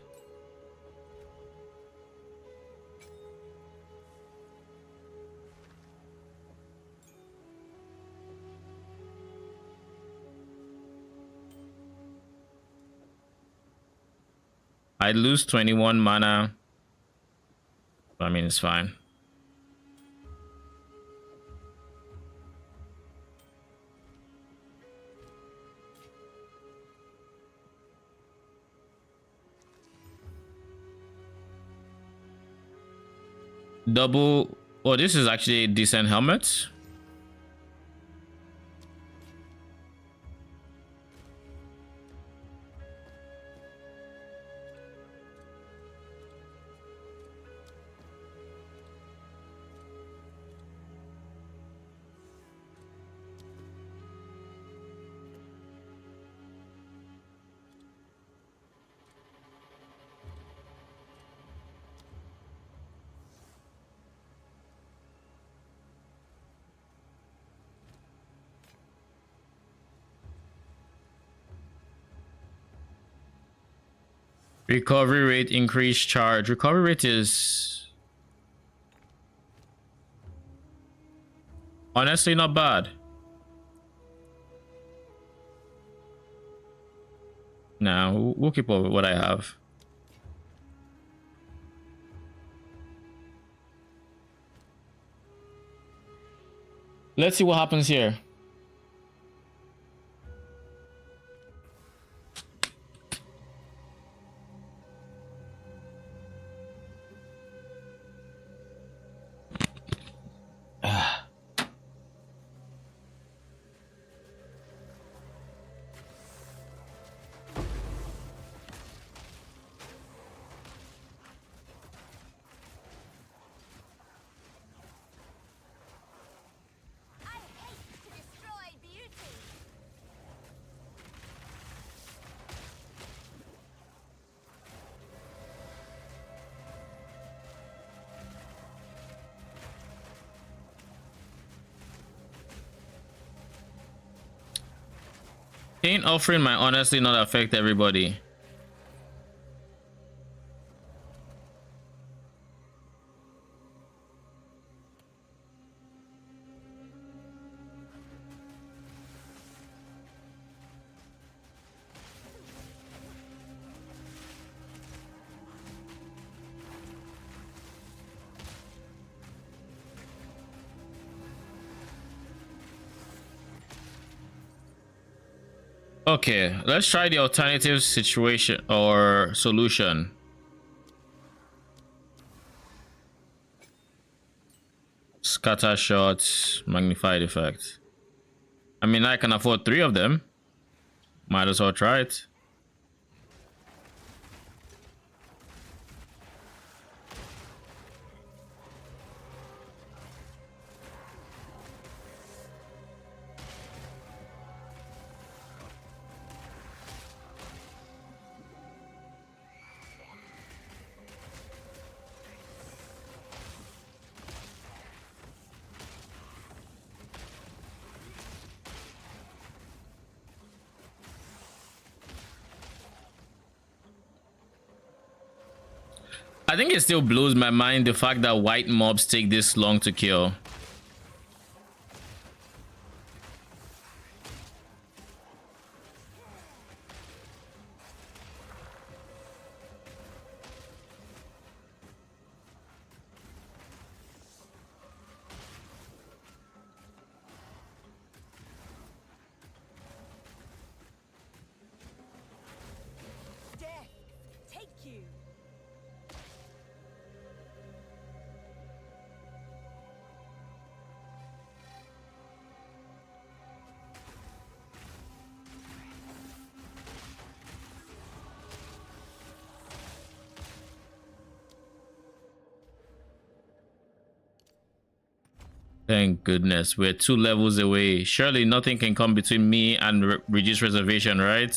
I lose 21 mana. I mean, it's fine. Double. Oh, this is actually a decent helmet. Recovery rate, increased charge. Recovery rate is honestly not bad. Nah, we'll keep up with what I have. Let's see what happens here. Ain't offering might honestly not affect everybody. Okay, let's try the alternative situation or solution. Scatter shots, magnified effect. I mean, I can afford 3 of them. Might as well try it. I think it still blows my mind the fact that white mobs take this long to kill. Thank goodness. We're 2 levels away. Surely nothing can come between me and reduced reservation, right?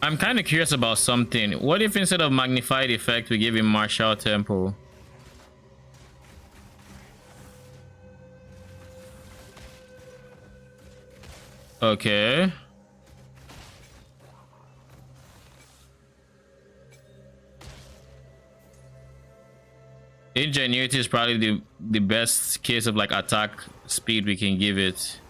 I'm kind of curious about something. What if instead of magnified effect, we give him martial tempo? Okay. Ingenuity is probably the best case of like attack speed we can give it.